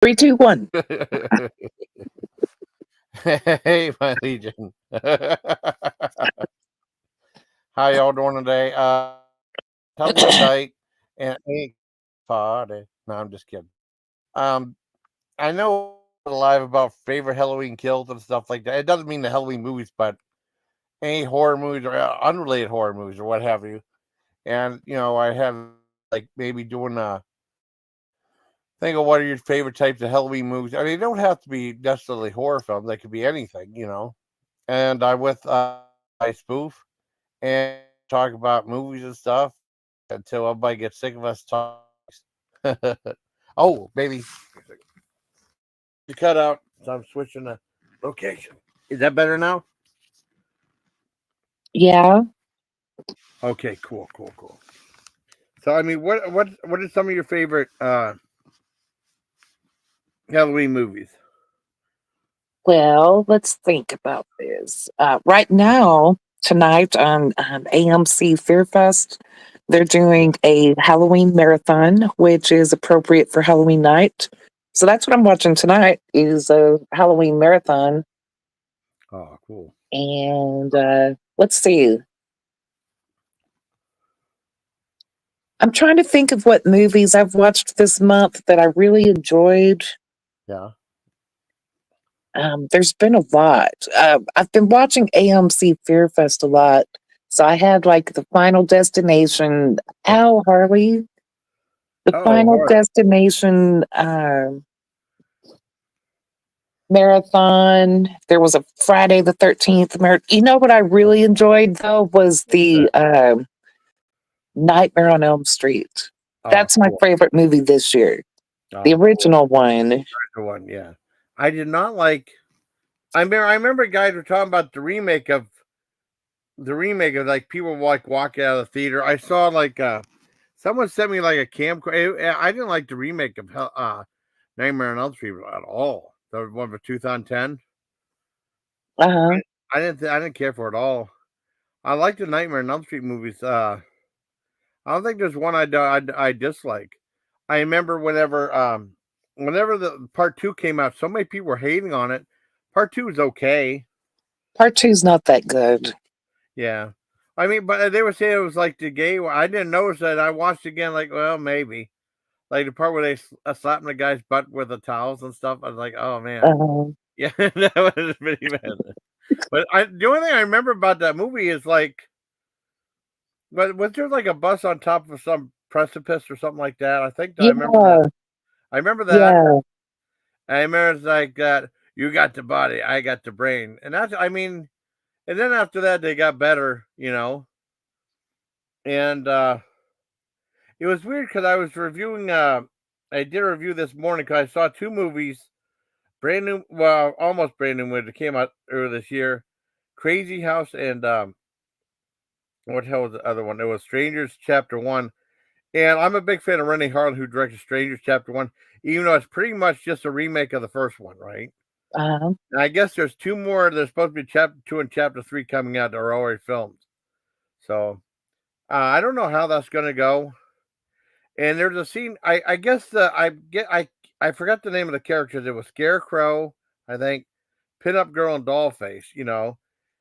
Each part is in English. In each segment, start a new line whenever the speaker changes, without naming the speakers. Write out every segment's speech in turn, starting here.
Three, two, one.
Hey, my legion. How y'all doing today? Halloween night and ain't party. No, I'm just kidding. Um, I know live about favorite Halloween kills and stuff like that. It doesn't mean the Halloween movies, but any horror movies or unrelated horror movies or what have you. And I have like maybe doing think of what are your favorite types of Halloween movies. I mean, they don't have to be necessarily horror films. They could be anything. And I'm with my spoof and talk about movies and stuff until everybody gets sick of us talking. Oh, baby, you cut out. So I'm switching the location. Is that better now?
Yeah.
Okay, cool. So I mean, what are some of your favorite Halloween movies?
Well, let's think about this. Right now, tonight on AMC Fear Fest, they're doing a Halloween marathon, which is appropriate for Halloween night. So that's what I'm watching tonight is a Halloween marathon.
Oh, cool.
And let's see. I'm trying to think of what movies I've watched this month that I really enjoyed.
Yeah.
There's been a lot. I've been watching AMC Fear Fest a lot. So I had like the Final Destination. Ow, Harley. The
Oh,
Final
Harley.
Destination marathon. There was a Friday the 13th. You know what I really enjoyed though was the Nightmare on Elm Street.
Oh,
That's my
cool.
favorite movie this year. The
Oh, cool.
original one.
The one, yeah. I did not like. I remember guys were talking about the remake of like people like walking out of the theater. I saw like someone sent me like a camcorder. I didn't like the remake of Nightmare on Elm Street at all. The one for 2010.
Uh huh.
I didn't care for it at all. I like the Nightmare on Elm Street movies. I don't think there's one I dislike. I remember whenever the part two came out, so many people were hating on it. Part two is okay.
Part two's not that good.
Yeah. I mean, but they were saying it was like the gay one. I didn't notice that. I watched again, like, well, maybe. Like the part where they slapping the guy's butt with the towels and stuff. I was like, oh man,
Uh,
yeah, that was pretty bad. But the only thing I remember about that movie is like, but was there like a bus on top of some precipice or something like that? I think I remember that.
yeah,
I remember that.
yeah.
I remember it's like that. You got the body, I got the brain, and that's. I mean, and then after that they got better. And it was weird because I was reviewing. I did a review this morning because I saw two movies, brand new, well, almost brand new, when it came out earlier this year. Crazy House and what the hell was the other one? It was Strangers Chapter One, and I'm a big fan of Rennie Harlan, who directed Strangers Chapter One, even though it's pretty much just a remake of the first one, right?
Uh,
And I guess there's two more. There's supposed to be Chapter Two and Chapter Three coming out that are already filmed. So I don't know how that's going to go. And there's a scene. I guess I forgot the name of the characters. It was Scarecrow, I think, Pinup Girl, and Dollface.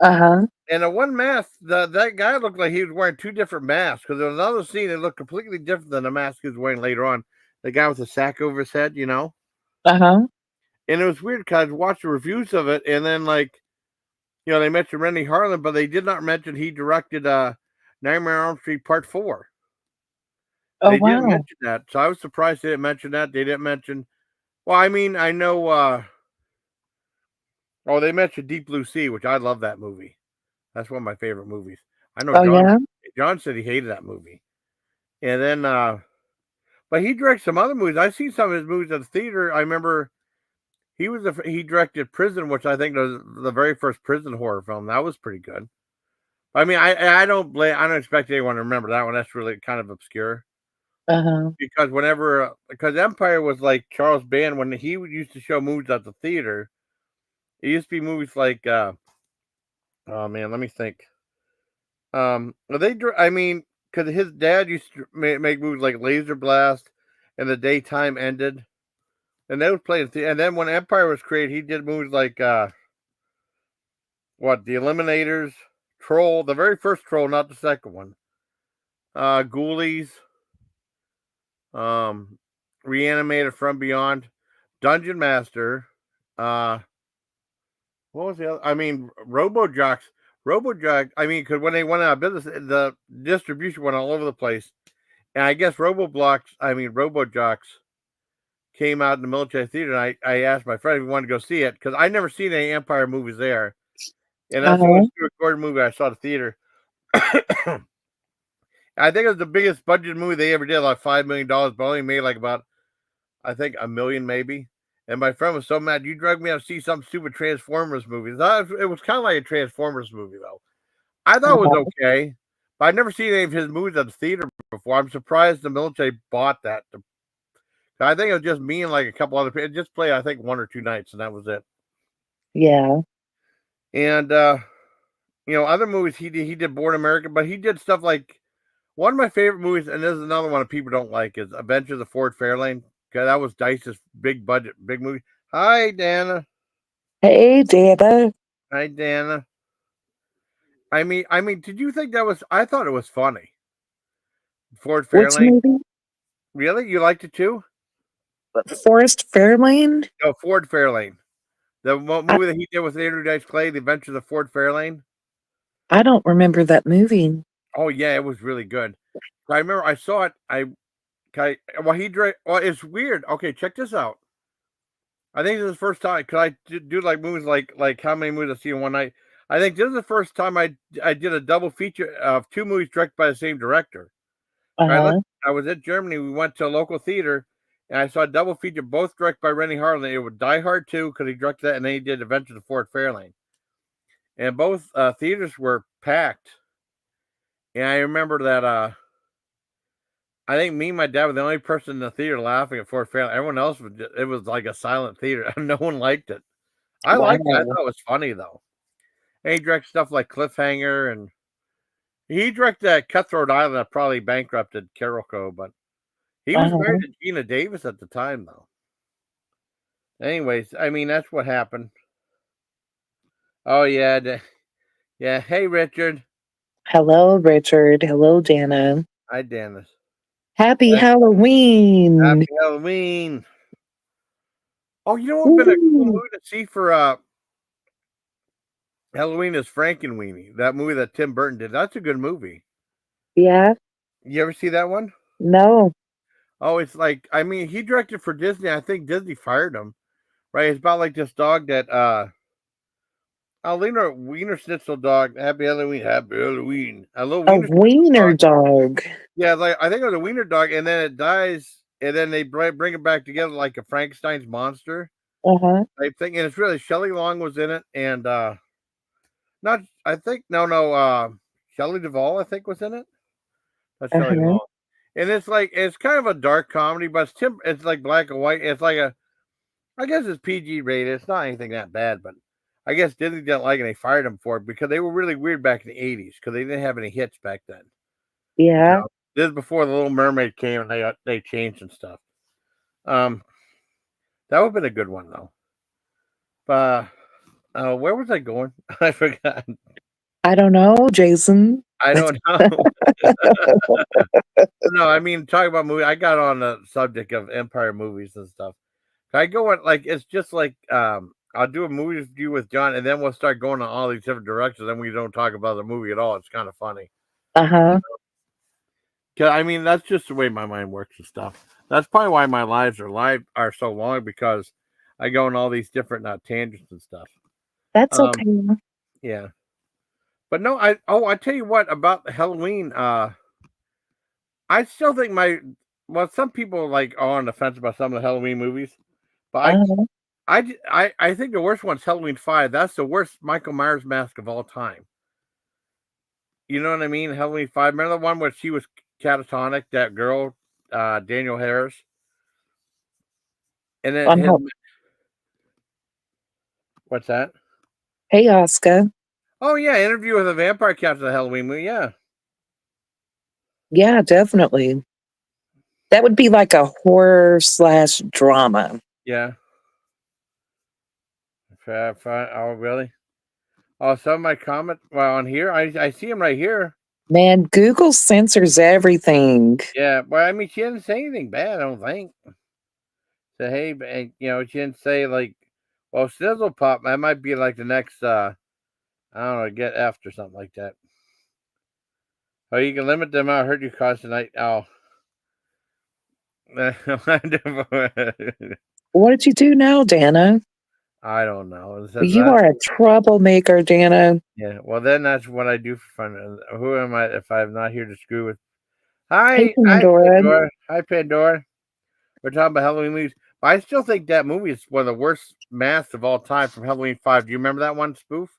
uh-huh.
And the one mask, that guy looked like he was wearing two different masks because there was another scene that looked completely different than the mask he was wearing later on. The guy with the sack over his head.
Uh-huh.
And it was weird because I watched the reviews of it, and then they mentioned Rennie Harlan, but they did not mention he directed Nightmare on Elm Street Part 4.
Oh,
They didn't
wow.
mention that, so I was surprised they didn't mention that. They didn't mention. Well, I mean, I know. Oh, they mentioned Deep Blue Sea, which I love that movie. That's one of my favorite movies. I know
Oh,
John.
yeah?
John said he hated that movie, and then, but he directed some other movies. I see some of his movies at the theater. I remember he directed Prison, which I think was the very first prison horror film. That was pretty good. I mean, I don't expect anyone to remember that one. That's really kind of obscure.
Uh-huh.
Because Empire was like Charles Band when he used to show movies at the theater. It used to be movies like oh man, let me think. I mean, because his dad used to make movies like Laser Blast and The Daytime Ended. and they would play it. And then when Empire was created, he did movies like The Eliminators, Troll, the very first Troll, not the second one. Ghoulies, um, Reanimated from Beyond, Dungeon Master. What was the other? I mean, RoboJocks. RoboJock. I mean, because when they went out of business, the distribution went all over the place. And I guess RoboJocks came out in the military theater. And I asked my friend if he wanted to go see it because I'd never seen any Empire movies there. And that's the only
Uh-huh.
Stuart Gordon movie I saw at the theater. I think it was the biggest budget movie they ever did, like $5 million, but only made like about, I think, $1 million maybe. And my friend was so mad, you dragged me out to see some stupid Transformers movie. It was kind of like a Transformers movie, though. I thought it was
Uh-huh.
okay, but I'd never seen any of his movies at the theater before. I'm surprised the military bought that. I think it was just me and like a couple other people. It just played, I think, 1 or 2 nights, and that was it.
Yeah.
And other movies he did Born American, but he did stuff like one of my favorite movies, and this is another one that people don't like, is Adventures of Ford Fairlane. Okay, that was Dice's big budget, big movie. Hi, Dana.
Hey, Dana.
Hi, Dana. I mean, did you think that was? I thought it was funny. Ford
Which
Fairlane.
movie?
Really, you liked it too?
Forest Fairlane?
No, Ford Fairlane. The
I,
movie that he did with Andrew Dice Clay, The Adventures of Ford Fairlane.
I don't remember that movie.
Oh yeah, it was really good. I remember I saw it. Well, well, it's weird. Okay, check this out. I think this is the first time because I do like movies like how many movies I see in one night. I think this is the first time I did a double feature of 2 movies directed by the same director.
Uh-huh.
I was at Germany. We went to a local theater, and I saw a double feature, both directed by Rennie Harlan. It was Die Hard 2 because he directed that, and then he did Adventures of Ford Fairlane. And both theaters were packed. And I remember that I think me and my dad were the only person in the theater laughing at Ford Fairlane. Everyone else it was like a silent theater. No one liked it. I liked it. I
Wow.
thought it was funny though. And he directed stuff like Cliffhanger, and he directed that Cutthroat Island that probably bankrupted Carolco, but he was married
Uh-huh.
to Gina Davis at the time though. Anyways, I mean that's what happened. Oh yeah, yeah. Hey Richard.
Hello, Richard. Hello, Dana.
Hi Dennis.
Happy
Uh,
Halloween.
Happy Halloween. Oh, you know what would have been a cool
Woo.
movie to see for Halloween is Frankenweenie, that movie that Tim Burton did. That's a good movie.
Yeah.
You ever see that one?
No.
Oh, it's like I mean, he directed for Disney. I think Disney fired him. Right? It's about like this dog that Wiener Schnitzel dog. Happy Halloween, Happy Halloween. A little
A
Wiener Schnitzel
wiener
dog.
dog.
Yeah, like I think it was a Wiener dog, and then it dies, and then they bring it back together like a Frankenstein's monster
Uh-huh.
type thing. And it's really Shelley Long was in it, and not I think no Shelley Duvall I think was in it. That's Shelley
Uh-huh.
Long. And it's kind of a dark comedy, but it's like black and white. It's like I guess it's PG rated. It's not anything that bad, but I guess Disney didn't like it and they fired them for it because they were really weird back in the 80s because they didn't have any hits back then. You
Yeah.
know, this is before the Little Mermaid came and they changed and stuff. Um, that would have been a good one though. But where was I going? I forgot.
I don't know, Jason.
I don't know. No, I mean talk about movie. I got on the subject of Empire movies and stuff. I go on like it's just like I'll do a movie review with John, and then we'll start going in all these different directions. Then we don't talk about the movie at all. It's kind of funny.
Uh-huh.
'Cause, I mean, that's just the way my mind works and stuff. That's probably why my lives are so long because I go on all these different tangents and stuff.
That's
Um,
okay.
yeah, but no, I tell you what about Halloween. I still think some people like are on the fence about some of the Halloween movies, but
Uh-huh.
I think the worst one's Halloween 5. That's the worst Michael Myers mask of all time. You know what I mean? Halloween 5. Remember the one where she was catatonic, that girl, Daniel Harris? And then
On
his
ho-
what's that?
Hey, Oscar.
Oh yeah, Interview with a Vampire Captain the Halloween movie. Yeah.
Yeah, definitely. That would be like a horror slash drama.
Yeah. Oh, really? Oh, some of my comment. Well, on here, I see him right here.
Man, Google censors everything.
Yeah. Well, I mean, she didn't say anything bad. I don't think. So hey, she didn't say like, well, Sizzle Pop. That might be like the next. I don't know, get F or something like that. Oh, you can limit the amount of hurt you cause tonight. Oh.
What did you do now, Dana?
I don't know.
You are a troublemaker, Dana.
Yeah. Well, then that's what I do for fun. Who am I if I'm not here to screw with?
Hey,
Hi,
Pandora.
Pandora. Hi, Pandora. We're talking about Halloween movies. But I still think that movie is one of the worst masks of all time from Halloween 5. Do you remember that one, Spoof?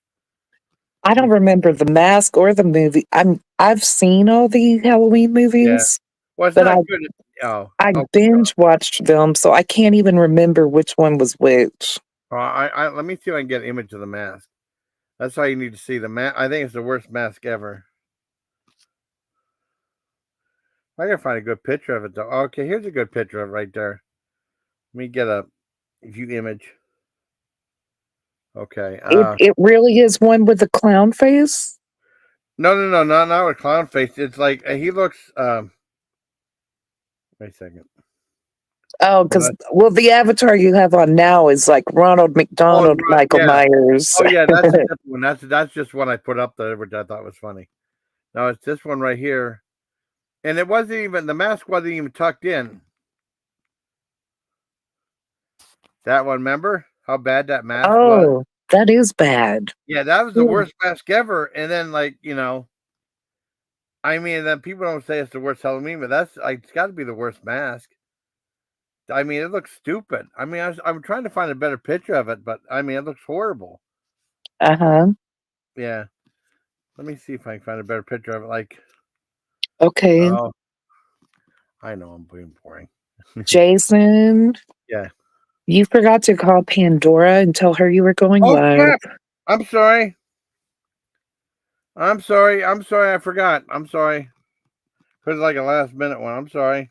I don't remember the mask or the movie. I've seen all the Halloween
Yeah.
movies,
Well, it's
but
not good. Oh,
I
okay.
binge watched them, so I can't even remember which one was which.
Let me see if I can get an image of the mask. That's all you need to see. The mask. I think it's the worst mask ever. I gotta find a good picture of it though. Okay, here's a good picture of it right there. Let me get a view image. Okay.
It really is one with the clown face.
No, not with clown face. It's like he looks. Wait a second.
Oh,
Well,
because the avatar you have on now is like Ronald
oh,
McDonald,
right,
Michael
yeah.
Myers.
Oh, yeah. That's a different one. That's just one I put up there, which I thought was funny. No, it's this one right here, and it wasn't even the mask wasn't even tucked in. That one, remember how bad that mask was?
Oh, that is bad.
Yeah, that was the
Yeah.
worst mask ever. And then, like, I mean, then people don't say it's the worst Halloween, but that's like it's got to be the worst mask. I mean, it looks stupid. I mean, I'm trying to find a better picture of it, but I mean, it looks horrible.
Uh-huh.
Yeah, let me see if I can find a better picture of it. Like,
Okay.
oh, I know I'm being boring.
Jason,
Yeah.
you forgot to call Pandora and tell her you were going
Oh
live.
crap! I'm sorry. I'm sorry. I'm sorry. I forgot. I'm sorry. It was like a last minute one. I'm sorry.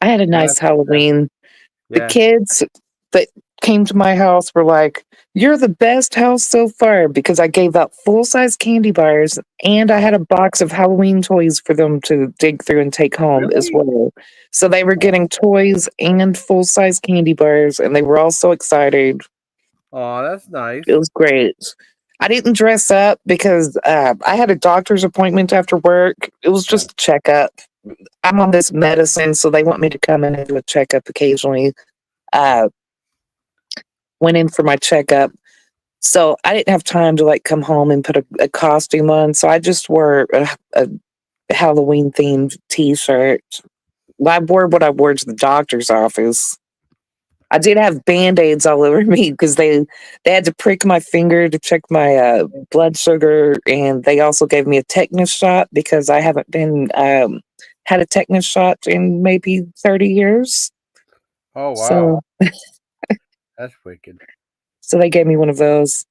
I had a
Yeah.
nice Halloween. The
Yeah.
kids that came to my house were like, "You're the best house so far," because I gave out full size candy bars and I
Oh,
had a box of Halloween toys for them to dig through and take home as
really?
well. So they were
Oh,
getting toys and full size candy bars, and they were all so excited.
oh, that's nice.
It was great. I didn't dress up because I had a doctor's appointment after work. It was
Yeah.
just a checkup. I'm on this medicine, so they want me to come in and do a checkup occasionally. Uh, went in for my checkup. So I didn't have time to like come home and put a costume on. So I just wore a Halloween themed t-shirt. I wore what I wore to the doctor's office. I did have band-aids all over me because they had to prick my finger to check my blood sugar, and they also gave me a tetanus shot because I haven't been had a tetanus shot in maybe 30 years.
Oh wow,
So
that's wicked.
so they gave me one of those.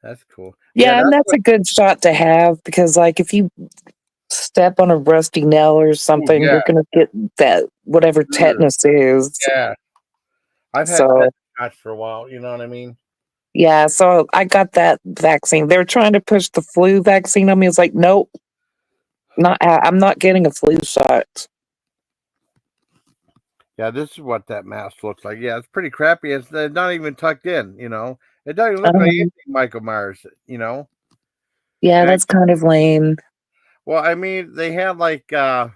That's cool. Yeah,
Yeah, and
that's
that's
what.
a good shot to have because like if you step on a rusty nail or
Oh
something,
yeah.
you're gonna get that whatever
Ugh.
tetanus is.
Yeah. I've had
So
tetanus shots for a while. You know what I mean?
yeah, so I got that vaccine. They were trying to push the flu vaccine on me. It's like, nope, I'm not getting a flu shot.
Yeah, this is what that mask looks like. Yeah, it's pretty crappy. It's not even tucked in. It doesn't even look like
Um,
anything Michael Myers. You know.
yeah,
And
that's kind of lame.
well, I mean, they had like well,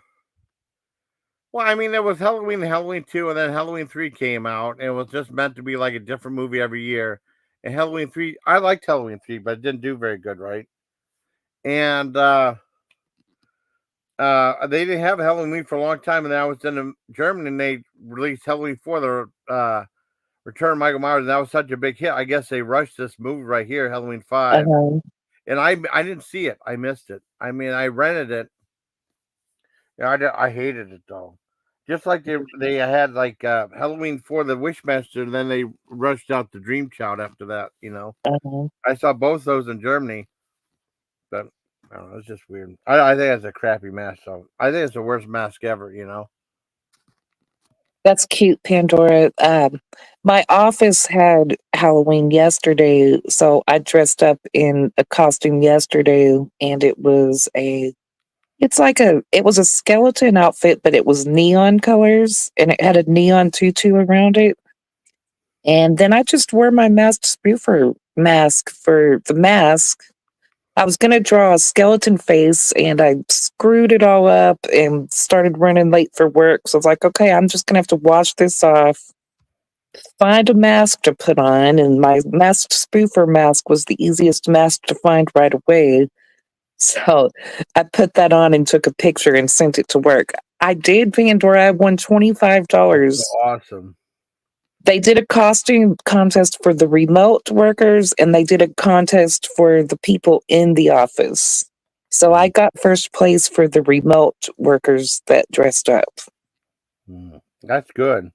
I mean, there was Halloween, Halloween 2, and then Halloween 3 came out, and it was just meant to be like a different movie every year. And Halloween 3, I liked Halloween 3, but it didn't do very good, right? And they didn't have Halloween for a long time, and then I was in Germany, and they released Halloween 4, the Return of Michael Myers, and that was such a big hit. I guess they rushed this movie right here, Halloween 5,
Uh-huh.
and I didn't see it. I missed it. I mean, I rented it. Yeah, I hated it though. Just like they had like Halloween for the Wishmaster, and then they rushed out the Dream Child after that.
Uh-huh.
I saw both those in Germany, but I don't know, it's just weird. I think it's a crappy mask. So I think it's the worst mask ever.
That's cute, Pandora. My office had Halloween yesterday, so I dressed up in a costume yesterday, and it was a skeleton outfit, but it was neon colors, and it had a neon tutu around it. And then I just wore my masked spoofer mask for the mask. I was gonna draw a skeleton face, and I screwed it all up and started running late for work. So I was like, okay, I'm just gonna have to wash this off, find a mask to put on, and my masked spoofer mask was the easiest mask to find right away. So I put that on and took a picture and sent it to work. I did, Pandora. I won
That's so
$25.
awesome.
They did a costume contest for the remote workers, and they did a contest for the people in the office. So I
Mm,
got first place for the remote workers that dressed up.
That's good.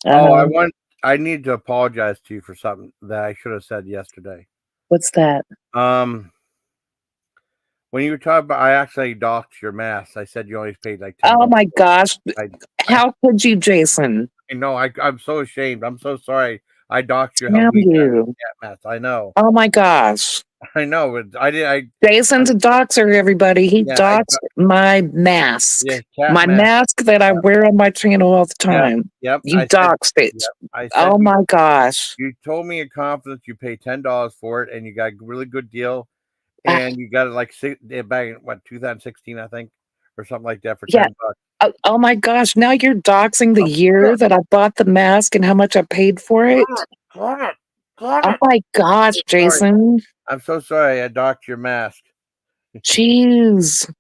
Oh,
Uh-huh.
I need to apologize to you for something that I should have said yesterday.
What's that?
Um, when you were talking about, I actually docked your mask. I said you only paid like
Oh
$10
my
for
gosh.
it. I
How could you, Jason?
know. I'm so ashamed. I'm so sorry. I docked your
Damn
Halloween
you.
mask. I know.
Oh my gosh.
I know. I did. I
Jason's a doxer, everybody. He
yeah.
doxed my mask.
Yeah. Cat
My
mask.
mask that I wear on my channel all the
Yep.
time.
Yep.
You doxed it.
Yep. I said
Oh my gosh.
you told me in confidence you paid $10 for it and you got a really good deal
Ah,
and you got it like back in what 2016 I think or something like that for
yeah.
$10.
Oh my gosh. Now you're doxing the
Oh,
year that I bought the mask and how much I paid for it.
damn it! Damn
Oh
it!
my gosh,
So sorry.
Jason.
I'm so sorry. I docked your mask.
Jeez.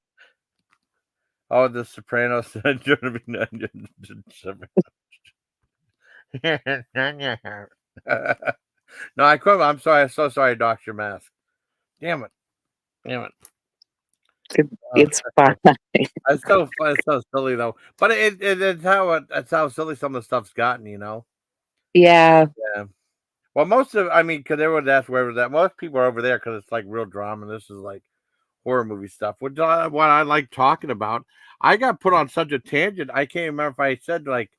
Oh, the Sopranos. No, I quit. I'm sorry. I'm so sorry. I docked your mask. Damn it! Damn it!
It,
Uh,
it's fine.
it's so fun. It's so silly though. But it's how silly some of the stuff's gotten.
Yeah.
Yeah. Well, most of I mean, because everyone asks where was that. Most people are over there because it's like real drama. And this is like horror movie stuff, which what I like talking about. I got put on such a tangent. I can't remember if I said like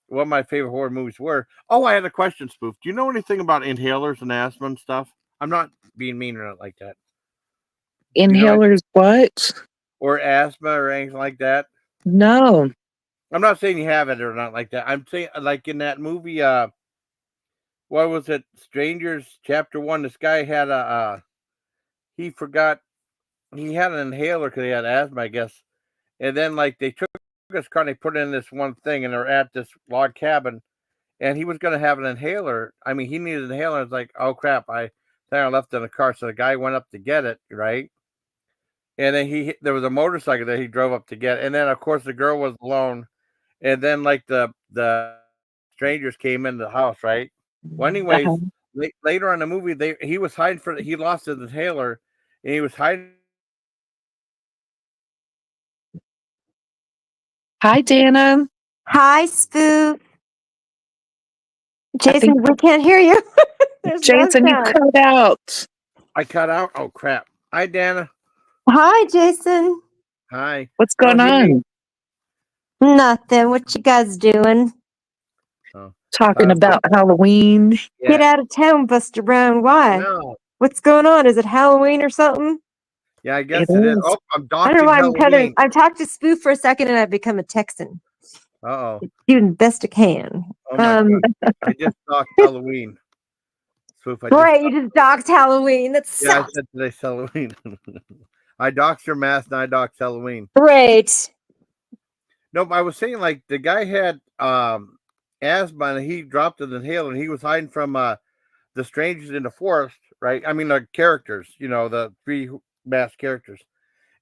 what my favorite horror movies were. Oh, I had a question, Spoof. Do you know anything about inhalers and asthma and stuff? I'm not being mean or not like that. Do you know anything
Inhalers, what?
or asthma or anything like that?
No.
I'm not saying you have it or not like that. I'm saying like in that movie. What was it? Strangers Chapter One. This guy had he forgot he had an inhaler because he had asthma, I guess. And then like they took his car and they put it in this one thing, and they're at this log cabin, and he was gonna have an inhaler. I mean, he needed an inhaler. It's like, oh crap, I think I left it in the car. So the guy went up to get it, right? And then there was a motorcycle that he drove up to get, and then of course the girl was alone, and then like the strangers came into the house, right? Well,
Uh-huh.
anyways, later on in the movie, he was hiding he lost his inhaler, and he was hiding.
Hi, Dana.
Hi, Spoof.
I think,
Jason, we can't hear you. There's no
Jason, you
sound.
cut out.
I cut out. Oh crap! Hi, Dana.
Hi, Jason.
Hi.
What's
You don't
going
hear me?
on?
Nothing. What you guys doing?
Oh,
Talking
uh,
about Halloween.
Get
yeah.
out of town, bust around. Why?
No.
What's going on? Is it Halloween or something?
Yeah, I
It
guess it is.
is.
Oh, I'm
I don't know
doxing
why I'm cutting.
Halloween.
I've talked to Spoof for a second and I've become a Texan.
Oh.
Doing the best I can.
Oh my
Um,
god. I just doxed Halloween. Spoof. I just.
great. You just docked Halloween. That
Yeah, I
sucks.
said today's Halloween. I doxed your mask and I doxed Halloween.
Great.
Nope, I was saying like the guy had asthma and he dropped an inhaler and he was hiding from the strangers in the forest, right? I mean the characters, the three masked characters.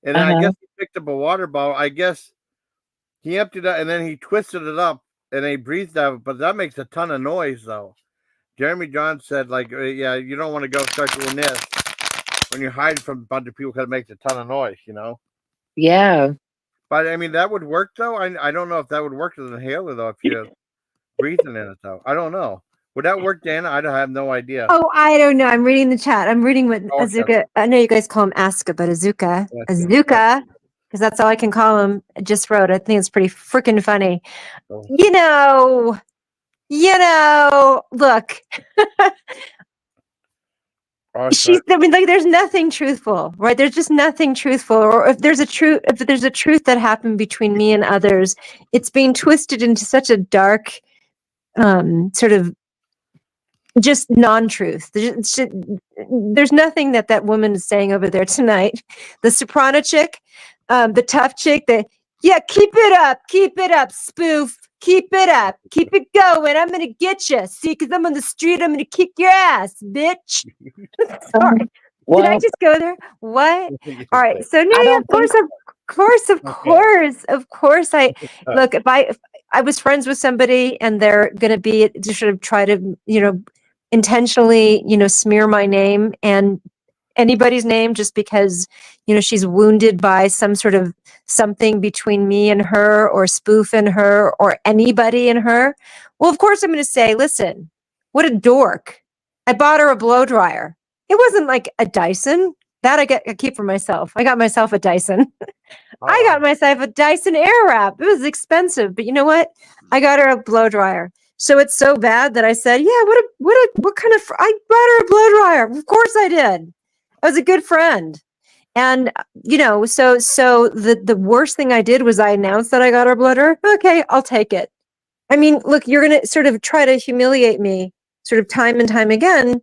And then I
Uh-huh.
guess he picked up a water bottle. I guess he emptied it and then he twisted it up and he breathed out of it, but that makes a ton of noise though. Jeremy John said, like, yeah, you don't want to go start doing this when you're hiding from a bunch of people because it makes a ton of noise.
Yeah.
But I mean, that would work though. I don't know if that would work as an inhaler though. If you're breathing in it though, I don't know. Would that work, Dana? I don't have no idea.
Oh, I don't know. I'm reading the chat. I'm reading what
Okay,
Azuka. I know you guys call him Aska, but Azuka.
that's good.
Azuka because that's all I can call him, just wrote. I think it's pretty freaking funny.
Oh.
Look, I mean, like, there's nothing truthful, right? There's just nothing truthful. Or if there's a truth that happened between me and others, it's being twisted into such a dark, sort of just non-truth. There's nothing that woman is saying over there tonight. The soprano chick, the tough chick, keep it up, spoof. Keep it up. Keep it going. I'm going to get you. See, because I'm on the street, I'm going to kick your ass, bitch. Sorry. Did I just go there? What? All right. So, no, of course. Look, if I was friends with somebody and they're going to be to sort of try to, intentionally, smear my name and anybody's name just because, she's wounded by some sort of something between me and her or spoof in her or anybody in her. Well, of course I'm going to say, listen, what a dork. I bought her a blow dryer. It wasn't like a Dyson that I keep for myself. I got myself a Dyson. I got myself a Dyson Airwrap. It was expensive, but you know what? I got her a blow dryer. So it's so bad that I said, yeah, what kind of, I bought her a blow dryer. Of course I did. I was a good friend. And, so the worst thing I did was I announced that I got her blow dryer. Okay, I'll take it. I mean, look, you're going to sort of try to humiliate me sort of time and time again.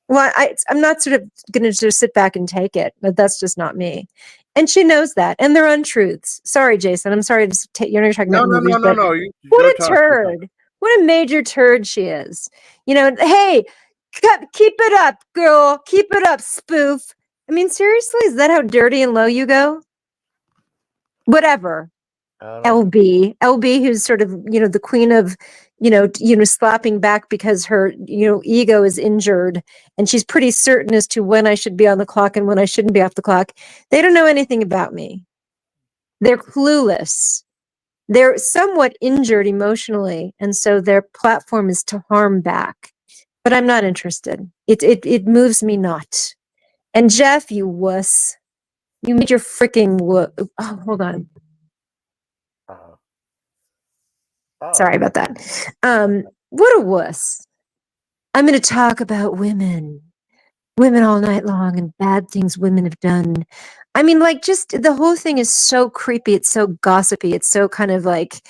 Well, I'm not sort of going to just sit back and take it. But that's just not me. And she knows that. And they're untruths. Sorry, Jason. I'm sorry to take, you're talking about movies.
No.
What a turd. What a major turd she is. Hey, keep it up, girl. Keep it up, spoof. I mean, seriously, is that how dirty and low you go? Whatever. LB, who's sort of, the queen of, slapping back because her, ego is injured and she's pretty certain as to when I should be on the clock and when I shouldn't be off the clock. They don't know anything about me. They're clueless. They're somewhat injured emotionally. And so their platform is to harm back, but I'm not interested. It moves me not. And Jeff, you wuss, you made your freaking oh, hold on. Sorry about that. What a wuss. I'm going to talk about women all night long and bad things women have done. I mean, like, just the whole thing is so creepy. It's so gossipy. It's so kind of like,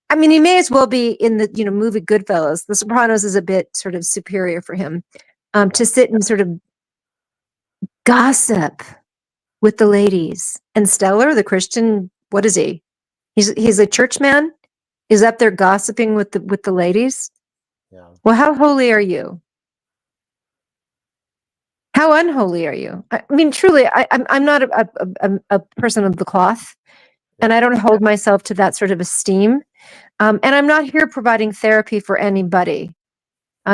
I mean, he may as well be in the, movie Goodfellas. The Sopranos is a bit sort of superior for him to sit and sort of gossip with the ladies. And Stellar, the Christian, what is he? He's a church man. Is up there gossiping with the ladies? Yeah. Well, how holy are you? How unholy are you? I mean, truly, I'm not a person of the cloth, and I don't hold myself to that sort of esteem. And I'm not here providing therapy for anybody.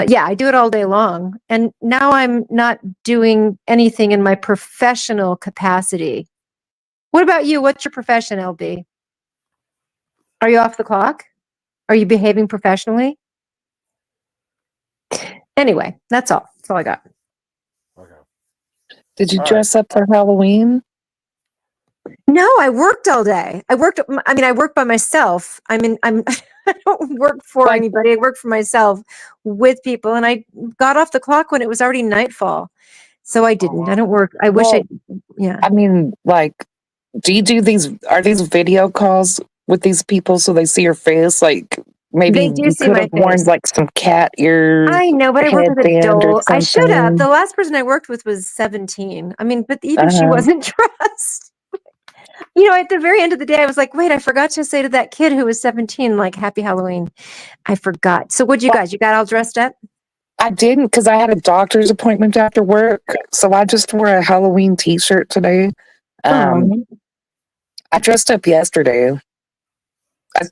Yeah, I do it all day long, and now I'm not doing anything in my professional capacity. What about you? What's your profession, LB? Are you off the clock? Are you behaving professionally? Anyway, that's all. That's all I got.
Okay.
Did you dress up for Halloween?
No, I worked all day. I worked by myself. I don't work for anybody. I work for myself with people, and I got off the clock when it was already nightfall. So I didn't. I don't work. I wish yeah.
I mean, like, are these video calls with these people so they see your face? Like, maybe
they do
you
see
could
my
have worn
face.
like some cat ears.
I know, but I worked with a doll. I should have.
something.
The last person I worked with was 17. I mean, but even she wasn't dressed. At the very end of the day, I was like, wait, I forgot to say to that kid who was 17, like, Happy Halloween. I forgot. So what'd you guys? You got all dressed up?
I didn't, because I had a doctor's appointment after work. So I just wore a Halloween t-shirt today. I dressed up yesterday.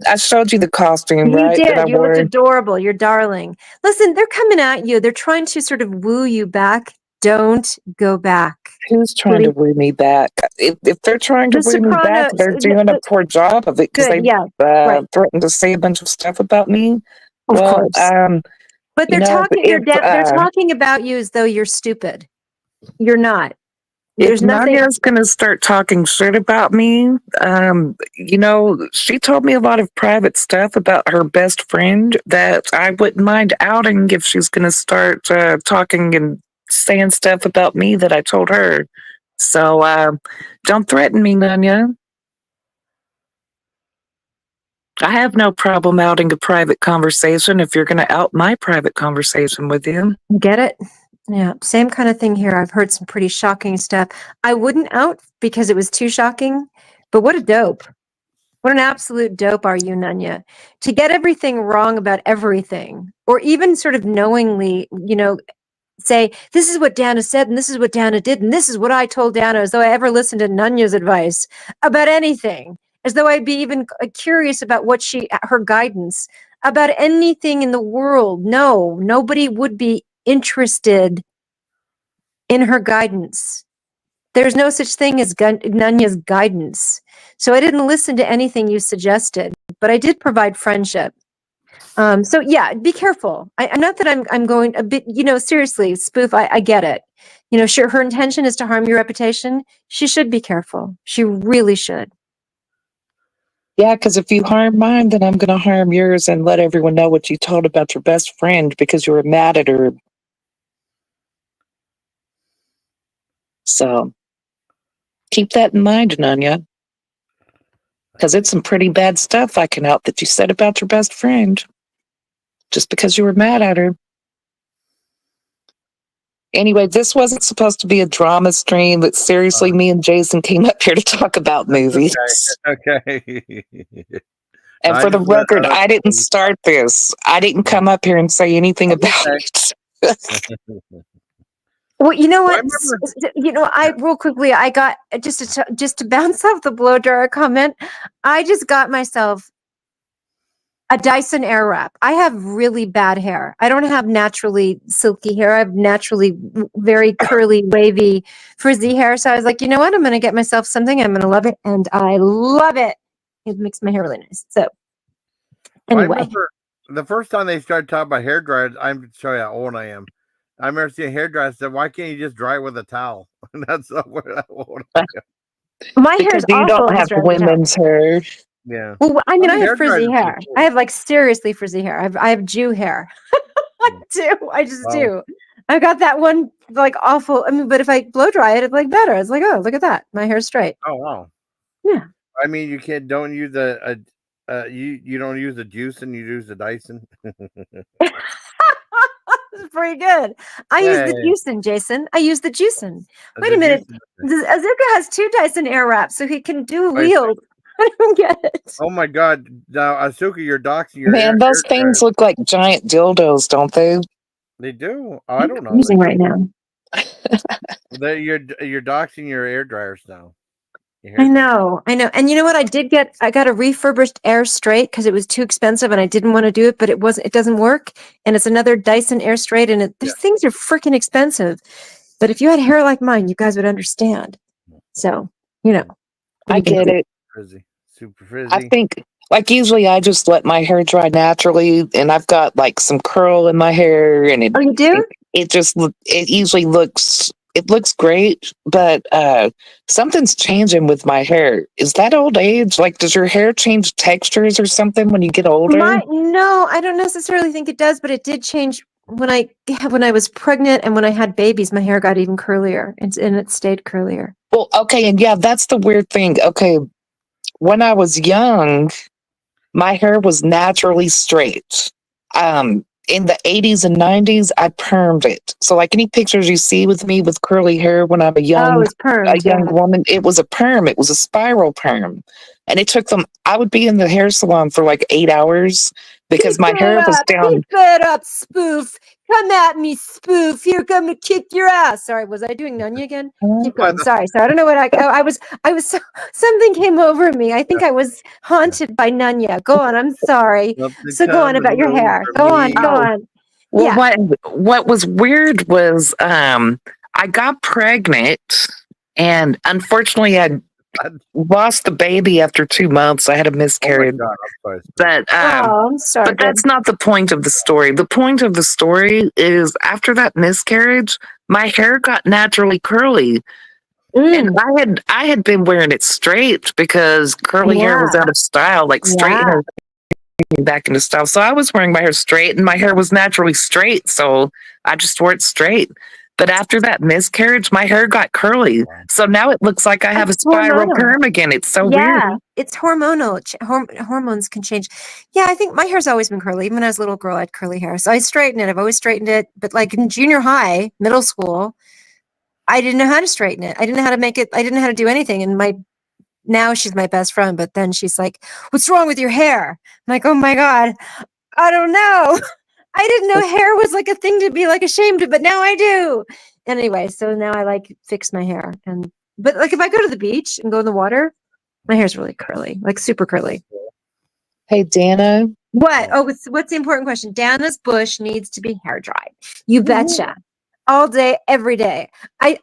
I showed you the costume, right?
You did. You looked adorable. You're darling. Listen, they're coming at you. They're trying to sort of woo you back. Don't go back.
Who's trying to woo me back? If they're trying to woo me back, they're doing a poor job of it because they threatened to say a bunch of stuff about me.
Of course. But they're talking. They're talking about you as though you're stupid. You're not.
If
There's nothing.
Nanya's going to start talking shit about me, she told me a lot of private stuff about her best friend that I wouldn't mind outing if she's going to start talking and saying stuff about me that I told her. So don't threaten me, Nanya. I have no problem outing a private conversation if you're going to out my private conversation with you.
Get it? Yeah, same kind of thing here. I've heard some pretty shocking stuff. I wouldn't out because it was too shocking, but what a dope. What an absolute dope are you, Nanya? To get everything wrong about everything, or even sort of knowingly, say, this is what Dana said, and this is what Dana did, and this is what I told Dana, as though I ever listened to Nanya's advice about anything, as though I'd be even curious about her guidance about anything in the world. No, nobody would be interested in her guidance. There's no such thing as Nanya's guidance. So I didn't listen to anything you suggested, but I did provide friendship. So yeah, be careful. Not that I'm going a bit, seriously, Spoof, I get it. Sure, her intention is to harm your reputation. She should be careful. She really should.
Yeah, because if you harm mine, then I'm going to harm yours and let everyone know what you told about your best friend because you were mad at her. So keep that in mind, Nanya. Because it's some pretty bad stuff I can out that you said about your best friend just because you were mad at her. Anyway, this wasn't supposed to be a drama stream, but seriously, me and Jason came up here to talk about movies.
Okay.
And for the record, I didn't start this. I didn't come up here and say anything about it.
Well, you know what? I real quickly, I got just to bounce off the blow dryer comment. I just got myself a Dyson Airwrap. I have really bad hair. I don't have naturally silky hair. I have naturally very curly, wavy, frizzy hair. So I was like, you know what? I'm going to get myself something. I'm going to love it, and I love it. It makes my hair really nice. So anyway,
I remember the first time they started talking about hair dryers. I'm sorry how old I am. I remember seeing a hair dryer. Said, "Why can't you just dry it with a towel?" That's not what I want.
My hair is
you
awful.
don't have women's hair.
Yeah.
Well, I mean, I have
hair
frizzy
dryers
hair.
cool.
I have like seriously frizzy hair. I have Jew hair. I do. I just do. I got that one like awful. I mean, but if I blow dry it, it's like better. It's like, oh, look at that. My hair's straight.
Oh wow.
Yeah.
I mean, you can't. Don't use you don't use the juice and you use the Dyson.
It's pretty good. I use the juicing, Jason. I use the juicing. Wait a minute. Azuka has 2 Dyson Airwraps, so he can do wheels. I don't get it.
Oh my God! Now, Asuka, you're doxing your
Man, those things look like giant dildos, don't they?
They do. Oh, I don't know.
Using right now.
You're doxing your air dryers now.
I know. And you know what? I got a refurbished Air Straight because it was too expensive and I didn't want to do it, but it doesn't work. And it's another Dyson Air Straight, and these things are freaking expensive. But if you had hair like mine, you guys would understand. So,
I get it.
Frizzy. Super frizzy.
I think, like, usually I just let my hair dry naturally, and I've got like some curl in my hair, and
oh, you do?
It usually looks great, but something's changing with my hair. Is that old age? Like, does your hair change textures or something when you get older?
No, I don't necessarily think it does, but it did change when I was pregnant and when I had babies. My hair got even curlier, and it stayed curlier.
Well, okay, and yeah, that's the weird thing. Okay, when I was young, my hair was naturally straight. In the 80s and 90s, I permed it. So like any pictures you see with me with curly hair when I'm a young woman, it was a perm. It was a spiral perm. And it took them, I would be in the hair salon for like 8 hours because my hair was down.
Keep it up, Spoof. Come at me, Spoof. Here, come to kick your ass. Sorry, was I doing Nanya again? Keep going. Sorry. I don't know what I was something came over me. I think I was haunted by Nanya. Go on. I'm sorry. So go on about your hair. Go on.
Well, what was weird was I got pregnant, and unfortunately I lost the baby after 2 months. I had a miscarriage.
Oh my God,
but
I'm sorry.
But that's not the point of the story. The point of the story is after that miscarriage, my hair got naturally curly. And I had been wearing it straight because curly hair was
Yeah.
out of style. Like straight
Yeah.
hair came back into style. So I was wearing my hair straight, and my hair was naturally straight. So I just wore it straight. But after that miscarriage, my hair got curly. So now it looks like I have a
It's
spiral
hormonal.
perm again. It's so weird.
Yeah, it's hormonal. Hormones can change. Yeah, I think my hair's always been curly. Even when I was a little girl, I had curly hair. So I straightened it. I've always straightened it. But like in junior high, middle school, I didn't know how to straighten it. I didn't know how to make it. I didn't know how to do anything. And now she's my best friend. But then she's like, "What's wrong with your hair?" I'm like, "Oh my God, I don't know. I didn't know hair was like a thing to be like ashamed of, but now I do." Anyway, so now I like fix my hair. But like if I go to the beach and go in the water, my hair's really curly, like super curly.
Hey, Dana.
What? Oh, what's the important question? Dana's bush needs to be hair dried. You betcha. All day, every day. I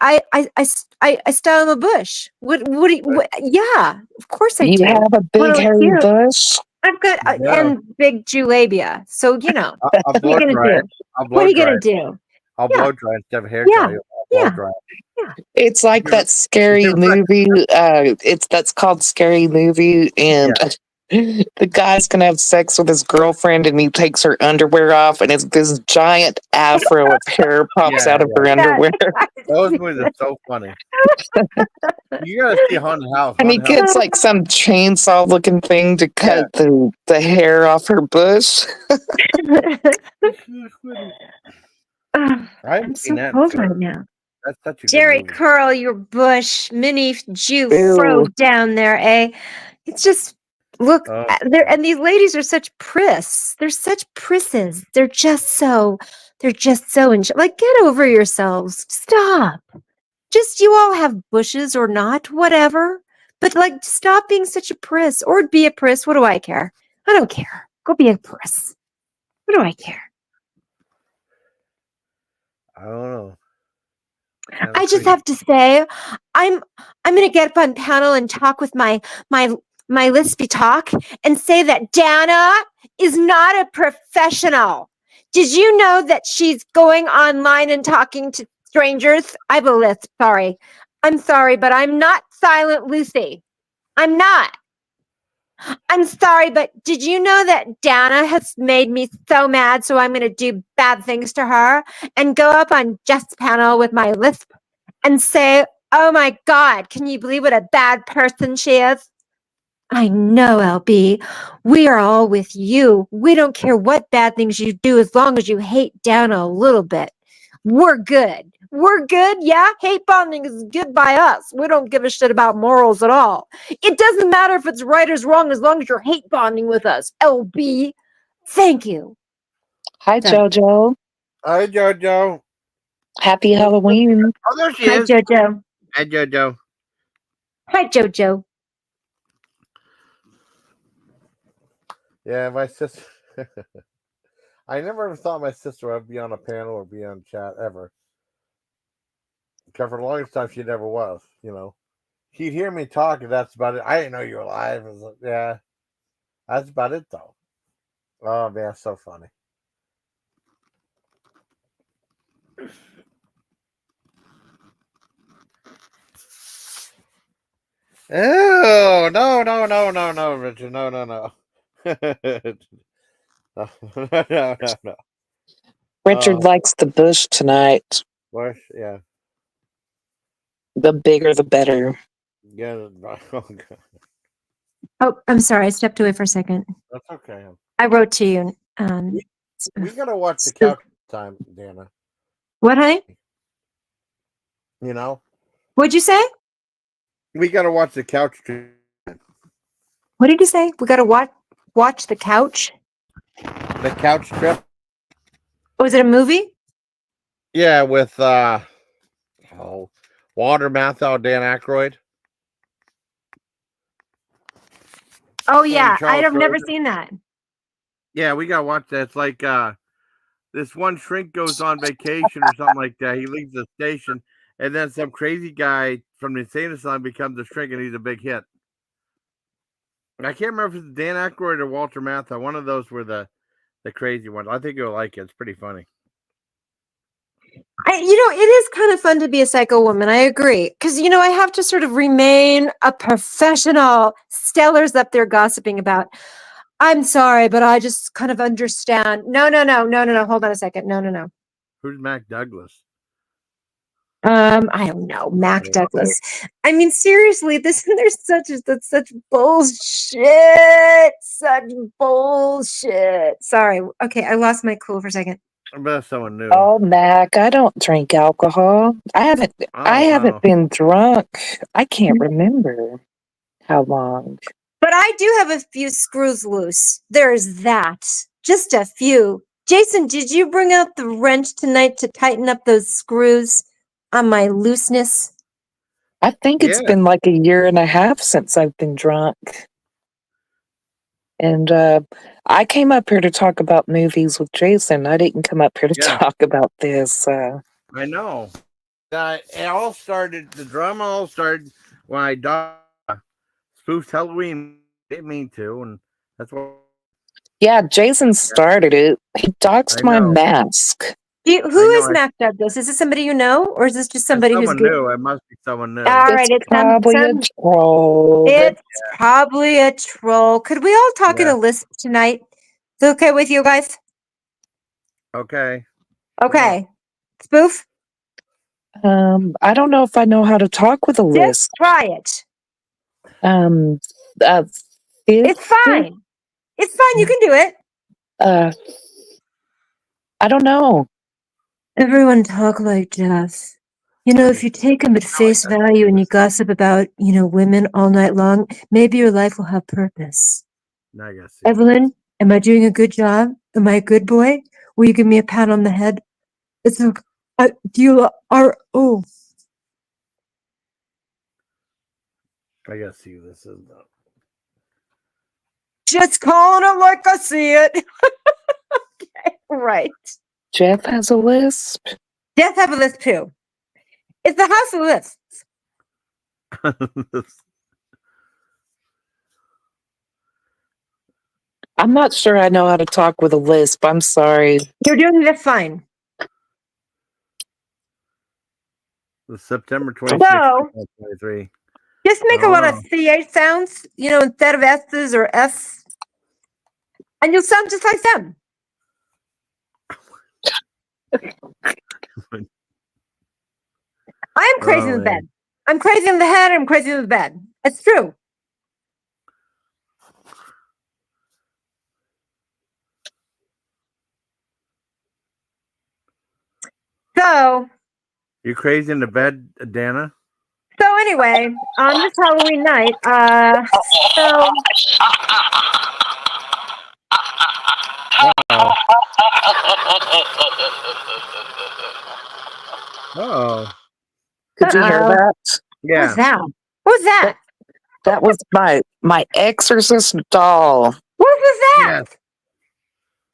style my bush. Yeah, of course I
You
do.
have a
Wanna
big
look
hairy
cute.
bush.
I've got
Yeah.
and big labia. So you know,
I'll
what are
blow
you gonna
dry
do?
it. I'll
What
blow
are you
dry
gonna
it.
do?
I'll
Yeah.
blow dry it instead of hair
Yeah.
dry. I'll blow
Yeah.
dry it.
It's like that scary
You're right.
movie. That's called Scary Movie, and the guy's gonna have sex with his girlfriend, and he takes her underwear off, and it's this giant afro of hair pops
Yeah,
out of her
Yeah.
underwear,
Those movies are so funny. You gotta see Haunted House.
and he
Haunted House.
gets like some chainsaw looking thing to cut the hair off her bush.
Ugh,
I haven't
I'm
seen
so
that in
cold right
forever.
now.
That's such a good
Jerry,
movie.
curl your bush, mini Jew fro
Ew.
down there, eh? It's just look
Oh,
there, and these ladies are such priss. They're such prisses. They're just so like get over yourselves. Stop. Just you all have bushes or not, whatever. But like stop being such a priss or be a priss. What do I care? I don't care. Go be a priss. What do I care?
I don't know.
I just have to say, I'm going to get up on panel and talk with my lispy talk and say that Dana is not a professional. Did you know that she's going online and talking to strangers? I have a lisp. Sorry, I'm sorry, but I'm not Silent Lucy. I'm not. I'm sorry, but did you know that Dana has made me so mad? So I'm going to do bad things to her and go up on Jeff's panel with my lisp and say, "Oh my God, can you believe what a bad person she is?" I know, LB. We are all with you. We don't care what bad things you do as long as you hate Dana a little bit. We're good. We're good. Yeah. Hate bonding is good by us. We don't give a shit about morals at all. It doesn't matter if it's right or wrong as long as you're hate bonding with us. LB. Thank you.
Hi,
Sorry.
JoJo.
Hi, JoJo.
Happy Halloween.
Oh, there she
Hi,
is.
JoJo.
Hi, JoJo.
Hi, JoJo.
Yeah, my sister. I never ever thought my sister would be on a panel or be on chat ever. Because for the longest time, she never was. You know, she'd hear me talk, and that's about it. I didn't know you were alive. I was like, yeah, that's about it, though. Oh man, so funny. Oh no, Richard, no. No, no.
Richard likes the bush tonight.
Bush, yeah.
The bigger, the better.
Yeah, oh, God.
Oh, I'm sorry. I stepped away for a second.
That's okay.
I wrote to you.
We gotta watch the couch time, Dana.
What, honey?
You know,
What'd you say?
we gotta watch the couch.
What did you say? We got to watch the couch.
The couch trip.
Was it a movie?
Yeah, with Water Matthau, Dan Aykroyd.
Oh
And
yeah,
Charles
I've never
Grodin.
seen that.
Yeah, we gotta watch that. It's like this one shrink goes on vacation or something like that. He leaves the station, and then some crazy guy from the insane asylum becomes a shrink, and he's a big hit. I can't remember if it's Dan Aykroyd or Walter Matthau. One of those were the crazy ones. I think you'll like it. It's pretty funny.
It is kind of fun to be a psycho woman. I agree. Because, I have to sort of remain a professional. Stellar's up there gossiping about, I'm sorry, but I just kind of understand. No. Hold on a second. No.
Who's Mac Douglas?
I don't know, Mac Douglas. I mean, seriously, there's such bullshit. Such bullshit. Sorry. Okay, I lost my cool for a second.
I bet someone new.
Oh, Mac, I don't drink alcohol. I haven't
wow.
been drunk. I can't remember how long.
But I do have a few screws loose. There's that. Just a few. Jason, did you bring out the wrench tonight to tighten up those screws on my looseness?
I think it's been like a year and a half since I've been drunk. And I came up here to talk about movies with Jason. I didn't come up here to talk about this.
I know. The drama all started when I spoofed Halloween. Didn't mean to, and that's what.
Yeah, Jason started it. He doxed my mask.
Who is Mac Douglas? Is this somebody you know, or is this just somebody who's good?
New? It must be someone new.
All right, it's
probably a troll.
It's probably a troll. Could we all talk in a list tonight? Is it okay with you guys?
Okay.
Okay. Spoof?
I don't know if I know how to talk with a list.
Try it. It's fine. It's fine. You can do it.
I don't know.
Everyone talk like Jeff. If you take him at face value and you gossip about, women all night long, maybe your life will have purpose.
I guess.
Evelyn, am I doing a good job? Am I a good boy? Will you give me a pat on the head? It's okay. You are. Oh.
I gotta see who this is though.
Just calling it like I see it. Okay, right.
Jeff has a lisp.
Jeff have a lisp too. It's the house of lisps.
I'm not sure I know how to talk with a lisp. I'm sorry.
You're doing just fine.
The September 26th, 2023.
Just make a lot of CH sounds, instead of S's or F's. And you'll sound just like them. I am crazy in the bed. I'm crazy in the head. I'm crazy in the bed. It's true. So.
You crazy in the bed, Dana?
So anyway, on this Halloween night,
Could you hear that?
Yeah. What's that? What's that?
That was my exorcist doll.
What was that?
Yes.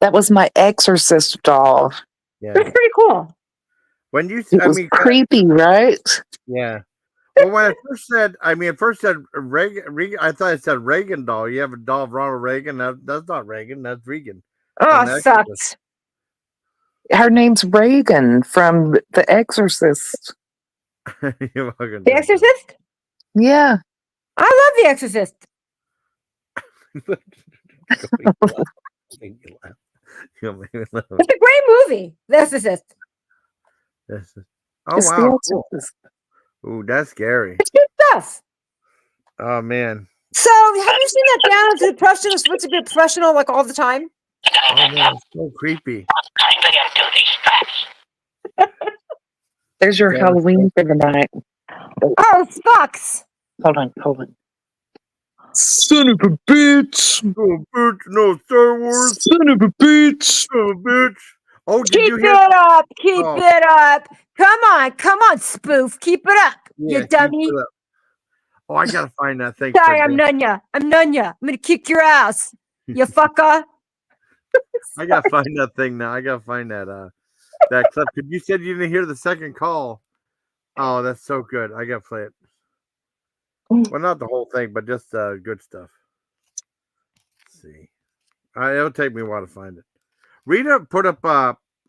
That was my exorcist doll.
Yeah.
That's pretty cool.
When you,
it was creepy, right?
Yeah. Well, when it first said Reagan. I thought it said Reagan doll. You have a doll of Ronald Reagan. That's not Reagan. That's Regan.
Oh, sucks.
Her name's Reagan from The Exorcist.
The Exorcist?
Yeah.
I love The Exorcist. It's a great movie, The Exorcist.
Oh, wow. Cool. Ooh, that's scary.
It's good stuff.
Oh, man.
So, have you seen that down into depression is supposed to be professional like all the time?
Oh, man, it's so creepy.
There's your Halloween for the night.
Oh, Spox.
Hold on. Son of a bitch.
Oh, bitch. No, Star Wars.
Son of a bitch.
Oh, bitch. Oh,
Keep it up. Keep it up. Come on, Spoof. Keep it up, you dummy.
Oh, I gotta find that thing.
Sorry, I'm Nunya. I'm gonna kick your ass, you fucker.
I gotta find that thing now. I gotta find that clip. Because you said you didn't hear the second call. Oh, that's so good. I gotta play it. Well, not the whole thing, but just good stuff. Let's see. It'll take me a while to find it. Rita put up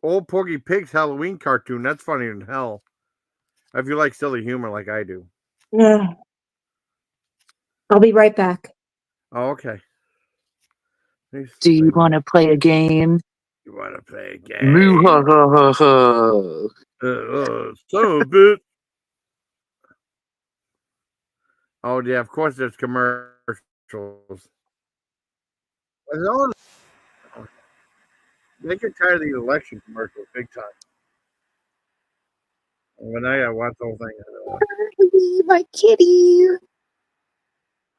Old Porgy Pig's Halloween cartoon. That's funnier than hell. If you like silly humor like I do.
Yeah. I'll be right back.
Oh, okay.
Do you want to play a game?
You want to play a game?
Moo ha ha ha ha.
Son of a bitch. Oh, yeah, of course there's commercials. They get tired of the election commercials big time. When I gotta watch the whole thing.
Harley, my kitty.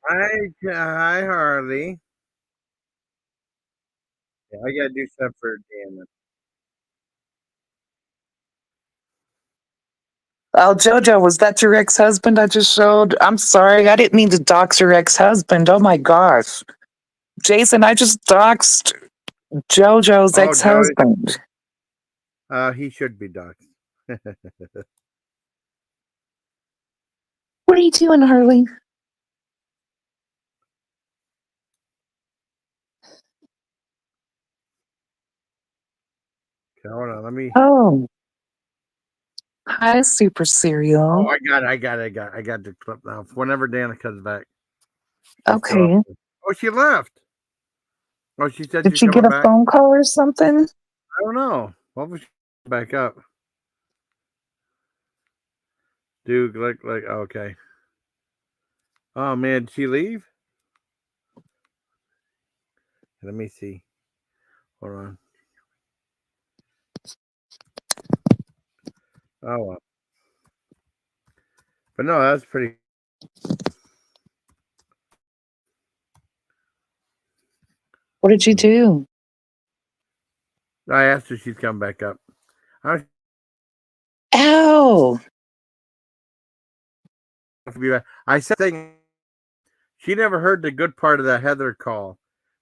Hi, Harley. Yeah, I gotta do stuff for Dan.
Oh, Jojo, was that your ex-husband I just showed? I'm sorry, I didn't mean to dox your ex-husband. Oh my gosh. Jason, I just doxed Jojo's
Oh,
ex-husband.
He should be doxxed.
What are you doing, Harley?
Okay, hold on, let me.
Oh. Hi, Super
Oh,
Cereal.
I got the clip now. Whenever Dana comes back. She's still
Okay.
up there. Oh, she left. Oh, she said
Did
she's
she get
coming
a
back.
phone call or something?
I don't know. What was she back up? Dude, like okay. Oh man, did she leave? Let me see. Hold on. Oh well. But no, that's pretty.
What did you do?
I asked her if she's coming back up.
Ow!
I said thing. She never heard the good part of that Heather call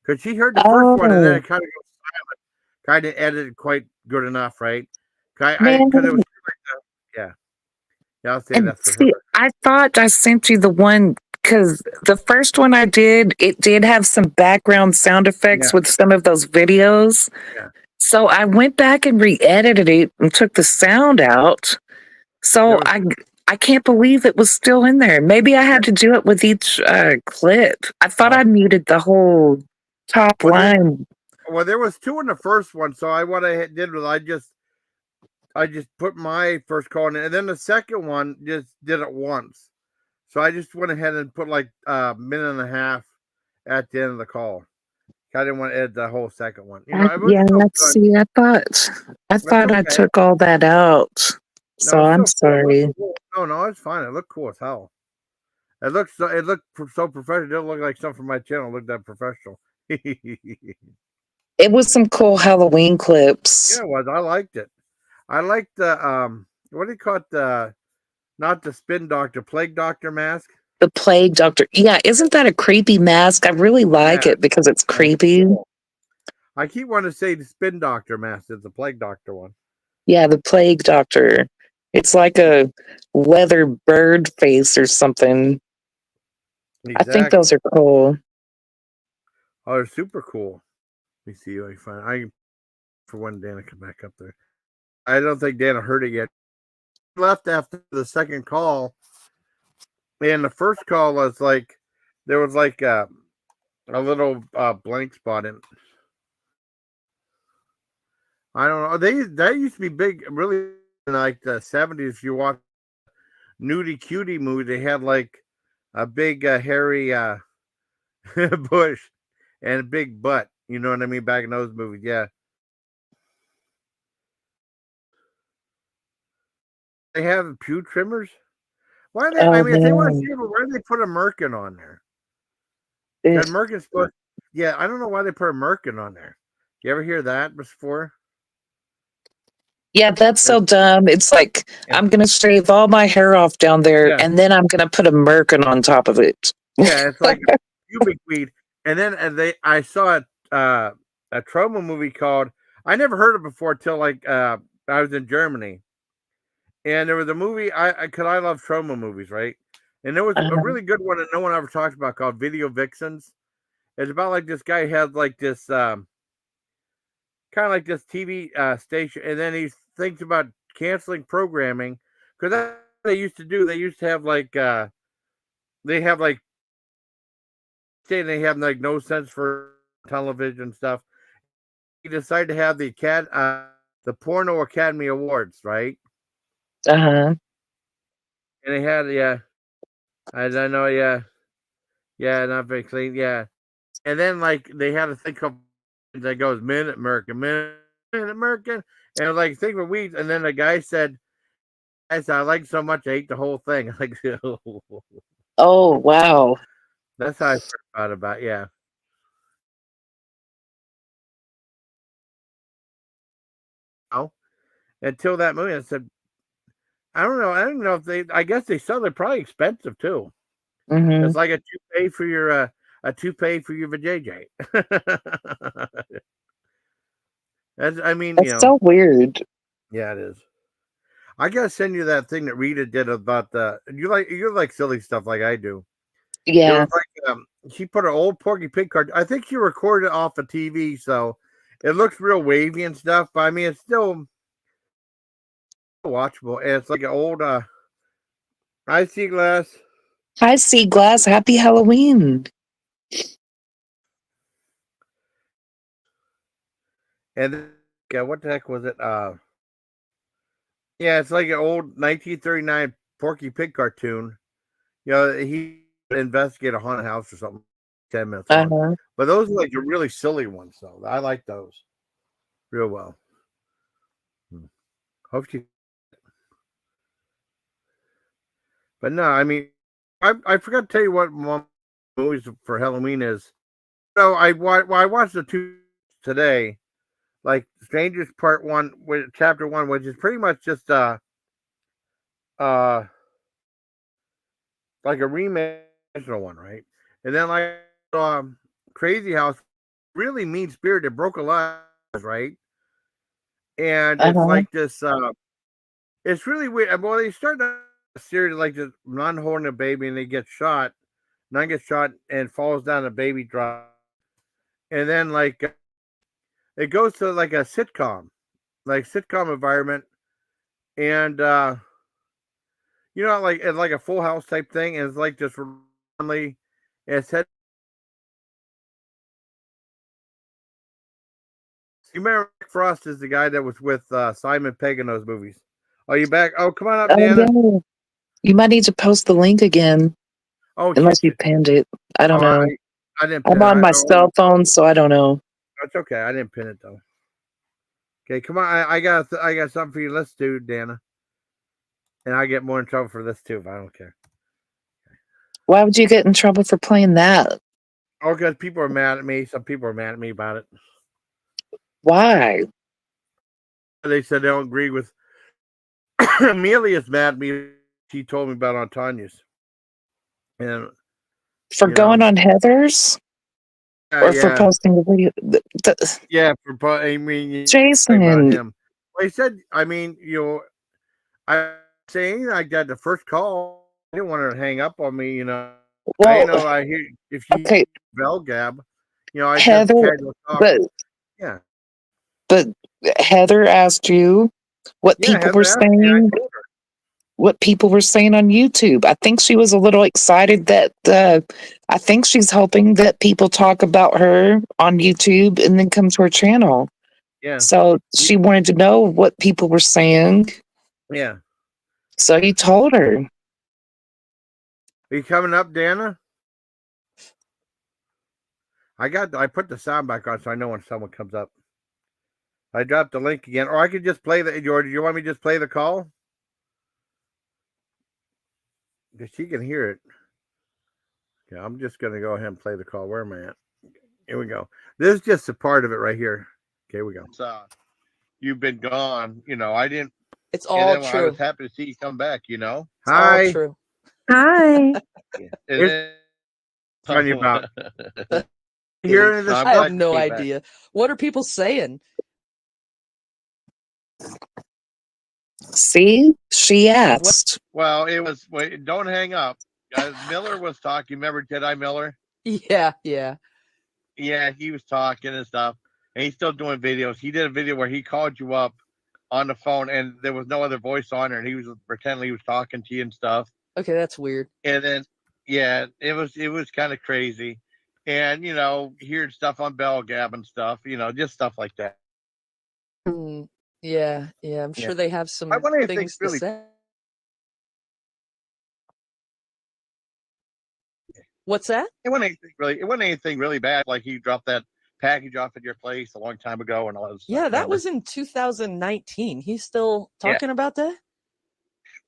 because she heard the first one and then
Oh,
it kind of goes silent. Kind of edited quite good enough, right?
man.
Because it was yeah. Yeah, I'll say
And
that's for her.
see, I thought I sent you the one because the first one I did, it did have some background sound effects
Yeah,
with some of those videos.
yeah.
So I went back and re-edited it and took the sound out. So
There was
I can't believe it was still in there. Maybe I had to do it with each clip. I thought I muted the whole top line.
there was two in the first one. So what I did was I just put my first call in, and then the second one just did it once. So I just went ahead and put like a minute and a half at the end of the call. I didn't want to edit the whole second one. You know, it was
Yeah,
still
let's
good.
see. I
That's
thought I
okay.
took all that out.
No,
So
it's
I'm
still cool. It
sorry.
looked cool. No, it's fine. It looked cool as hell. It looked so professional. It didn't look like something from my channel. It looked that professional. Yeah,
It was some cool Halloween clips.
it was. I liked it. I liked the what do you call it? Not the spin doctor, plague doctor mask.
The Plague Doctor. Yeah, isn't that a creepy mask? I really like
Yeah,
it because it's
that's
creepy.
cool. I keep wanting to say the spin doctor mask is the plague doctor one.
Yeah, the Plague Doctor. It's like a leather bird face or something. I think
Exactly.
those are cool.
Oh, they're super cool. Let me see if I can find. For when Dana come back up there. I don't think Dana heard it yet. He left after the second call, and the first call was like there was like a little blank spot in. I don't know. That used to be big, really, in like the 70s. If you watch Nudie Cutie movie, they had like a big hairy bush and a big butt. You know what I mean? Back in those movies, yeah. They have pew trimmers. Why are they? I
Oh
mean, if they want to
man.
shave it, why do they put a merkin on there? Because
Ugh.
merkin's supposed. Yeah, I don't know why they put a merkin on there. You ever hear that before?
Yeah, that's so
It's,
dumb. It's like
yeah,
I'm gonna shave all my hair off down there
yeah,
and then I'm gonna put a merkin on top of it.
yeah. It's like a pubic weed. And then I saw a trauma movie called. I never heard it before till like I was in Germany, and there was a movie because I love trauma movies, right? And there was a
Uh,
really good one that no one ever talks about called Video Vixens. It's about like this guy had like this kind kind of like this TV station, and then he thinks about canceling programming because that's what they used to do. They used to have like they have like they have like no sense for television stuff. He decided to have the Porno Academy Awards, right?
Uh-huh.
And they had I don't know, not very clean, yeah. And then like they had a thing called that goes Minute American, Minute American, and like think of weeds. And then the guy said, I like so much I ate the whole thing. Like
Oh, wow.
that's how I thought about yeah. Oh, until that movie, I said, I don't know. I don't know if they. I guess they sell. They're probably expensive too.
Mm-hmm.
It's like a toupee for your vajayjay. That's. I mean,
That's so weird.
Yeah, it is. I gotta send you that thing that Rita did about the. You like silly stuff like I do. It
Yeah.
was like she put an old Porky Pig card. I think she recorded it off a TV, so it looks real wavy and stuff. But I mean, it's still watchable. And it's like an old I see glass.
Hi, Sea Glass. Happy Halloween.
And then, what the heck was it? Yeah, it's like an old 1939 Porky Pig cartoon. You know, he investigate a haunted house or something. 10 minutes long.
Uh-huh.
But those are like the really silly ones, though. I like those real well. Hope you. But no, I mean, I forgot to tell you what one movies for Halloween is. So I watched the two today, like Strangers Part 1, with Chapter 1, which is pretty much just like a remake one, right? And then like Crazy House, really mean spirited, broke a lot, right? And it's
Uh-huh.
like this. It's really weird. Well, they start a series like this nun holding a baby, and they get shot. Nun gets shot and falls down. The baby drop, and then like it goes to like a sitcom environment, and like it's like a Full House type thing, and it's like just randomly. It's said. You remember Rick Frost is the guy that was with Simon Pegg in those movies. Are you back? Oh, come on up,
Oh,
Dana.
yeah. You might need to post the link again,
Oh,
unless you
shit.
pinned it. I don't know.
I didn't
I'm
pin
on
it.
my cell phone, so I don't know.
That's okay. I didn't pin it though. Okay, come on. I got something for you. Let's do, Dana. And I get more in trouble for this too, but I don't care.
Why would you get in trouble for playing that?
Oh, because people are mad at me. Some people are mad at me about it.
Why?
They said they don't agree with. Amelia's mad at me. She told me about on Tanya's. And
For going on Heather's? Or for
yeah,
posting the video?
yeah. I mean,
Jason.
about him. Well, he said, I mean, I say anything like that. The first call, I didn't want her to hang up on me.
Well,
I hear if you
okay,
bell gab, I
Heather,
just casual talk.
but Heather asked you what people
Heather
were
asked me, I
saying.
told her.
What people were saying on YouTube. I think she was a little excited that I think she's hoping that people talk about her on YouTube and then come to her channel.
Yeah.
So she wanted to know what people were saying.
Yeah.
So you told her.
Are you coming up, Dana? I put the sound back on so I know when someone comes up. I dropped the link again, or I could just play the. George, you want me to just play the call? Because she can hear it. Yeah, I'm just gonna go ahead and play the call. Where am I at? Here we go. This is just a part of it right here. Okay, we go. You've been gone. I didn't.
It's all true.
I was happy to see you come back.
It's
Hi.
all true.
Hi.
Talking about.
I have no idea. What are people saying?
See, she asked.
Well, it was. Wait, don't hang up. Miller was talking. Remember Jedi Miller?
Yeah.
Yeah, he was talking and stuff. and he's still doing videos. He did a video where he called you up on the phone, and there was no other voice on there, and he was pretending he was talking to you and stuff.
Okay, that's weird.
And then, yeah, it was kind of crazy, and hearing stuff on Bell Gab and stuff, just stuff like that.
Yeah, I'm sure they have some things to say. What's that?
It wasn't anything really bad. Like he dropped that package off at your place a long time ago and all that stuff.
Yeah, that was in 2019. He's still talking about that?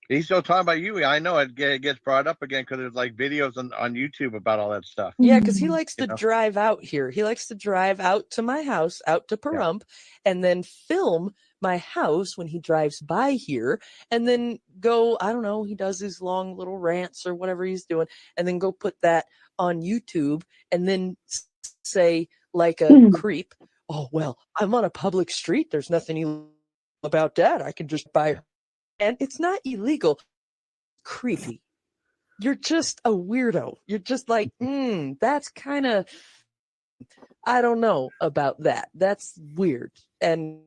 He's still talking about you. I know it gets brought up again because there's like videos on YouTube about all that stuff.
Yeah, because he likes to drive out here. He likes to drive out to my house, out to Pahrump, and then film my house when he drives by here, and then go, I don't know, he does his long little rants or whatever he's doing, and then go put that on YouTube, and then say, like a creep, oh, well, I'm on a public street. There's nothing illegal about that. I can just buy. And it's not illegal. Creepy. You're just a weirdo. You're just like, that's kind of, I don't know about that. That's weird. And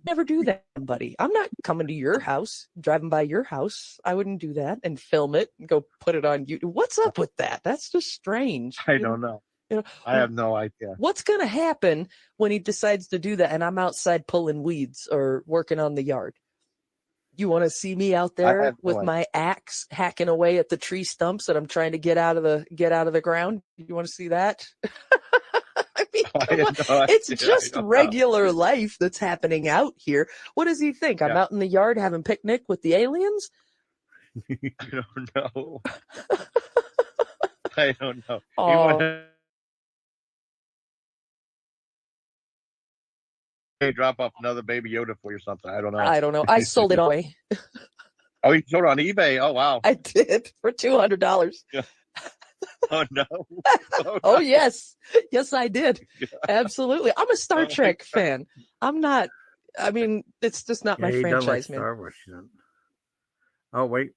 never do that, buddy. I'm not coming to your house, driving by your house. I wouldn't do that and film it and go put it on YouTube. What's up with that? That's just strange.
I don't know. I have no idea.
What's going to happen when he decides to do that and I'm outside pulling weeds or working on the yard? You want to see me out there with my axe hacking away at the tree stumps that I'm trying to get out of the ground? You want to see that? I mean, it's just regular life that's happening out here. What does he think? I'm out in the yard having picnic with the aliens?
I don't know. I don't know.
Oh.
Drop off another baby Yoda for you or something. I don't know.
I sold it away.
Oh, you sold it on eBay? Oh, wow.
I did for $200.
Yeah. Oh, no.
Oh, yes. Yes, I did. Absolutely. I'm a Star Trek fan. I'm not, I mean, it's just not my franchise, man.
Star Wars. Oh, wait.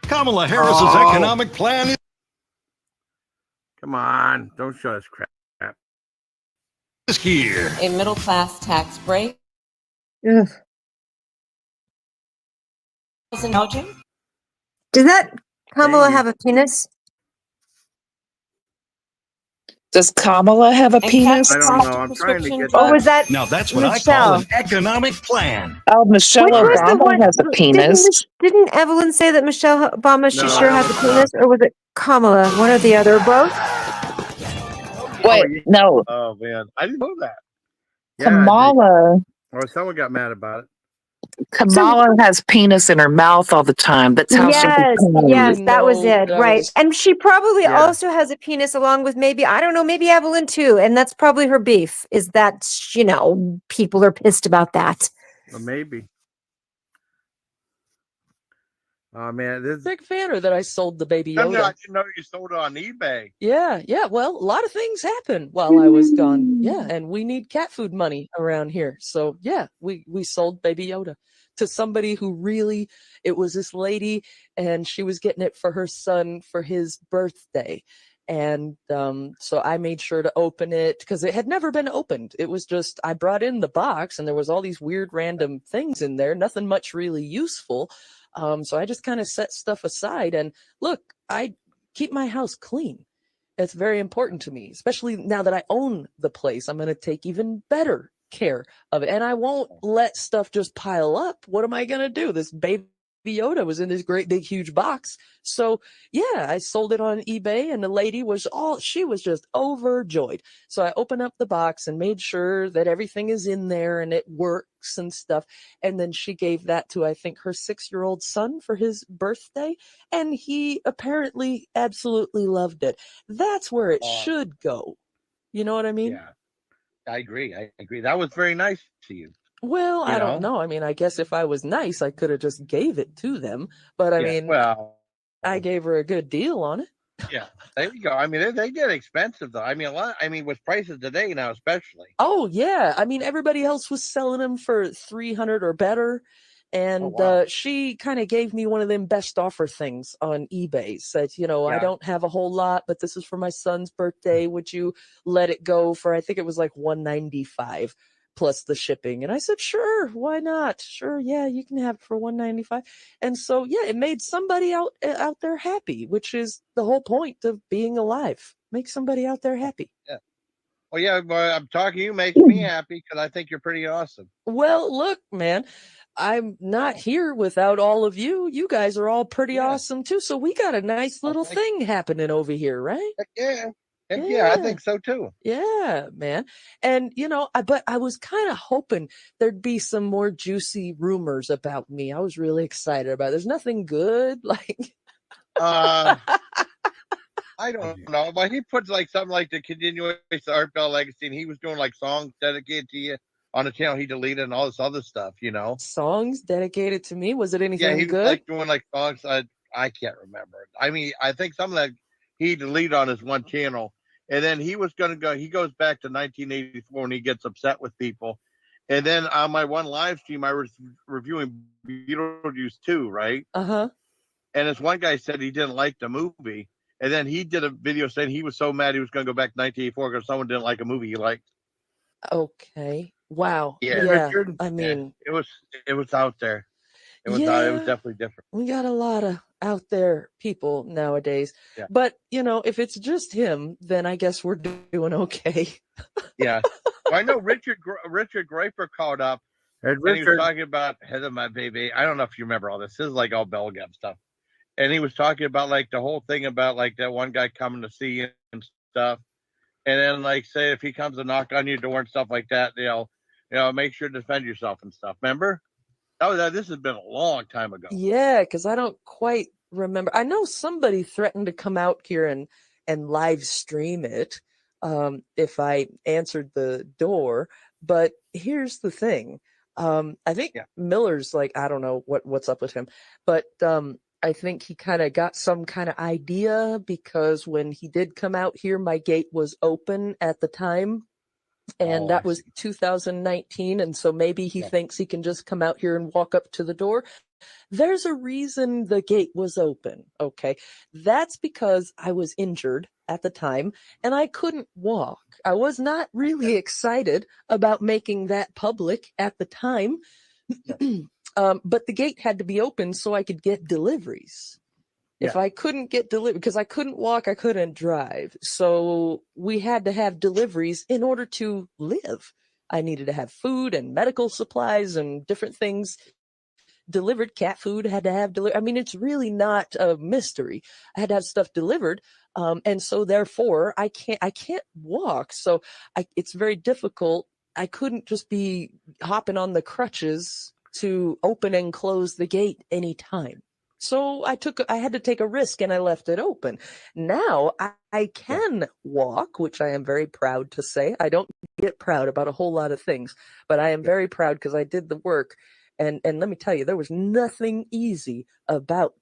Kamala Harris's economic plan is...
Come on. Don't show us crap.
Here.
A middle-class tax break.
Ugh.
Belgium?
Does that Kamala have a penis?
Does Kamala have a penis?
I don't know. I'm trying to get.
Or was that
Now that's what
Michelle?
I call an economic plan.
Oh, Michelle
Which was the
Obama
one-
has a penis.
Didn't Evelyn say that Michelle Obama she
No,
sure
I
has a
don't know.
penis, or was it Kamala? One or the other, or both?
Wait, no.
Oh, man. I didn't know that. Yeah, I did.
Kamala
someone got mad about it.
Kamala has penis in her mouth all the time. That's how she
Yes, that was
No,
it,
that
right?
was-
And she probably
Yeah.
also has a penis, along with maybe I don't know, maybe Evelyn too, and that's probably her beef. Is that people are pissed about that?
Well, maybe. Oh, man. This
Big fan or that I sold the baby
I
Yoda.
didn't know you sold it on eBay.
Yeah. Well, a lot of things happen while I was gone. Yeah, and we need cat food money around here. So yeah, we sold Baby Yoda to somebody who really, it was this lady, and she was getting it for her son for his birthday. And so I made sure to open it because it had never been opened. It was just, I brought in the box and there was all these weird random things in there, nothing much really useful. So I just kind of set stuff aside, and look, I keep my house clean. It's very important to me, especially now that I own the place. I'm going to take even better care of it, and I won't let stuff just pile up. What am I going to do? This baby Yoda was in this great big huge box. So yeah, I sold it on eBay, and the lady was she was just overjoyed. So I opened up the box and made sure that everything is in there and it works and stuff. And then she gave that to, I think, her 6-year-old son for his birthday. And he apparently absolutely loved it. That's where it should go. You know what I mean?
Yeah. I agree. That was very nice to you.
Well, I don't know. I mean, I guess if I was nice, I could have just gave it to them. But I mean, I gave her a good deal on it.
Yeah, there you go. I mean, they get expensive though. I mean, with prices today now, especially.
Oh yeah, I mean, everybody else was selling them for $300 or better, And
wow.
she kind of gave me one of them best offer things on eBay. Said, I
Yeah.
don't have a whole lot, but this is for my son's birthday. Would you let it go for, I think it was like $195 plus the shipping? And I said, sure, why not? Sure, yeah, you can have it for $195. And so, yeah, it made somebody out there happy, which is the whole point of being alive. Make somebody out there happy.
Yeah. Well, yeah, but I'm talking to you makes me happy because I think you're pretty awesome.
Well, look, man, I'm not here without all of you. You guys are all pretty
Yeah.
awesome too. So we got a nice little thing happening over here, right?
Heck yeah. Heck yeah, I think so too.
Yeah, man. And but I was kind of hoping there'd be some more juicy rumors about me. I was really excited about it. There's nothing good like
I don't know, but he puts like something like the continuation of Art Bell Legacy, and he was doing like songs dedicated to you on the channel he deleted and all this other stuff,
songs dedicated to me. Was it
Yeah,
anything
he was
good?
like doing like songs. I can't remember. I mean, I think some of that he deleted on his one channel, and then he was gonna go. He goes back to 1984 when he gets upset with people, and then on my one live stream, I was reviewing Beetlejuice 2, right?
Uh-huh.
And this one guy said he didn't like the movie. And then he did a video saying he was so mad he was going to go back to 1984 because someone didn't like a movie he liked.
Okay. Wow.
Yeah,
Richard.
I mean,
it was out there. It was definitely different.
We got a lot of out there people nowadays.
Yeah.
But, if it's just him, then I guess we're doing okay.
Yeah. Well, I know Richard Graper called up and he was talking about Head of My Baby. I don't know if you remember all this. This is like all Belgam stuff. And he was talking about like the whole thing about like that one guy coming to see you and stuff. And then like say if he comes to knock on your door and stuff like that, make sure to defend yourself and stuff. Remember? This has been a long time ago.
Yeah, because I don't quite remember. I know somebody threatened to come out here and live stream it if I answered the door. But here's the thing. I think Miller's like, I don't know what's up with him, but I think he kind of got some kind of idea because when he did come out here, my gate was open at the time. And that was 2019. And so maybe he thinks he can just come out here and walk up to the door. There's a reason the gate was open. Okay. That's because I was injured at the time and I couldn't walk. I was not really excited about making that public at the time. But the gate had to be open so I could get deliveries. If I couldn't get delivery, because I couldn't walk, I couldn't drive. So we had to have deliveries in order to live. I needed to have food and medical supplies and different things delivered. Cat food had to have delivered. I mean, it's really not a mystery. I had to have stuff delivered. And so therefore I can't walk. So it's very difficult. I couldn't just be hopping on the crutches to open and close the gate anytime. So I had to take a risk and I left it open. Now I can walk, which I am very proud to say. I don't get proud about a whole lot of things, but I am very proud because I did the work. And let me tell you, there was nothing easy about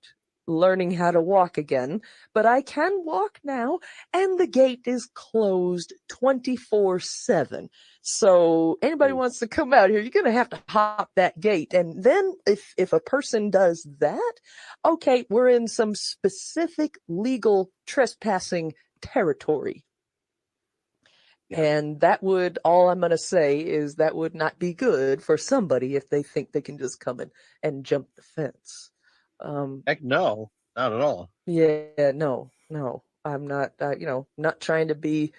learning how to walk again, but I can walk now and the gate is closed 24/7. So anybody wants to come out here, you're going to have to hop that gate. And then if a person does that, okay, we're in some specific legal trespassing territory. And that would, all I'm going to say is that would not be good for somebody if they think they can just come in and jump the fence.
Heck no, not at all.
Yeah, no, I'm not, not trying to be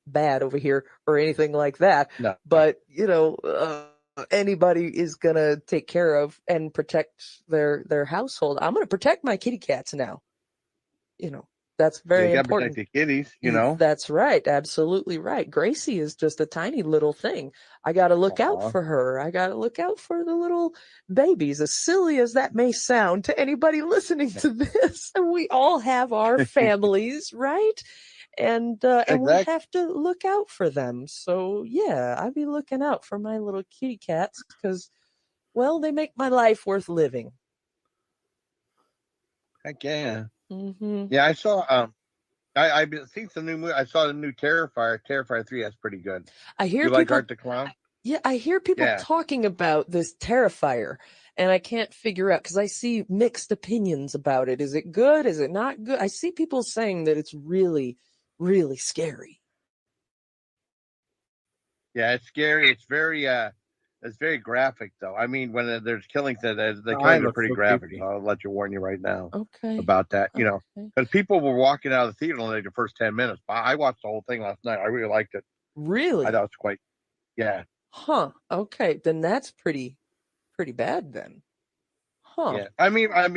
bad over here or anything like that.
No.
But, anybody is going to take care of and protect their household. I'm going to protect my kitty cats now. That's very important.
Protect the kitties,
That's right. Absolutely right. Gracie is just a tiny little thing. I got to look out for her. I got to look out for the little babies, as silly as that may sound to anybody listening to this. And we all have our families, right? And we have to look out for them. So yeah, I'll be looking out for my little kitty cats because, well, they make my life worth living.
Heck yeah.
Mm-hmm.
Yeah, I saw. I've seen some new movie. I saw the new Terrifier 3. That's pretty good.
I hear
you like Art the Clown?
Yeah, I hear people
Yeah.
talking about this Terrifier, and I can't figure out because I see mixed opinions about it. Is it good? Is it not good? I see people saying that it's really, really scary.
Yeah, it's scary. It's very graphic though. I mean, when there's killings, the
I
killings are
look
pretty
so
graphic.
creepy.
I'll let you warn you right now
Okay.
about that.
Okay.
Because people were walking out of the theater in like the first 10 minutes. I watched the whole thing last night. I really liked it. I
Really?
thought it was quite. Yeah,
Huh. Okay. Then that's pretty bad then. Huh.
yeah.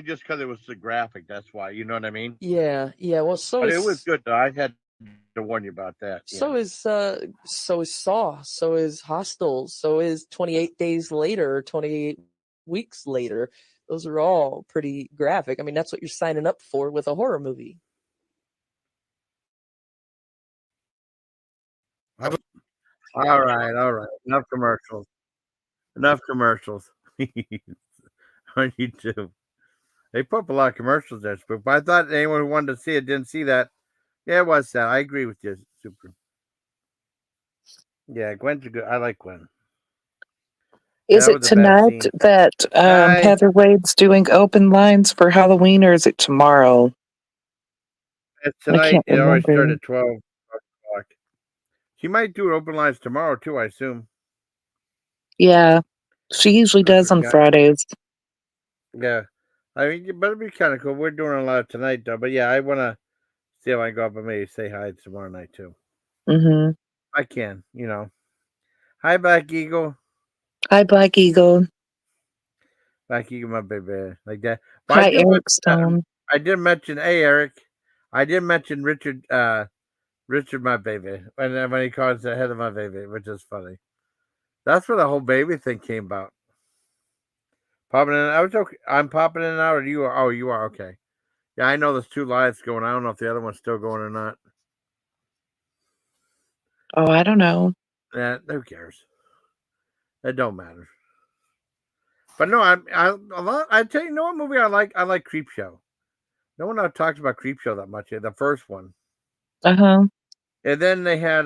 Just because it was so graphic, that's why. You know what I mean?
Yeah. Yeah. Well, so
But it was
is
good though. I had to warn you about that. Yeah.
so is Saw, so is Hostel, so is 28 Days Later, 28 Weeks Later. Those are all pretty graphic. I mean, that's what you're signing up for with a horror movie.
All right, all right. Enough commercials. Enough commercials. On YouTube. They put up a lot of commercials there, Spook. But I thought anyone who wanted to see it didn't see that. Yeah, it was sad. I agree with you, Super. Yeah, Gwen's a good. I like Gwen. Yeah,
Is
that
it
was a bad
tonight
scene.
that
Hi.
Heather Wade's doing open lines for Halloween, or is it tomorrow?
It's
I
tonight.
can't
It always
remember.
started at 12 o'clock. She might do open lines tomorrow too, I assume.
Yeah, she usually
I
does on
forgot.
Fridays.
Yeah. I mean, but it'd be kind of cool. We're doing a lot tonight, though. But yeah, I want to see if I can go up and maybe say hi tomorrow night too.
Mm-hmm.
I can. Hi, Black Eagle.
Hi, Black Eagle.
Black Eagle, my baby. Like that. But
Hi, Eric Stone.
I did mention, hey, Eric. I did mention Richard, Richard, my baby, when he calls the head of my baby, which is funny. That's where the whole baby thing came about. Popping in, I was okay. I'm popping in and out, or you are? Oh, you are okay. Yeah, I know there's two lives going. I don't know if the other one's still going or not.
Oh, I don't know.
Yeah, who cares? It don't matter. But no, I tell you, what movie I like? I like Creepshow. No one ever talks about Creepshow that much. The first one,
Uh-huh.
and then they had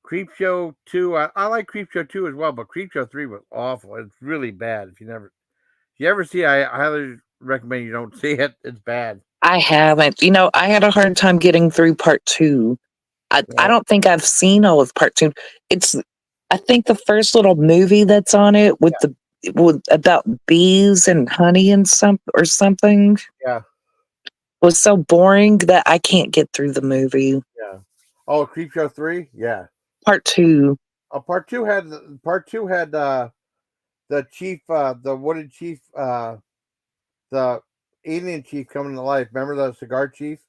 Creepshow 2. I like Creepshow 2 as well, but Creepshow 3 was awful. It's really bad. If you ever see it, I highly recommend you don't see it. It's bad.
I haven't. I had a hard time getting through part 2. I
Yeah.
don't think I've seen all of part 2. I think the first little movie that's on it with about bees and honey and something
Yeah.
was so boring that I can't get through the movie.
Yeah. Oh, Creepshow 3? Yeah.
Part 2.
Part 2 had the chief, the wooden chief, the alien chief coming to life. Remember the cigar chief?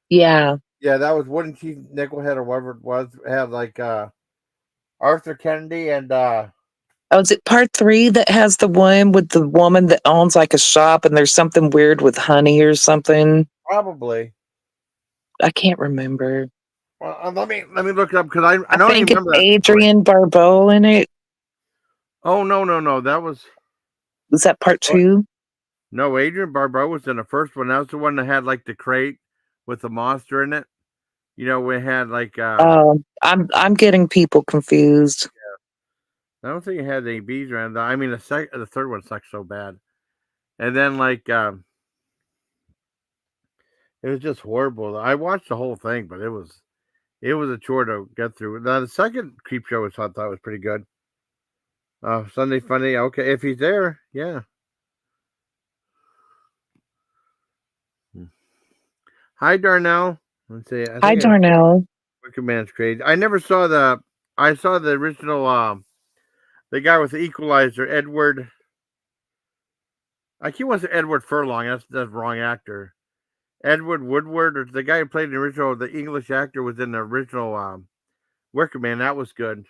Yeah.
Yeah, that was wooden chief Nickelhead or whatever it was. It had like Arthur Kennedy and
Oh, is it part 3 that has the one with the woman that owns like a shop and there's something weird with honey or something?
probably.
I can't remember.
Well, let me look it up because I
I
don't even
think it's
remember that story.
Adrian Barbeau in it.
Oh no, that was
Was that part 2?
no Adrian Barbeau was in the first one. That was the one that had like the crate with the monster in it. We had like
I'm getting people confused.
I don't think it had any bees around. I mean, the third one sucked so bad, and then like it was just horrible. I watched the whole thing, but it was a chore to get through. Now the second Creep Show I thought was pretty good. Sunday Funny. Okay, if he's there, yeah. Hi, Darnell. Let's see.
Hi, Darnell.
Wicker Man's crazy. I never saw the. I saw the original. The guy with the Equalizer, Edward. I keep wanting to say Edward Furlong. That's the wrong actor. Edward Woodward, or the guy who played the original. The English actor was in the original Wicker Man. That was good.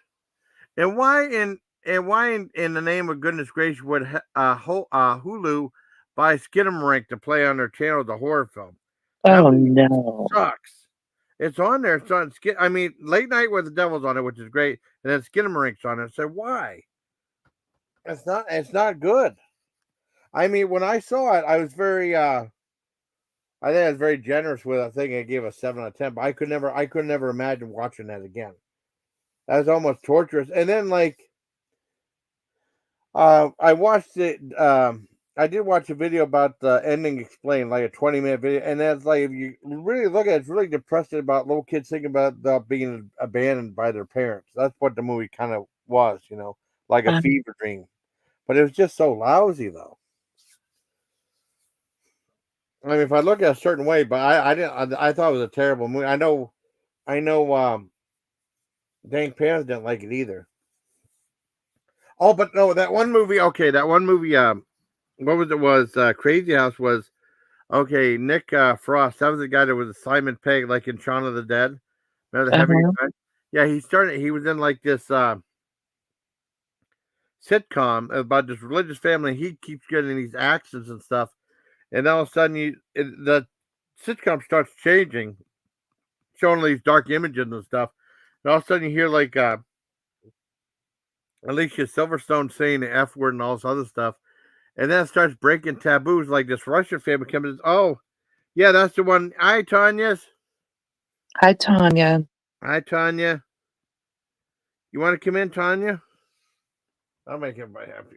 And why in the name of goodness gracious would Hulu buy Skinamarink to play on their channel the horror film? That
Oh,
movie
no.
sucks. It's on there. It's on Skin. I mean, Late Night with the Devil's on it, which is great, and then Skinamarink's on it. So why? It's not. It's not good. I mean, when I saw it, I was very. I think I was very generous with it. I think I gave a 7 out of 10. But I could never imagine watching that again. That's almost torturous. And then like I watched it. I did watch a video about the ending explained, like a 20-minute video, and that's like if you really look at it, it's really depressing about little kids thinking about being abandoned by their parents. That's what the movie kind of was, like a
Um,
fever dream. But it was just so lousy, though. I mean, if I look at it a certain way, but I didn't. I thought it was a terrible movie. I know. Dang parents didn't like it either. Oh, but no, that one movie. Okay, that one movie. What was it? Was Crazy House was okay. Nick Frost. That was the guy that was Simon Pegg, like in Shaun of the Dead. Remember the heavy
uh-huh.
guy? Yeah, he started. He was in like this sitcom about this religious family. He keeps getting these accidents and stuff, and all of a sudden, the sitcom starts changing, showing these dark images and stuff. And all of a sudden, you hear like Alicia Silverstone saying the F word and all this other stuff. And then it starts breaking taboos like this Russian family comes in. Oh, yeah, that's the one. Hi, Tanya's.
Hi, Tanya.
Hi, Tanya. You want to come in, Tanya? I'll make everybody happy.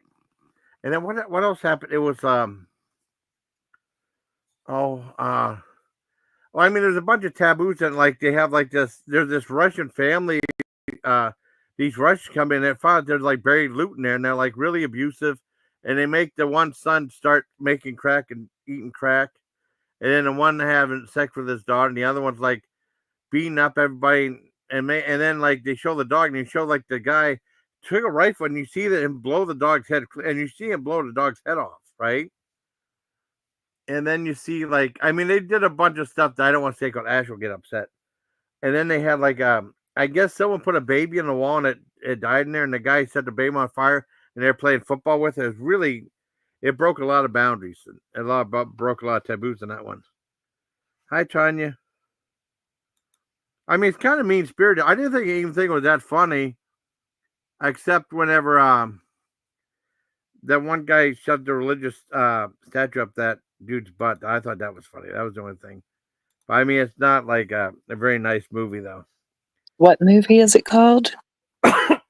And then what else happened? It was well, I mean, there's a bunch of taboos and like they have like this. There's this Russian family. Uh, these Russians come in and find there's like buried loot in there, and they're like really abusive, and they make the one son start making crack and eating crack, and then the one having sex with his daughter, and the other one's like beating up everybody, and then like they show the dog, and you show like the guy took a rifle, and you see that him blow the dog's head, and you see him blow the dog's head off, right? And then you see like I mean they did a bunch of stuff that I don't want to say because Ash will get upset. And then they had like I guess someone put a baby in the wall and it died in there, and the guy set the baby on fire, and they're playing football with it. It was really it broke a lot of boundaries and broke a lot of taboos in that one. Hi, Tanya. I mean, it's kind of mean spirited. I didn't even think it was that funny, except whenever that one guy shoved the religious statue up that dude's butt. I thought that was funny. That was the only thing. But I mean, it's not like a very nice movie though.
What movie is it called?
That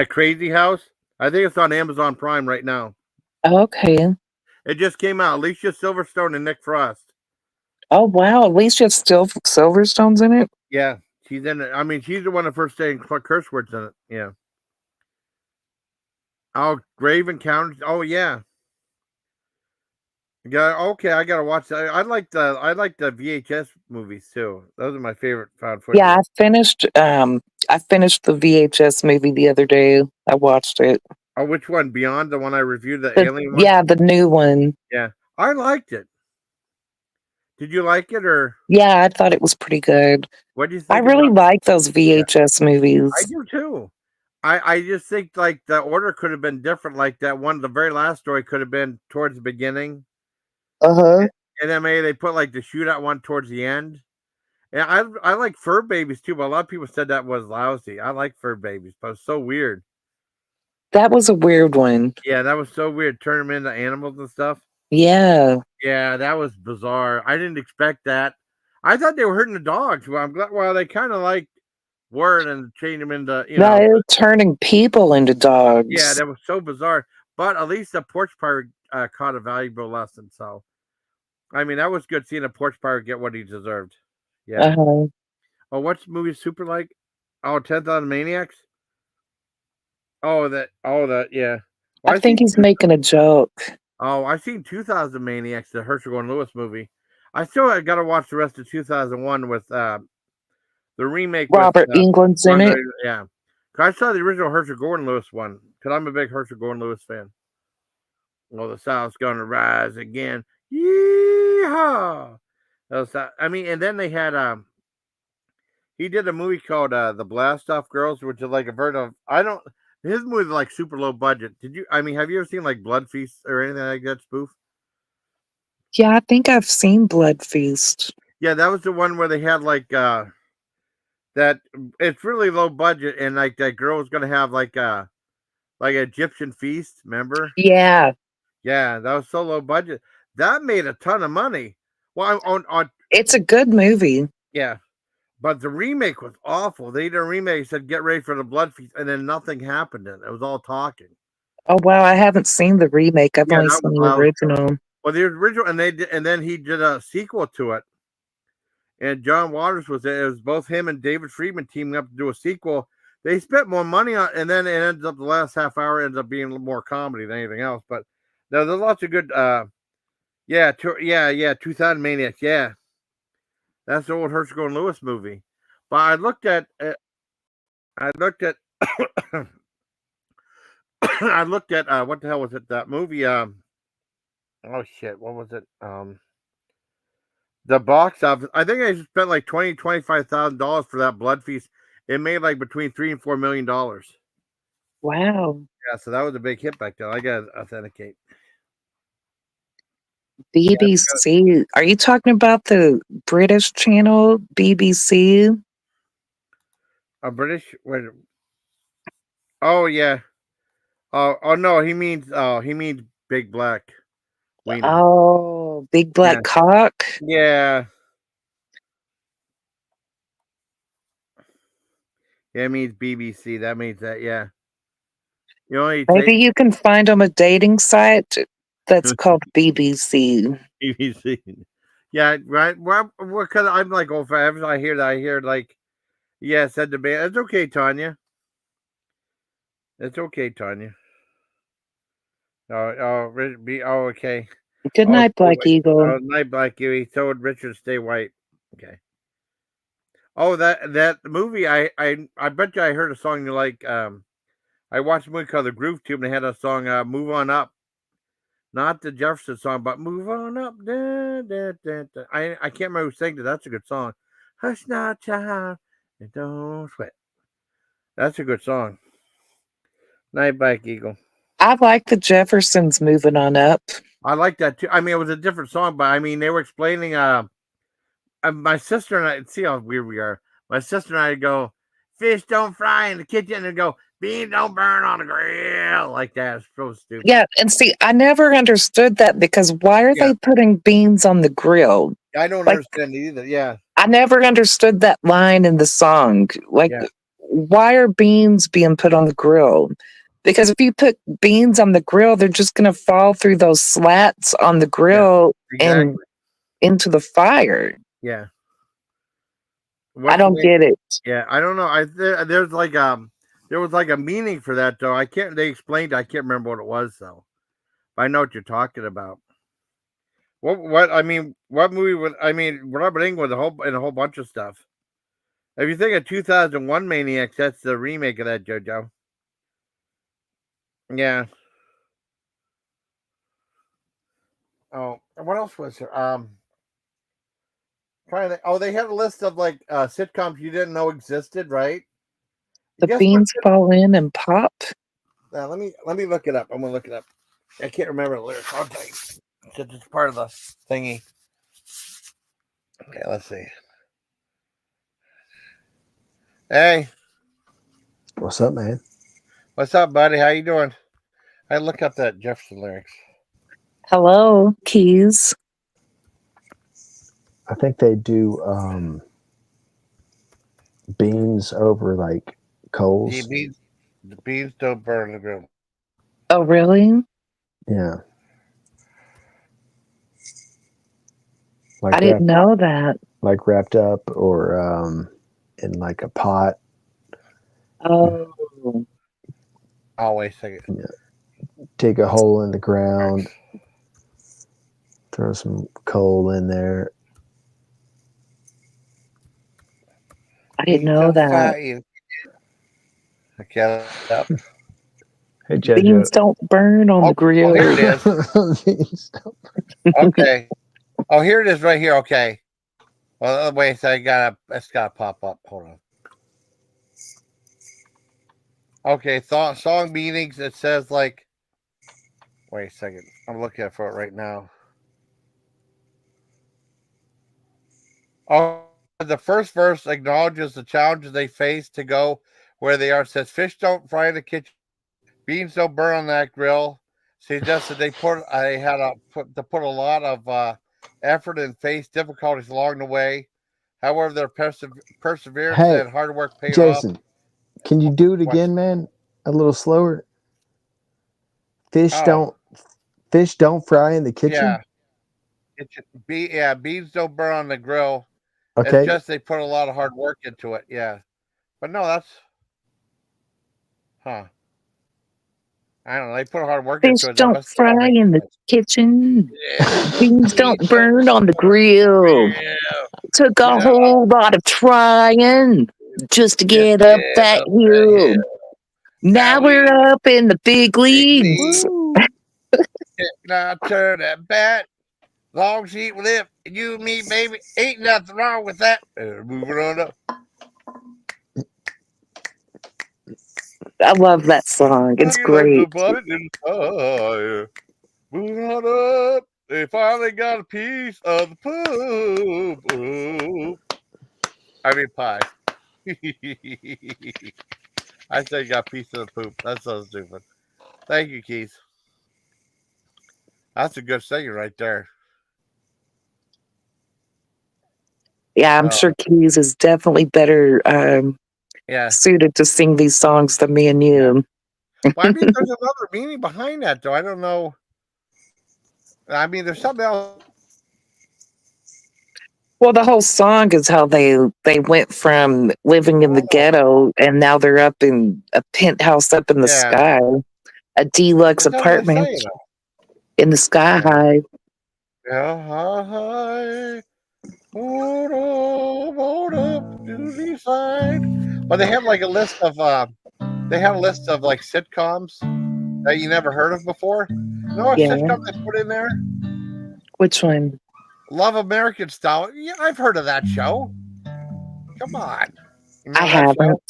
Crazy House. I think it's on Amazon Prime right now.
Okay.
It just came out. Alicia Silverstone and Nick Frost.
Oh, wow. At least you have still Silverstone's in it.
Yeah, she's in it. I mean, she's the one that first saying curse words in it. Yeah. Oh, Grave Encounters. Oh, yeah. Yeah. Okay, I gotta watch that. I like the VHS movies too. Those are my favorite found footage.
Yeah, I finished the VHS movie the other day. I watched it.
Oh, which one? Beyond the one I reviewed, the alien one.
Yeah, the new one.
Yeah, I liked it. Did you like it or?
Yeah, I thought it was pretty good.
What do you think?
I really like those VHS movies.
I do too. I just think like the order could have been different. Like that one, the very last story could have been towards the beginning.
Uh-huh.
And then maybe they put like the shootout one towards the end. And I like Fur Babies too, but a lot of people said that was lousy. I like Fur Babies, but it's so weird.
That was a weird one.
Yeah, that was so weird. Turn them into animals and stuff.
Yeah.
Yeah, that was bizarre. I didn't expect that. I thought they were hurting the dogs. Well, I'm glad. Well, they kind of like were and changed them into
They're turning people into dogs.
Yeah, that was so bizarre. But at least the porch pirate caught a valuable lesson. So, I mean, that was good seeing a porch pirate get what he deserved. Yeah.
Uh-huh.
Oh, what's the movie super like? Oh, 10,000 Maniacs? Oh, yeah. Well,
I think he's making a joke.
Oh, I've seen 2000 Maniacs, the Herschel Gordon Lewis movie. I still got to watch the rest of 2001 with the remake.
Robert Englund's in it.
Yeah. I saw the original Herschel Gordon Lewis one because I'm a big Herschel Gordon Lewis fan. Well, the South's gonna rise again. Yeehaw! I mean, and then they had he did a movie called The Blast Off Girls, which is like a version of his movie is like super low budget. Have you ever seen like Blood Feast or anything like that spoof?
Yeah, I think I've seen Blood Feast.
Yeah, that was the one where they had like that it's really low budget and like that girl was gonna have like an Egyptian feast, remember?
Yeah.
Yeah, that was so low budget. That made a ton of money. Well, on
it's a good movie.
Yeah. But the remake was awful. They did a remake, said get ready for the blood feast, and then nothing happened in it. It was all talking.
Oh wow, I haven't seen the remake. I've
Yeah,
only
that
seen
was
the
lousy.
original.
Well, the original, and then he did a sequel to it, and John Waters was it. It was both him and David Friedman teaming up to do a sequel. They spent more money on, and then it ends up the last half hour ends up being a little more comedy than anything else. But no, there's lots of good. Yeah, 2000 Maniacs. Yeah, that's the old Herschel and Lewis movie. But I looked at, I looked at what the hell was it? That movie. Oh shit, what was it? The box office. I think I spent like $25,000 for that blood feast. It made like between $3 and $4 million.
Wow.
Yeah, so that was a big hit back then. I gotta authenticate.
BBC. Are you talking about the British channel, BBC?
A British. Wait. Oh yeah. Oh no. He means Big Black Wiener.
Oh, Big
Yeah.
Black Cock.
Yeah. Yeah. It means BBC. That means that. Yeah. You only
Maybe
take
you can find them a dating site that's called BBC.
BBC. Yeah. Right. Well, because I'm like old fashioned. I hear that. I hear like, yeah, said the band. It's okay, Tanya. It's okay, Tanya. Okay.
Good
Oh,
night,
stay
Black
white.
Eagle.
Oh, night, Black Huey. So would Richard stay white. Okay. Oh, that movie. I bet you I heard a song you like. I watched a movie called The Groove Tube, and they had a song, "Move On Up." Not the Jefferson song, but "Move On Up." Da, da, da, da. I can't remember who sang it. That's a good song. Hush now, child, and don't sweat. That's a good song. Night, Black Eagle.
I like the Jeffersons moving on up.
I like that too. I mean, it was a different song, but I mean, they were explaining. My sister and I see how weird we are. My sister and I go, fish don't fry in the kitchen, and go, beans don't burn on the grill, like that. It's so stupid.
Yeah, and see, I never understood that because why are
Yeah.
they putting beans on the grill?
I don't
Like,
understand it either. Yeah,
I never understood that line in the song. Like,
yeah,
why are beans being put on the grill? Because if you put beans on the grill, they're just going to fall through those slats on the grill
exactly.
and into the fire.
Yeah.
I don't get it.
Yeah, I don't know. There's like there was like a meaning for that though. I can't. They explained. I can't remember what it was though. But I know what you're talking about. What I mean? What movie would I mean? Robert Englund in a whole bunch of stuff. If you think of 2001 Maniacs, that's the remake of that, JoJo. Yeah. Oh, and what else was there? Trying to. Oh, they had a list of like sitcoms you didn't know existed, right?
The
Guess
beans fall in and pop.
what? Let me look it up. I'm gonna look it up. I can't remember the lyrics. I'll tell you. It's part of the thingy. Okay, let's see. Hey,
What's up, man?
what's up, buddy? How you doing? I look up that Jefferson lyrics.
Hello, Keys.
I think they do beans over like coals.
The beans don't burn the grill.
Oh, really?
Yeah.
I
Like
didn't know that.
like wrapped up or in like a pot.
Oh,
Oh, wait a second.
Yeah. Dig a hole in the ground. Throw some coal in there.
I didn't know that.
Okay, up.
Hey, JoJo.
Beans don't burn on the grill.
Here it is. Okay. Oh, here it is right here. Okay. Well, wait. So it's gotta pop up. Hold on. Okay. Song meanings. It says like. Wait a second. I'm looking for it right now. Oh, the first verse acknowledges the challenges they face to go where they are. It says fish don't fry in the kitchen, beans don't burn on that grill. Suggests that they put a lot of effort and face difficulties along the way. However, their perseverance
Hey,
and hard work paid off.
Jason, can you do it
What?
again, man? A little slower. Fish
Oh,
don't fish don't fry in the kitchen.
yeah. Beans don't burn on the grill. It's
Okay.
just they put a lot of hard work into it. Yeah, but no, that's huh. I don't know. They put hard work
Fish
into it. That
don't
must all
fry
make
in the
sense.
kitchen.
Yeah,
Beans don't
beans don't
burn on the
burn on the
grill.
grill.
Took
You
a
know,
whole lot of trying just to
just
get up
get
that
up that
hill.
hill. Now
Now we're
we
up in the big leagues.
Woo.
now turn that bat. Long sheet live, and you and me, baby. Ain't nothing wrong with that. Moving on up.
I love that song. It's
You like to
great.
put it in the fire. Moving on up. They finally got a piece of the poop. I mean pie. I said got a piece of the poop. That's so stupid. Thank you, Keith. That's a good singer right there.
Yeah, I'm sure Keys is definitely better
Yeah,
suited to sing these songs than me and
yeah.
you.
Well, I mean, there's another meaning behind that, though. I don't know. I mean, there's something else.
Well, the whole song is how they went from living in the ghetto and now they're up in a penthouse up in the
Yeah,
sky, a deluxe
it doesn't
apartment
say it.
in the sky
Yeah.
high.
Yeah, hi, hold up to the side. But they have like a list of like sitcoms that you never heard of before. You know what
Yeah.
sitcom they put in there?
Which one?
Love American Style. Yeah, I've heard of that show. Come on, you
I
remember that show?
haven't.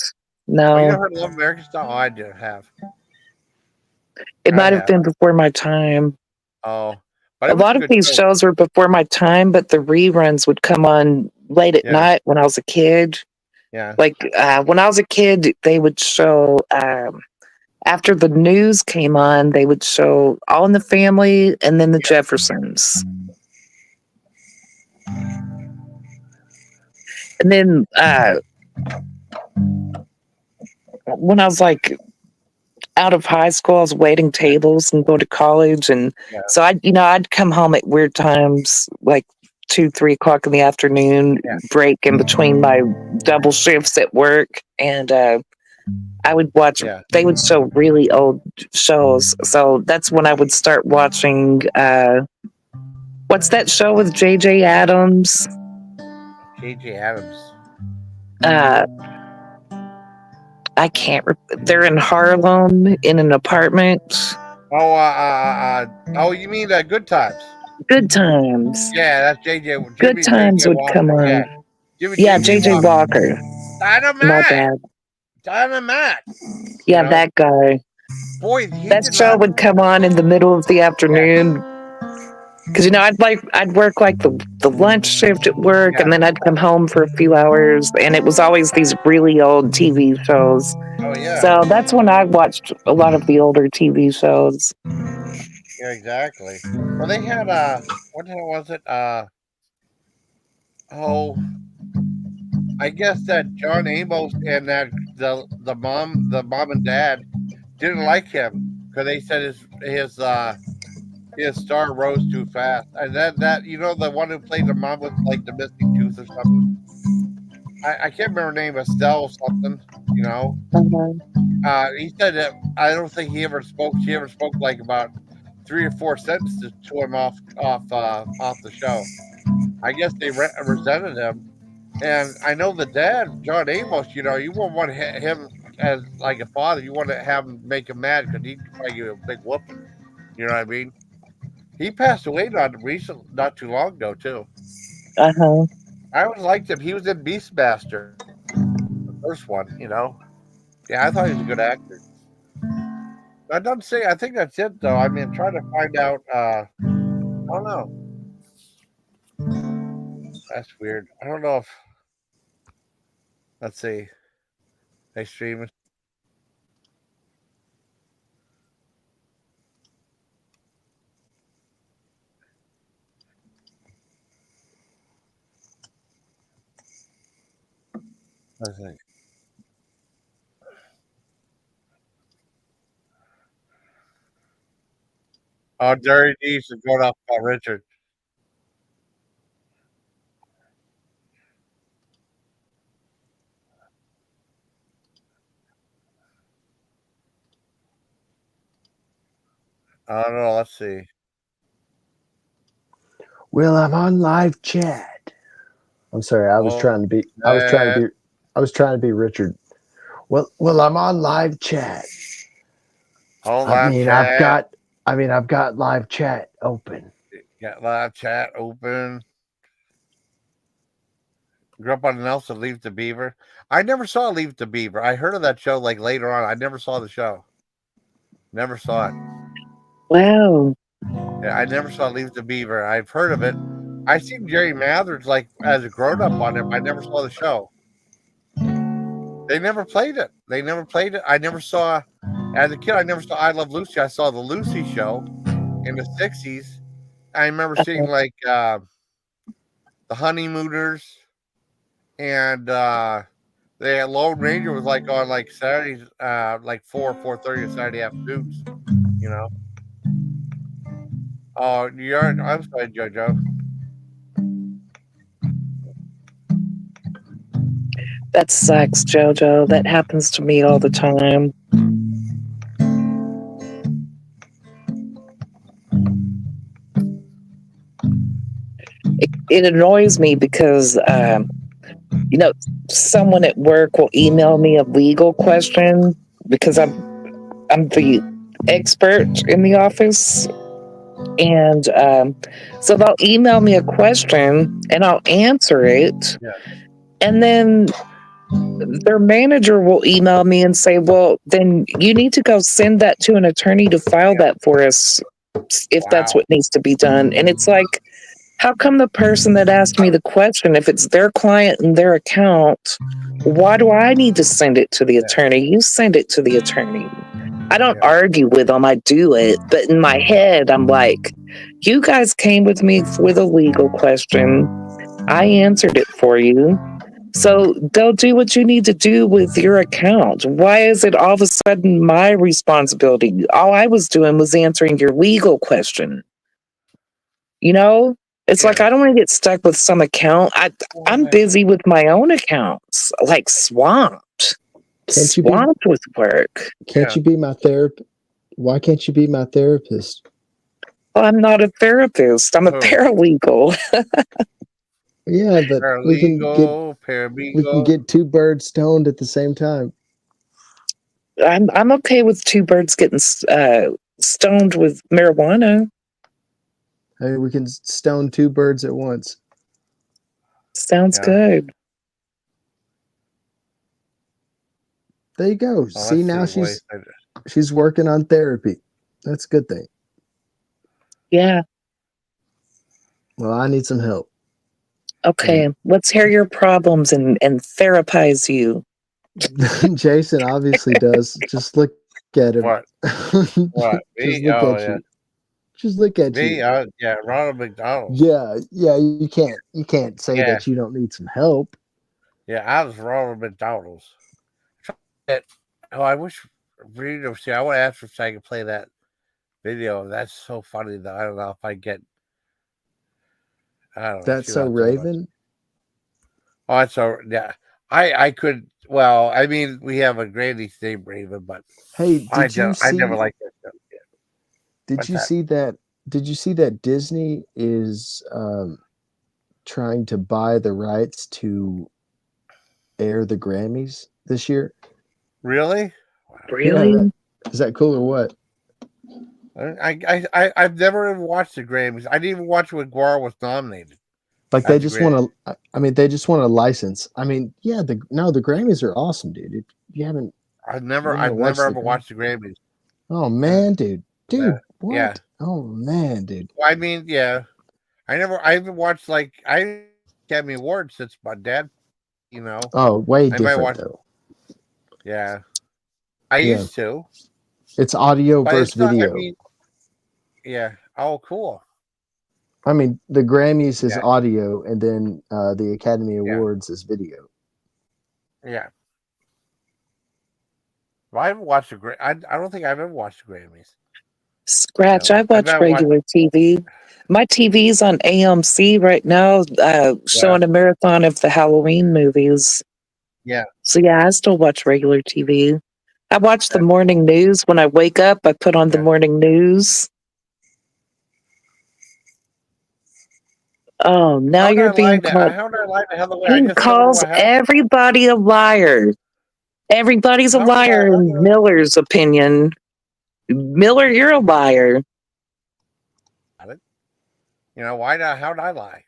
Oh, you
No.
never heard of Love American Style? Oh, I did have.
It
I
might have
have.
been before my time.
Oh, but
A
it was a
lot of
good
these
show.
shows were before my time, but the reruns would come on late at
Yeah,
night when I was a kid.
yeah,
Like when I was a kid, they would show after the news came on, they would show All in the Family and then the
yeah.
Jeffersons. And then when I was like out of high school, I was waiting tables and go to college, and
Yeah,
so I'd come home at weird times, like 2, 3 o'clock in the afternoon,
yeah,
break in between my double shifts at work, and I would watch.
yeah.
They would show really old shows, so that's when I would start watching. What's that show with J.J. Adams?
J.J. Adams.
Uh, I can't. They're in Harlem in an apartment.
Oh, oh, you mean Good Times?
Good times.
Yeah, that's
Good
J.J.
times would come
Walker. Yeah,
on. Yeah,
J.J.
J.J.
Walker.
Walker. My
Dynamite,
bad.
dynamite. You
Yeah,
know,
that guy.
boy, he
That
did
show
not.
would come on in the middle of the
Yeah,
afternoon because I'd work like the lunch shift at work,
yeah.
and then I'd come home for a few hours, and it was always these really old TV shows.
Oh yeah,
So that's when I watched a lot of the older TV shows.
yeah, exactly. Well, they had what the hell was it? Oh, I guess that John Amos and that the mom and dad didn't like him because they said his star rose too fast. And then that the one who played the mom with like the missing tooth or something. I can't remember her name, Estelle or something. You know,
Uh-huh.
he said that I don't think he ever spoke. She ever spoke like about 3 or 4 sentences to him off the show. I guess they resented him. And I know the dad, John Amos. You won't want him as like a father. You want to have him make him mad because he'd probably give you a big whooping. You know what I mean? He passed away not too long ago too.
Uh-huh.
I always liked him. He was in Beastmaster, the first one. Yeah, I thought he was a good actor. I don't say. I think that's it though. I mean, trying to find out. I don't know. That's weird. I don't know if. Let's see. They stream it. I think. Oh, Jerry Dees is going off about Richard. I don't know. Let's see.
Well, I'm on live chat. I'm sorry. I was
Oh,
trying to be. I was trying to
that.
be. I was trying to be Richard. Well, I'm on live chat.
Hold
I
on,
mean, I've
chat.
got. I mean, I've got live chat open.
Got live chat open. Grew up on Nelson Leave the Beaver. I never saw Leave the Beaver. I heard of that show like later on. I never saw the show. Never saw it.
Wow.
Yeah, I never saw Leave the Beaver. I've heard of it. I seen Jerry Mathers like as a grown up on it, but I never saw the show. They never played it. They never played it. I never saw as a kid. I never saw I Love Lucy. I saw the Lucy show in the '60s. I remember seeing like the Honeymooners and the Lone Ranger was like on like Saturdays, like 4:30 Saturday afternoons. You know. Oh, you're. I'm sorry, JoJo.
That sucks, Jojo. That happens to me all the time. It annoys me because, you know, someone at work will email me a legal question because I'm the expert in the office. And so they'll email me a question and I'll answer it.
Yeah.
And then their manager will email me and say, well, then you need to go send that to an attorney to file that for us if that's
Wow.
what needs to be done. And it's like, how come the person that asked me the question, if it's their client and their account, why do I need to send it to the attorney? You send it to the attorney. I don't
Yeah.
argue with them, I do it. But in my head, I'm like, you guys came with me with a legal question. I answered it for you. So go do what you need to do with your account. Why is it all of a sudden my responsibility? All I was doing was answering your legal question. You know, it's like
Yeah.
I don't want to get stuck with some account. I'm busy with my own accounts, like swamped,
Can't you be?
swamped with work.
Can't
Yeah.
you be my therapist? Why can't you be my therapist?
Well, I'm not a therapist. I'm a
Who?
paralegal.
Yeah, but
Paralegal,
we can
paralegal.
get two birds stoned at the same time.
I'm okay with two birds getting stoned with marijuana.
Hey, we can stone two birds at once.
Sounds
Yeah.
good.
There you go.
Oh,
See,
let's
now
see. Wait.
she's working on therapy. That's a good thing.
Yeah.
Well, I need some help.
Okay. Let's hear your problems and therapize you.
Jason obviously does. Just look at him.
What? What?
Just
Me?
look
Oh,
at
yeah.
you. Just look at
Me?
you.
Yeah. Ronald McDonald.
Yeah, you can't say
Yeah.
that you don't need some help.
Yeah. I was Ronald McDonald's. Oh, I wish. See, I want to ask if I could play that video. That's so funny though. I don't know if I get. I don't know.
That's
See
so
what I'm talking
Raven.
about. Oh, it's so yeah. I could. Well, I mean, we have a granny's named Raven, but
Hey,
I never liked that show.
did
What's
you
that?
see that? Did you see that Disney is trying to buy the rights to air the Grammys this year?
Really?
Yeah,
Really?
is that cool or what?
I've never even watched the Grammys. I didn't even watch when Guar was nominated.
Like they
That's
just
great.
want to. I mean, they just want to license. I mean, yeah. The Grammys are awesome, dude. If you haven't
I've
you
never
haven't
I've never
watched the
ever
Grammys,
watched the Grammys.
oh
Uh,
man,
uh, yeah.
what? Oh man, dude.
Well, I mean, yeah. I haven't watched like I Academy Awards since my dad. You know,
Oh, way
I might
different
watch.
though.
Yeah, I
Yeah,
used to,
it's audio
but
versus
it's not. I
video.
mean, yeah. Oh, cool.
I mean, the Grammys is
Yeah,
audio, and then the Academy
yeah.
Awards is video.
Yeah. Well, I haven't watched I don't think I've ever watched the Grammys.
Scratch, I
Really. I
watch
bet I watched.
regular TV. My TV's on AMC right now,
Yeah.
showing a marathon of the Halloween movies.
Yeah.
So yeah, I still watch regular TV. I watch the
That's cool.
morning news when I wake up. I put on the
Yeah.
morning news. Oh, now
How did
you're
I lie
being
to?
called.
How did I lie to Heather? I
He
just told her
calls
what happened.
everybody a liar. Everybody's a
How did I
liar
lie
in
to her?
Miller's opinion. Miller, you're a liar.
About it? Why? How did I lie?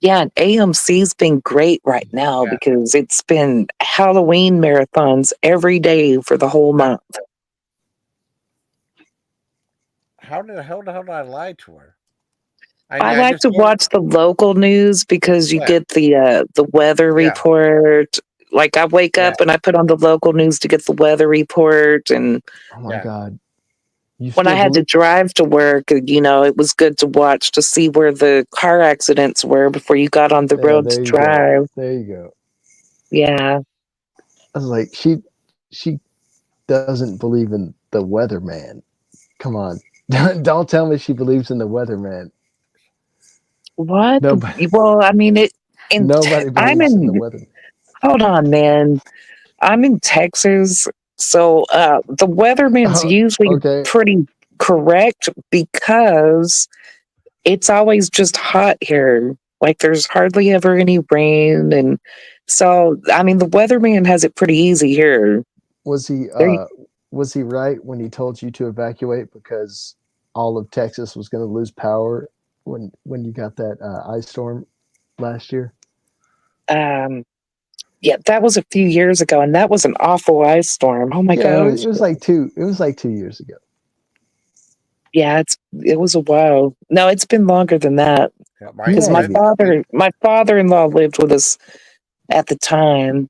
Yeah, and AMC's been great right now
Yeah.
because it's been Halloween marathons every day for the whole month.
How the hell did I lie to her? I
I
mean, I
like
just
to
told her.
watch the local news because you
Yeah.
get the weather
Yeah.
report. Like I wake
Yeah.
up and I put on the local news to get the weather report, and
Oh my
Yeah.
God. You
when I
still
had to
believe?
drive to work, it was good to watch to see where the car accidents were before you got on the
Yeah,
road to
there you go.
drive.
There you go.
Yeah.
I was like, she doesn't believe in the weatherman. Come on. Don't tell me she believes in the weatherman.
What?
Nobody
Well, I mean it in
nobody
I'm
believes in the
in
weatherman.
hold on, man. I'm in Texas, so the weatherman's
Oh,
usually
okay.
pretty correct because it's always just hot here. Like there's hardly ever any rain, and so I mean the weatherman has it pretty easy here.
Was he
There,
was he right when he told you to evacuate because all of Texas was going to lose power when you got that ice storm last year?
um, yeah, that was a few years ago, and that was an awful ice storm. Oh my
Yeah,
gosh.
it was like 2 years ago.
Yeah, it was a while. No, it's been longer than that
Yeah.
because my
Maybe.
father-in-law lived with us at the time.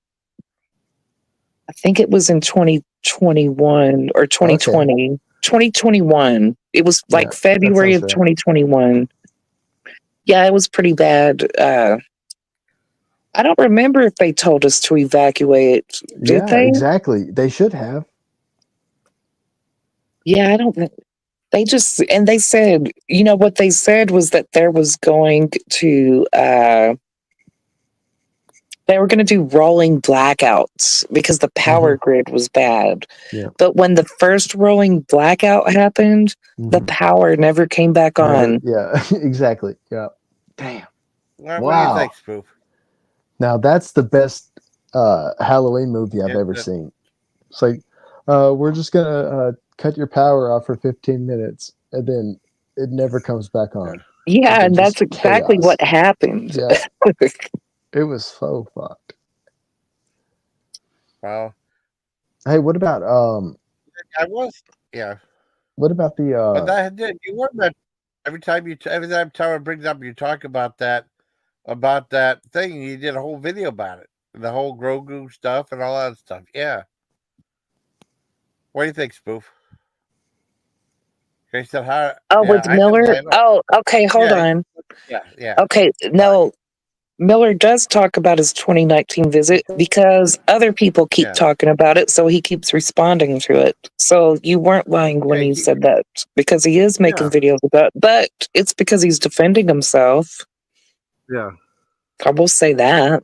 I think it was in 2021 or
Okay.
2020. 2021. It was
Yeah,
like
that
February
sounds
of
right.
2021. Yeah, it was pretty bad. I don't remember if they told us to evacuate. Did
Yeah,
they?
exactly. They should have.
Yeah, I don't. They just and they said, what they said was that there was going to they were going to do rolling blackouts because the power
Hmm.
grid was bad.
Yeah.
But when the first rolling blackout happened, the
Hmm.
power never came back
Never.
on.
Yeah. Exactly. Yeah. Damn.
What do you think,
Wow.
Spoof?
Now that's the best Halloween movie I've
Is
ever
it?
seen. It's like, we're just gonna cut your power off for 15 minutes, and then it never comes back
Yeah.
on, and
Yeah,
then
and
just
that's exactly
chaos.
what happened.
Yeah, it was so fucked.
Well,
Hey, what about
I was. Yeah.
what about the
But that did you were meant every time Tara brings up you talk about that thing. You did a whole video about it, the whole Grogu stuff and all that stuff. Yeah. What do you think, Spoof? He said how?
Oh,
Yeah,
with
I didn't
Miller?
line up.
Oh, okay, hold
Yeah,
on.
yeah.
Okay,
All right.
no, Miller does talk about his 2019 visit because other people keep
Yeah,
talking about it, so he keeps responding to it. So you weren't lying when
yeah,
you said that because he is making
yeah,
videos about, but it's because he's defending himself.
yeah,
I will say that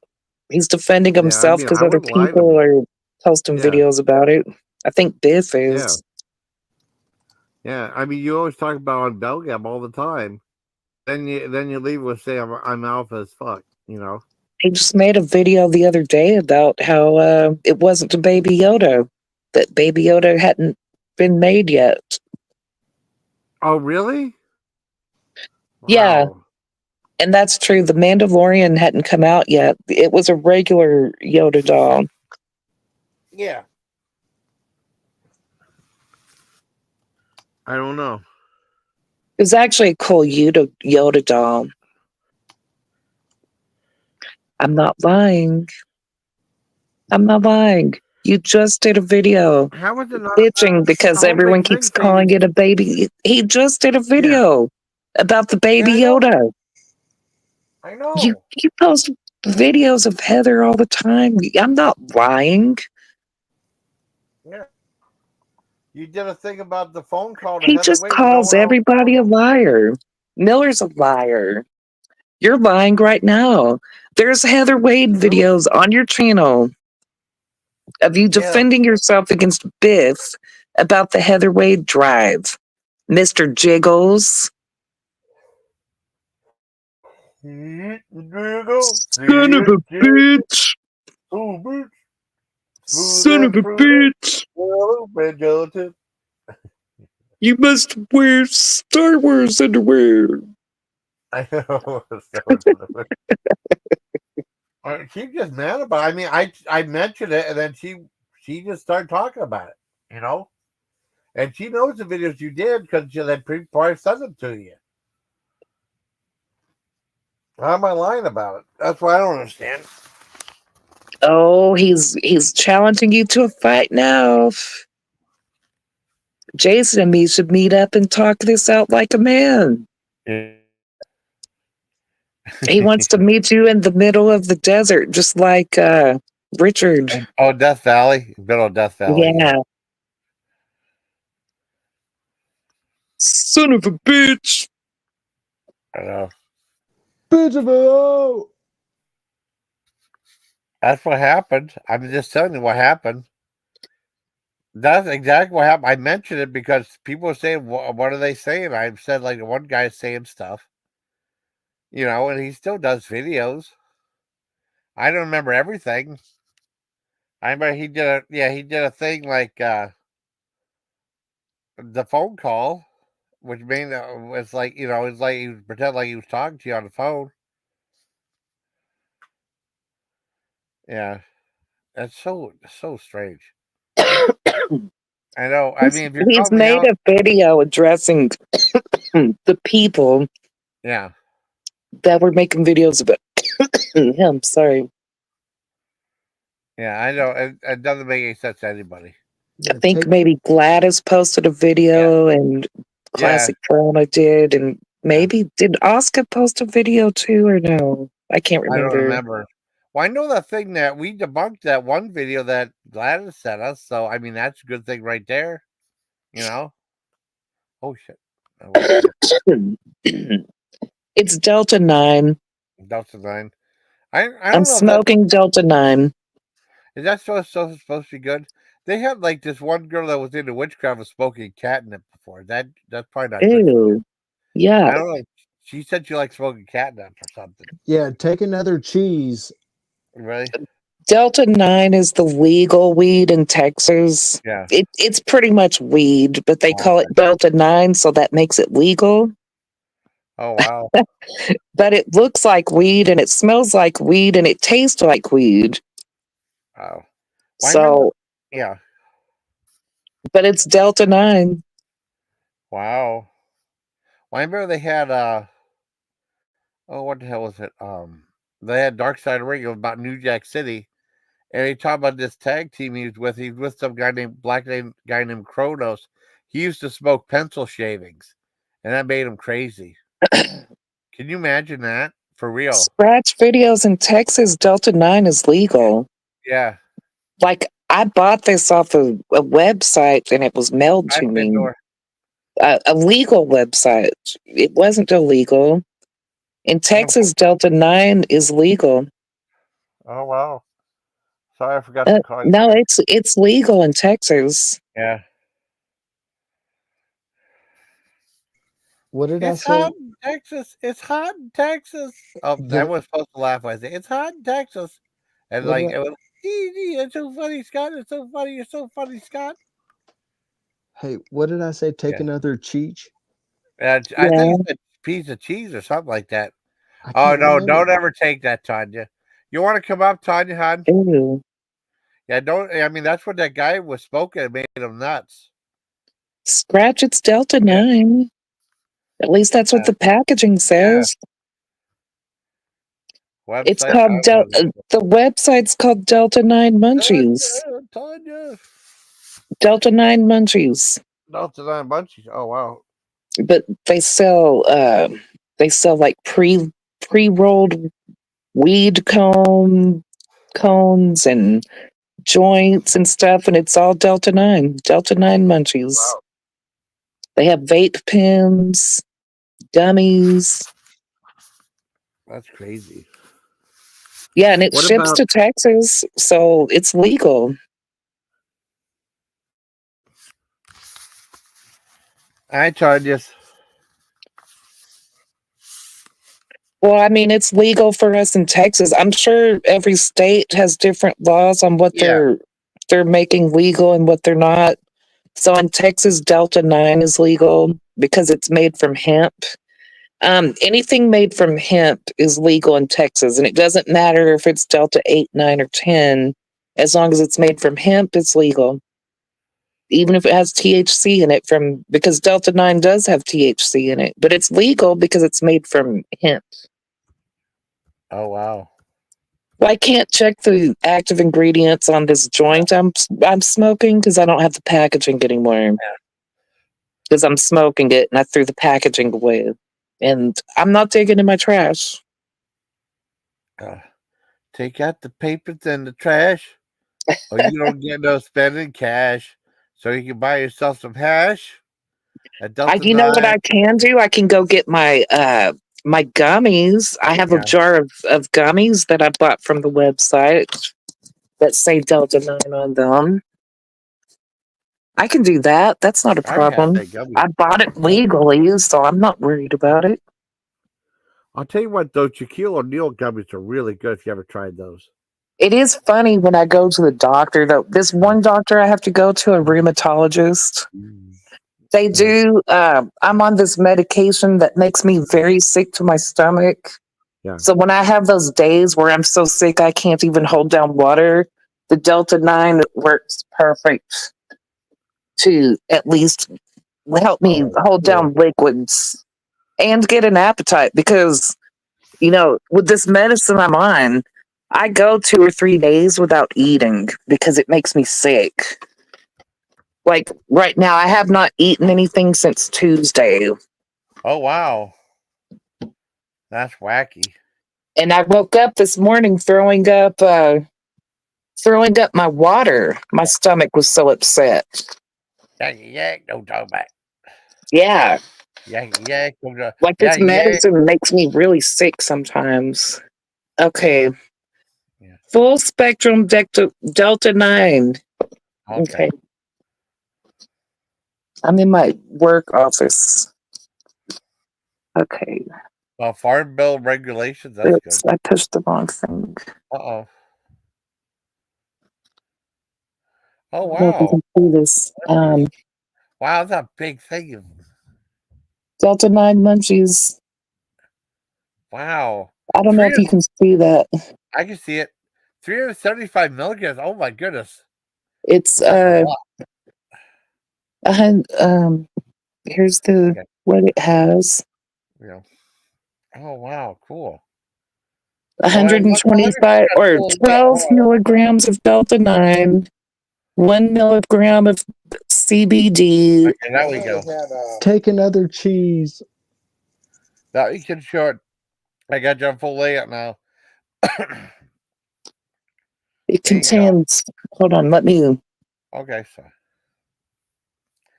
he's defending
yeah. I
himself
mean,
because
I
other
wouldn't lie to
people
him.
are posting
Yeah,
videos about it. I think Biff
yeah,
is.
yeah. I mean, you always talk about on Belgam all the time. Then you leave with say I'm alpha as fuck.
He just made a video the other day about how it wasn't a Baby Yoda, that Baby Yoda hadn't been made yet.
Oh, really?
Yeah,
Wow.
and that's true. The Mandalorian hadn't come out yet. It was a regular Yoda doll.
Yeah. I don't know.
It was actually a cool Yoda doll. I'm not lying. I'm not lying. You just did a video
How was it not
bitching
the
because
whole
everyone
big
keeps
thing saying?
calling it a baby? He just did a
Yeah,
video about the
yeah.
Baby
I know.
Yoda.
I
You
know.
you post videos of Heather all the time. I'm not lying.
Yeah. You did a thing about the phone call to
He
Heather
just
Wade. No
calls
one else
everybody a liar. Miller's a liar. You're lying right now. There's Heather Wade
knows.
videos on your channel of you
Yeah.
defending yourself against Biff about the Heather Wade drive. Mr. Jiggles.
Jiggle,
Son of a bitch.
oh, bitch. Smooth
Son of
and
a
fruity.
bitch.
Red gelatin.
You must wear Star Wars underwear.
I know. She just mad about it. I mean, I mentioned it, and then she just started talking about it, and she knows the videos you did because she had probably sent them to you. How am I lying about it? That's what I don't understand.
Oh, he's challenging you to a fight now. Jason and me should meet up and talk this out like a man.
Yeah.
He wants to meet you in the middle of the desert, just like Richard.
Oh, Death Valley. Good old Death Valley.
Yeah. Son of a bitch.
I know.
Bitch of a
That's what happened. I'm just telling you what happened. That's exactly what happened. I mentioned it because people were saying, what are they saying? I said, like, one guy's saying stuff, and he still does videos. I don't remember everything. I remember he did a thing like the phone call, which mean it's like, it's like he was pretend like he was talking to you on the phone. Yeah. That's so strange. I know. I mean, if you're
He's
calling me
made
out,
a video addressing the people
yeah.
that were making videos about him. Sorry.
Yeah, I know. It doesn't make any sense to anybody.
I think maybe Gladys posted a video and
Yeah.
Classic Trauma did, and
Yeah.
maybe did Oscar post a video too, or no? I can't
I don't
remember.
remember. Well, I know that thing that we debunked that one video that Gladys sent us. So, I mean, that's a good thing right there. Oh, shit. Oh,
It's Delta 9.
Delta 9. I
I'm
don't know if that's.
smoking Delta 9.
Is that supposed to be good? They had like this one girl that was into witchcraft was smoking catnip before. That's probably not good for you.
Ew. Yeah.
I don't know. She said she likes smoking catnip or something.
Yeah, take another cheese.
Really?
Delta 9 is the legal weed in Texas.
Yeah.
It's pretty much weed, but they
Oh,
call it Delta 9, so that makes it legal.
Oh, wow.
But it looks like weed and it smells like weed and it tastes like weed.
Wow. Well, I remember.
So,
Yeah.
but it's Delta 9.
Wow. Well, I remember they had what the hell was it? They had Dark Side of Ring about New Jack City, and he talked about this tag team he was with. He was with some guy named guy named Kronos. He used to smoke pencil shavings, and that made him crazy. Can you imagine that for real?
Scratch videos in Texas, Delta 9 is legal.
Yeah.
Like, I bought this off of a website and it was mailed to
I've been
me.
to
A legal website. It wasn't illegal. In Texas, Delta 9 is legal.
Oh, wow. Sorry, I forgot to call you.
No, it's legal in Texas.
Yeah.
What did I
It's
say?
hot in Texas. It's hot in Texas. Oh,
Did-
everyone's supposed to laugh when I say it's hot in Texas. And
What
like
did I-
it was, it's so funny, Scott. It's so funny. You're so funny, Scott.
Hey, what did I say? Take
Yeah.
another cheech?
I
Yeah.
think it's a piece of cheese or something like that.
I
Oh
can't
no!
remember.
Don't ever take that, Tanya. You want to come up, Tanya, hon?
Ew.
Yeah, don't. I mean, that's what that guy was smoking. It made him nuts.
Scratch, it's Delta
Yeah.
9. At least that's what the packaging says. It's
Website.
called the website's called Delta 9 Munchies.
Tanya.
Delta 9 Munchies.
Delta 9 Munchies. Oh wow.
But they sell like pre-rolled weed cones and joints and stuff, and it's all Delta 9 munchies.
Wow.
They have vape pens, gummies.
That's crazy.
Yeah, and it
What
ships
about
to Texas, so it's legal.
I tried this?
Well, I mean, it's legal for us in Texas. I'm sure every state has different laws on what
Yeah.
they're making legal and what they're not. So in Texas, Delta 9 is legal because it's made from hemp. Anything made from hemp is legal in Texas, and it doesn't matter if it's Delta 8, 9, or 10. As long as it's made from hemp, it's legal. Even if it has THC in it, from because Delta 9 does have THC in it, but it's legal because it's made from hemp.
Oh wow.
Well, I can't check the active ingredients on this joint I'm smoking because I don't have the packaging anymore. Because I'm smoking it and I threw the packaging away, and I'm not digging in my trash.
Take out the papers and the trash, or you don't get no spending cash. So you can buy yourself some hash at Delta
You know what
9.
I can do? I can go get my gummies. I have a
Yeah.
jar of gummies that I bought from the website that say Delta 9 on them. I can do that. That's not a
I have
problem.
that gummy.
I bought it legally, so I'm not worried about it.
I'll tell you what, those Shaquille O'Neal gummies are really good if you ever tried those.
It is funny when I go to the doctor, though. This one doctor I have to go to, a rheumatologist, they do, I'm on this medication that makes me very sick to my stomach.
Yeah.
So when I have those days where I'm so sick I can't even hold down water, the Delta 9 works perfect to at least help me
Oh,
hold
cool.
down liquids and get an appetite because, with this medicine I'm on, I go 2 or 3 days without eating because it makes me sick. Like right now, I have not eaten anything since Tuesday.
Oh wow. That's wacky.
And I woke up this morning throwing up my water. My stomach was so upset.
Yakky yak, don't talk about.
Yeah.
Yakky yak, don't talk.
Like this
Yakky yak.
medicine makes me really sick sometimes. Okay.
Yeah.
Full spectrum Delta 9.
Okay.
Okay. I'm in my work office. Okay.
Well, farm bill regulations, that's good.
Oops, I pushed the wrong thing.
Uh-oh. Oh,
I don't know if you
wow.
can see this.
Wow, that's a big thing.
Delta 9 munchies.
Wow.
I don't know if you can see that.
I can see it. 375 milligrams. Oh, my goodness.
It's
That's a lot.
here's
Okay.
what it has.
Yeah. Oh, wow. Cool. Oh, let me see
125
that
or
full bit.
12 milligrams of Delta 9, 1 milligram of CBD.
Okay, there we go.
Take another cheese.
Now you can show it. I got you on full layout now.
It
There you go.
contains, hold on,
Okay, so.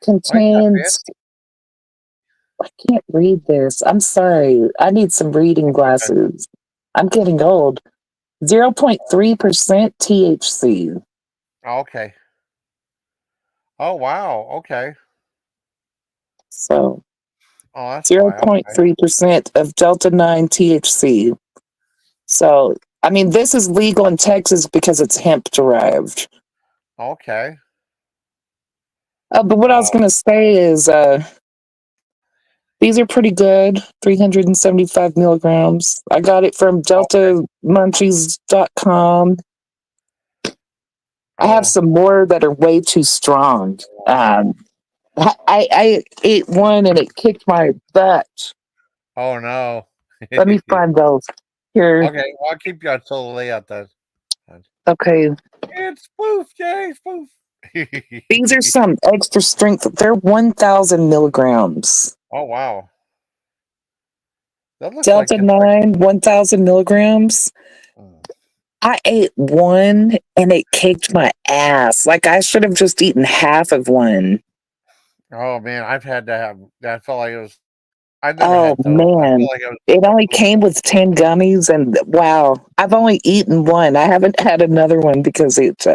contains, I can't read this. I'm sorry. I need some reading glasses. I'm getting old. 0.3% THC.
Okay. Oh, wow. Okay.
So
Oh, that's why. Okay.
0.3% of Delta 9 THC. So, I mean, this is legal in Texas because it's hemp derived.
Okay.
But what I was going to say is these are pretty good, 375 milligrams. I got it from deltamunchies.com. I have
Oh.
some more that are way too strong. I ate one and it kicked my butt.
Oh, no.
Let me find those here.
Okay, well, I'll keep you on full layout then.
Okay.
It's spoof, yay, spoof.
These are some extra strength. They're 1,000 milligrams.
Oh, wow. That looks like
Delta
just like
9, 1,000 milligrams. I ate one and it kicked my ass. Like I should have just eaten half of one.
oh man, I've had to have that. Felt like it was. I've never
Oh
had those. I feel
man.
like I was.
It only came with 10 gummies and wow, I've only eaten one. I haven't had another one because it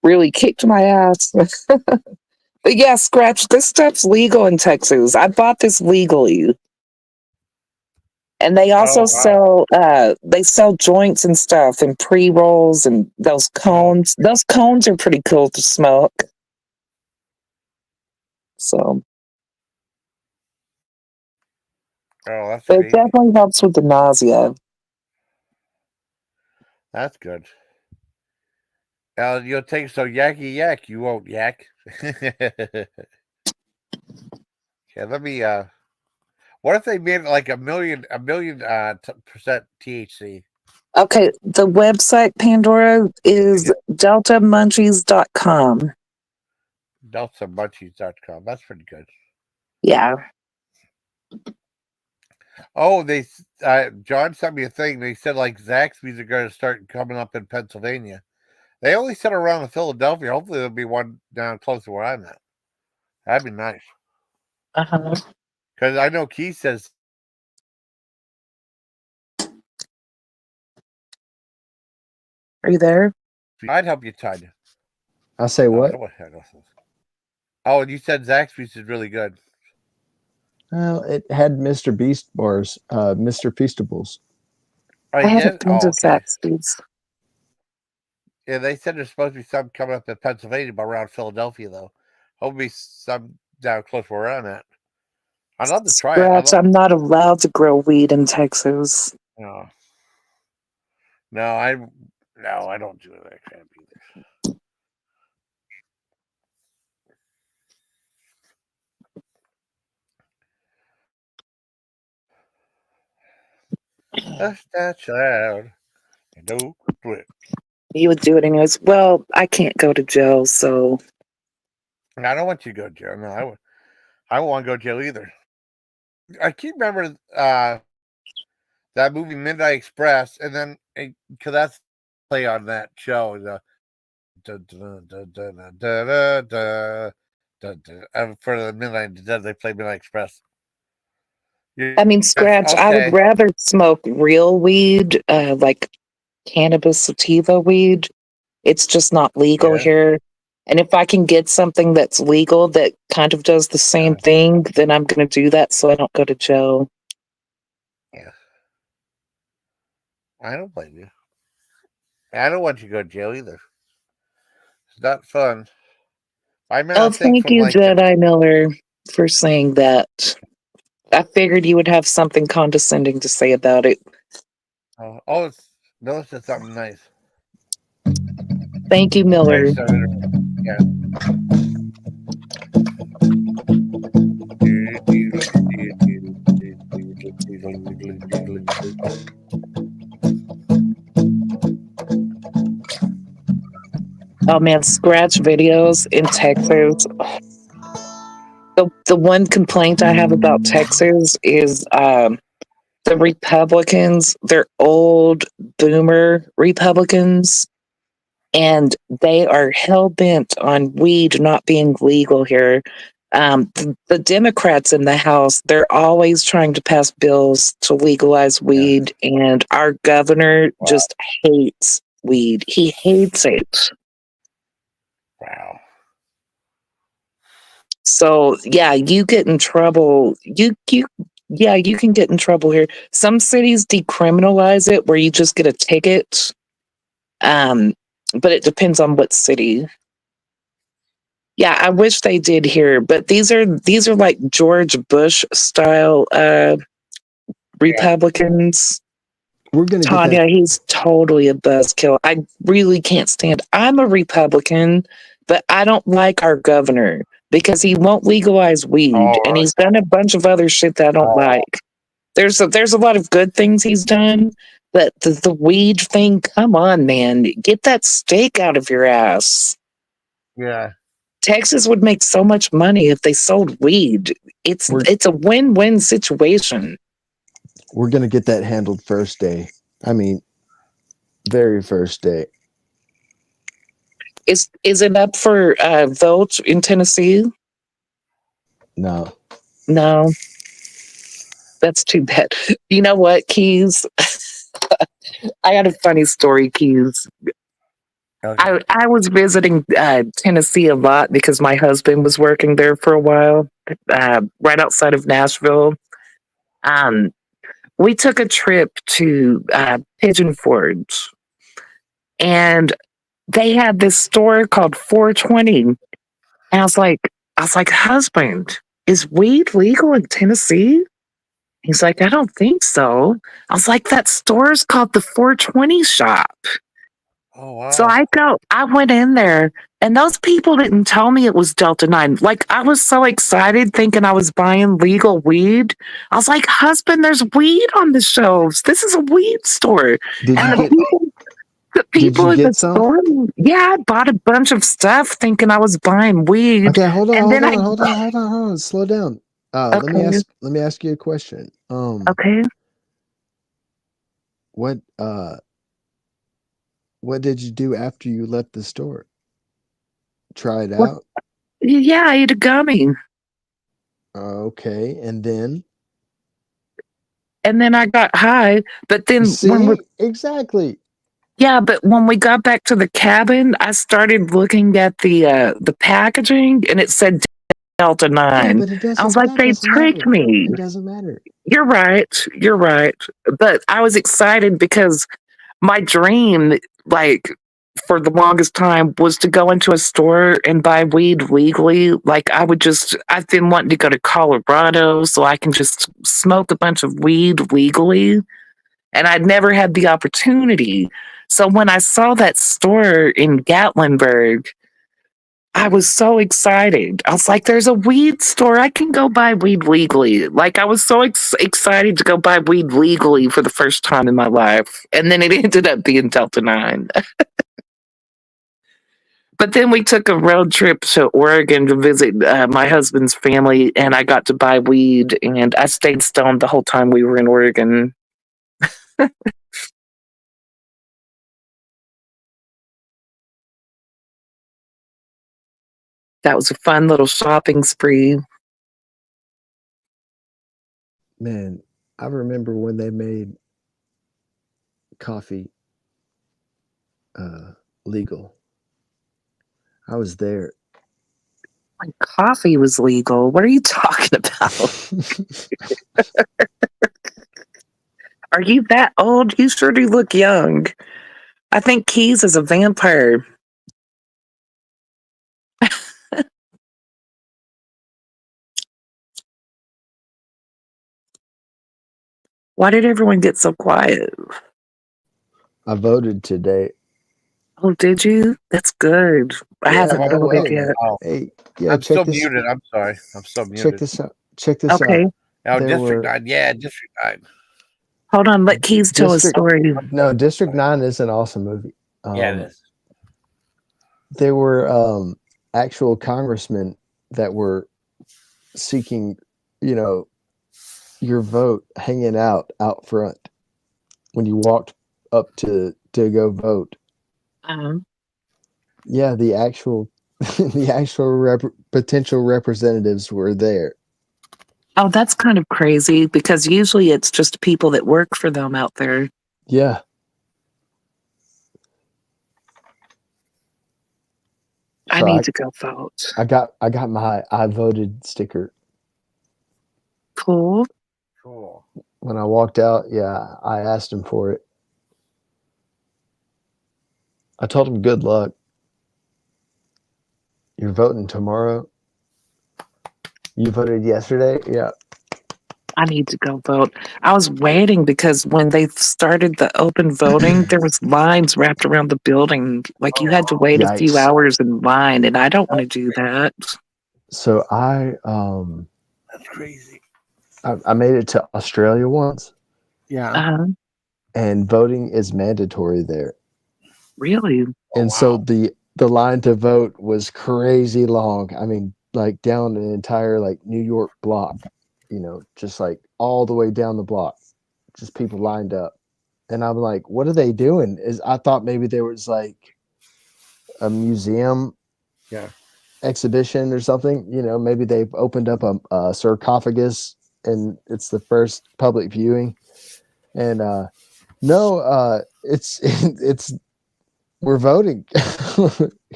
really kicked my ass. But yeah, Scratch, this stuff's legal in Texas. I bought this legally. And they also
Oh wow.
they sell joints and stuff and pre-rolls and those
Oh,
cones. Those cones are pretty cool to smoke. So
oh, that's
it
crazy.
definitely helps with the nausea.
That's good. You'll take so yakky yak. You won't yak. Yeah, let me. What if they made it like a million percent THC?
Okay, the website Pandora is
Yeah,
deltamunchies.com.
DeltaMunchies.com. That's pretty good.
Yeah.
Oh, John sent me a thing. They said like Zaxby's are going to start coming up in Pennsylvania. They only said around in Philadelphia. Hopefully, there'll be one down close to where I'm at. That'd be nice.
Uh-huh.
Because I know Keith says.
Are you there?
I'd help you, Tanya.
I say
Oh,
what?
someone had us. Oh, and you said Zaxby's is really good.
Well, it had Mr. Beast bars, Mr. Feastables.
Oh,
I
you
haven't
did?
been
Oh,
to
okay.
Zaxby's.
Yeah, they said there's supposed to be some coming up in Pennsylvania, but around Philadelphia, though. Hopefully, some down close where I'm at. I'd love to try it. I
Scratch,
love.
I'm not allowed to grow weed in Texas.
No, no, I don't do that crap either. That's that child. I don't quit.
You would do it anyways. Well, I can't go to jail, so
I don't want you to go to jail. No, I won't want to go to jail either. I keep remembering that movie Midnight Express, and then because that's play on that show. For the Midnight Dead, they played Midnight Express.
I mean,
Yes,
Scratch, I would
okay.
rather smoke real weed, like cannabis sativa weed. It's just not legal
Yeah,
here. And if I can get something that's legal that kind of does the same
yeah,
thing, then I'm going to do that so I don't go to jail.
yeah. I don't blame you. I don't want you to go to jail either. It's not fun. I mean, I
Oh,
think
thank
from
you,
like
Jedi Miller, for saying that. I figured you would have something condescending to say about it.
no, it's just something nice.
Thank you,
Okay,
Miller.
so yeah.
Oh man, scratch videos in Texas. The one complaint I have about Texas is the Republicans. They're old boomer Republicans, and they are hell bent on weed not being legal here. The Democrats in the House, they're always trying to pass bills to legalize
Yeah.
weed, and our governor
Wow.
just hates weed. He hates it.
Wow.
So yeah, you get in trouble. Yeah, you can get in trouble here. Some cities decriminalize it where you just get a ticket. Um, but it depends on what city. Yeah, I wish they did here, but these are like George Bush style
Yeah.
Republicans.
We're going to get that.
Tanya, he's totally a buzzkill. I really can't stand. I'm a Republican, but I don't like our governor because he won't legalize weed,
Oh,
and
really?
he's done a bunch of other shit that I don't
Oh,
like. There's a lot of good things he's done, but the weed thing, come on, man, get that steak out of your ass.
yeah.
Texas would make so much money if they sold weed. It's
We're
it's a win-win situation.
We're gonna get that handled first day. I mean, very first day.
Is it up for vote in Tennessee?
No.
No, that's too bad. You know what, Keys? I had a funny story, Keys.
Okay.
I was visiting Tennessee a lot because my husband was working there for a while, right outside of Nashville. Um, we took a trip to Pigeon Forge, and they had this store called 420. And I was like, husband, is weed legal in Tennessee? He's like, I don't think so. I was like, that store's called the 420 shop.
Oh
So
wow.
I went in there and those people didn't tell me it was Delta 9. Like, I was so excited thinking I was buying legal weed. I was like, husband, there's weed on the shelves. This is a weed store.
Did you
And
get
the
did you
people in the
get some?
store, yeah, I bought a bunch of stuff thinking I was buying weed.
Okay, hold on,
And
hold
then
on, hold on, hold on, hold on. Slow down.
okay,
Let me ask you a question.
okay.
What what did you do after you left the store? Try it
What?
out?
Yeah, I ate a gummy.
Okay, and then
And then I got high. But then
see exactly.
yeah, but when we got back to the cabin, I started looking at the packaging and it said Delta
Yeah,
9.
but it
I was
doesn't
like,
that
they
doesn't
tricked
matter.
me.
It doesn't matter.
You're right. You're right. But I was excited because my dream, like, for the longest time was to go into a store and buy weed legally. Like, I've been wanting to go to Colorado so I can just smoke a bunch of weed legally. And I'd never had the opportunity. So when I saw that store in Gatlinburg, I was so excited. I was like, there's a weed store. I can go buy weed legally. Like, I was so excited to go buy weed legally for the first time in my life. And then it ended up being Delta 9. But then we took a road trip to Oregon to visit my husband's family, and I got to buy weed, and I stayed stoned the whole time we were in Oregon. That was a fun little shopping spree.
Man, I remember when they made coffee legal. I was there.
When coffee was legal. What are you talking about? Are you that old? You sure do look young. I think Keys is a vampire. Why did everyone get so quiet?
I voted today.
Oh, did you? That's good. I
Yeah,
haven't
no
voted
way.
yet.
Oh,
Hey, yeah,
I'm still muted. I'm sorry. I'm still
check
muted.
this out. Check this
Okay,
out.
Oh,
There
District
were
9. Yeah, District 9.
hold on. Let Keys tell a
District
story.
No, District 9 is an awesome movie.
Yeah, it is.
There were actual congressmen that were seeking, you know, your vote hanging out front when you walked up to go vote.
Um,
Yeah, the actual the actual potential representatives were there.
oh, that's kind of crazy because usually it's just people that work for them out there.
Yeah.
I
So
need to go vote.
I got my I voted sticker
Cool.
Cool.
when I walked out. Yeah, I asked him for it. I told him good luck. You're voting tomorrow. You voted yesterday? Yeah.
I need to go vote. I was waiting because when they started the open voting, there was lines wrapped around the building. Like you had to wait a few
Yikes.
hours in line, and I don't want to do that.
So
That's crazy.
I made it to Australia once,
Yeah.
Uh,
and voting is mandatory there.
really?
Oh,
And so
wow.
the line to vote was crazy long. I mean, like down an entire like New York block, just like all the way down the block. just people lined up. And I'm like, what are they doing? I thought maybe there was like a museum
Yeah.
exhibition or something. Maybe they've opened up a sarcophagus and it's the first public viewing. And no, it's we're voting.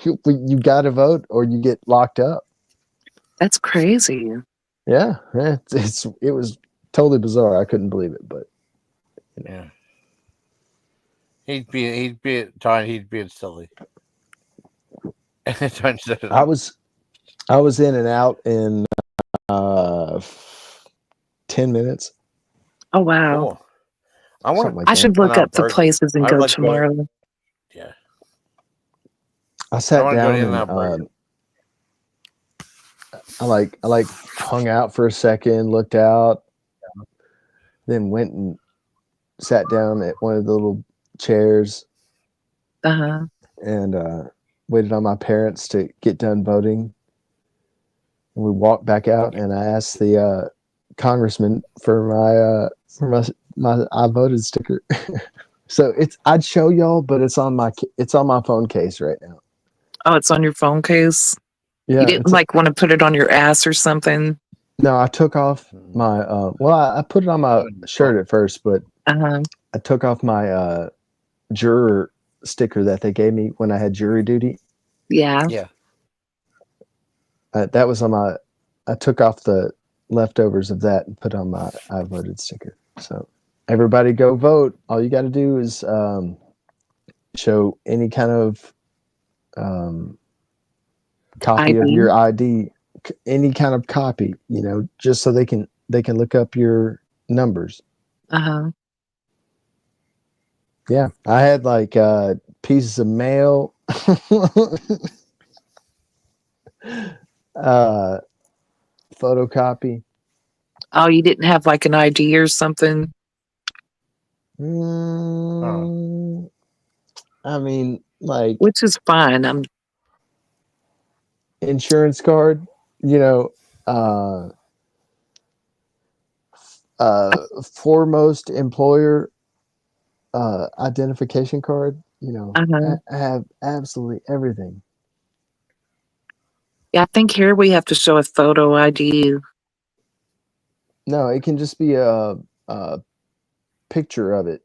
You got to vote or you get locked up.
That's crazy.
Yeah, it was totally bizarre. I couldn't believe it, but
Yeah. He'd be being silly.
I was in and out in 10 minutes.
Oh wow.
Cool. I want.
Something like
I
that.
should look
Not
up the
burger.
places and
I
go
would like to go-
tomorrow.
Yeah.
I
I
sat
want to go to
down
In-N-Out Burger.
and I like hung out for a second, looked out, then went and sat down at one of the little chairs
Uh-huh.
and waited on my parents to get done voting. And we walked back out, and I asked the congressman for my I voted sticker. So I'd show y'all, but it's on my phone case right now.
Oh, it's on your phone case.
Yeah,
You didn't like want to put it on your ass or something.
no, I took off my I put it on my shirt at first, but
Uh-huh.
I took off my juror sticker that they gave me when I had jury duty.
Yeah.
Yeah.
That was on my. I took off the leftovers of that and put on my I voted sticker. So everybody go vote. All you got to do is show any kind of copy of
ID.
your ID, any kind of copy. Just so they can look up your numbers.
Uh-huh.
Yeah, I had like pieces of mail, photocopy.
Oh, you didn't have like an ID or something?
I mean, like
Which is fine. I'm
insurance card, foremost employer identification card.
uh-huh.
I have absolutely everything.
Yeah, I think here we have to show a photo ID.
No, it can just be a picture of it.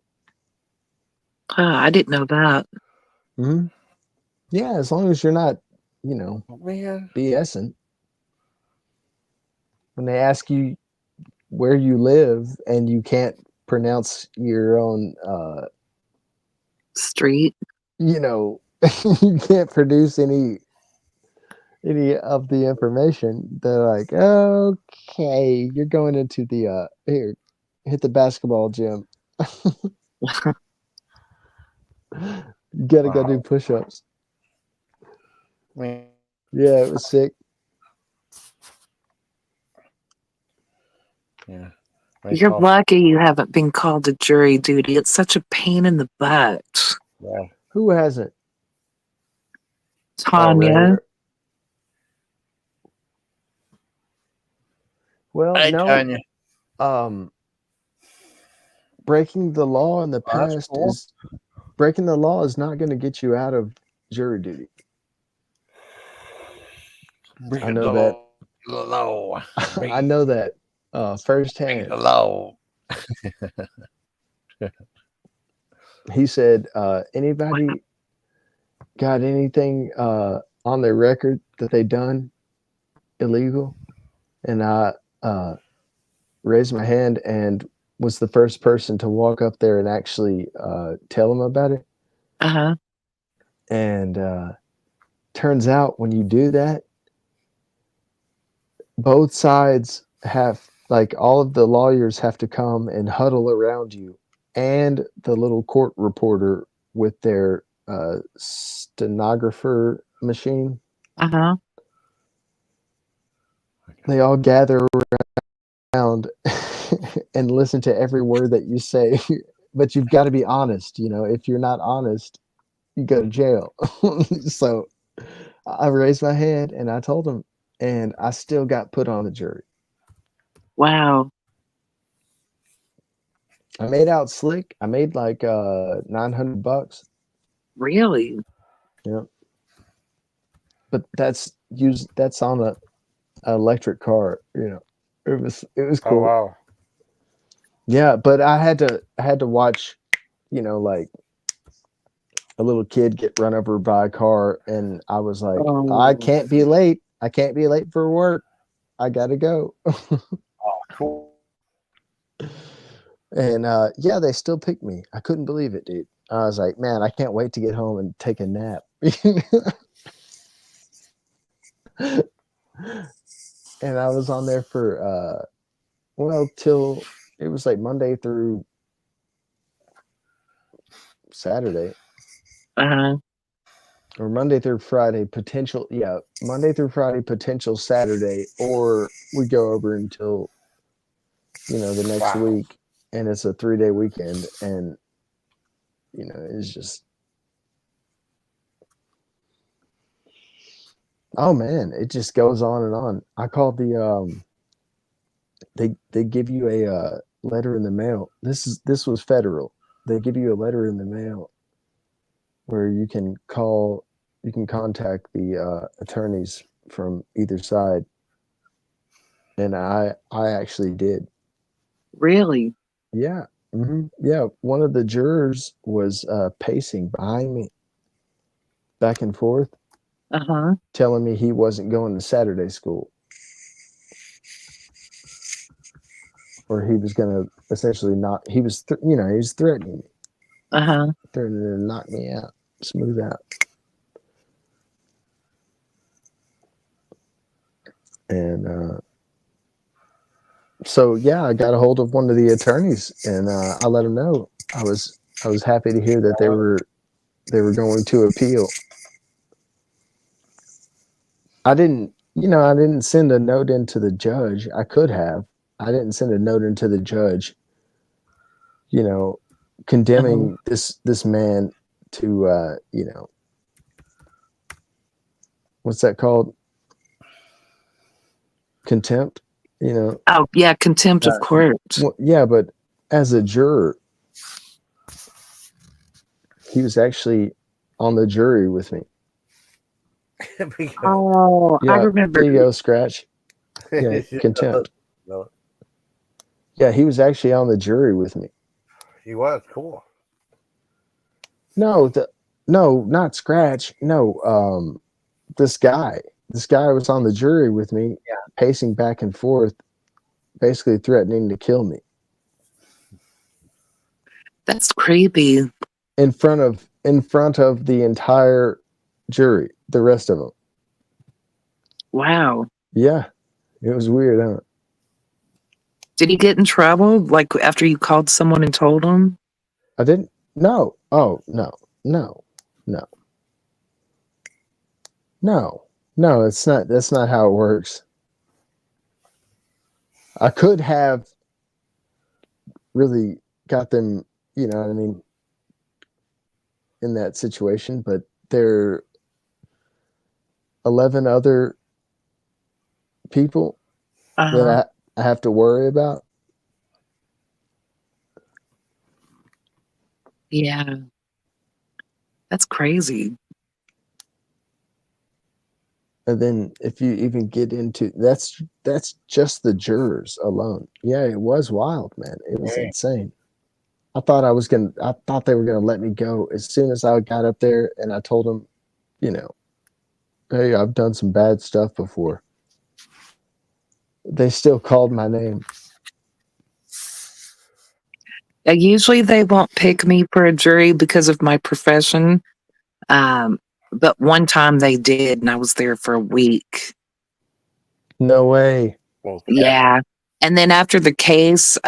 I didn't know that.
Mm-hmm. Yeah, as long as you're not,
Man.
BSing. When they ask you where you live and you can't pronounce your own,
Street.
you can't produce any of the information, they're like, okay, you're going into the here, hit the basketball gym. You gotta go do push-ups.
Man.
Yeah, it was sick.
Yeah.
You're lucky you haven't been called to jury duty. It's such a pain in the butt.
Yeah.
Who hasn't?
Tanya.
Really? Well,
Hey,
no.
Tanya.
Breaking the law in the past
cool.
is not going to get you out of jury duty. I know that.
Low.
I know that firsthand.
Low.
He said, anybody got anything on their record that they done illegal? And I raised my hand and was the first person to walk up there and actually tell them about it.
Uh-huh.
And turns out when you do that, both sides have, like, all of the lawyers have to come and huddle around you, and the little court reporter with their stenographer machine.
Uh-huh.
They all gather around and listen to every word that you say. But you've got to be honest. If you're not honest, you go to jail. So I raised my hand and I told them, and I still got put on the jury.
Wow.
I made out slick. I made like $900.
Really?
Yeah, but that's on a electric car. It was
Oh
cool.
wow.
Yeah, but I had to watch, like a little kid get run over by a car, and I was like, I
Oh,
can't be late. I can't be late for work. I gotta go.
Cool.
And yeah, they still picked me. I couldn't believe it, dude. I was like, man, I can't wait to get home and take a nap. And I was on there for till it was like Monday through Saturday,
uh-huh.
or Monday through Friday potential. Yeah, Monday through Friday potential Saturday, or we go over until the next
Wow.
week, and it's a 3-day weekend, and it's just, oh man, it just goes on and on. I called they give you a letter in the mail. This was federal. They give you a letter in the mail where you can contact the attorneys from either side, and I actually did.
Really?
Yeah. Yeah, one of the jurors was pacing behind me back and forth,
Uh-huh.
telling me he wasn't going to Saturday school, or he was going to essentially not. He was, he was threatening me,
Uh-huh.
threatening to knock me out, smooth out. And so yeah, I got a hold of one of the attorneys, and I let him know I was happy to hear that they were going to appeal. I didn't send a note into the judge. I could have. I didn't send a note into the judge,
Uh-huh.
condemning this man to what's that called? Contempt,
Oh, yeah, contempt of court.
Well, yeah, but as a juror, he was actually on the jury with me.
Oh, I
Yeah,
remember.
there you go, Scratch. Yeah, contempt.
No,
Yeah, he was actually on the jury with me.
he was cool.
No, not Scratch. No, this guy. This guy was on the jury with me, pacing back and forth, basically threatening to kill me
That's creepy.
in front of the entire jury, the rest of them.
Wow.
Yeah, it was weird, huh?
Did he get in trouble? Like after you called someone and told them?
I didn't. No. Oh no, no, no, no, no. It's not. That's not how it works. I could have really got them, you know what I mean, in that situation, but there are 11 other people
Uh-huh.
that I have to worry about.
Yeah. That's crazy.
And then if you even get into that's just the jurors alone. Yeah, it was wild, man. It was insane. I thought they were gonna let me go as soon as I got up there, and I told them, hey, I've done some bad stuff before. They still called my name.
Usually they won't pick me for a jury because of my profession. But one time they did, and I was there for a week.
No way.
Well,
Yeah. And then after the case,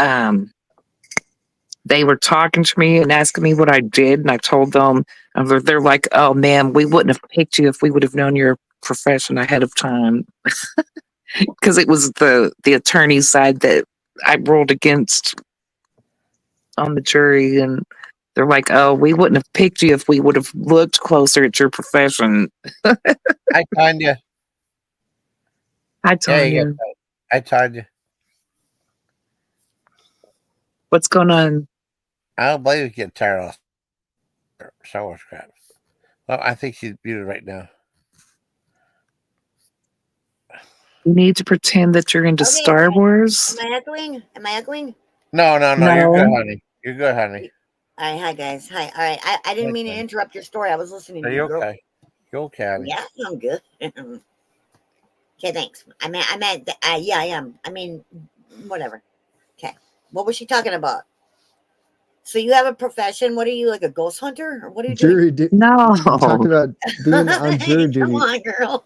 they were talking to me and asking me what I did, and I told them, they're like, "Oh man, we wouldn't have picked you if we would have known your profession ahead of time," because it was the attorney's side that I ruled against on the jury, and they're like, "Oh, we wouldn't have picked you if we would have looked closer at your profession."
Hi, Tanya.
Hi,
Yeah, you
Tanya.
got that. Hi, Tanya.
What's going on?
I don't believe you get tired of Star Wars crap. Well, I think she's muted right now.
You need to pretend that you're into
Okay,
Star Wars.
Am I echoing? Am I echoing?
No. You're
No.
good, honey. You're good, honey.
All right, hi guys. Hi. All right, I didn't mean to
Okay.
interrupt your story. I was listening
Are
to
you
you, girl.
okay? You're okay, honey.
Yeah, I'm good. Okay, thanks. Yeah, I am. I mean, whatever. Okay, what was she talking about? So you have a profession? What are you, like a ghost hunter, or what are you doing?
Jury duty.
No,
Talk about being on jury
Come
duty.
on, girl.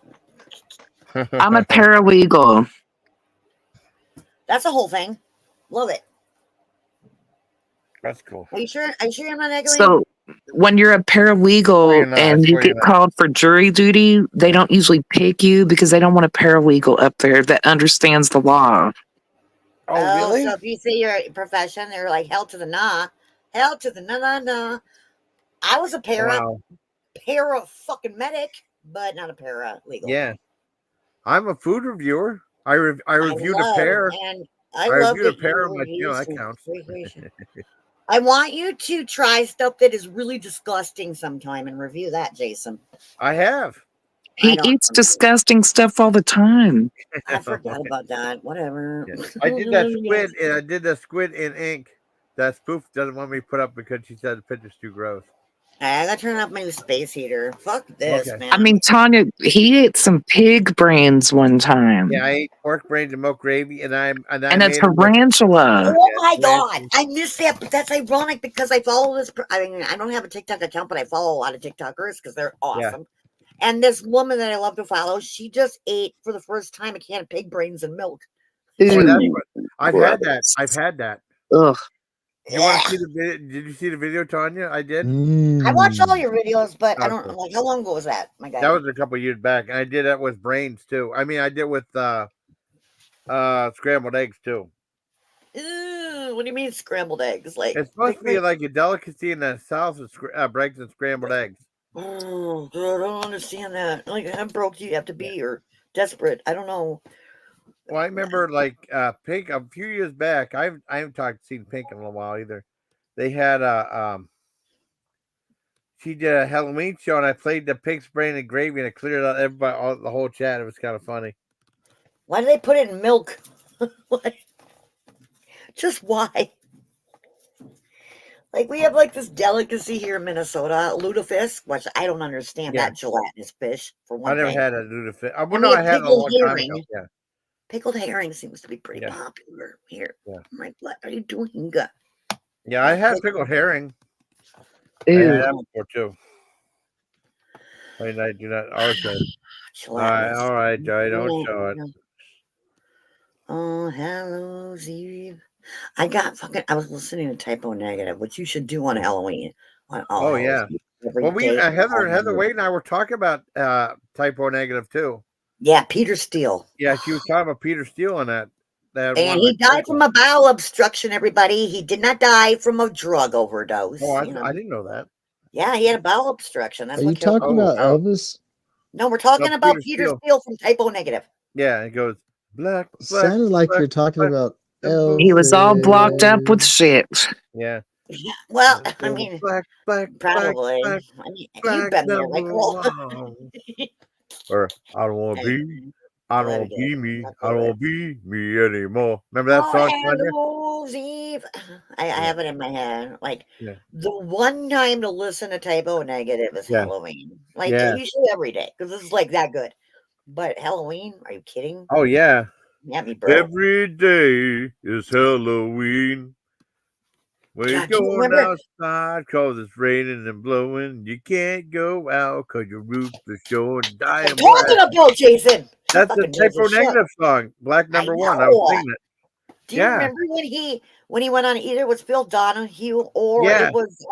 I'm a paralegal.
That's a whole thing. Love it.
That's cool.
Are you sure? Are you sure you're not echoing?
So when you're a paralegal
not.
and you get called for jury duty, they don't usually pick you because they don't want a paralegal up there that understands the law.
Oh, really?
So if you say your profession, they're like hell to the nah, hell to the nah. I was a para fucking medic, but not a paralegal.
Yeah, I'm a food reviewer. I reviewed a pair.
And
I
love
reviewed a
that
pair.
you
I'm like,
review
that
some
counts.
vacation. I want you to try stuff that is really disgusting sometime and review that, Jason.
I have.
He eats disgusting stuff all the time.
I forgot about that. Whatever.
Yeah. I did that squid, and I did the squid in ink. That Spoof doesn't want me to put up because she said the picture's too gross.
I gotta turn off my new space heater. Fuck this, man.
I mean, Tanya, he ate some pig brains one time.
Yeah, I ate pork brains and milk gravy, and I
and a tarantula.
Oh my god, I missed that, but that's ironic because I follow this. I mean, I don't have a TikTok account, but I follow a lot of TikTokers because they're awesome. Yeah. And this woman that I love to follow, she just ate for the first time a can of pig brains and milk.
I've had that.
Ugh.
You want to see the video? Did you see the video, Tanya? I did.
I watched all your videos, but I don't like how long ago was that, my guy?
That was a couple years back, and I did that with brains too. I mean, I did with scrambled eggs too.
Ew, what do you mean scrambled eggs? Like
it's supposed to be like a delicacy in the South of breaks and scrambled eggs.
Oh, girl, I don't understand that. Like, how broke do you have to be or desperate? I don't know.
Well, I remember like Pink a few years back. I haven't seen Pink in a while either. They had she did a Halloween show, and I played the pig's brain and gravy, and it cleared out everybody, the whole chat. It was kind of funny.
Why do they put it in milk? What? Just why? Like, we have like this delicacy here in Minnesota, lutefisk, which I don't understand. That gelatinous fish for one thing.
I never had a lutefisk. I had it a long time ago. Yeah.
Pickled herring seems to be pretty popular here.
Yeah.
I'm like, what are you doing?
Yeah, I had pickled herring.
Ew.
I had that before too. I do not. Okay. All right, Joey, don't show it.
Oh, Hallow's Eve. I was listening to Typo Negative, which you should do on Halloween.
Oh yeah. Well, Heather Wade and I were talking about Typo Negative too.
Yeah, Peter Steele.
Yeah, she was talking about Peter Steele on that.
And he died from a bowel obstruction, everybody. He did not die from a drug overdose.
Oh, I didn't know that.
Yeah, he had a bowel obstruction. That's
Are you talking about Elvis?
No, we're talking about Peter Steele from Typo Negative.
Yeah, it goes black.
Sounded like you're talking about Elvis.
He was all blocked up with shit.
Yeah.
Well, I mean,
black,
probably.
Black,
I mean, you've been there, like,
or I don't want to be. I don't want to be me. I don't want to be me anymore. Remember that song?
Hallow's Eve. I have it in my head. Like the one time to listen to Typo Negative is Halloween. Like usually every day because this is like that good. But Halloween? Are you kidding?
Oh yeah.
Yeah, me, bro.
Every day is Halloween. When you're going outside because it's raining and blowing, you can't go out because your roof is showing.
What I'm talking about, Jason.
That's the Typo Negative song, Black Number One. I was singing it.
Do you remember when he went on either it was Phil Donahue or it was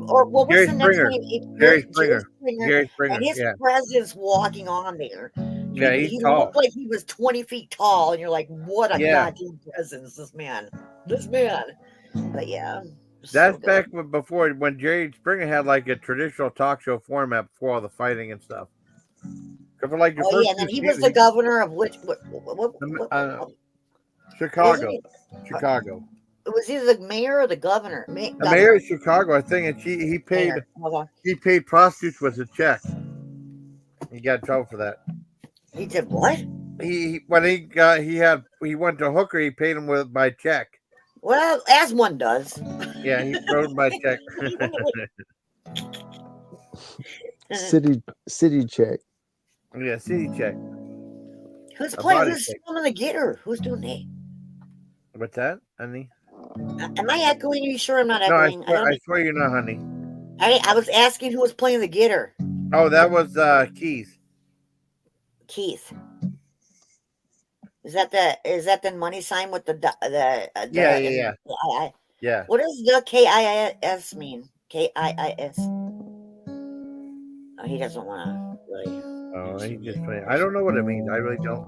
or what was
Jerry
the next
Springer.
one?
Jerry Springer.
And his presence walking on there.
Yeah, he's
he
tall.
looked like he was 20 feet tall, and you're like, what a goddamn presence, this man. But yeah.
That's back before when Jerry Springer had like a traditional talk show format before all the fighting and stuff. Like
and then he was the governor of which?
Chicago. Chicago.
was either the mayor or the governor.
The mayor of Chicago, I think, and he paid
Mayor. Hold on.
he paid prostitutes with a check. He got in trouble for that.
He did what?
He went to a hooker. He paid him by check.
Well, as one does.
Yeah, he wrote him by check.
City check.
Yeah, city check.
Who's
A
playing?
body
Who's
check.
going to get her? Who's doing that?
What's that, honey?
Am I echoing? Are you sure I'm not
No,
echoing?
I swear you're not, honey.
I was asking who was playing the getter.
Oh, that was Keith.
Keith. Is that the money sign with the
Yeah. Yeah.
What does the KIS mean? KIIS. Oh, he doesn't want to really.
Oh, he just playing. I don't know what it means. I really don't.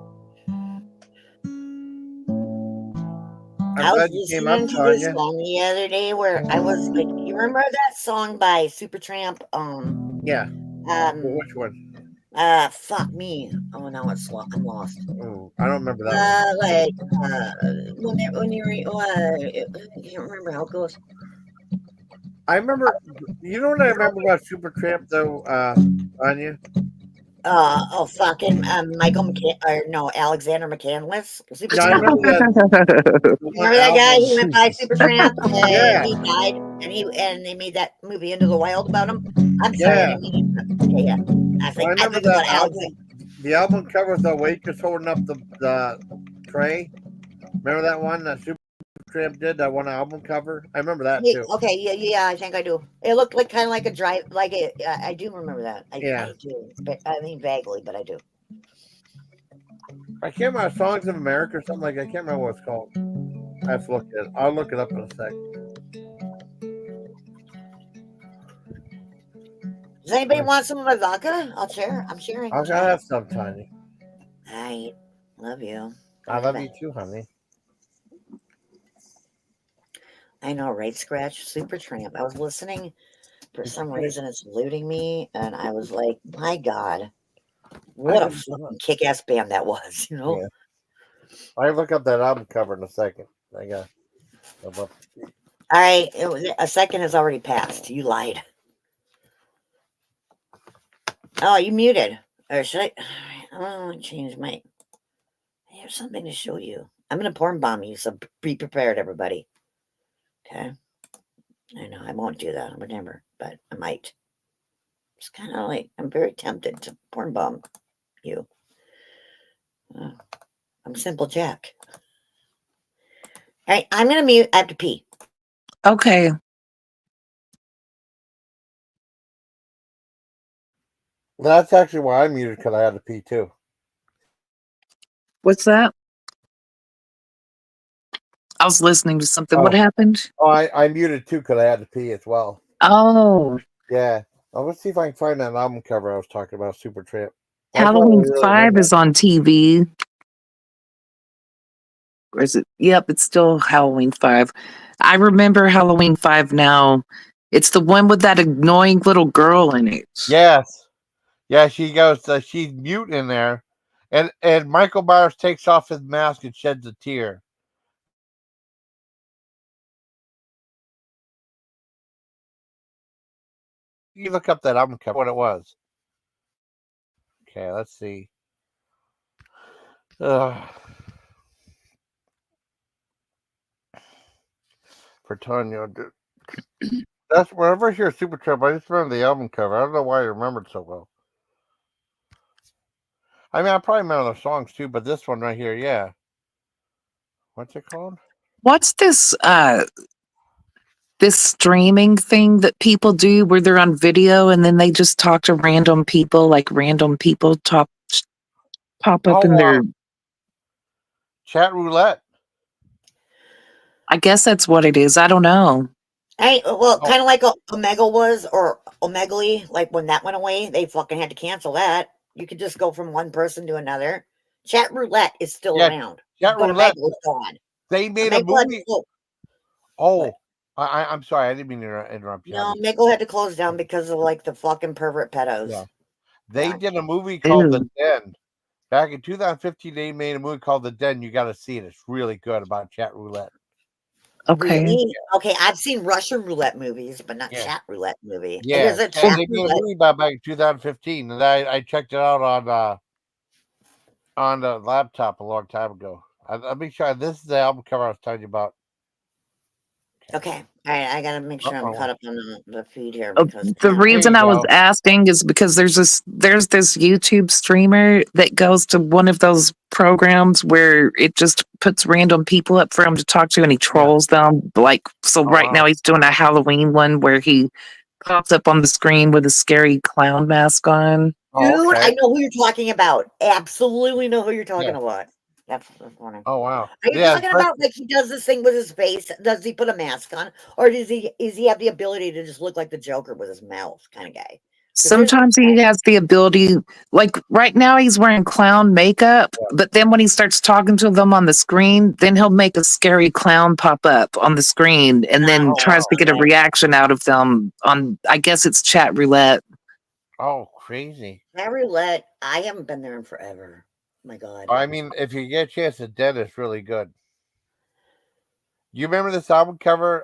I was listening to this song the other day where I was like, you remember that song by Supertramp?
Yeah. Which one?
Fuck me. Oh, now I'm lost.
Oh, I don't remember that.
When you I can't remember how it goes.
I remember. You know what I remember about Supertramp though, Tanya?
Alexander McCandless.
No, I remember that.
Remember that guy? He went by Supertramp and
Yeah.
he died, and they made that movie Into the Wild about him. I'm sorry, I
Yeah.
didn't mean to. Okay, yeah. I
remember
think about
that album. The album covers the waitress holding up the tray. Remember that one that Supertramp did? That one album cover. I remember that too.
Okay, yeah, I think I do. It looked like kind of like a drive, I do remember that. I do. But, I mean, vaguely, but I do.
I can't remember Songs of America or something like that. I can't remember what it's called. I have to look at it. I'll look it up in a sec.
Does anybody want some of my vodka? I'll share. I'm sharing.
I'll have some, Tiny.
I love you.
I love you too, honey.
I know, right? Scratch Supertramp. I was listening. For some reason, it's eluding me, and I was like, "My God, what a fucking kick-ass band that was!" You know.
Yeah. I'll look up that album cover in a second. I got.
A second has already passed. You lied. Oh, you muted. Or should I? I want to change my. I have something to show you. I'm gonna porn bomb you, so be prepared, everybody. Okay. I know I won't do that. Remember, but I might. It's kind of like I'm very tempted to porn bomb you. I'm Simple Jack. All right, I'm gonna mute. I have to pee.
Okay.
That's actually why I muted, because I had to pee too.
What's that? I was listening to something.
Oh.
What happened?
Oh, I muted too because I had to pee as well.
Oh.
Yeah. Let's see if I can find that album cover I was talking about, Supertramp.
Halloween 5 is on TV. Or is it? Yep, it's still Halloween 5. I remember Halloween 5 now. It's the one with that annoying little girl in it.
Yes. Yeah, she goes, she's mute in there. And Michael Myers takes off his mask and sheds a tear. You look up that album cover, what it was. Okay, let's see. For Tanya. That's whenever I hear Supertramp, I just remember the album cover. I don't know why I remembered so well. I mean, I probably remember the songs too, but this one right here, yeah. What's it called?
What's this this streaming thing that people do where they're on video and then they just talk to random people, like random people pop up in their
chat roulette.
I guess that's what it is. I don't know.
Kind of like Omega was, or Omegle, like when that went away, they fucking had to cancel that. You could just go from one person to another. Chat roulette is still around.
Chat
but
roulette.
Omegle's gone.
They made a movie. I'm sorry. I didn't mean to interrupt you.
No, Omegle had to close down because of like the fucking pervert pedos.
Yeah. They did a movie called The Den. Back in 2015, they made a movie called The Den. You got to see it. It's really good about chat roulette.
Okay.
Really? Okay, I've seen Russian roulette movies, but not
Yeah.
chat roulette movie.
Yeah,
There's a
they
chat
did a
roulette.
movie about back in 2015, and I checked it out on the laptop a long time ago. I'll be sure this is the album cover I was telling you about.
Okay, all right. I gotta make sure I'm
Uh-oh.
caught up on the feed here because
The
There
reason
you
I was
go.
asking is because there's this YouTube streamer that goes to one of those programs where it just puts random people up for him to talk to and he trolls them. Like, so
Oh,
right now
wow.
he's doing a Halloween one where he pops up on the screen with a scary clown mask on.
dude,
Oh,
I
okay.
know who you're talking about. Absolutely know who you're talking
Yeah.
about. That's funny.
Oh, wow.
Are you
Yeah,
talking about like he does this thing with his face? Does he put a mask on, or is he have the ability to just look like the Joker with his mouth kind of guy? 'Cause there's a
Sometimes he has the ability, like right now he's wearing clown makeup, but then when he starts talking to them on the screen, then he'll make a scary clown pop up on the screen and then
oh,
tries to get a
okay.
reaction out of them on, I guess it's chat roulette.
Oh, crazy.
That roulette, I haven't been there in forever. My God.
I mean, if you get a chance, the Dead is really good. You remember this album cover,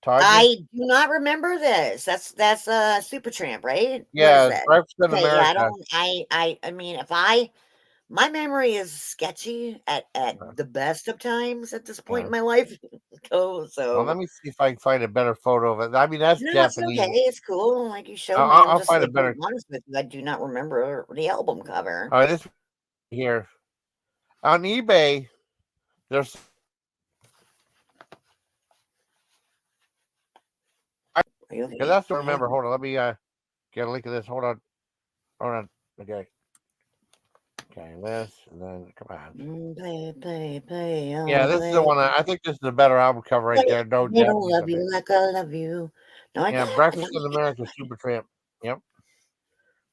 Tanya?
I do not remember this. That's Supertramp, right? What
Yeah,
is
it's
that?
Breakfast in
Okay, yeah, I
America.
don't. I mean, my memory is sketchy at the best of times at this point
Yeah.
in my life.
Well,
So
let me see if I can find a better photo of it. I mean, that's
no, it's
Japanese.
okay. It's cool. Like you showed
I'll,
me. I'm
I'll
just
find a
like being
better.
honest with you. I do not remember the album cover.
All right, this here on eBay. There's
Are you
because
okay?
I still remember. Hold on, let me get a link of this. Hold on. Okay. Okay, this and then come on.
Play.
Yeah, this is the one. I think this is a better album cover right there. No
They don't
Japanese.
love you like I love you. No,
Yeah, Breakfast in America, Supertramp. Yep.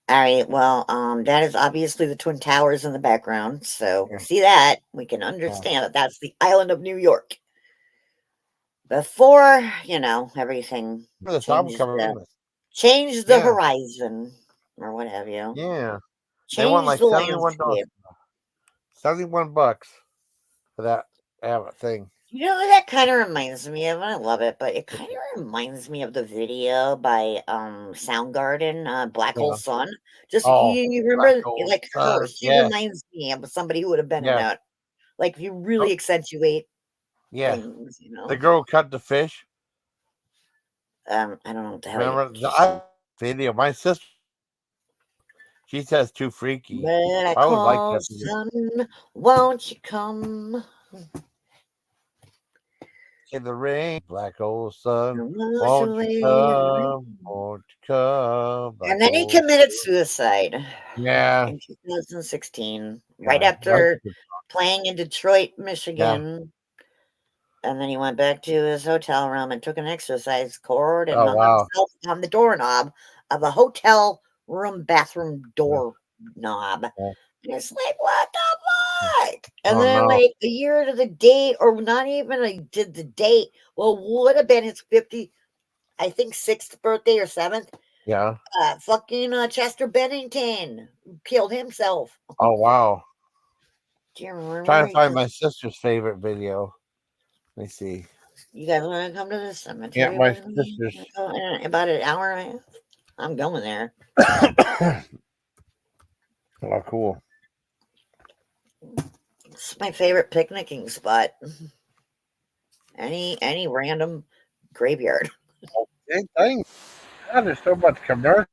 All right. Well, that is obviously the Twin Towers in the background. So
Yeah.
see that we can understand that that's the island of New York. Before everything
Remember this album cover?
changed the
Yeah.
horizon or what have you.
Yeah. They want
Changed
like
the
$71.
landscape.
$71 for that thing.
You know what that kind of reminds me of? I love it, but it kind of reminds me of the video by Soundgarden, Black Hole
Yeah.
Sun. Just
Oh,
you remember
Black Hole
like her,
Sun,
she
yes.
reminds me of somebody who would have been in
Yeah.
that. Like if you really
Oh.
accentuate
Yeah.
things,
The girl cut the fish.
I don't know what the hell.
Remember the video? My sister, she says too freaky.
But I
I always liked
call
that video.
son, won't you come?
In the rain, black hole sun,
Wash
won't
away
you
the rain.
come? Won't you come? Black
And then he
hole
committed
sun.
suicide
Yeah.
in 2016, right
Yeah.
after playing in Detroit, Michigan. And then he went back to his hotel room and took an exercise cord and
Oh,
hung
wow.
himself on the doorknob of a hotel room bathroom door knob.
Yeah.
And it's like, what the fuck? And
Oh,
then,
no.
like, a year to the date, or not even like did the date. Well, would have been his 50, I think, 6th birthday or 7th.
Yeah.
Fucking Chester Bennington killed himself.
Oh, wow.
Do you remember?
Trying to find my sister's favorite video. Let me see.
You guys want to come to the cemetery?
Yeah, my
with me?
sister's.
In about an hour and a half. I'm going there.
Oh, cool.
It's my favorite picnicking spot. Any random graveyard.
Same thing. God, there's so much commercial.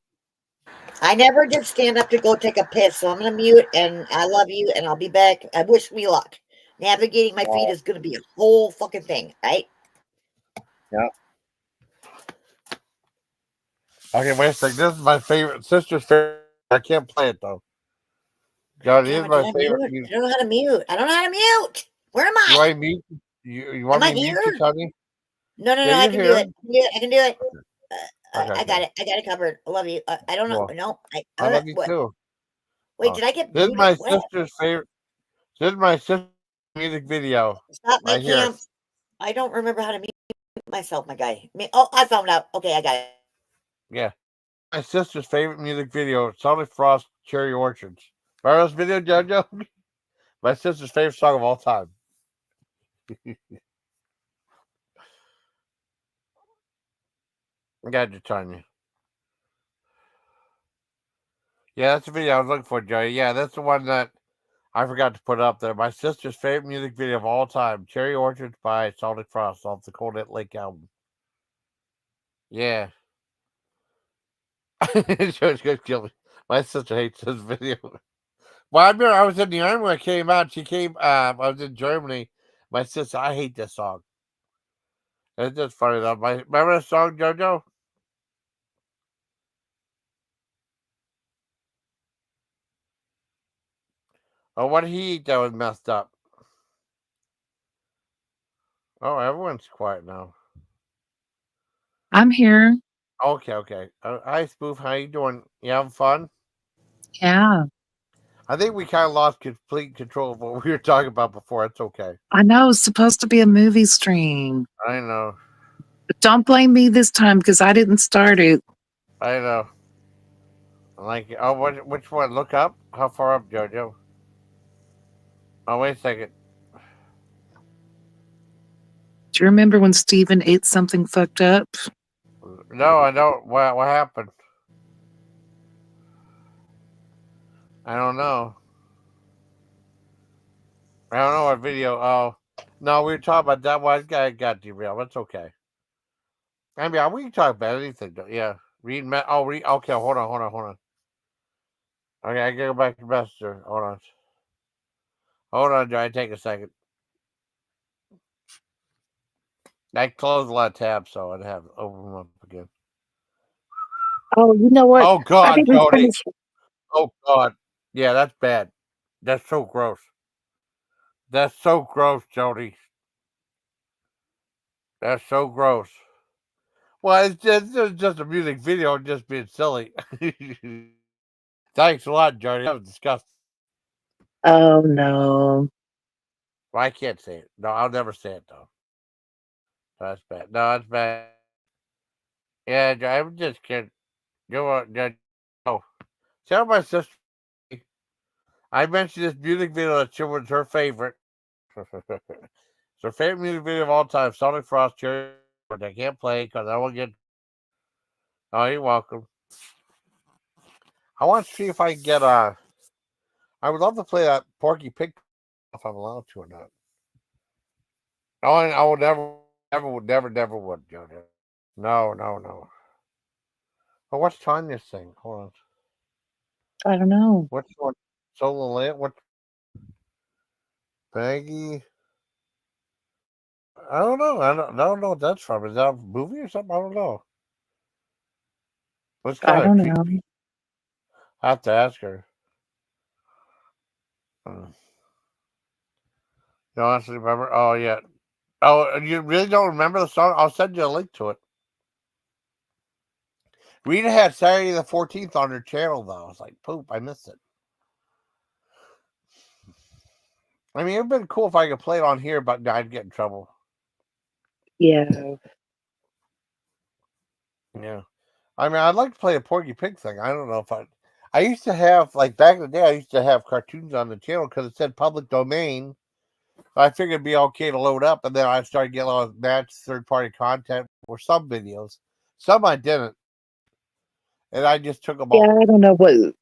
I never did stand up to go take a piss, so I'm gonna mute. And I love you, and I'll be back. I wish me luck. Navigating my feed is gonna be a whole fucking thing, right?
Yeah. Okay, wait a second. This is my favorite sister's favorite. I can't play it though. God, it is my favorite.
I don't know how to mute. I don't know how to mute. Where am I?
You want to mute? You want
Am I
me to mute
here?
you, Tony?
No,
Yeah,
I can
you're
do it. I can do it.
Okay,
I got it. I got it covered. I love you. I don't know.
Cool.
No,
I love you
what?
too.
Wait, did I get
This is
muted?
my
What?
sister's favorite. This is my sister's music video.
Stop my
Right here.
camp. I don't remember how to mute myself, my guy. Oh, I found out. Okay, I got it.
Yeah. My sister's favorite music video, Sonic Frost Cherry Orchards. Remember this video, JoJo? My sister's favorite song of all time. Got you, Tanya. Yeah, that's the video I was looking for, Joey. Yeah, that's the one that I forgot to put up there. My sister's favorite music video of all time, Cherry Orchards by Salted Frost off the Cold Lake album. Yeah. Joey's gonna kill me. My sister hates this video. Well, I remember I was in the army when it came out. She came, I was in Germany. My sister, I hate this song. It's just funny though. Remember the song, JoJo? Oh, what did he eat that was messed up? Oh, everyone's quiet now.
I'm here.
Okay. Hi, Spoof. How you doing? You having fun?
Yeah.
I think we kind of lost complete control of what we were talking about before. It's okay.
I know it's supposed to be a movie stream.
I know.
But don't blame me this time because I didn't start it.
I know. Like, oh, which one? Look up. How far up, JoJo? Oh, wait a second.
Do you remember when Steven ate something fucked up?
No, I don't. What happened? I don't know. I don't know what video. Oh, no, we were talking about that one guy got derailed. That's okay. I mean, we can talk about anything. Though. Yeah. Read. Read. Okay, hold on. Okay, I gotta go back to Messenger. Hold on, Johnny. Take a second. I closed a lot of tabs, so I'd have to open them up again.
Oh, you know what?
Oh,
I
God,
didn't
Jody.
finish.
Oh, God. Yeah, that's bad. That's so gross. That's so gross, Jody. That's so gross. Well, it's just a music video just being silly. Thanks a lot, Jody. That was disgusting.
Oh, no.
Well, I can't say it. No, I'll never say it, though. That's bad. No, that's bad. Yeah, I'm just kidding. Go on. Oh, tell my sister. I mentioned this music video that she was her favorite. It's her favorite music video of all time. Sonic Frost, Cherry. I can't play because I won't get. Oh, you're welcome. I want to see if I can get I would love to play that Porky Pig if I'm allowed to or not. Oh, I will never would, JoJo. No. Oh, what's Tanya's thing? Hold on.
I don't know.
What's one? Solo Land? What? Maggie? I don't know. I don't know what that's from. Is that a movie or something? I don't know. What's
I
kind
don't
of
know.
creepy? I have to ask her. You honestly remember? Oh, yeah. Oh, you really don't remember the song? I'll send you a link to it. Rita had Saturday the 14th on her channel, though. I was like, poop, I missed it. I mean, it would have been cool if I could play it on here, but I'd get in trouble.
Yeah.
Yeah. I mean, I'd like to play a Porky Pig thing. I don't know if I used to have, like, back in the day, I used to have cartoons on the channel because it said public domain. I figured it'd be okay to load up, and then I started getting a lot of match third-party content for some videos. Some I didn't. And I just took them
Yeah,
all.
I don't know what.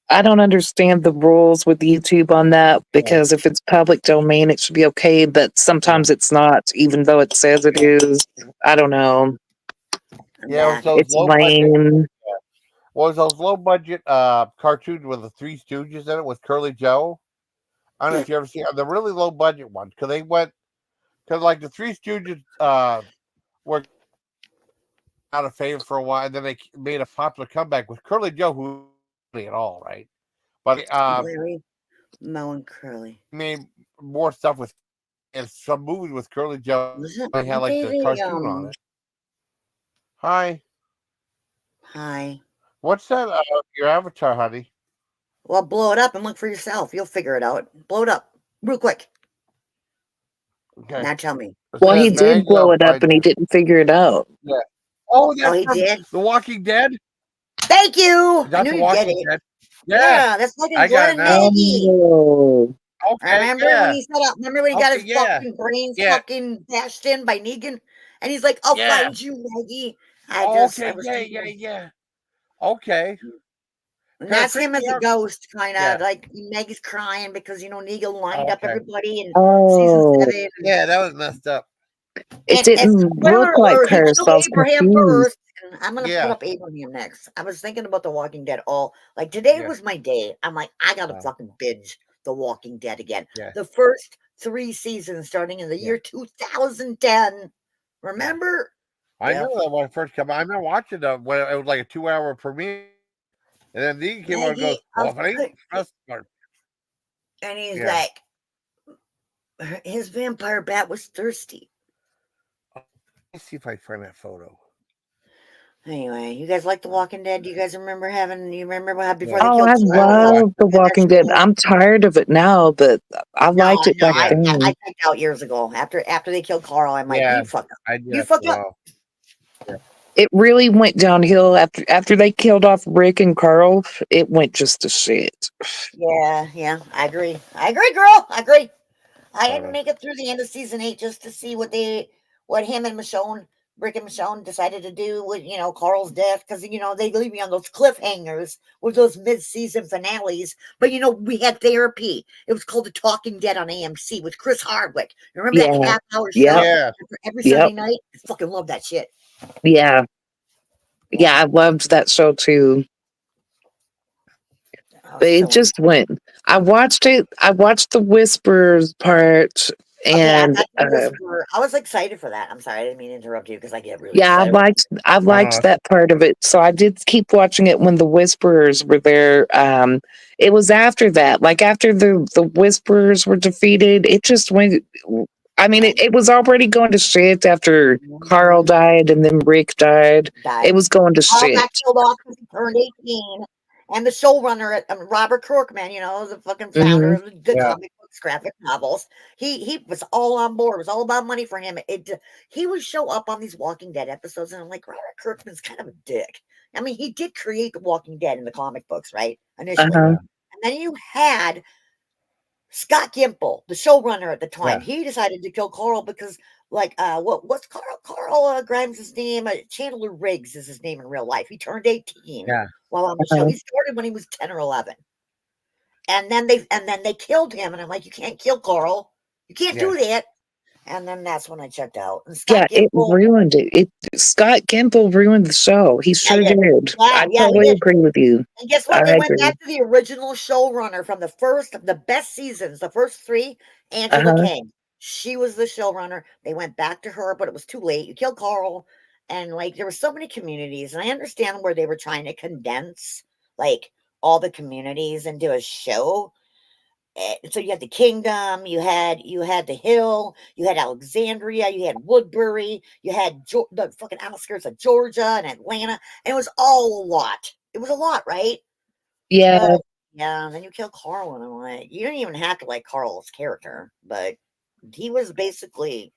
I don't understand the rules with YouTube on that because if it's public domain, it should be okay, but sometimes it's not, even though it says it is. I don't know.
Yeah, it was those
It's
low budget.
lame.
Well, it was those low budget cartoons with the Three Stooges in it with Curly Joe. I don't know if you ever see the really low budget ones because like the Three Stooges were out of favor for a while, and then they made a popular comeback with Curly Joe, who at all, right? But
Larry, Moe, and Curly
made more stuff with and some movies with Curly Joe. They had like the cartoon on it. Hi.
Hi.
What's that? Your avatar, honey?
Well, blow it up and look for yourself. You'll figure it out. Blow it up real quick.
Okay.
Now tell me.
Well, he did blow it up and he didn't figure it out.
Yeah. Oh, that's
he did?
The Walking Dead?
Thank you.
That's
I knew
The
you'd
Walking
get it.
Dead.
Yeah, that's fucking
I got
Glenn
it now.
Maggie.
Oh.
Okay,
Remember when he set up? Remember when he got his fucking brains fucking bashed in by Negan? And he's like, I'll find you, Maggie. I was thinking,
Yeah. Okay.
and
Kinda
that's
freaked
him as
me
a
out.
ghost, kind
Yeah.
of like Meg's crying because Negan lined
Oh,
up
okay.
everybody in season
Oh,
7.
Yeah, that was messed up.
it
And
didn't look
spoiler
like
alert, he
her,
killed
so I was
Abraham
confused.
first. And I'm gonna put
Yeah.
up Abraham next. I was thinking about The Walking Dead all like today
Yeah.
was my day. I'm like, I gotta
Oh.
fucking binge The Walking Dead again.
Yeah.
The first 3 seasons starting in the
Yeah.
year 2010. Remember?
I
Yeah.
know that when it first came out. I remember watching it when it was like a 2-hour premiere. And then Negan came on and goes,
Maggie,
well, if it ain't first part.
and he's
Yeah.
like, his vampire bat was thirsty.
Let's see if I find that photo.
Anyway, you guys like The Walking Dead? Do you guys remember you remember how before they
Oh,
killed
I
Carl?
love The Walking Dead. I'm tired of it now, but I liked it
No,
back
Yeah.
then.
I checked out years ago. After they killed Carl, I'm like,
Yeah.
you fucked up.
I did
You
that
fucked
for a
up.
while. Yeah.
It really went downhill after they killed off Rick and Carl. It went just to shit.
Yeah, I agree. I agree, girl. I agree. I didn't
Photo.
make it through the end of season 8 just to see what him and Michonne, Rick and Michonne decided to do with, Carl's death. Because, they leave me on those cliffhangers with those mid-season finales. But, we had therapy. It was called The Talking Dead on AMC with Chris Hardwick. You remember that
Yeah.
half-hour show
Yep.
Yeah.
every
Yep.
Sunday night? I fucking love that shit.
Yeah. Yeah, I loved that show too. But it just went. I watched it. I watched the Whispers part,
Okay,
and
I was excited for that. I'm sorry, I didn't mean to interrupt you because I get really
yeah,
excited.
I liked that part of it. So I did keep watching it when the Whisperers were there. It was after that, like after the Whisperers were defeated, it just went. I mean, it was already going to shit after Carl died and then Rick died.
Died.
It was going to
Carl
shit.
got killed off because he turned 18. And the showrunner, Robert Kirkman, the fucking founder of the comic books, graphic novels, he was all on board. It was all about money for him. He would show up on these Walking Dead episodes, and I'm like, Robert Kirkman's kind of a dick. I mean, he did create the Walking Dead in the comic books, right? Initially.
Uh-huh.
And then you had Scott Gimple, the showrunner at the time.
Yeah.
He decided to kill Carl because, what's Carl Grimes' name? Chandler Riggs is his name in real life. He turned 18
Yeah.
while on the show. He started when he was 10 or 11. And then they killed him, and I'm like, you can't kill Carl. You can't do that. And then that's when I checked out. And Scott
Yeah, it
Gimple,
ruined it. Scott Gimple ruined the show. He sure
yeah.
did. I
He
totally
did.
agree with you.
And guess what?
I
They went
agree.
back to the original showrunner from the best seasons, the first 3, Angela Kang. She was the showrunner. They went back to her, but it was too late. You killed Carl. And there were so many communities. And I understand where they were trying to condense all the communities into a show. So you had the Kingdom, you had the Hill, you had Alexandria, you had Woodbury, you had the fucking outskirts of Georgia and Atlanta, and it was all a lot. It was a lot, right?
Yeah.
But, yeah. And then you kill Carl, and I'm like, you don't even have to like Carl's character, but he was basically,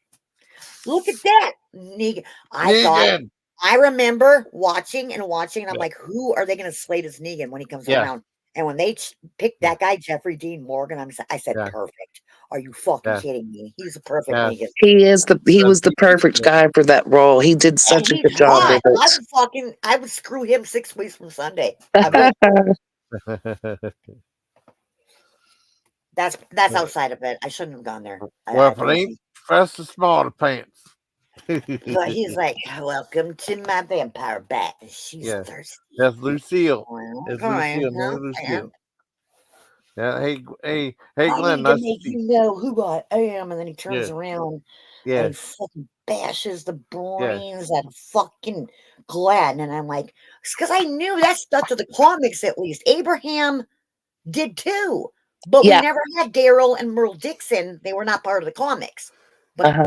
look at that, Negan. I remember watching, and I'm like, who are they going to slate as Negan when he comes around? And when they picked that guy, Jeffrey Dean Morgan, I said, perfect. Are you fucking kidding me? He's a perfect Negan.
He was the perfect guy for that role. He did such a good job
hot.
with it.
I would screw him 6 weeks from Sunday. I would. That's outside of it. I shouldn't have gone there.
Well, if it ain't Professor Smarter Pants.
But he's like, welcome to my vampire bat. She's thirsty.
That's Lucille.
Well,
It's
okay,
Lucille. Yeah. Hey,
I
Glenn.
need
Nice
to make you know who I am. And then he turns around and he fucking bashes the brains out of fucking Glenn. And I'm like, it's because I knew that stuck to the comics at least. Abraham did too. But we never had Daryl and Merle Dixon. They were not part of the comics. But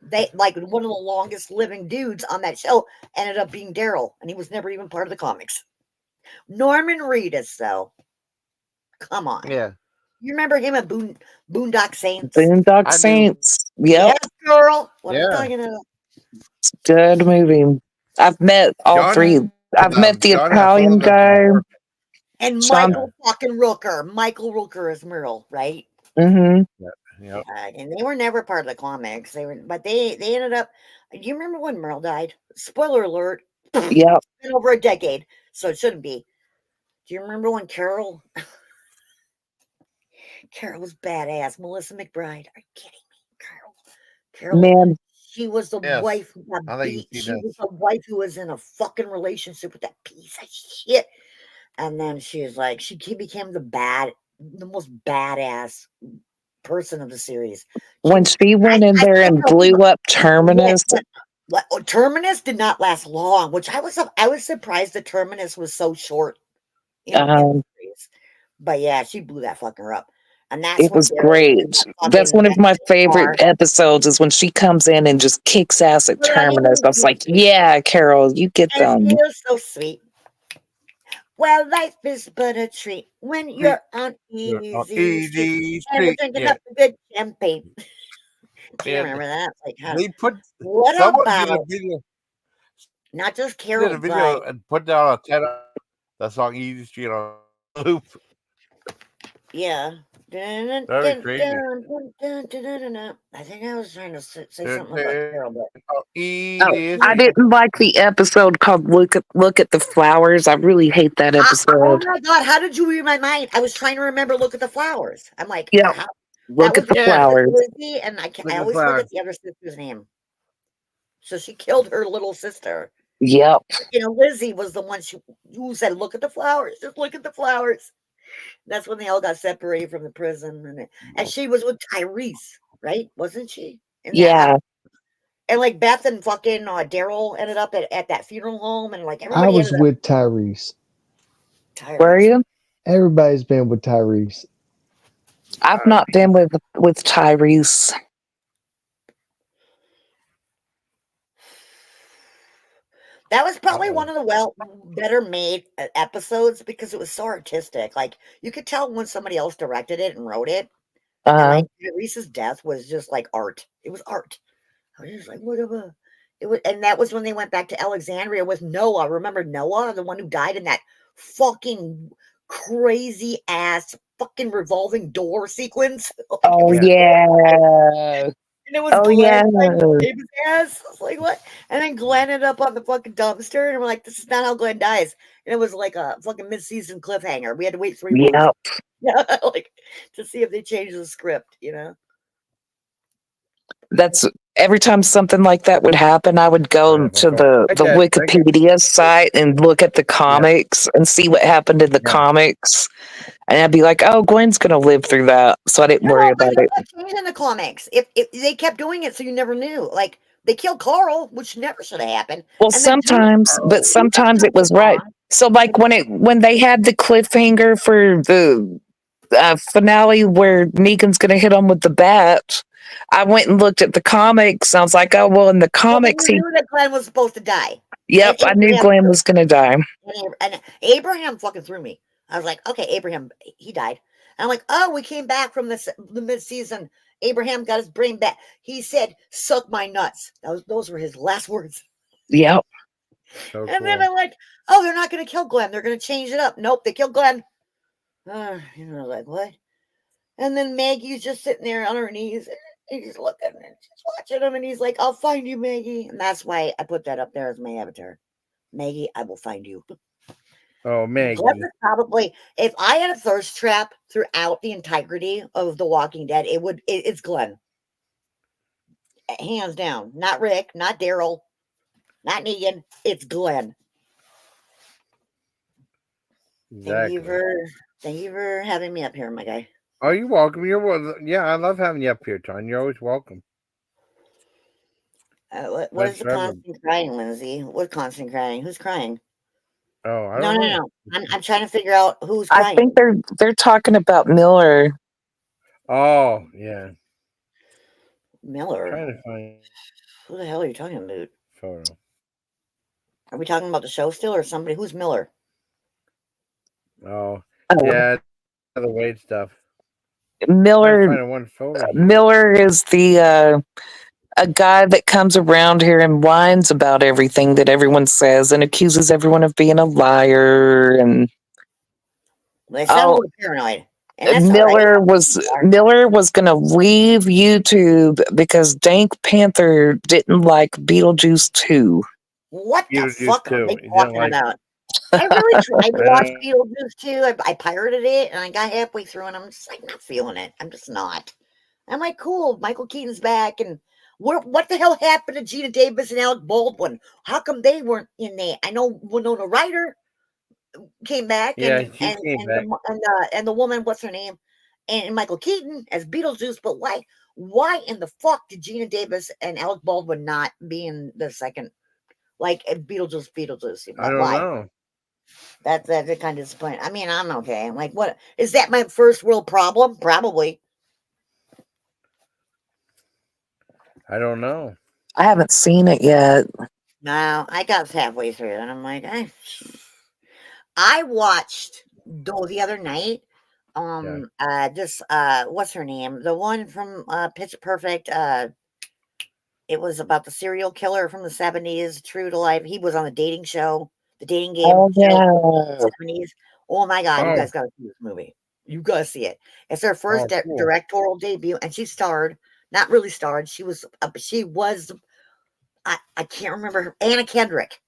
they one of the longest living dudes on that show ended up being Daryl, and he was never even part of the comics. Norman Reedus, though. Come on.
Yeah.
You remember him at Boondock Saints?
Boondock Saints. Yep.
Yes, girl. What I'm talking about.
Good movie. I've met all three. I've met the Italian guy.
And Michael fucking Rooker. Michael Rooker is Merle, right?
Mm-hmm.
Yeah.
And they were never part of the comics. But they ended up. Do you remember when Merle died? Spoiler alert.
Yep.
It's been over a decade, so it shouldn't be. Do you remember when Carol was badass? Melissa McBride. Are you kidding me? Carol,
Man,
she was the
Yes.
wife who got
I think
beat.
she
She was
does.
the wife who was in a fucking relationship with that piece of shit. And then she's like, she became the most badass person of the series.
when she went in
I
there
can't
and
tell you
blew up Terminus,
what Terminus did not last long, which I was surprised that Terminus was so short in the series. But yeah, she blew that fucker up. And that's
it
when
was
Daryl was in
great.
that
That's
fucking
one of my
car.
favorite episodes is when she comes in and just kicks ass at Terminus. I was like, yeah, Carol, you get
And
them.
she was so sweet. Well, life is but a treat when you're on
You're on
easy street
easy
and we're
street.
drinking
Yeah.
up a good champagne. Do you
And
remember that? Like,
they put
what
someone did a
about
video
not just
did
Carol,
a video
but
and put down a 10 that song Easy Street on loop.
yeah. Dun,
That'd
dun,
be crazy.
dun, dun, dun, dun, dun, dun, dun. I think I was trying to say something about Carol, but
Oh,
Easy
I
Street.
didn't like the episode called Look at the Flowers. I really hate that
oh
episode.
my god, how did you read my mind? I was trying to remember. Look at the flowers. I'm like,
Yeah,
how? That
look
was
at the
the
Yeah.
flowers.
Lizzie, and I
Look at the
always
flowers.
forget the other sister's name. So she killed her little sister.
Yep.
You know, Lizzie was the one who said, "Look at the flowers. Just look at the flowers." That's when they all got separated from the prison, and she was with Tyrese, right? Wasn't she in that house?
Yeah.
And like Beth and fucking Daryl ended up at that funeral home, and like
I
everybody
was
ended up
with Tyrese.
Where are
Tyrese.
you?
Everybody's been with Tyrese.
I've not been with Tyrese.
That was probably
Uh-oh.
one of the better made episodes because it was so artistic. Like you could tell when somebody else directed it and wrote it. And
Uh,
like Tyrese's death was just like art. It was art. I was just like, whatever. It was, and that was when they went back to Alexandria with Noah. Remember Noah, the one who died in that fucking crazy ass fucking revolving door sequence?
oh
Yeah.
yeah.
And it was
Oh
Glenn
yeah.
like saved his ass. I was like, what? And then Glenn ended up on the fucking dumpster, and we're like, this is not how Glenn dies. And it was like a fucking mid-season cliffhanger. We had to wait 3 months.
Yep.
Yeah, like to see if they changed the script, you know.
That's every time something like that would happen, I would go to the
I get
Wikipedia site and look at the comics and see what happened in the
Yeah.
comics. And I'd be like, oh, Gwen's going to live through that. So I didn't worry
But
about
they
it.
kept changing the comics. If they kept doing it, so you never knew. Like they killed Carl, which never should have happened.
Well,
And then
but sometimes it was right.
gone.
So like when they had the cliffhanger for the finale where Negan's going to hit him with the bat, I went and looked at the comics. I was like, oh, well, in the
Well, then
comics,
you knew that Glenn was supposed to die.
yep, I knew Glenn was going to die.
And Abraham fucking threw me. I was like, okay, Abraham, he died. And I'm like, oh, we came back from the mid-season. Abraham got his brain back. He said, "Suck my nuts." Those were his last words.
Yep.
So
And then
cool.
I'm like, oh, they're not going to kill Glenn. They're going to change it up. Nope, they killed Glenn. Like what? And then Maggie's just sitting there on her knees. And he's looking and she's watching him, and he's like, "I'll find you, Maggie." And that's why I put that up there as my avatar. Maggie, I will find you.
Oh, Maggie.
Glenn is probably, if I had a thirst trap throughout the entirety of The Walking Dead, it's Glenn. Hands down. Not Rick, not Daryl, not Negan. It's Glenn.
Exactly.
Thank you for having me up here, my guy.
Oh, you're welcome. Yeah, I love having you up here, Tanya. You're always welcome.
What is the constant crying, Lindsay? What constant crying? Who's crying?
Oh, I don't know.
No. I'm trying to figure out who's crying.
I think they're talking about Miller.
Oh, yeah.
Miller.
I'm trying to find
Who the hell are you talking about?
photo.
Are we talking about the show still, or somebody? Who's Miller?
Oh,
Oh,
yeah, the weight stuff.
Miller.
Find one photo.
Miller is the a guy that comes around here and whines about everything that everyone says and accuses everyone of being a liar. And
They sound a little paranoid. And that's
Miller was going to leave YouTube because Dank Panther didn't like Beetlejuice 2.
What the
Beetlejuice
fuck are
too.
they
You didn't
talking
like
about? I really tried to
I
watch
know.
Beetlejuice too. I pirated it and I got halfway through and I'm just like not feeling it. I'm just not. I'm like, cool, Michael Keaton's back and what the hell happened to Gina Davis and Alec Baldwin? How come they weren't in there? I know Winona Ryder came back
Yeah,
and
she came back.
the woman, what's her name? And Michael Keaton as Beetlejuice, but why in the fuck did Gina Davis and Alec Baldwin not be in the second like Beetlejuice?
I don't
Why?
know.
That's kind of disappointing. I mean, I'm okay. I'm like, what is that my first world problem? Probably.
I don't know.
I haven't seen it yet.
No, I got halfway through and I'm like, I watched though the other night. This what's her name? The one from Pitch Perfect. It was about the serial killer from the 70s, true to life. He was on the dating show, the dating game
Oh
show from
yeah.
the 70s. Oh my god, you
Oh,
guys gotta see this movie. You gotta see it. It's her first
cool.
directorial debut, and she starred, not really starred, she was I can't remember her, Anna Kendrick.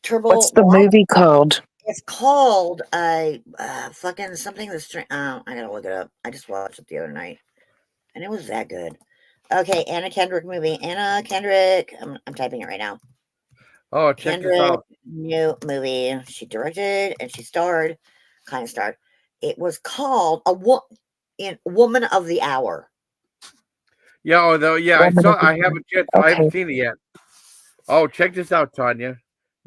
Turbo
What's the
Love.
movie called?
It's called fucking something the string. Oh, I gotta look it up. I just watched it the other night, and it was that good. Okay, Anna Kendrick movie. Anna Kendrick. I'm typing it right now.
Oh, check this
Kendrick
out.
new movie. She directed and she starred, kind of starred. It was called Woman of the Hour.
Yeah, although yeah,
Woman of the
I haven't yet. I
Okay.
haven't seen it yet. Oh, check this out, Tanya.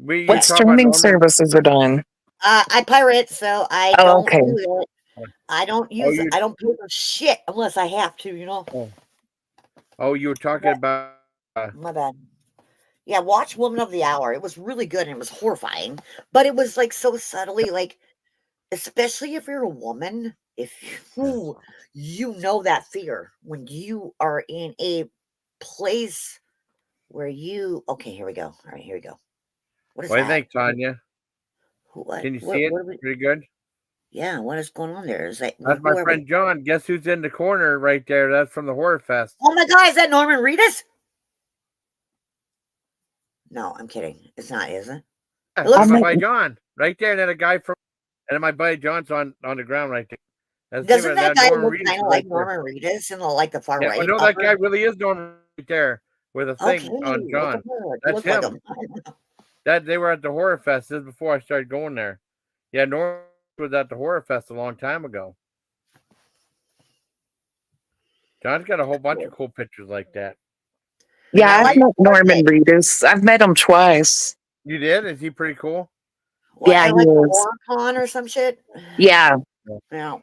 You
What
talk about
streaming
Norman.
services are done?
I pirate, so I
Oh,
don't
okay.
use it. I don't
Oh,
use it.
you.
I don't pay for shit unless I have to, you know.
Oh, you were talking about.
My bad. Yeah, watch Woman of the Hour. It was really good and it was horrifying, but it was like so subtly, like, especially if you're a woman, if you know that fear when you are in a place where you. Okay, here we go. All right, here we go. What is
What do you
that?
think, Tanya?
What?
Can you see it?
What are we?
Pretty good.
Yeah, what is going on there? Is that
That's
who
my
are
friend
we?
John. Guess who's in the corner right there? That's from the Horror Fest.
Oh my God, is that Norman Reedus? No, I'm kidding. It's not, is it?
Yeah,
It looks
that's my
like.
buddy John right there. And then a guy from, and then my buddy John's on the ground right there. That's
Doesn't that guy
Norman
look
Reedus
kind
is
of
right
like
there.
Norman Reedus in the like the far
Yeah, I
right
know that guy
upper?
really is Norman right there with a
Okay,
thing on
look
John.
at that.
That's
Look like
him.
him.
That they were at the Horror Fest. This is before I started going there. Yeah, Norman was at the Horror Fest a long time ago. John's got a whole bunch of cool pictures like that. And
Yeah,
I
now
I've
like
met
the
Norman
portrait.
Reedus. I've met him twice.
you did? Is he pretty cool?
What,
Yeah,
I
he
like the
is.
horror con or some shit?
Yeah,
Yeah,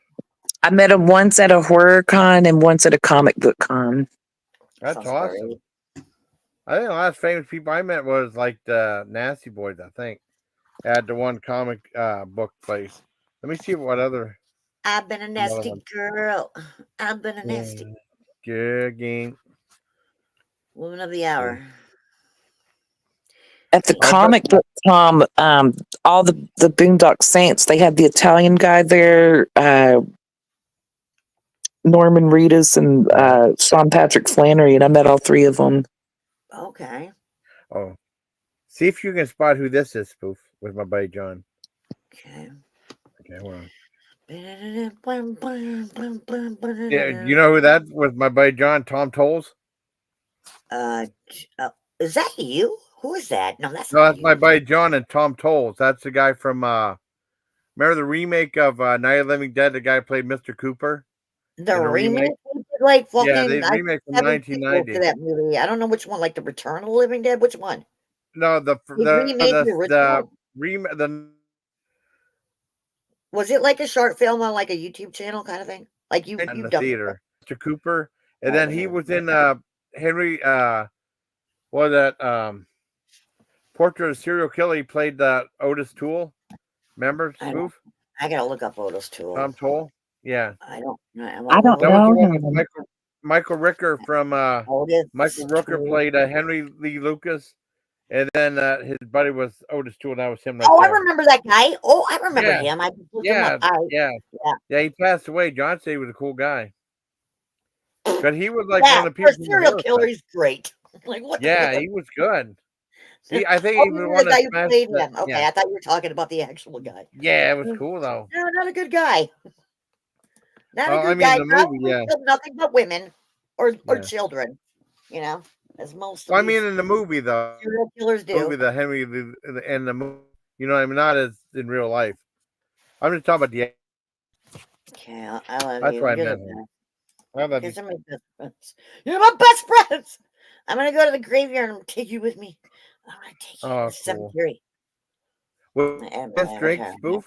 I met him once at a horror con and once at a comic book con.
That's
sounds about
awesome.
right.
I think the last famous people I met was like the Nasty Boys, I think, at the one comic book place. Let me see what other
I've been a
another
nasty
one.
girl. I've been a nasty
Good game.
woman of the hour.
At the
Oh, but
comic book con, all the Boondock Saints, they had the Italian guy there, Norman Reedus and Sean Patrick Flannery, and I met all three of them.
Okay.
oh, see if you can spot who this is, Spoof, with my buddy John.
Okay.
Okay, hold on.
Yeah,
Yeah, you know who that with my buddy John, Tom Tolles?
Is that you? Who is that? No, that's
No,
not
that's
you.
my buddy John and Tom Tolles. That's the guy from remember the remake of Night of the Living Dead, the guy who played Mr. Cooper?
The
in the
remake,
remake?
like
Yeah,
fucking.
they
I
remake from
seven sequels to
1990.
that movie. I don't know which one, like the Return of the Living Dead. Which one?
No,
They remade the original.
the
Was it like a short film on like a YouTube channel kind of thing? Like
in
you've
the
done.
theater, Mr. Cooper, and
Oh,
then he
man.
was in Henry what was that Portrait of a Serial Killer. He played Otis Toole. Remember Spoof?
I gotta look up Otis Toole.
Tom Toole. Yeah,
I don't.
I don't
that was the
know
one with
him.
Michael Ricker from
Otis
Michael Rooker
Toole.
played Henry Lee Lucas, and then his buddy was Otis Toole. That was him right
Oh, I
there.
remember that guy. Oh, I remember
Yeah.
him. I just looked him
Yeah,
up.
yeah. He passed away. John said he was a cool guy, but he was like
Yeah,
one of the
for
people
a
from the
serial
Horror
killer,
Fest.
he's great. Like what?
Yeah,
The
he was good. I think
Oh,
he was
you're
one
the guy
that
who
smashed
played
the,
him. Okay,
yeah.
I thought you were talking about the actual guy.
Yeah, it was cool though.
No, not a good guy. Not a
Well, I
good
mean,
guy.
the
Not
movie,
who
yeah.
killed nothing but women or
Yeah.
children. You know, as most
Well, I
of these
mean, in the movie though,
serial killers do.
the Henry and the movie, you know, I mean, not as in real life. I'm just talking about the.
Okay, I love
That's
you.
what I
You're the
meant.
best.
I love
Because
you.
you're my best friends. You're my best friends. I'm gonna go to the graveyard and I'm gonna take you with me. I'm gonna take you to
Oh,
the
cool.
cemetery.
Well, this drink, Spoof.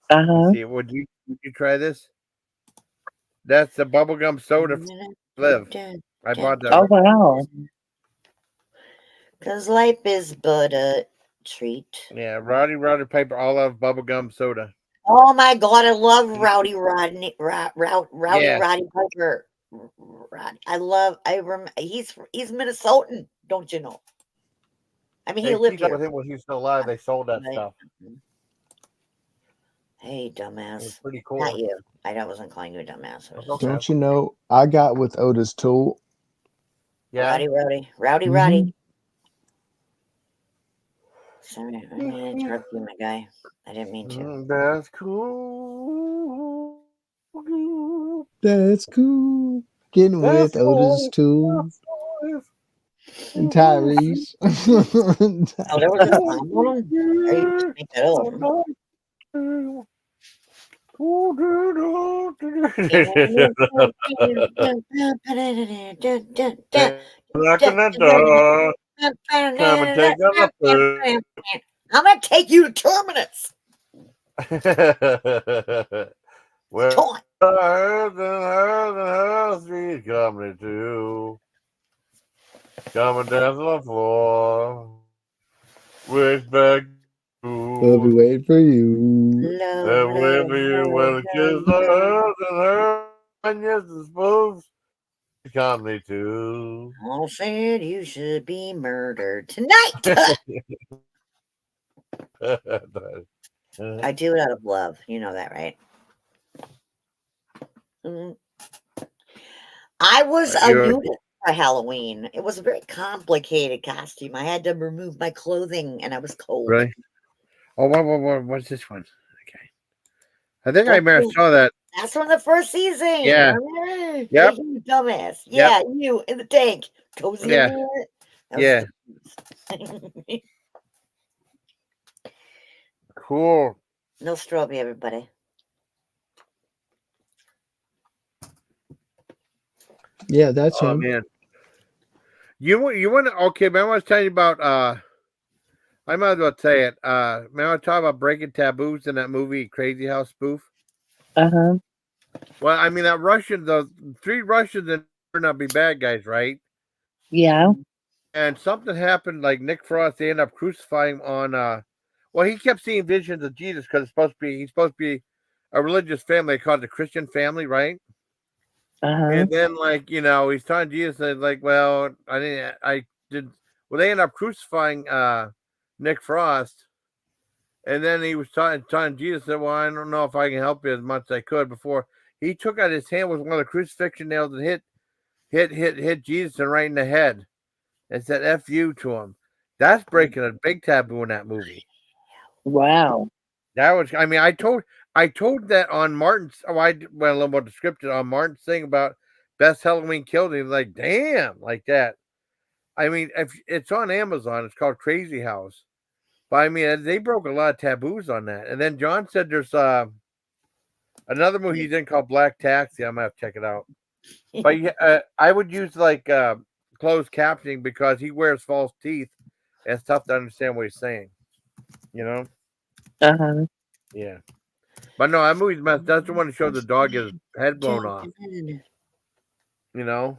Uh-huh.
See, would you try this? That's the bubblegum soda. Live. I bought that.
Oh, wow.
Because life is but a treat.
Yeah, Roddy Piper, all of bubblegum soda.
Oh my God, I love Rowdy Rodney, Rowdy
Yeah.
Roddy Piper. He's Minnesotan, don't you know? I mean, he
They
lived
keep up
here.
with him when he was still alive. They sold that
Right.
stuff.
Hey,
It's
dumbass.
pretty cool.
Not you. I wasn't calling you a dumbass. I was just
Don't you know? I got with Otis Tool.
Yeah.
Rowdy.
Mhm.
Sorry, I didn't mean to interrupt you, my guy. I didn't mean to.
That's cool.
That's cool. Getting
That's
with Otis Tool and Tyrese.
Oh, there was a song one? Or you just make that up?
Come and take on the
I'm gonna take you to Terminus.
Well,
Toy.
Street coming to coming down to the floor. Wish back.
We'll be waiting for you.
And when you will kiss the earth and her, and yes, the spooks comedy too.
All said you should be murdered tonight. I do it out of love. You know that, right? I was a nudist for Halloween. It was a very complicated costume. I had to remove my clothing and I was cold.
Really? Oh, what's this one? Okay. I think I may have saw that.
That's from the first season.
Yeah.
Yep.
Yep.
You dumbass. Yeah, you in the tank. Cozy
Yeah.
in
Yeah. Cool.
No strawberry, everybody.
Yeah, that's him.
Man. You want to? Okay, man. I was telling you about. I might as well say it. Man, I talk about breaking taboos in that movie, Crazy House Spoof.
Uh-huh.
Well, I mean, those 3 Russians that turned out to be bad guys, right?
Yeah.
And something happened, like Nick Frost, they end up crucifying him on. Well, he kept seeing visions of Jesus because he's supposed to be a religious family. They call it the Christian family, right?
Uh-huh.
And then, like, you know, he's telling Jesus, and like, well, I did. Well, they end up crucifying Nick Frost. And then he was telling Jesus that, well, I don't know if I can help you as much as I could. Before he took out his hand with one of the crucifixion nails and hit Jesus and right in the head and said "F you" to him. That's breaking a big taboo in that movie.
Wow.
That was, I mean, I told that on Martin's. Oh, I went a little more descriptive on Martin's thing about best Halloween killed. He was like, damn, like that. I mean, if it's on Amazon, it's called Crazy House. But I mean, they broke a lot of taboos on that. And then John said there's another movie he's in called Black Taxi. I'm gonna have to check it out. But I would use like closed captioning because he wears false teeth. And it's tough to understand what he's saying. You know?
Uh-huh.
Yeah. But no, that movie's messed. That's the one that showed the dog his head blown off. You know?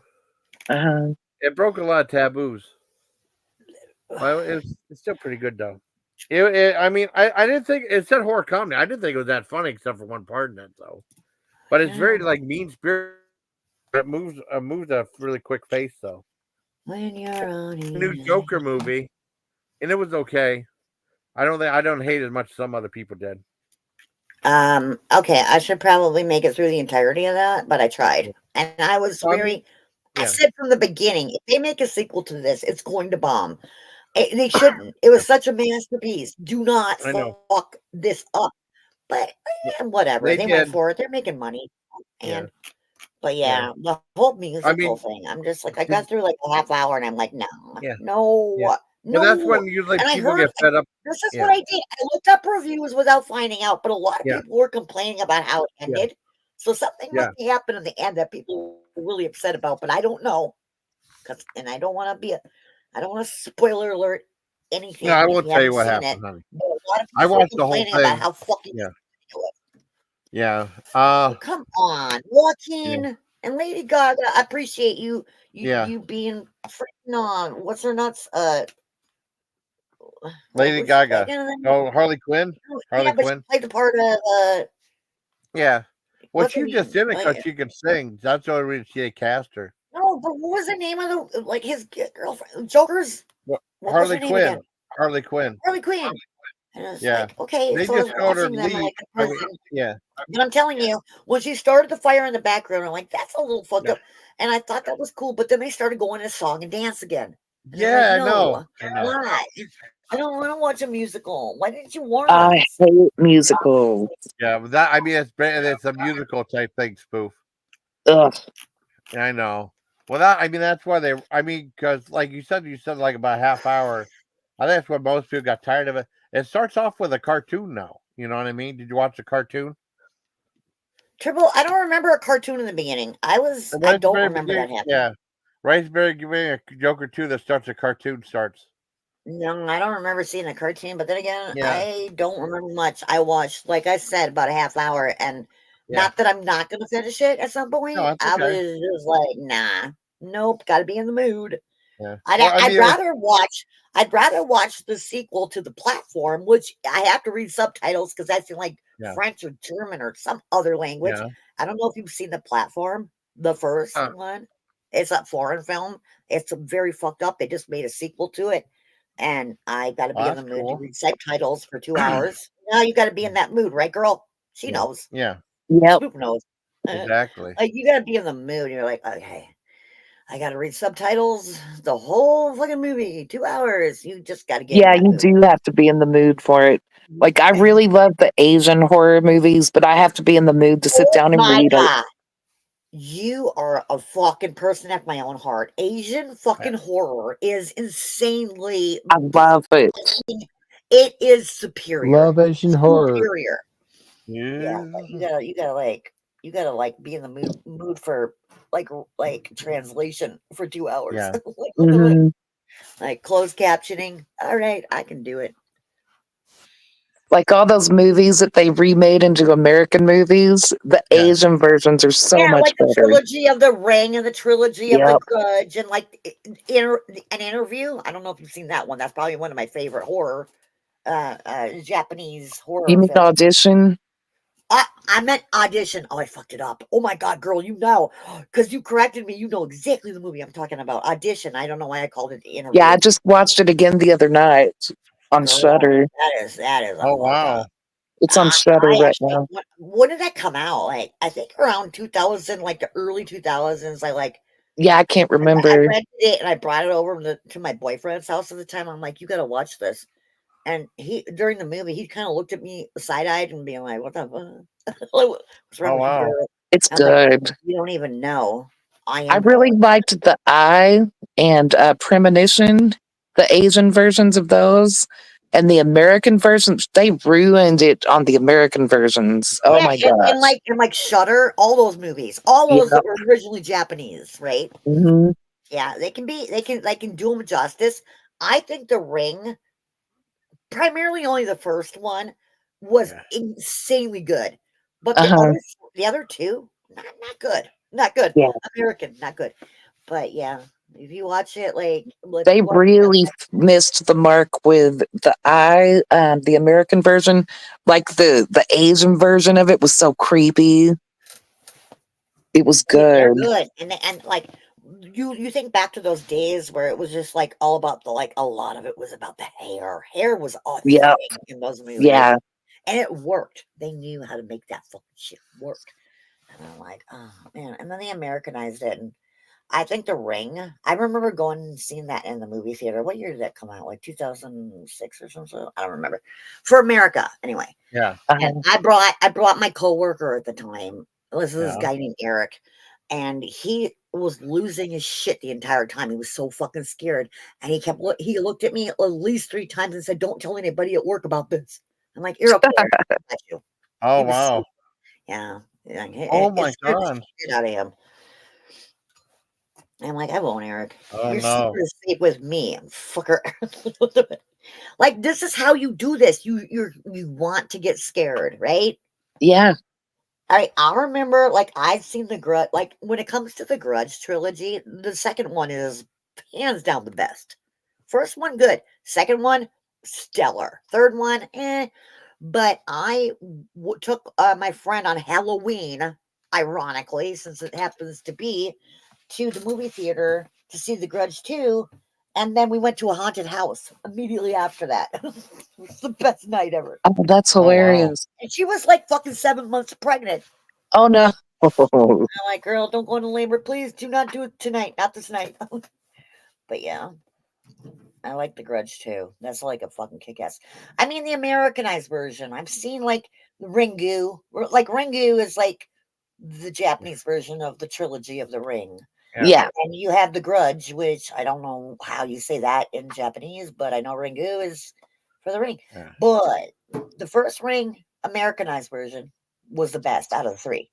Uh-huh.
It broke a lot of taboos. Well, it's still pretty good though. I mean, I didn't think it said horror comedy. I didn't think it was that funny except for one part in it though. But it's very like mean spirit. It moves a really quick face though.
When you're on a
New Joker movie, and it was okay. I don't hate it as much as some other people did.
Okay, I should probably make it through the entirety of that, but I tried, and I was
Yeah.
said from the beginning, if they make a sequel to this, it's going to bomb. They shouldn't. It was such a masterpiece. Do not
I know.
fuck this up. But whatever.
They
They went
did.
for it. They're making money.
Yeah.
And but
Yeah.
the whole
I
musical
mean,
thing, I'm just like, I got through like a half hour and I'm like, no,
yeah.
no,
Yeah.
no.
But that's when usually
And I
people
heard
get fed up.
this is
Yeah.
what I did. I looked up reviews without finding out, but a lot of
Yeah.
people were complaining about how it
Yeah.
ended. So something
Yeah.
must have happened in the end that people were really upset about, but I don't know. And I don't want to I don't want to spoiler alert anything
No, I
if
won't
you
tell you
haven't
what
seen it.
happened, honey.
But a lot of
I
people were
watched the whole
complaining about
thing.
how fucking
Yeah.
ridiculous.
Yeah.
Oh, come on,
Yeah.
Joaquin and Lady Gaga. I appreciate you
Yeah.
being freaking on. What's her nuts?
Lady
Who's she play
Gaga.
again?
Oh, Harley Quinn.
Yeah,
Harley
but she
Quinn.
played the part of
Yeah. Well,
what's her
she just
name?
did it because she can sing. That's the only reason she cast her.
No, but what was the name of the his girlfriend? Joker's.
Well,
What was her
Harley
name
Quinn.
again?
Harley Quinn.
Harley Quinn. And it's
Yeah.
like, okay,
They
so I
just
was
showed her
watching them
leave.
like a
I mean,
person.
yeah.
But I'm telling you, when she started the fire in the background, I'm like, that's a little fucked
Yeah.
up. And I thought that was cool, but then they started going to song and dance again. And I'm
Yeah,
like,
I know.
no,
I know.
why? I don't want to watch a musical. Why didn't you warn
I
us?
hate musicals.
Yeah, but that I mean it's a musical type thing, spoof.
Ugh.
Yeah, I know. Well, that's why because like you said like about a half hour. I think that's what most people got tired of it. It starts off with a cartoon now. You know what I mean? Did you watch the cartoon?
Triple, I don't remember a cartoon in the beginning. I
Right at the
don't
very
remember that
beginning.
happening.
Yeah, right at the very beginning, a Joker 2 that starts a cartoon starts.
No, I don't remember seeing a cartoon, but then again,
Yeah.
I don't remember much. I watched, like I said, about a half hour, and
Yeah.
not that I'm not going to finish it at some point.
No, it's
I
okay.
was just like, nah, nope, got to be in the mood.
Yeah.
I'd,
Well, I
I'd
mean,
rather watch. I'd rather watch the sequel to the platform, which I have to read subtitles because that's in like
Yeah.
French or German or some other language.
Yeah.
I don't know if you've seen the platform, the first one. It's a foreign film. It's very fucked up. They just made a sequel to it, and I got to be in the
that's
mood to
cool.
read subtitles for 2 hours. Now you got to be in that mood, right, girl? She
Yeah.
knows.
Yeah,
Yep.
Spoop knows.
exactly.
Like you got to be in the mood. You're like, okay, I got to read subtitles the whole fucking movie, 2 hours. You just got to get in
Yeah,
that
you
mood.
do have to be in the mood for it. Like, I really love the Asian horror movies, but I have to be in the mood to sit
Oh
down and
my
read it.
God. You are a fucking person after my own heart. Asian fucking horror is insanely.
I love it.
It is superior.
Love Asian horror.
Superior. Yeah,
Yeah.
but you gotta like be in the mood for like translation for 2 hours.
Yeah.
Mhm.
Like closed captioning. All right, I can do it.
Like all those movies that they remade into American movies, the
Yeah.
Asian versions are so
Yeah,
much
like the
better.
trilogy of the Ring and the trilogy of the
Yep.
Grudge and like an interview. I don't know if you've seen that one. That's probably one of my favorite horror Japanese
You
horror
mean
films.
Audition?
I meant Audition. Oh, I fucked it up. Oh my God, girl, you know, because you corrected me. You know exactly the movie I'm talking about. Audition. I don't know why I called it the interview.
Yeah, I just watched it again the other night on
Girl,
Shudder.
that is.
Oh wow.
It's on Shudder
I
right
actually,
now.
when did that come out? Like, I think around 2000, like the early 2000s.
Yeah, I can't
I
remember.
rented it and I brought it over to my boyfriend's house at the time. I'm like, you got to watch this. And during the movie, he kind of looked at me side-eyed and being like, what the fuck? What's wrong
Oh
with you,
wow.
girl?
It's
I'm like,
good.
you don't even know. I
I
am
really
horror.
liked The Eye and Premonition, the Asian versions of those. And the American versions, they ruined it on the American versions. Oh
Yeah,
my gosh.
and like Shudder, all those movies, all those
Yep.
that were originally Japanese, right?
Hmm.
Yeah, they can do them justice. I think The Ring, primarily only the first one, was
Yeah.
insanely good, but
Uh-huh.
the other two, not good, not good.
Yeah.
American, not good. But yeah, if you watch it, like if
They
you watch
really missed the mark with The Eye, the American version. Like the Asian version of it was so creepy. It was
they're
good.
good, and like you think back to those days where it was just like all about a lot of it was about the hair. Hair was a
Yep.
thing in those movies,
Yeah.
and it worked. They knew how to make that fucking shit work. And I'm like, oh man. And then they Americanized it, and I think The Ring. I remember going and seeing that in the movie theater. What year did that come out? Like 2006 or something? I don't remember. For America, anyway.
Yeah.
And I brought my coworker at the time. This is this
Yeah.
guy named Eric, and he was losing his shit the entire time. He was so fucking scared, and he looked at me at least 3 times and said, "Don't tell anybody at work about this." I'm like, "You're okay." I got you.
Oh
He was so,
wow.
yeah.
Oh
It
my
scared the
god.
shit out of him. I'm like, I won't, Eric.
Oh
Your
no.
secret is safe with me, fucker. Like, this is how you do this. You want to get scared, right?
Yeah.
I remember, like, I've seen the Grudge. Like, when it comes to the Grudge trilogy, the second one is hands down the best. First one, good. Second one, stellar. Third one, eh. But I took my friend on Halloween, ironically, since it happens to be, to the movie theater to see The Grudge 2. And then we went to a haunted house immediately after that. It was the best night ever.
Oh, that's
Oh wow.
hilarious.
And she was like fucking 7 months pregnant.
Oh no.
I'm like, girl, don't go into labor. Please do not do it tonight. Not this night. But yeah, I like The Grudge too. That's like a fucking kick ass. I mean, the Americanized version. I've seen like Ringu. Like Ringu is like the Japanese version of the trilogy of The Ring.
Yeah.
And you have The Grudge, which I don't know how you say that in Japanese, but I know Ringu is for The Ring.
Yeah.
But the first Ring Americanized version was the best out of the 3.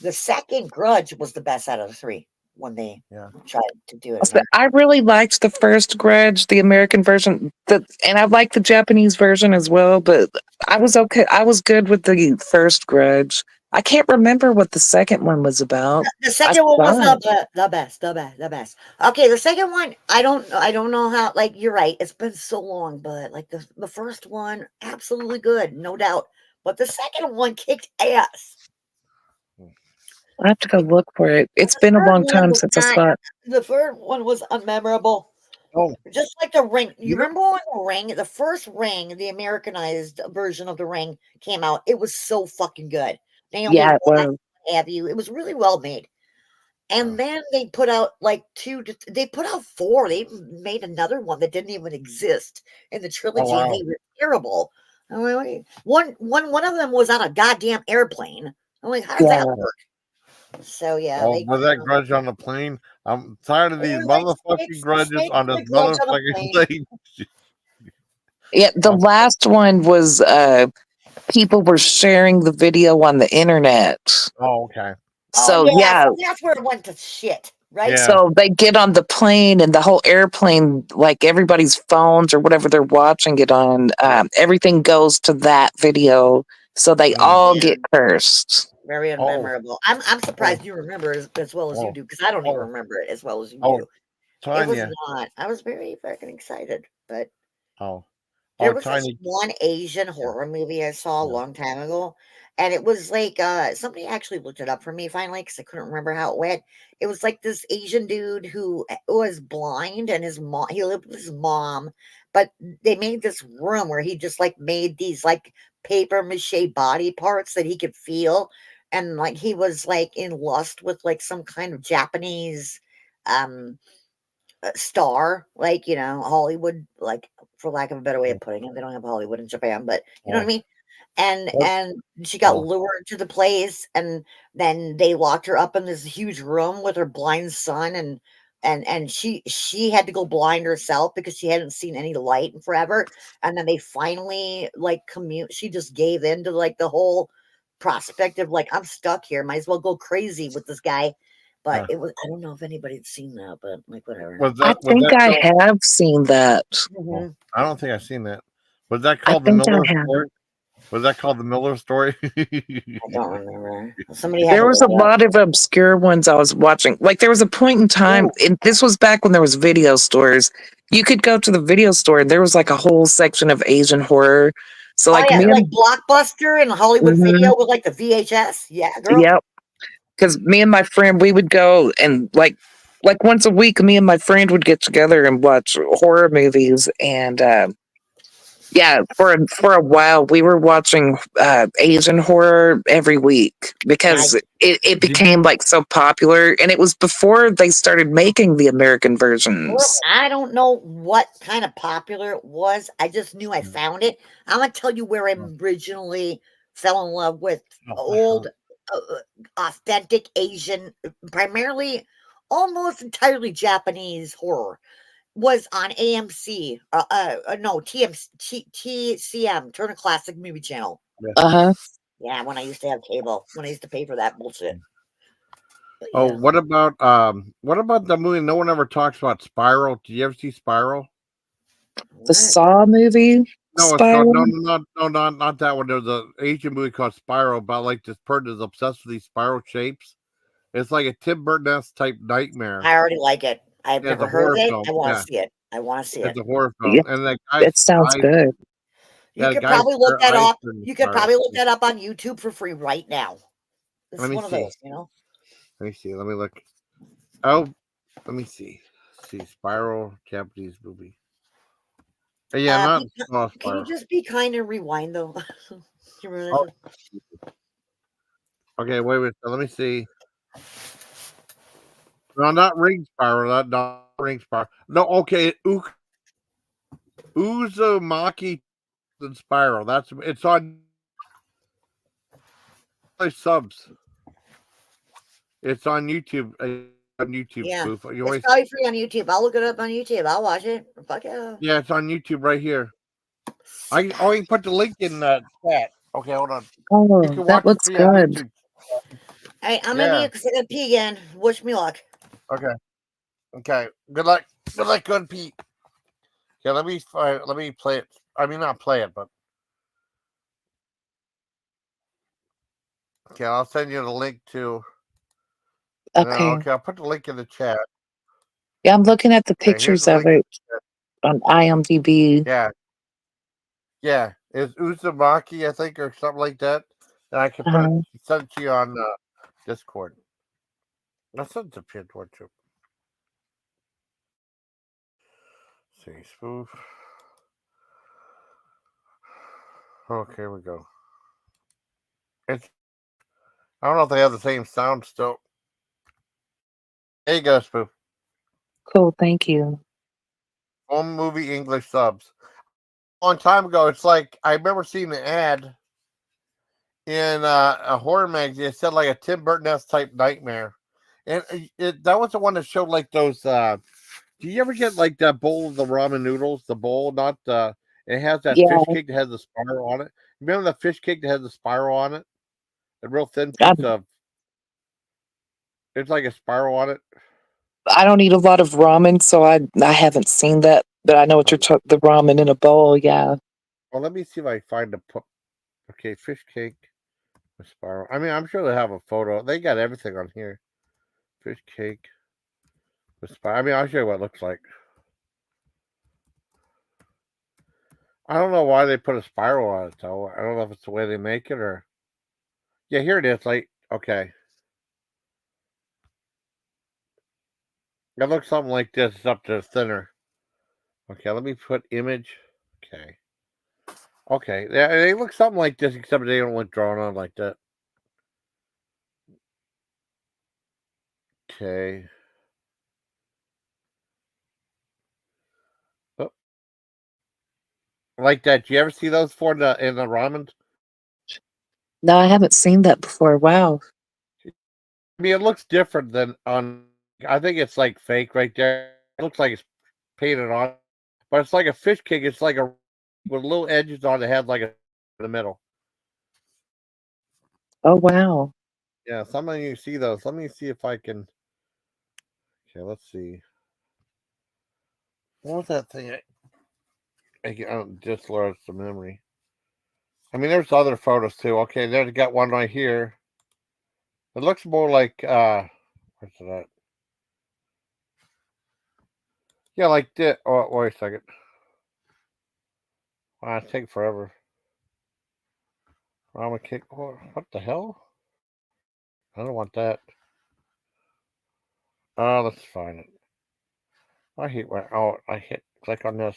The second Grudge was the best out of the 3 when they tried to do it.
I really liked the first Grudge, the American version, and I liked the Japanese version as well, but I was okay. I was good with the first Grudge. I can't remember what the second one was about.
The second one was the best. Okay, the second one, I don't know how. Like, you're right, it's been so long, but like the first one, absolutely good, no doubt. But the second one kicked ass.
I have to go look for it. It's been a long time since I saw it.
The third one was unmemorable.
Oh,
just like The Ring. You remember when The Ring, the first Ring, the Americanized version of The Ring came out? It was so fucking good. Naomi
Yeah, it
Watts,
was.
have you? It was really well made. And then they put out like 2. They put out 4. They made another one that didn't even exist in the trilogy, and they were terrible. I'm like, one of them was on a goddamn airplane. I'm like, how does that work? So yeah,
was that Grudge on the plane? I'm tired of these motherfucking grudges on this motherfucking plane.
Yeah, the last one was people were sharing the video on the internet.
Oh, okay.
So
so that's where it went to shit, right?
Yeah.
So they get on the plane and the whole airplane, like everybody's phones or whatever they're watching it on, everything goes to that video. So they all get cursed.
Very unmemorable. I'm surprised you remember it as well as you do, because I don't even remember it as well as you do.
Tanya.
It was not. I was very fucking excited, but
there
was this one Asian horror movie I saw a long time ago, and it was like somebody actually looked it up for me finally because I couldn't remember how it went. It was like this Asian dude who was blind, and he lived with his mom, but they made this room where he just like made these like paper mache body parts that he could feel, and like he was like in lust with like some kind of Japanese star, like, Hollywood, like, for lack of a better way of putting it. They don't have Hollywood in Japan, but you know what I mean? And she got lured to the place, and then they locked her up in this huge room with her blind son, and she had to go blind herself because she hadn't seen any light in forever. And then they finally like she just gave in to like the whole prospect of like, I'm stuck here, might as well go crazy with this guy. But it was, I don't know if anybody'd seen that, but like, whatever.
I think I have seen that.
I don't think I've seen that. Was that called the Miller Story? Was that called the Miller Story?
I don't remember.
There was a lot of obscure ones I was watching. Like, there was a point in time, and this was back when there was video stores. You could go to the video store, and there was like a whole section of Asian horror. So like,
like Blockbuster and Hollywood Video with like the VHS. Yeah, girl.
Yep. Because me and my friend, we would go and like once a week, me and my friend would get together and watch horror movies. And Yeah, for a while we were watching Asian horror every week because it became like so popular, and it was before they started making the American versions.
I don't know what kind of popular it was. I just knew I found it. I'm gonna tell you where I originally fell in love with old, authentic Asian, primarily almost entirely Japanese horror. Was on AMC, no, TCM, Turner Classic Movie Channel.
Uh huh.
Yeah, when I used to have cable, when I used to pay for that bullshit. But
Oh,
yeah.
what about the movie no one ever talks about, Spiral? Do you ever see Spiral?
The Saw movie,
No, it's called
Spiral.
not that one. There's an Asian movie called Spiral about like this person is obsessed with these spiral shapes. It's like a Tim Burton-esque type nightmare.
I already like it. I've
It's
never
a
heard
horror
of it.
film.
I want
Yeah,
to see it. I want to see it.
it's a horror
Yeah,
film, and the
it sounds good.
You
the
could
guy's
probably look that
eyes
up.
turn
You could
spiral.
probably look that up on YouTube for free right now. This
Let
is
me
one of
see.
those, you know.
Let me see. Let me look. Oh, let me see. See, Spiral Japanese movie. Yeah, not
Can you
Spiral.
just be kind and rewind though?
Oh, okay, wait. So let me see. No, not Ring Spiral. Not Ring Spiral. No, okay. Uzumaki and Spiral. It's on subs. It's on YouTube. On YouTube,
Yeah,
Spoof. You
it's
always
probably free on YouTube. I'll look it up on YouTube. I'll watch it. Fuck yeah.
Yeah, it's on YouTube right here. I can put the link in the chat. Okay, hold on. You
Oh,
can
that
watch it
looks
free on
good.
YouTube.
Hey, I'm
Yeah.
gonna be a pee again. Wish me luck.
Okay. Okay. Good luck. Good luck, good Pete. Okay, let me play it. I mean, not play it, but okay, I'll send you the link to.
Okay.
Okay, I'll put the link in the chat.
Yeah, I'm looking at the
Okay, here's
pictures
the
of
link.
it on IMDb.
Yeah, yeah. It's Uzumaki, I think, or something like that. And I can
Uh,
send it to you on Discord. I'll send it to Discord too. See, spoof. Okay, here we go. It's. I don't know if they have the same sound still. There you go, spoof.
cool. Thank you.
Home movie English subs. A long time ago, it's like I remember seeing the ad in a horror magazine. It said like a Tim Burton-esque type nightmare, and that was the one that showed like those. Do you ever get like that bowl of the ramen noodles? The bowl, not the. It has that
Yeah,
fish cake that has the spiral on it. Remember the fish cake that has the spiral on it? A real thin
I,
piece of. It's like a spiral on it.
I don't eat a lot of ramen, so I haven't seen that, but I know what you're talking. The ramen in a bowl. Yeah.
Well, let me see if I find the. Okay, fish cake with spiral. I mean, I'm sure they have a photo. They got everything on here. Fish cake with spiral. I mean, I'll show you what it looks like. I don't know why they put a spiral on it though. I don't know if it's the way they make it or. Yeah, here it is. Like, okay, it looks something like this. It's up to thinner. Okay, let me put image. Okay, okay, they look something like this, except they don't look drawn on like that. Okay. Oh, like that. Do you ever see those for in the ramen?
No, I haven't seen that before. Wow.
I mean, it looks different than on. I think it's like fake right there. It looks like it's painted on, but it's like a fish cake. It's like a with little edges on the head, like a in the middle.
Oh, wow.
Yeah, some of you see those. Let me see if I can. Okay, let's see. What was that thing? I just lost the memory. I mean, there's other photos too. Okay, there's got one right here. It looks more like where's it at? Yeah, like this. Oh, wait a second. Wow, it take forever. Ramen cake. What the hell? I don't want that. Oh, let's find it. I hate where. Oh, I hit click on this.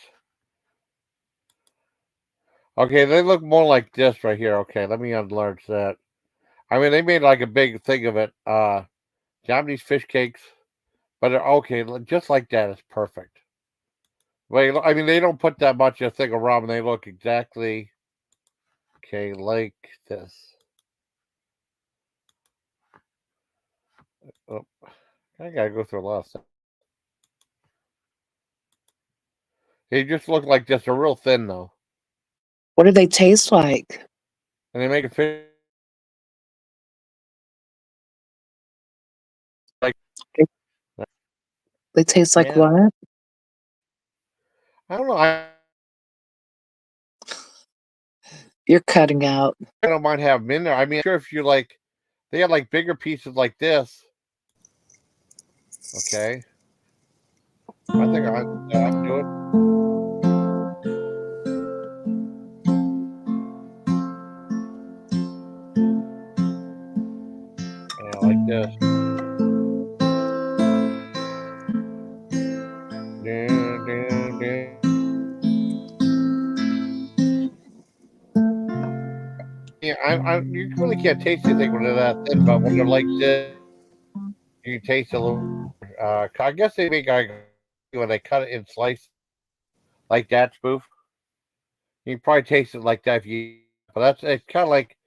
Okay, they look more like this right here. Okay, let me enlarge that. I mean, they made like a big thing of it. Japanese fish cakes, but they're okay, just like that. It's perfect. Wait, I mean, they don't put that much in a thing of ramen. They look exactly okay like this. Oh, I gotta go through a lot of stuff. They just look like this. They're real thin though,
What do they taste like?
and they make a fish like
They, they taste like
yeah.
what?
I don't know. I
You're cutting out.
don't mind having them in there. I mean, sure if you like, they had like bigger pieces like this. Okay, I think I can do it. Yeah, like this. Dun, dun, dun. Yeah, you really can't taste anything when they're that thin, but when they're like this, you can taste a little. I guess they make when they cut it in slices like that, spoof. You can probably taste it like that if you. But that's it's kind of like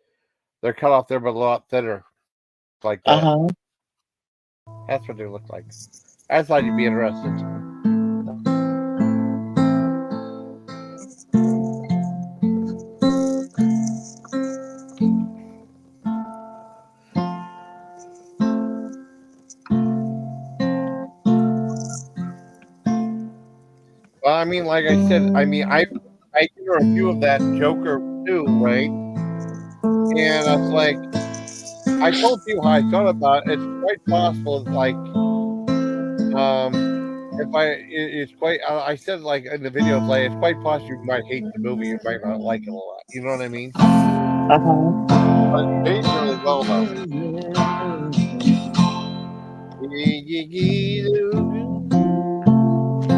they're cut off there, but a lot thinner, like that.
Uh-huh.
That's what they look like. I thought you'd be interested. Well, I mean, like I said, I mean, I did a review of that Joker too, right? And I was like, I told you how I thought about it. It's quite possible, like, if it's quite. I said like in the video, it's like it's quite possible you might hate the movie, you might not like it a lot. You know what I mean?
Uh-huh.
But it's made really well though.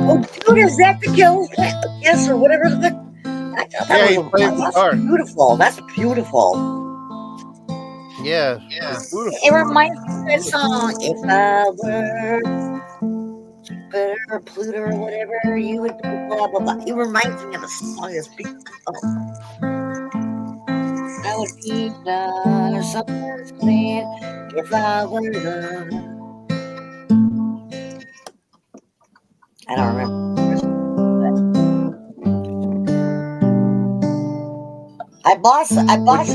Oh, dude, is that the kill? Yes, or whatever the fuck. I thought that
Yeah, he
was
plays the
that's
guitar.
beautiful. That's beautiful.
Yeah, it's beautiful.
It reminds me of that song. If I were Jupiter or Pluto or whatever, you would be blah blah blah. It reminds me of a song that's big. Oh, I would be the summer's queen if I were the. I don't remember. I bought some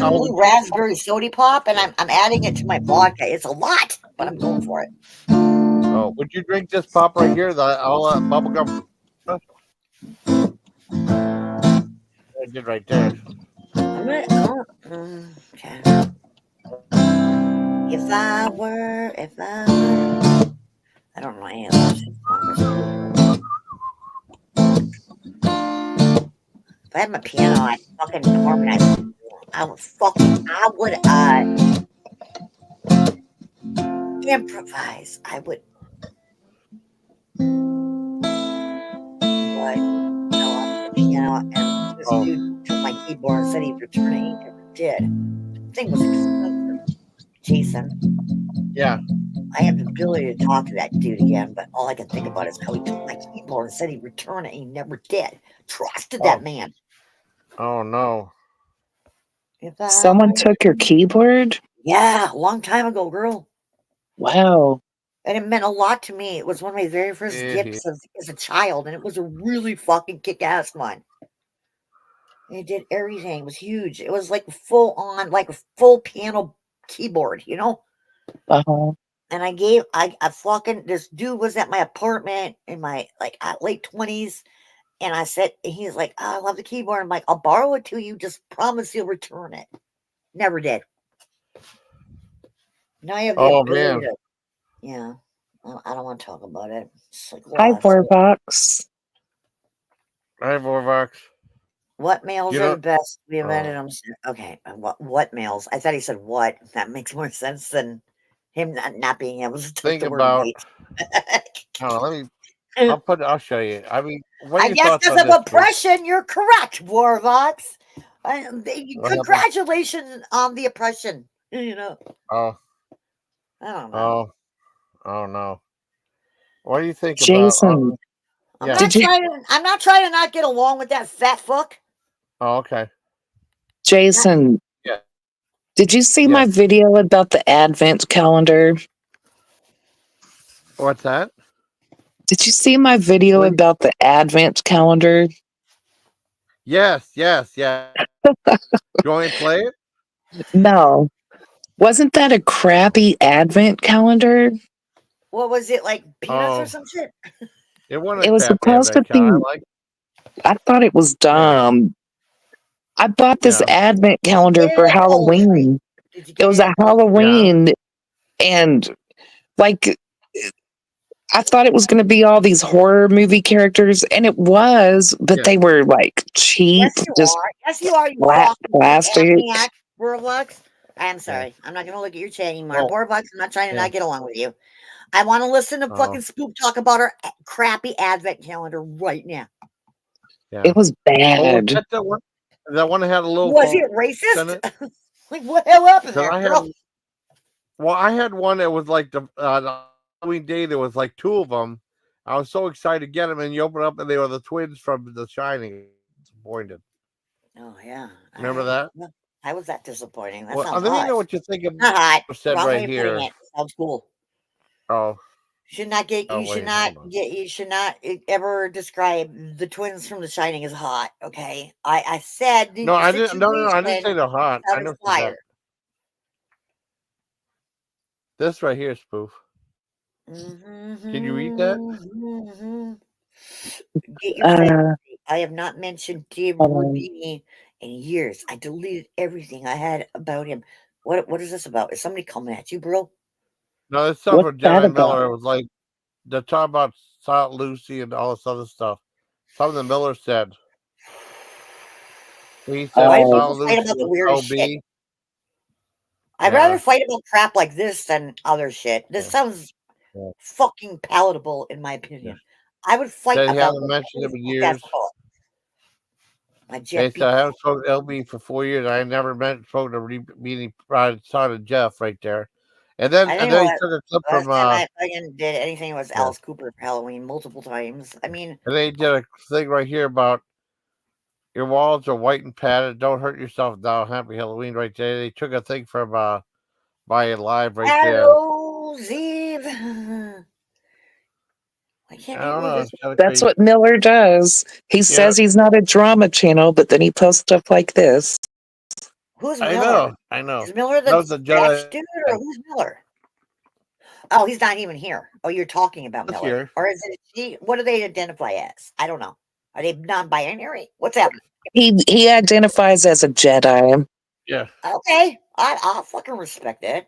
blue raspberry soda pop, and I'm adding it to my vodka. It's a lot, but I'm going for it.
Oh, would you drink this pop right here? The all bubblegum. I did right there.
I'm gonna. Oh, okay. If I were. I don't know any of those songs. If I had my piano, I'd fucking harmonize. I would improvise. I would. Like, no, the piano, and this dude took my keyboard and said he'd return it. He never did. The thing was expensive, Jason.
Yeah.
I have the ability to talk to that dude again, but all I can think about is how he took my keyboard and said he'd return it. And he never did. Trusted that man.
Oh no.
Someone took your keyboard?
Yeah, a long time ago, girl.
Wow.
And it meant a lot to me. It was one of my very first gifts as a child, and it was a really fucking kick-ass one. And it did everything. It was huge. It was like full on, like a full piano keyboard, you know?
Uh-huh.
And I fucking, this dude was at my apartment in my like late 20s. And I said, he's like, oh, I love the keyboard. I'm like, I'll borrow it to you. Just promise you'll return it. Never did. Now I have the ability to, yeah. I don't want to talk about it. It's like,
Hi, Vorvox.
Hi, Vorvox.
What males are the best? We invented them. Okay. What males? I thought he said what. That makes more sense than him not being able to
think about. I'll show you. I mean,
I guess because of oppression, you're correct, Warvox. Congratulations on the oppression. You know.
Oh,
I don't know.
oh no. What do you think about?
Jason,
Yeah.
did you,
I'm not trying to not get along with that fat fuck.
Oh, okay.
Jason,
Yeah.
did you see my
Yes.
video about the Advent calendar?
What's that?
Did you see my video
What do you-
about the Advent calendar?
Yes. You want me to play it?
No. Wasn't that a crappy Advent calendar?
What was it like? Peanuts or
Oh,
some shit?
it wasn't
It
a
was
crap
supposed to
advent
be,
calendar. I like.
I thought it was dumb. I bought this
Yeah.
Advent calendar
Get
for
it? Poetry.
Halloween.
Did you
It
get
was
it?
a Halloween, and like, I thought it was going to be all these horror movie characters, and it was, but
Yeah.
they were like cheap,
Yes, you
just
are. Yes, you are. You
flat
fucking
plastic.
amniotic, Borlux. I'm sorry. I'm not going to look at your chat anymore.
Oh.
Borlux, I'm not trying to
Yeah.
not get along with you. I want to listen to
Oh.
fucking Spook talk about her crappy advent calendar right now.
Yeah.
It was
Oh, was
bad.
that the one? That one that had a little.
Was it
in
racist?
it?
Like, what the hell happened
'Cause
there,
I had.
girl?
Well, I had one that was like the Halloween day. There was like two of them. I was so excited to get them, and you open up, and they were the twins from The Shining. Disappointed.
Oh, yeah.
Remember that?
Well, how was that disappointing? That
Well,
sounds
let me
hot.
know what you think of
Not hot.
said
Wrong way
right
of
here.
putting it. Sounds cool.
Oh,
Should not get.
oh
You should
wait,
not
hold on.
get. You should not ever describe the twins from The Shining as hot. Okay, I said
No, I didn't. No, I didn't say
situation
they're hot. I
out of
never said that.
fire.
This right here, Spoof. Can you read that?
Get your face.
Uh,
I have not mentioned Dave
um,
Rubini in years. I deleted everything I had about him. What is this about? Is somebody coming at you, bro?
No, this stuff
what's
with
that
Jenna
about?
Miller. It was like the talk about Silent Lucy and all this other stuff. Something Miller said. He said
Why do
Oh,
people
Silent
fight
Lucy
about the
was
weirdest shit?
LB.
I'd
Yeah.
rather fight about crap like this than other shit. This
Yeah.
sounds
Yeah.
fucking palatable, in my opinion. I would fight
Said he
about
hasn't
the
mentioned him in
weirdest
years.
basketball. My
They
Jet
said I haven't spoken to LB for 4 years. I never spoken to meeting son of Jeff right there. And then
I
and
didn't
then
know
he took a clip
last
from
time I fucking did anything was
yeah.
Alice Cooper for Halloween multiple times. I mean,
And then he did a thing right here about your walls are white and padded. Don't hurt yourself now. Happy Halloween right there. They took a thing from Buy It Live right there.
Hallows Eve. I can't
I don't know.
believe
It's kind of
that's
crazy.
what Miller does. He
Yeah,
says he's not a drama channel, but then he posts stuff like this.
Who's
I
Miller?
know.
Is Miller
That
the
was the
Dutch
Jedi
dude or who's Miller? Oh, he's not even here. Oh, you're talking about
this
Miller.
year.
Or is it she? What do they identify as? I don't know. Are they non-binary? What's happening?
He identifies as a Jedi.
Yeah.
Okay, I'll fucking respect it.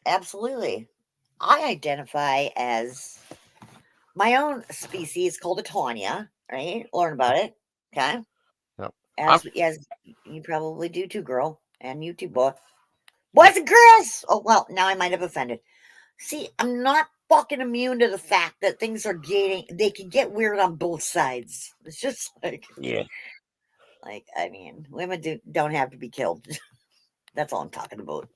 Absolutely. I identify as my own species called a Tanya, right? Learn about it. Okay.
Yep.
As you probably do too, girl. And you too, boy. Boys and girls! Oh, well, now I might have offended. See, I'm not fucking immune to the fact that things are getting, they can get weird on both sides. It's just like,
Yeah.
like, I mean, women don't have to be killed. That's all I'm talking about.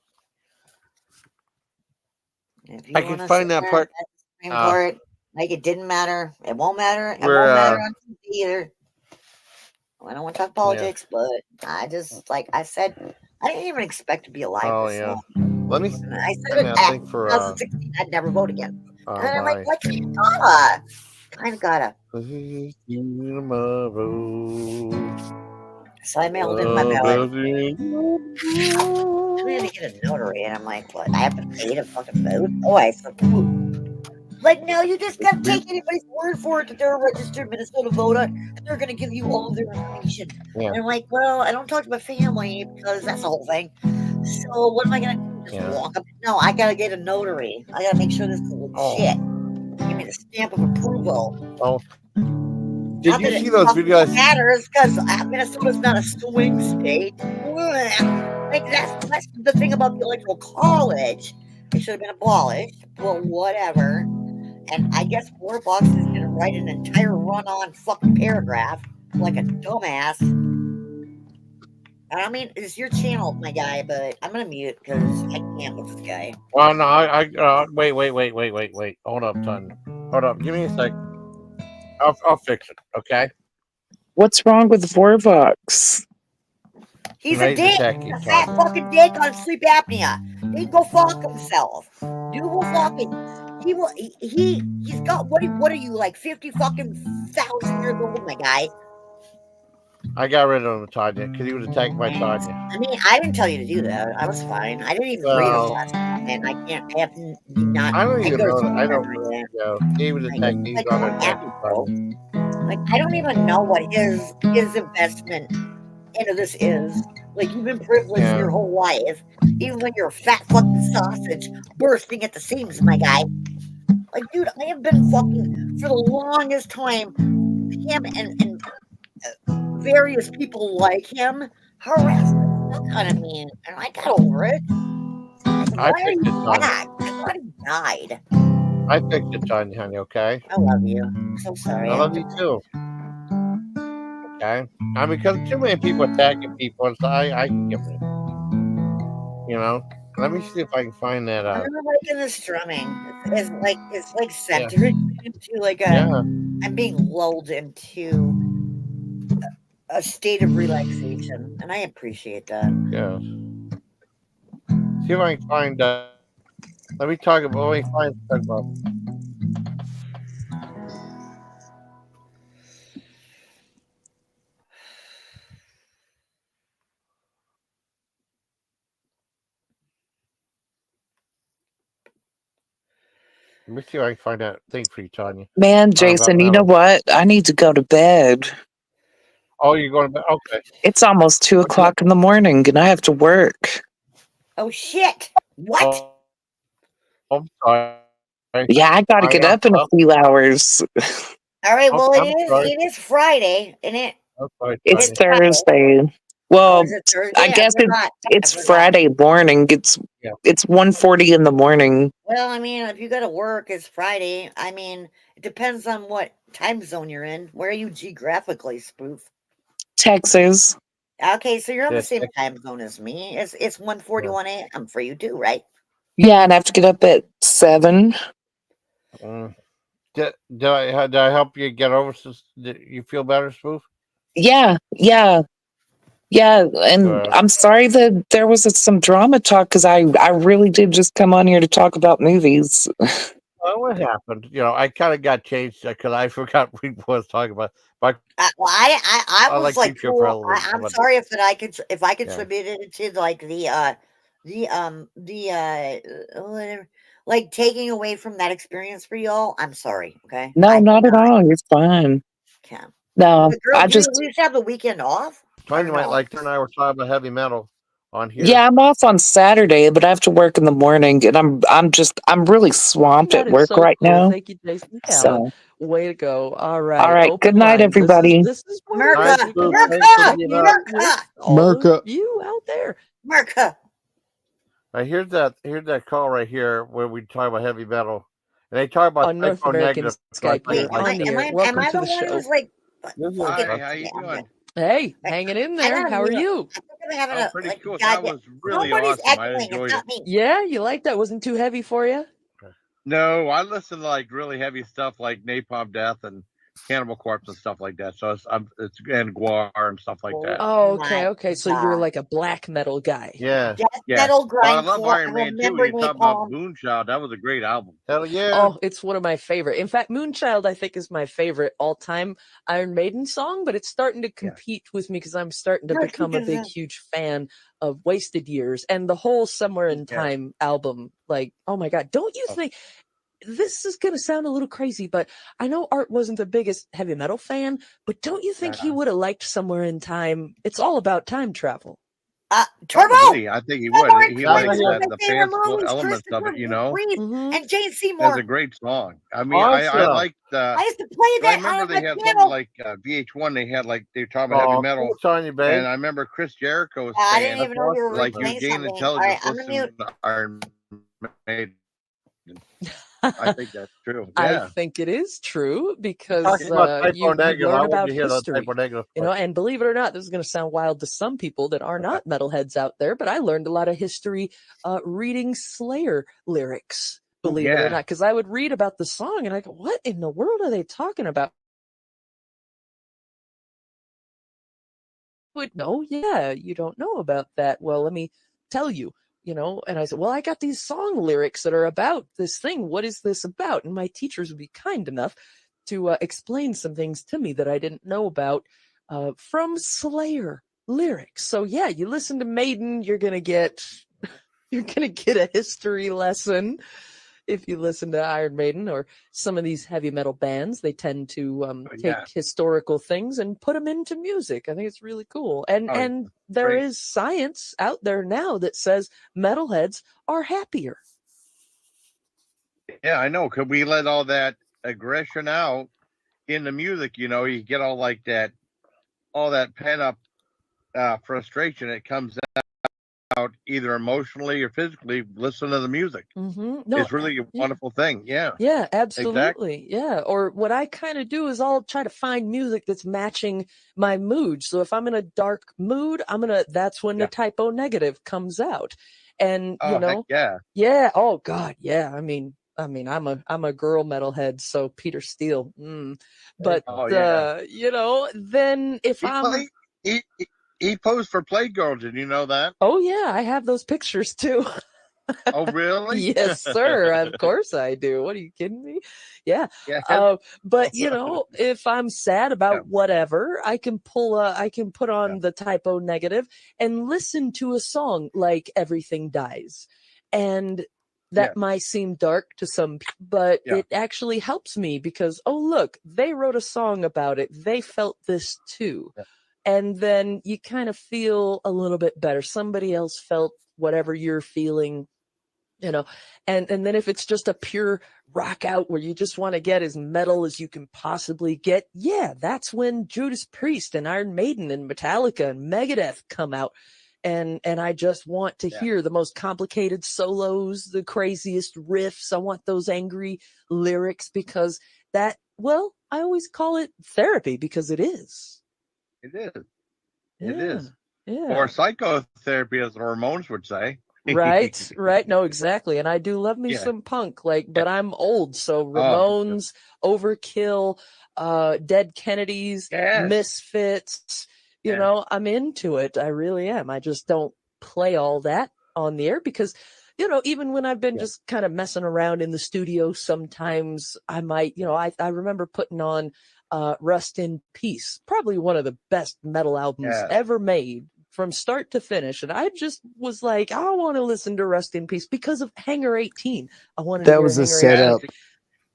If you
I can
want to
find that part.
Supreme Court, like it didn't matter. It won't matter. It
Where,
won't matter on TV either. I don't want to talk politics, but I just, like I said, I didn't even expect to be alive
Oh
this
yeah.
long.
Let me
And I said
send
it
that
at
thing for
2016. I'd never vote again. And I'm like,
my
kind of gotta.
tomorrow.
So I mailed in my ballot. I had to get a notary, and I'm like, what? I have to pay to fucking vote? Oh, I said, like, no, you just gotta take anybody's word for it that they're a registered Minnesota voter, and they're gonna give you all of their information.
Yeah.
And I'm like, well, I don't talk to my family because that's the whole thing. So what am I gonna do? Just walk up? No, I gotta get a notary. I gotta make sure this is legit. Give me the stamp of approval.
Oh. Did you see those videos?
Matters because Minnesota's not a swing state. Like that's the thing about the electoral college. It should have been abolished, but whatever. And I guess Warbucks is going to write an entire run-on fucking paragraph like a dumbass. I mean, it's your channel, my guy, but I'm gonna mute because I can't with this guy.
Well, no, wait. Hold up, Tanya. Hold up. Give me a sec. I'll fix it. Okay.
What's wrong with Vorvox?
He's a
Right, the
dick.
Thekiis,
A fat
Tanya.
fucking dick on sleep apnea. He can go fuck himself. Dude will fucking. He will. He's got what are you like 50 fucking thousand years old, my guy?
I got rid of him, Tanya, because he was attacked by Tanya.
I mean, I didn't tell you to do that. I was fine. I didn't even read his last comment. I can't. I have not.
I don't even
go to
know.
sleep
I don't.
after that.
Yeah, he was
Like,
attacked.
it's
He's
like,
on
what
attack.
happened, bro? Like, I don't even know what his investment into this is. Like, you've been privileged your whole life, even when you're a fat fucking sausage bursting at the seams, my guy. Like, dude, I have been fucking for the longest time. Him and various people like him harassed the fuck out of me, and I got over it. Like, why are
fixed
you
it, Tanya.
back? I thought he died.
I fixed it, Tanya, honey. Okay.
I love you. I'm so sorry.
I love you too. Okay. I mean, because too many people attacking people, and so I can give it. You know. Let me see if I can find that
I'm
out.
not liking the strumming. It's like centered into like a.
Yeah.
I'm being lulled into a state of relaxation, and I appreciate that.
Yeah. See if I can find. Let me talk about. Let me find. Talk about. Let me see if I can find that thing for you, Tanya.
Man,
about
Jason, you know
metal.
what? I need to go to bed.
Oh, you're going to bed? Okay.
It's almost 2:00 in the morning and I have to work.
Oh shit! What?
Oh, I'm sorry.
Yeah, I got to get up in a few hours.
All right. Well,
I'm sorry.
it is Friday, and
I'm sorry,
It's
Tanya.
Thursday.
Oh,
Well,
is it Thursday?
I guess it's Friday morning. It's 1:40 in the morning.
Well, I mean, if you go to work, it's Friday. I mean, it depends on what time zone you're in. Where are you geographically, Spoof?
Texas.
Okay, so you're on the
Yes,
same time zone as me. It's 1:41 a.m. for you too, right?
Yeah, and I have to get up at 7.
Did I help you get over? Did you feel better, Spoof?
Yeah. And I'm sorry that there was some drama talk because I really did just come on here to talk about movies.
Well, what happened? You know, I kind of got changed because I forgot what I was talking about. But
Well, I was like,
future
cool.
relevance,
I'm
but-
sorry if I
Yeah.
contributed it to like whatever, like taking away from that experience for y'all. I'm sorry. Okay.
No, not at all. You're fine.
Okay.
No,
But girl,
I
do
just
you at least have the weekend off?
Tanya might like. Her and I were talking about heavy metal on here.
yeah, I'm off on Saturday, but I have to work in the morning, and I'm really swamped
That
at
is
work
so
right
cool.
now.
Thank you, Jason Callan.
So,
Way to go. All right.
all right.
Open
Good night,
lines.
everybody.
This is where
America,
we go
America,
check in with all
America.
of you out there.
America.
Here's that call right here where we talk about heavy metal, and they talk about
On North
Typo
American
Negative. So I
Skype,
thought
you're
you'd like
on the air.
Am
Welcome
I
to
the
the
one
show.
who's like
This is
fucking?
Hi, how you doing?
Hey, hanging in there.
gotta
How are
mute.
you?
I think I'm having
I'm
a
pretty
like
cool. That
goddamn.
was really
Somebody's
awesome. I
echoing. It's
enjoyed it.
not me.
Yeah, you like that? Wasn't too heavy for you?
No, I listen to like really heavy stuff like Napalm Death and Cannibal Corpse and stuff like that. So it's and Guar and stuff like that.
Oh,
My
okay. So you're like a black metal guy.
Yeah.
Death
Yeah.
metal
Well, I love
grindcore. I
Iron Man too.
remember
When you talk about
Napalm.
Moonchild, that was a great album.
Hell yeah.
Oh, it's one of my favorite. In fact, Moonchild, I think, is my favorite all-time Iron Maiden song, but it's starting to compete with me because I'm starting to
Yes,
become a
because,
big, huge fan of Wasted Years and the whole Somewhere in
Yeah.
Time album. Like, oh my God, don't you think this is going to sound a little crazy, but I know Art wasn't the biggest heavy metal fan, but don't you think he would have liked Somewhere in Time? It's all about time travel.
Turbo.
Probably, I think he would.
Somewhere
He
in Time
likes
is one of
the
my favorite
fanciful
movies.
elements of it, you know.
Reeve
Mhm.
and Jane
It's
Seymour.
a great song. I mean,
Awesome.
I like the.
I used to play
I
that
remember
on
they
my
had
piano.
something like VH1. They were talking about heavy metal.
Cool, Tanya, babe.
And I remember Chris Jericho was
I
saying,
didn't even know you were
like,
playing
you gain
something. All right,
intelligence
I'm gonna mute.
listening to Iron Maiden. I think that's true.
I
Yeah.
think it is true
Talking
because
about typo
you
negative, I
learn
want
about
to hear the
history,
typo negative
you
part.
know, and believe it or not, this is going to sound wild to some people that are not metalheads out there, but I learned a lot of history reading Slayer lyrics,
Oh,
believe it or
yeah.
not, because I would read about the song and I go, what in the world are they talking about? Would know, yeah, you don't know about that. Well, let me tell you, you know. And I said, well, I got these song lyrics that are about this thing. What is this about? And my teachers would be kind enough to explain some things to me that I didn't know about from Slayer lyrics. So yeah, you listen to Maiden, you're gonna get a history lesson. If you listen to Iron Maiden or some of these heavy metal bands, they tend to take
Yeah.
historical things and put them into music. I think it's really cool. And
Oh,
and there
great.
is science out there now that says metalheads are happier.
Yeah, I know. Could we let all that aggression out in the music? You know, you get all like that, all that pent up frustration. It comes out either emotionally or physically. Listen to the music.
No,
It's really a
yeah.
wonderful thing. Yeah,
Yeah,
exactly.
absolutely. Yeah. Or what I kind of do is I'll try to find music that's matching my mood. So if I'm in a dark mood, that's when the
Yeah.
typo negative comes out. And, you
Oh, heck
know,
yeah.
yeah, oh God, yeah. I'm a girl metalhead, so Peter Steele. But
Oh, yeah.
you know, then if
He
I'm
played. He posed for Playgirl. Did you know that?
oh yeah, I have those pictures too.
Oh, really?
Yes, sir. Of course I do. What are you kidding me? Yeah.
Yeah.
But you know, if I'm sad
Yeah.
about whatever, I can put
Yeah.
on the typo negative and listen to a song like Everything Dies. And
Yeah.
that might seem dark to some people, but
Yeah.
it actually helps me because, oh, look, they wrote a song about it. They felt this too.
Yeah.
And then you kind of feel a little bit better. Somebody else felt whatever you're feeling, you know. And then if it's just a pure rock out where you just want to get as metal as you can possibly get, yeah, that's when Judas Priest and Iron Maiden and Metallica and Megadeth come out. And I just want to
Yeah.
hear the most complicated solos, the craziest riffs. I want those angry lyrics because that, well, I always call it therapy because it is.
It is. It
Yeah.
is.
Yeah.
Or psychotherapy, as the Ramones would say.
Right, right. No, exactly. And I do love me
Yeah.
some punk, like, but I'm old, so
Oh,
Ramones, Overkill, Dead Kennedys,
yes.
Misfits, you
Yeah.
know, I'm into it. I really am. I just don't play all that on the air because, you know, even when I've been
Yeah.
just kind of messing around in the studio, sometimes I might, you know, I remember putting on Rust in Peace, probably one of the best metal albums
Yes.
ever made from start to finish. And I just was like, I want to listen to Rust in Peace because of Hangar 18. I wanted to
That
hear
was a
Hangar
Yes.
18.
setup.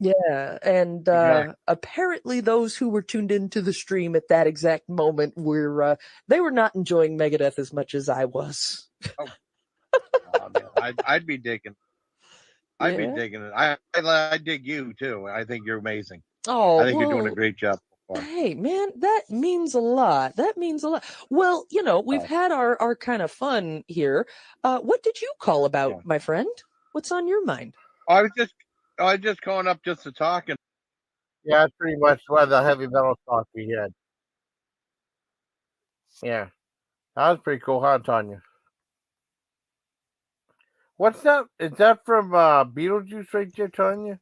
Yeah. And
Exactly.
apparently those who were tuned into the stream at that exact moment were they were not enjoying Megadeth as much as I was.
Oh, man. I'd be digging. I'd be
Yeah.
digging it. I dig you too. I think you're amazing.
Oh,
I think you're doing a
well,
great job so far.
hey, man, that means a lot. That means a lot. Well, you know, we've
Oh,
had our kind of fun here. What did you call about,
yeah.
my friend? What's on your mind?
I was just calling up just to talk, and
Yeah, that's pretty much why the heavy metal talk we had. Yeah, that was pretty cool, huh, Tanya? What's that? Is that from Beetlejuice right there, Tanya?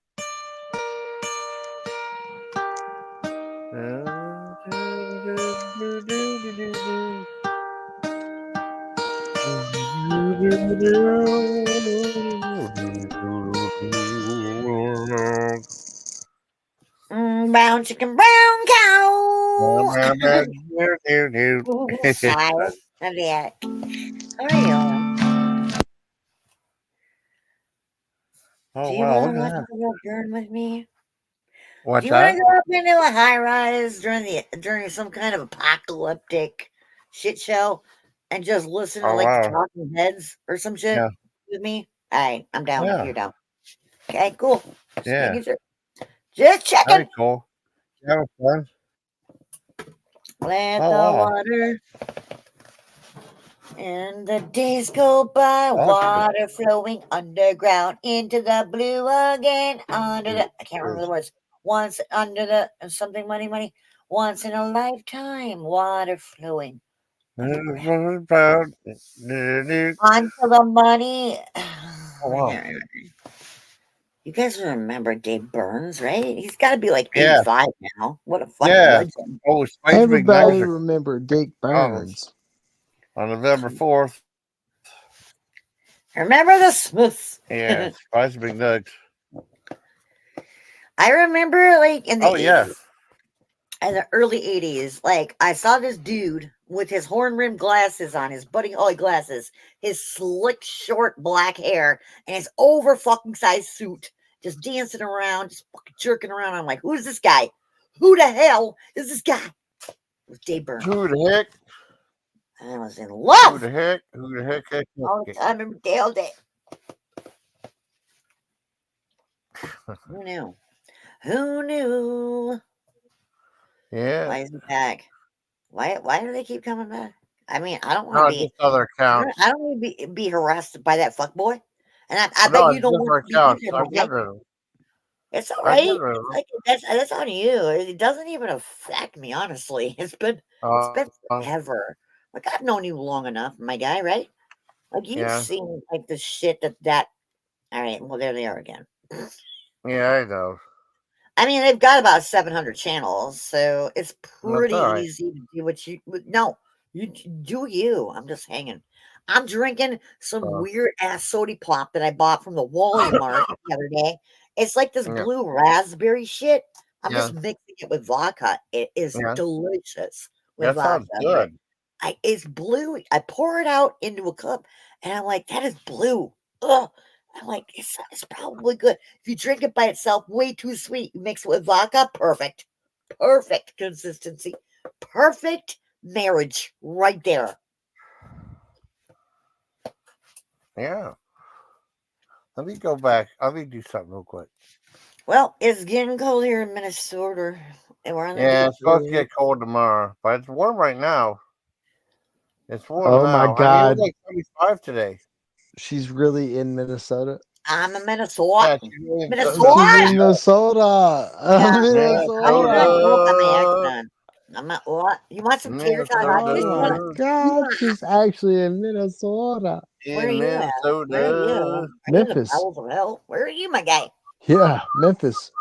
Brown chicken, brown cow.
Oh,
Hi, I'm back. How are you? Do you
wow,
want
look
to
at
watch
that.
the world burn with me? Do
What's
you want
that?
to go up into a high rise during some kind of apocalyptic shit show and just listen to
Oh,
like the
wow.
Talking Heads or some shit
Yeah.
with me? All right, I'm down if
Yeah.
you're down. Okay, cool. Just
Yeah.
making sure. Just checking.
Very cool. You having fun?
Let
Oh,
the
wow.
water And the days go by, water flowing underground into the blue again. Under the, I can't remember the words. Once under the something money. Once in a lifetime, water flowing onto the money.
Oh, wow.
You guys remember Dave Burns, right? He's got to be like
Yeah.
85 now. What a fucking
Yeah.
legend.
Oh, Spice Big
Everybody
Nugs
remember Dick Burns.
on November 4th.
Remember the Smiths?
Yeah, Spice Big Nugs.
I remember, like, in the
Oh, yeah.
80s, in the early 80s, like, I saw this dude with his horn-rimmed glasses on, his Buddy Holly glasses, his slick, short black hair, and his over-fucking-sized suit, just dancing around, just fucking jerking around. I'm like, who's this guy? Who the hell is this guy? It was Dave Burns.
Who the heck?
I was in love.
Who the heck? Who the heck?
All the time every day, all day. Who knew? Who knew?
Yeah.
Why is he back? Why do they keep coming back? I mean, I don't want to be.
Just other accounts.
I don't want to be harassed by that fuck boy. And I
No,
bet you don't want to be
accounts.
either,
I'll
okay?
get rid of them.
It's all
I'll
right.
get rid of them.
Like, that's on you. It doesn't even affect me, honestly. It's been forever. Like, I've known you long enough, my guy, right? Like, you've
Yeah.
seen like the shit that. All right, well, there they are again.
Yeah, I know.
I mean, they've got about 700 channels, so it's pretty
all right.
easy to do what you. No, you do you. I'm just hanging. I'm drinking some weird ass soda pop that I bought from the Wally Mart the other day. It's like this
Yeah.
blue raspberry shit. I'm
Yeah.
just mixing it with vodka. It is
Yeah.
delicious with
That sounds
vodka.
good.
It's blue. I pour it out into a cup, and I'm like, that is blue. Ugh. I'm like, it's probably good. If you drink it by itself, way too sweet. You mix it with vodka, perfect. Perfect consistency. Perfect marriage right there.
Yeah. Let me go back. Let me do something real quick.
Well, it's getting cold here in Minnesota. And we're on the
Yeah,
beach.
it's supposed to get cold tomorrow, but it's warm right now. It's warm
Oh
now.
my
I mean,
God.
it was like 75 today.
She's really in Minnesota.
I'm in Minnesota.
Yeah, she's really in
Minnesota.
Minnesota.
Yeah. I'm
Minnesota.
not going by my accent. I'm not what? You want some tater tot hot dish?
Oh my God, she's actually in Minnesota.
Where are
in
you at? Where are you?
Minnesota.
Are you in the
Memphis.
bowels of hell? Where are you, my guy?
Yeah, Memphis.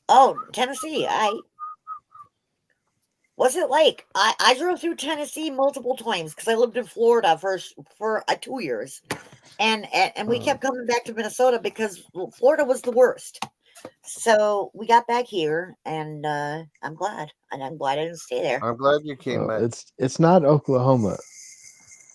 Oh, Tennessee. What's it like? I drove through Tennessee multiple times because I lived in Florida for 2 years, and we kept coming back to Minnesota because Florida was the worst. So we got back here, and I'm glad, and I'm glad I didn't stay there.
I'm glad you came back.
It's not Oklahoma.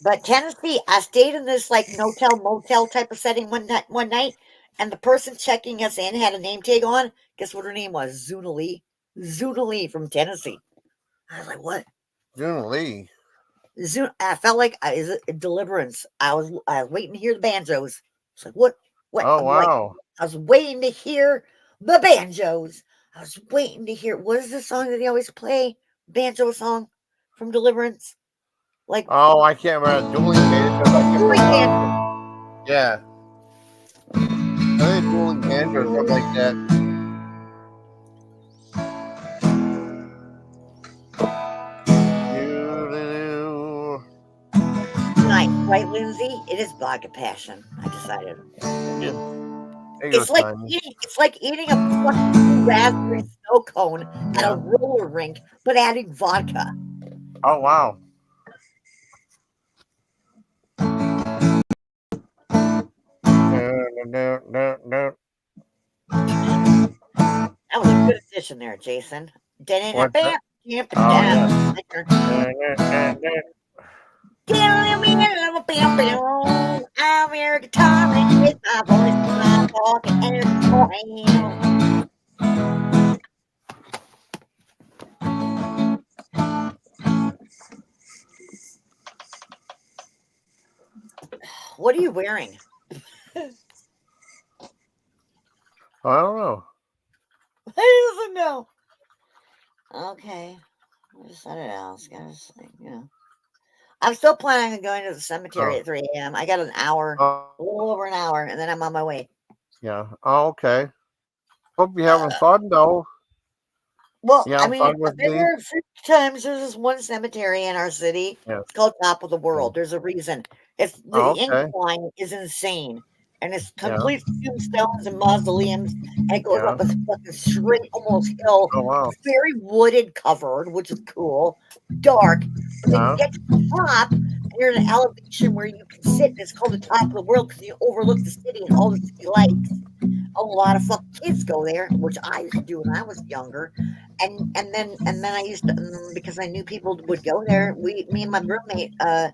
But Tennessee, I stayed in this like motel type of setting one night, and the person checking us in had a name tag on. Guess what her name was? Zuna Lee. Zuna Lee from Tennessee. I was like, what?
June Lee.
I felt like is it Deliverance. I was waiting to hear the banjos. It's like, what?
Oh,
I'm like,
wow.
I was waiting to hear the banjos. I was waiting to hear, what is the song that they always play? Banjo song from Deliverance? Like,
Oh, I can't remember. Dueling Banjo.
Dueling Banjo.
Yeah. I think Dueling Banjo or something like that.
Nice, right, Lindsay? It is vodka passion. I decided.
It's
like eating a fucking raspberry snow cone at a roller rink, but adding vodka.
Oh, wow.
That was a good addition there, Jason.
What's that?
I'm your guitar man with my voice, my talking and What are you wearing?
I don't know.
He doesn't know. Okay. Just let it out. It's like, I'm still planning on going to the cemetery
Oh.
at 3 a.m. I got an hour, a little over an hour, and then I'm on my way.
Yeah. Oh, okay. Hope you're having fun though.
Well,
You
I
having
mean,
fun
I've
with
been
me?
there a few times. There's this one cemetery in our city.
Yes.
It's called Top of the World. There's a reason. It's the
Oh, okay.
incline is insane, and it's
Yeah.
complete tombstones and mausoleums, and it goes
Yeah.
up a fucking straight, almost hill,
Oh wow.
very wooded, covered, which is cool. Dark, but then you
Yeah.
get to the top, and you're in an elevation where you can sit. And it's called the Top of the World because you overlook the city and all the city lights. A lot of fucking kids go there, which I used to do when I was younger, and then I used to because I knew people would go there. Me and my roommate on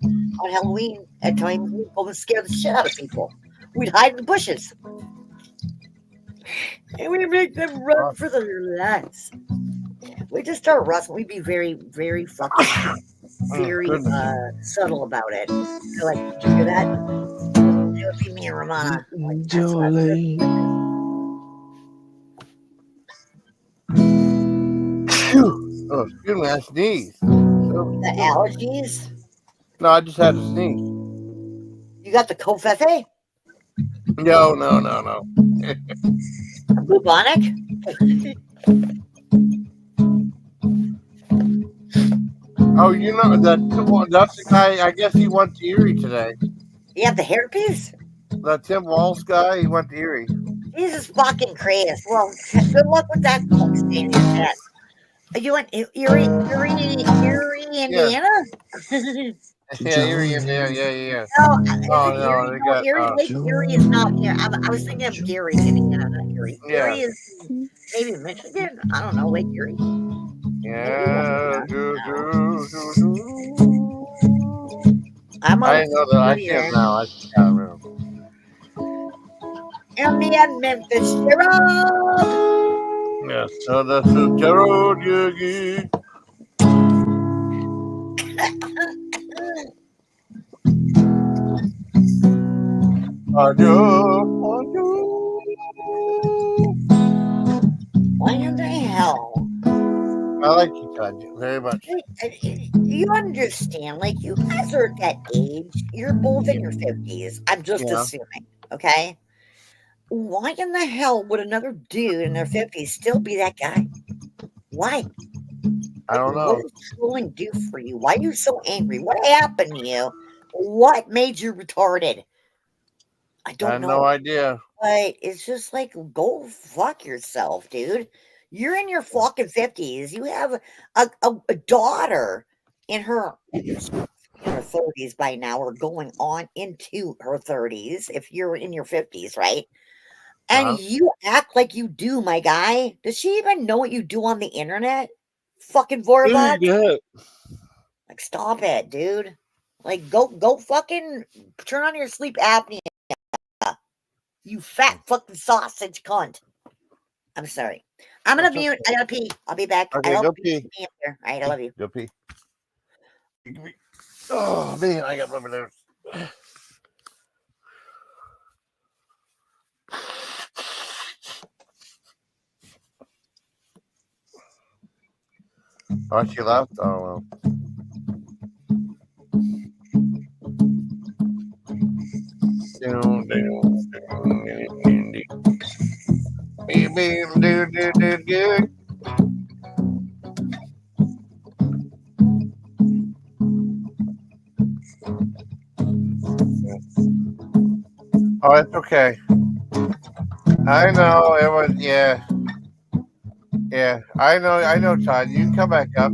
Halloween at times we'd go and scare the shit out of people. We'd hide in the bushes and we'd make them run for their lives. We'd just start rustling. We'd be very, very fucking, very subtle about it. They're like, "Did you hear that?" It would be me and Ramana. Like, that's
Jolene.
Oh, excuse me, I sneezed.
The allergies.
No, I just had to sneeze.
You got the covfefe?
No.
Bubonic?
Oh, you know that's the guy. I guess he went to Erie today.
You have the hairpiece?
The Tim Walsh guy. He went to Erie.
Jesus fucking Christ. Well, good luck with that fuck staying in your chat. You went Erie, Indiana?
Yeah, Erie, Indiana. Yeah.
No,
Oh
is it
no,
Erie?
they
No,
got.
Erie, Lake Erie is not here. I was thinking of Gary, Indiana, not Erie.
Yeah.
Erie is maybe Michigan. I don't know. Lake Erie. Maybe
Yeah.
I'm on
I
the
know that. I see him now. I can't remember.
Indian Memphis Gerald.
Yes. So that's Gerald Yogi.
Why in the hell?
I like you, Tanya, very much.
You understand, like, you guys are at that age. You're both in your 50s. I'm just assuming, okay? Why in the hell would another dude in their 50s still be that guy? Why?
I don't know.
What does trolling do for you? Why are you so angry? What happened to you? What made you retarded? I
I
don't
had
know.
no idea.
But it's just like, go fuck yourself, dude. You're in your fucking 50s. You have a daughter in her 30s by now, or going on into her 30s if you're in your 50s, right? And you act like you do, my guy. Does she even know what you do on the internet? Fucking Vorbot?
Yeah.
Like, stop it, dude. Like, go fucking turn on your sleep apnea. You fat fucking sausage cunt. I'm sorry. I'm gonna mute. I gotta pee. I'll be back.
Okay,
I
go
love you.
pee.
All right, I love you.
Go pee. Oh man, I got rubber there. Oh, she left? Oh well. Oh, it's okay. I know it was. Yeah. I know, Todd. You can come back up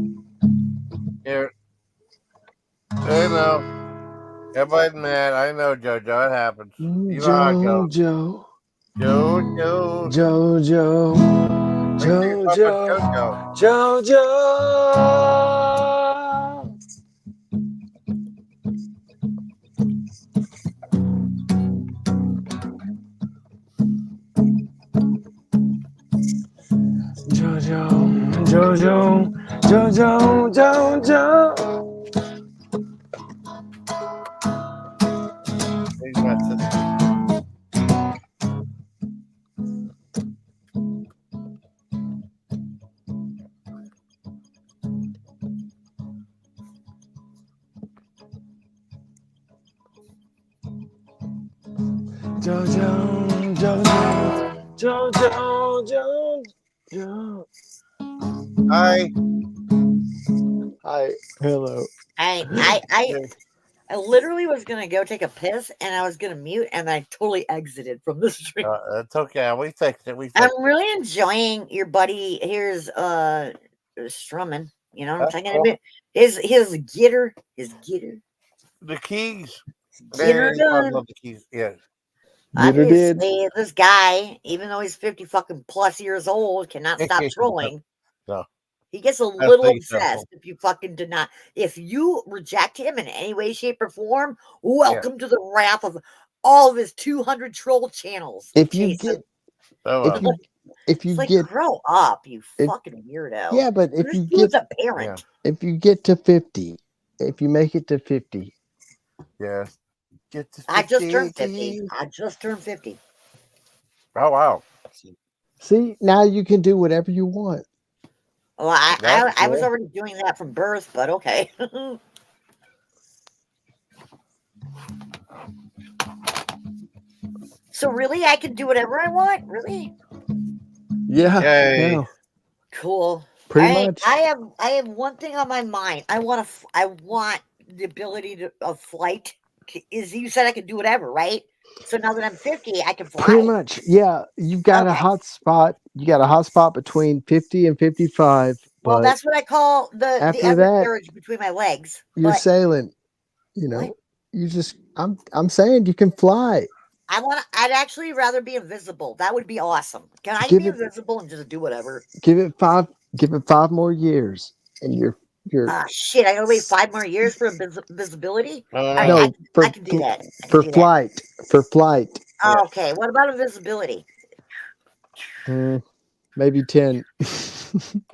here. I know. Everybody's mad. I know, JoJo. It happens. You know how it goes. JoJo.
Jojo. Jojo.
He's my sister. Hi.
Hi. Hello.
I literally was gonna go take a piss and I was gonna mute and I totally exited from the stream.
That's okay. We fixed it.
I'm really enjoying your buddy here's strumming. You know what I'm talking about? His gitter.
The keys.
Gitter
Man, I
done.
love the keys. Yeah.
Obviously, this guy, even though he's 50 fucking plus years old, cannot stop trolling.
No.
He gets a little obsessed if you fucking do not. If you reject him in any way, shape, or form, welcome to the wrath of all of his 200 troll channels.
If you get, if you
it's like,
get,
grow up, you fucking weirdo.
Yeah, but if
this
you
dude's
get,
a parent.
if you get to 50, if you make it to 50,
yeah, get to 50.
I just turned 50. I just turned 50.
Oh wow!
See, now you can do whatever you want.
Well, I was already doing that from birth, but okay. So really, I can do whatever I want? Really?
Yeah.
Yay.
Yeah.
Cool.
Pretty much.
I have one thing on my mind. I want the ability of flight. Is you said I could do whatever, right? So now that I'm 50, I can fly.
Pretty much. Yeah. You've got a hot spot. You got a hot spot between 50 and 55.
Well,
but
that's what I call the undercarriage between my legs.
You're sailing. You know, you just I'm saying you can fly.
I'd actually rather be invisible. That would be awesome. Can I be invisible and just do whatever?
Give it 5 more years and you're
Ah, shit, I gotta wait 5 more years for invisibility?
no,
I can do that.
For flight.
Oh, okay, what about invisibility?
Maybe 10.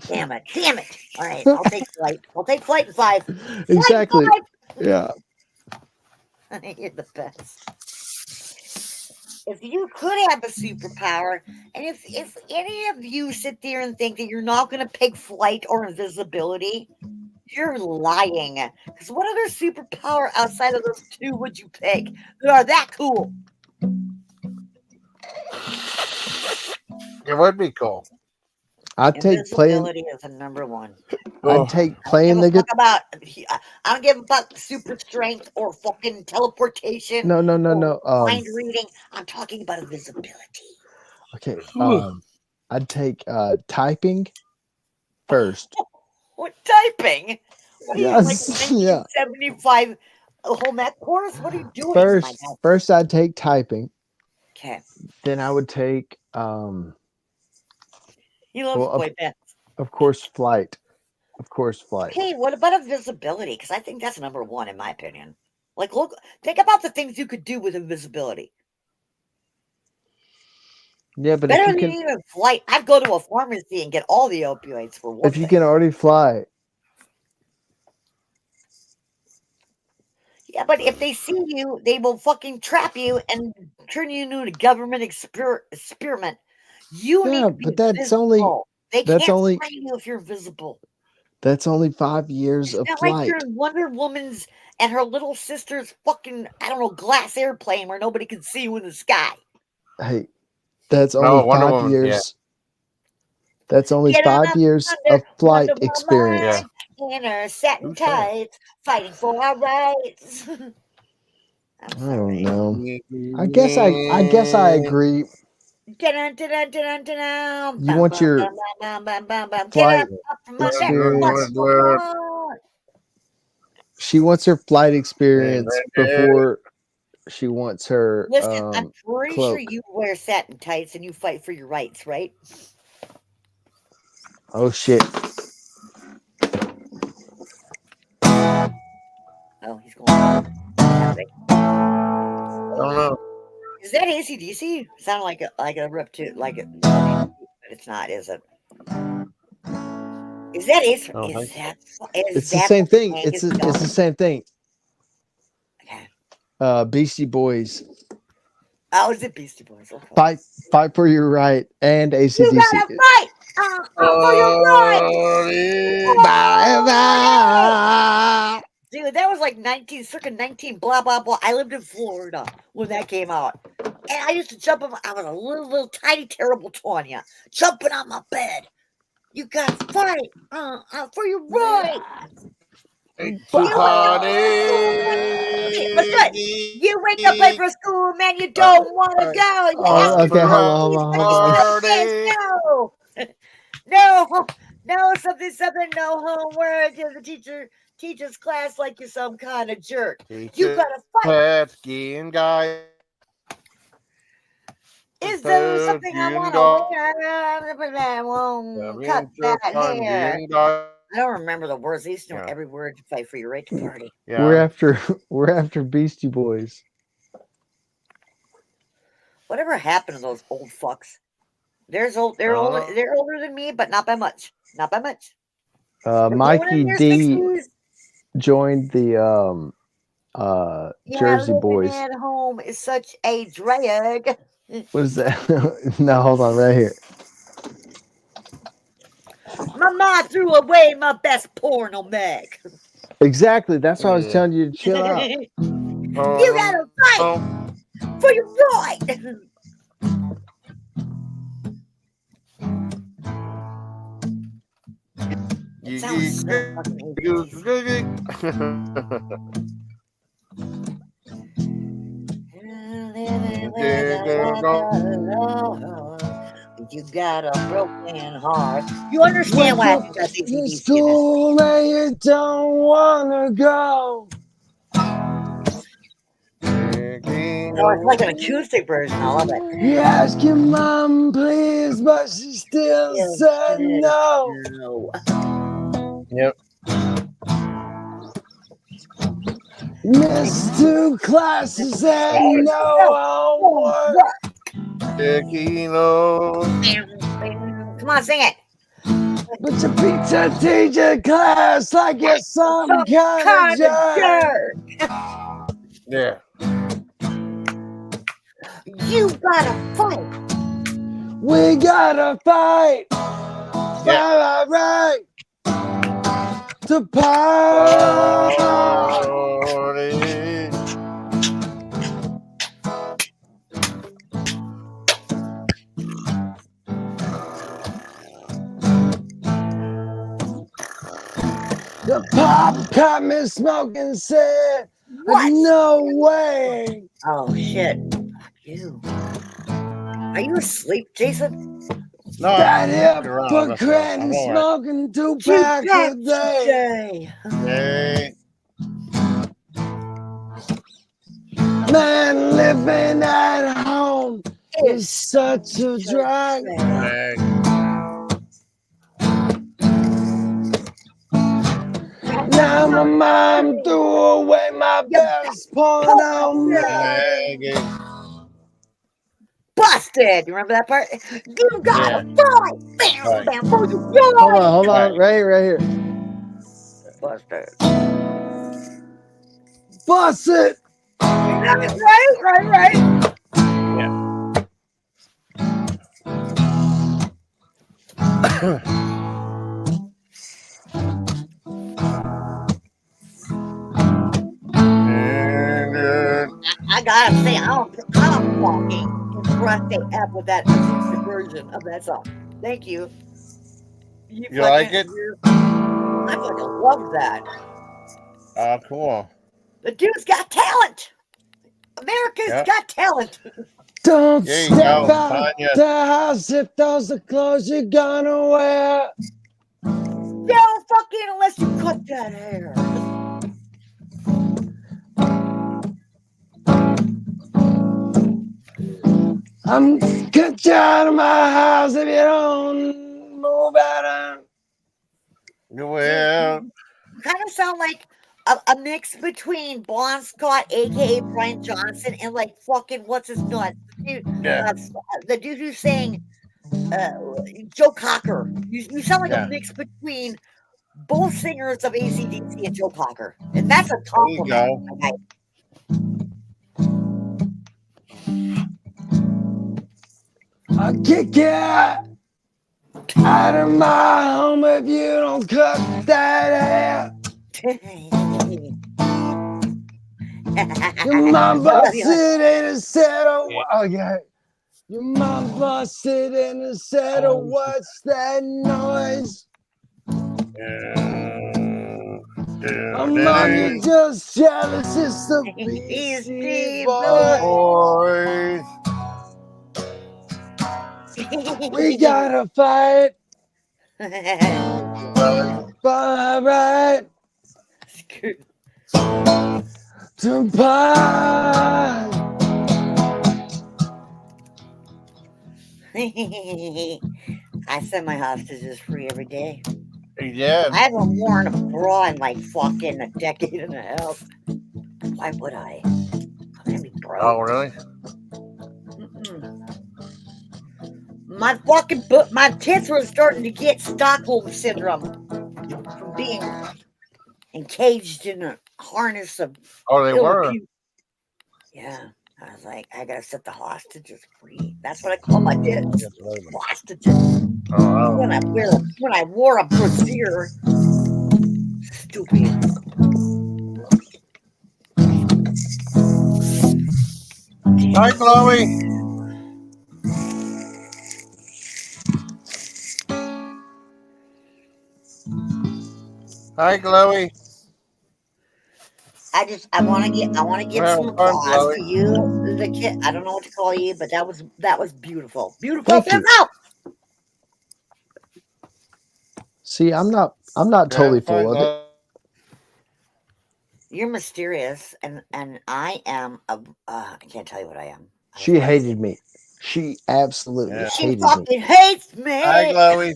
Damn it. All right, I'll take flight. I'll take flight in 5.
Exactly.
Flight in 5.
Yeah.
You're the best. If you could have a superpower, and if any of you sit there and think that you're not going to pick flight or invisibility, you're lying. Because what other superpower outside of those two would you pick that are that cool?
It would be cool.
I'd take playing.
Invisibility is a number 1.
I'd take playing the
guitar. I don't give a fuck super strength or fucking teleportation.
No.
Mind reading. I'm talking about invisibility.
Okay. I'd take typing first.
What typing? What are you, like
Yeah.
1975 home ec course? What are you doing?
First I'd take typing.
Okay.
Then I would take
He loves boy bands.
Of course, flight.
Okay, what about invisibility? Because I think that's number 1 in my opinion. Like, look, think about the things you could do with invisibility.
Yeah, but
better than even flight. I'd go to a pharmacy and get all the opioids for one.
If you can already fly.
Yeah, but if they see you, they will fucking trap you and turn you into a government experiment. You need to be invisible. They can't find you if you're invisible.
That's only 5 years of
Not
flight.
like you're in Wonder Woman's and her little sister's fucking, I don't know, glass airplane where nobody can see you in the sky.
Hey, that's only 5 years. Yeah. That's only 5 years of flight experience.
In her satin tights, fighting for our rights.
I don't know. I guess I agree. You want your flight experience. She wants her flight experience before she wants her.
Listen, I'm pretty sure you wear satin tights and you fight for your rights, right?
Oh shit!
Oh, he's going. I
don't know.
Is that AC/DC? Sound like a rip too, like it, but it's not, is it? Is that AC?
It's the same thing. It's the same thing. Okay. Beastie Boys.
Oh, is it Beastie Boys? Okay.
Fight for your right and AC/DC.
You gotta fight for your right. Dude, that was like circa 19, blah, blah, blah. I lived in Florida when that came out. And I used to jump up. I was a little tiny, terrible Tanya, jumping on my bed. You got to fight for your right.
Party.
What's good? You wake up late for school, man. You don't want to go. You
Oh,
have to
okay, hold on.
no. No, something, no homework. The teacher's class like you're some kind of jerk. You gotta fight.
Skiing guy.
Is there something I want to wear? Won't cut that hair. I don't remember the words. I used to know every word to fight for your right to party.
Yeah.
We're after Beastie Boys.
Whatever happened to those old fucks? They're older than me, but not by much. Not by much.
Mikey D joined the Jersey Boys.
Living at home is such a drag.
What is that? No, hold on, right here.
My mom threw away my best porno mag.
Exactly. That's why I was telling you to chill out.
You gotta fight for your right. Sounds so fucking you got a broken heart. You understand why I think that's easy.
School and you don't wanna go.
Oh, it's like an acoustic version. I love it.
You ask your mom, please, but she still said no.
Yep.
Missed 2 classes and no homework.
Come on, sing it.
But you beat the teacher class like you're some kind of jerk.
Yeah.
You gotta fight.
We gotta fight.
Yeah.
Right. To party. The pop caught me smoking, said,
What?
no way.
Oh shit. Fuck you. Are you asleep, Jason?
No,
That hip
around,
for cranny smoking 2 packs a day.
Hey.
Man, living at home is such a drag. Now my mom threw away my best porno mag.
Busted. You remember that part? You gotta fight. Bam, bam, for your
Hold on, right here.
Busted.
Bust it.
Right. I gotta say, I'm fucking impressed they have with that version of that song. Thank you.
You like it?
I fucking love that.
Oh, cool.
The dude's got talent. America's got talent.
Don't step out the house if those are clothes you're gonna wear.
No fucking unless you cut that hair.
I'm cut you out of my house if you don't move out.
You will.
You kind of sound like a mix between Bon Scott, aka Brian Johnson, and like fucking what's his nut? The dude who's saying Joe Cocker. You sound like a mix between both singers of AC/DC and Joe Cocker, and that's a compliment. Okay.
I'll kick you out of my home if you don't cut that hair. Your mom
I love you.
busted in a saddle. Oh yeah. Your mom busted in a saddle. What's that noise? Mom, you're just jealous. It's the
He's
BC
Steve
boy.
Boys.
We gotta fight. But right to fight.
I set my hostages free every day.
He did.
I haven't worn a bra in like fucking a decade and a half. Why would I? I'm gonna be broke.
Oh, really?
My tits were starting to get Stockholm syndrome from being encaged in a harness of.
Oh, they were.
Yeah, I was like, I gotta set the hostages free. That's what I call my tits, hostages.
Oh,
When I wore a brassiere, stupid.
hi, Chloe. Hi, Chloe.
I want to give
Well,
some
fun,
applause
Chloe.
to you, the kid. I don't know what to call you, but that was beautiful. Beautiful.
Thank you. See, I'm not totally full of it.
You're mysterious, and I am I can't tell you what I am.
She hated me. She absolutely
She
hated
fucking
me.
hates me.
Hi, Chloe.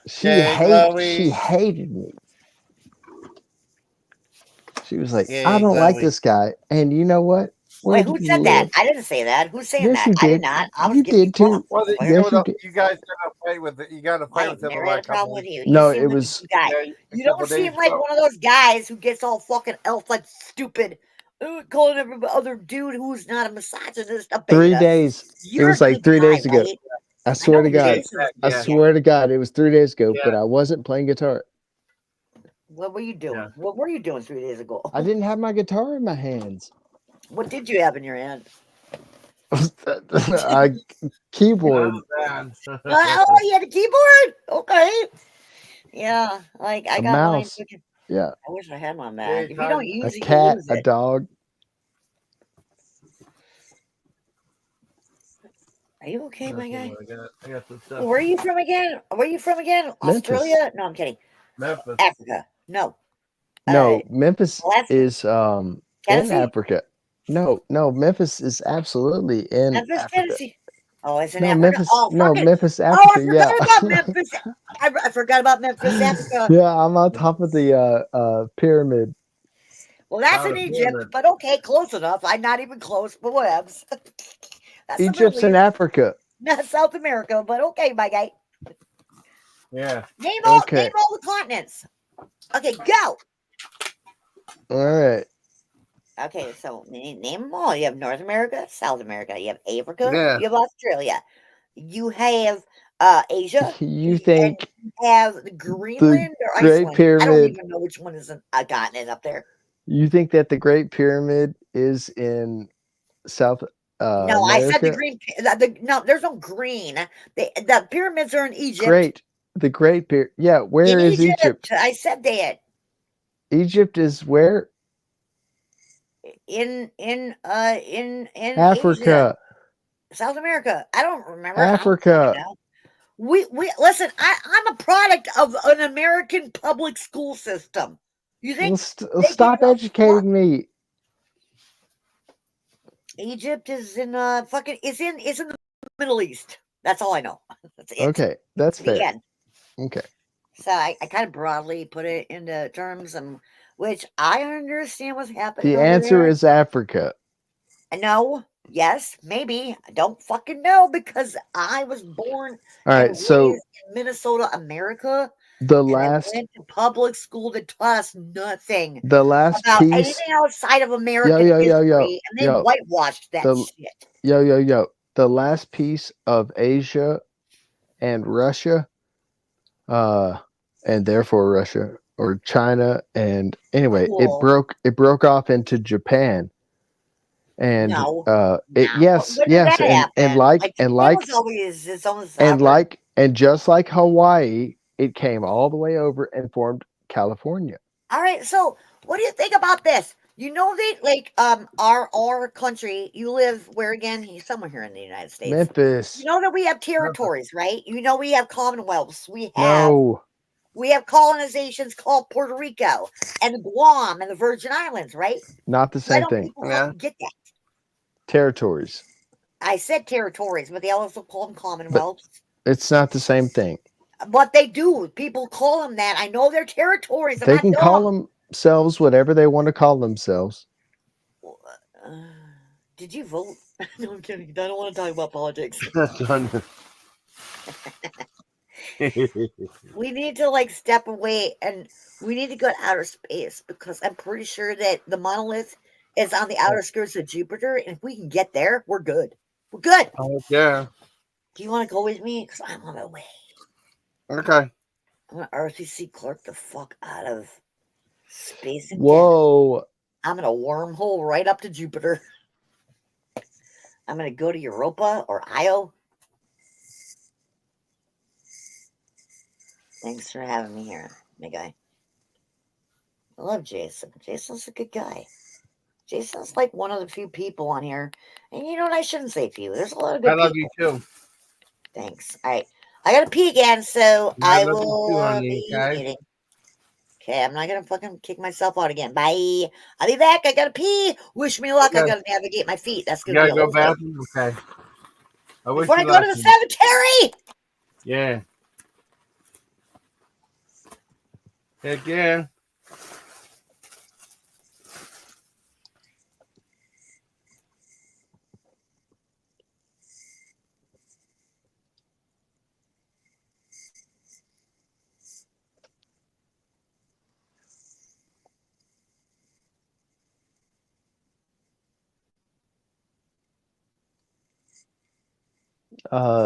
She hated me. She was like,
Yay,
I don't like
Chloe.
this guy. And you know what?
Wait, who said that? I didn't say that. Who's saying
Yes,
that?
you
I did
did.
not. I was
You
giving
did too.
Well,
Yes, you did.
you guys got to fight with it. You got to fight
I've
with him
never
about
had
a
a problem
couple.
with you.
No,
You seem
it
like
was.
a good guy.
Yeah,
You
a
don't
couple
seem
days
like
ago.
one of those guys who gets all fucking elf like stupid, calling every other dude who's not a misogynist a beta.
3 days.
You're
It was
a
like
good
3
guy,
days ago.
right?
I
I
swear
know
to
he
God.
is.
I
Yeah.
swear to God, it was 3 days ago, but
Yeah.
I wasn't playing guitar.
What were you doing?
Yeah.
What were you doing 3 days ago?
I didn't have my guitar in my hands.
What did you have in your hand?
A keyboard.
Oh, you had a keyboard? Okay. Yeah, like I
A
got mine.
mouse. Yeah.
I wish I had mine back.
Hey,
If you don't
Todd.
use
A
it, you
cat,
lose
a
it.
dog.
Are you okay, my guy?
I got some stuff.
Where are you from again? Where are you from again?
Memphis.
Australia? No, I'm kidding.
Memphis.
Africa. No.
No, Memphis
Alaska?
is in
Tennessee?
Africa. No, Memphis is absolutely in
Memphis,
Africa.
Tennessee. Oh, it's in
No,
Africa.
Memphis.
Oh,
No,
fucking.
Memphis,
Oh,
Africa.
I forgot
Yeah.
about Memphis. I forgot about Memphis, Africa.
Yeah, I'm on top of the pyramid.
Well, that's
Not
in
a
Egypt,
pyramid.
but okay, close enough. I'm not even close, but whatevs. That's the
Egypt's
Middle
in
East,
Africa.
not South America, but okay, my guy.
Yeah.
Name all
Okay.
the continents. Okay, go.
All right.
Okay, so name them all. You have North America, South America. You have Africa.
Yeah.
You have Australia. You have Asia.
You think
You have Greenland or
Great
Iceland. I don't
Pyramid?
even know which one is a continent up there.
You think that the Great Pyramid is in South
No, I said the
America?
green. No, there's no green. The pyramids are in Egypt.
Great. The Great Pyramid. Yeah, where
In
is Egypt?
I said that.
Egypt is where?
In
Africa.
Asia, South America. I don't remember.
Africa.
We listen. I'm a product of an American public school system. You think
Stop educating me.
Egypt is in is in the Middle East? That's all I know. That's it.
Okay, that's
The
fair.
end.
Okay.
So I kind of broadly put it into terms which I understand what's happening.
The
over
answer
there.
is Africa.
No, yes, maybe. I don't fucking know because I was born
All right, so
raised in Minnesota, America.
the
And I
last
went to public school that taught us nothing
last
about
piece.
anything outside of American history, and they whitewashed that shit.
The last piece of Asia and Russia, and therefore Russia, or China, and anyway,
Cool.
it broke off into Japan, and
No.
it
Nah.
yes,
When did
yes,
that happen? Like
and
Japan was always its own sovereign.
and just like Hawaii, it came all the way over and formed California.
All right, so what do you think about this? You know they like our country. You live where again? He's somewhere here in the United States. You
Memphis.
know that we have territories, right? You know we have commonwealths. We
No,
have colonizations called Puerto Rico and Guam and the Virgin Islands, right?
not the
Why
same
don't
thing.
people
Yeah.
fucking get that?
Territories,
I said territories, but they also call them
but
commonwealths.
it's not the same thing.
What they do, people call them that. I know they're territories. I'm
They
not
can call
dumb.
themselves whatever they want to call themselves.
Uh, did you vote? No, I'm kidding. I don't want to talk about politics. We need to like step away and we need to go to outer space because I'm pretty sure that the monolith is on the outer skirts of Jupiter. And if we can get there, we're good. We're good.
Yeah.
Do you want to go with me? Because I'm on my way.
Okay.
I'm going to RCC Clark the fuck out of space and death.
Whoa.
I'm going to wormhole right up to Jupiter. I'm going to go to Europa or Io. Thanks for having me here, my guy. I love Jason. Jason's a good guy. Jason's like one of the few people on here. And you know what I shouldn't say to you? There's a lot of good
I love
people.
you too.
Thanks. All right. I got to pee again, so I
love you too,
will
honey,
be
okay?
muting. Okay, I'm not going to fucking kick myself out again. Bye. I'll be back. I got to pee. Wish me luck. I
Okay.
got to navigate my feet. That's
You
going to be
gotta
a
go
whole thing.
bathroom? Okay. I wish
Before I
you
go
luck.
to the cemetery.
Yeah. Heck yeah.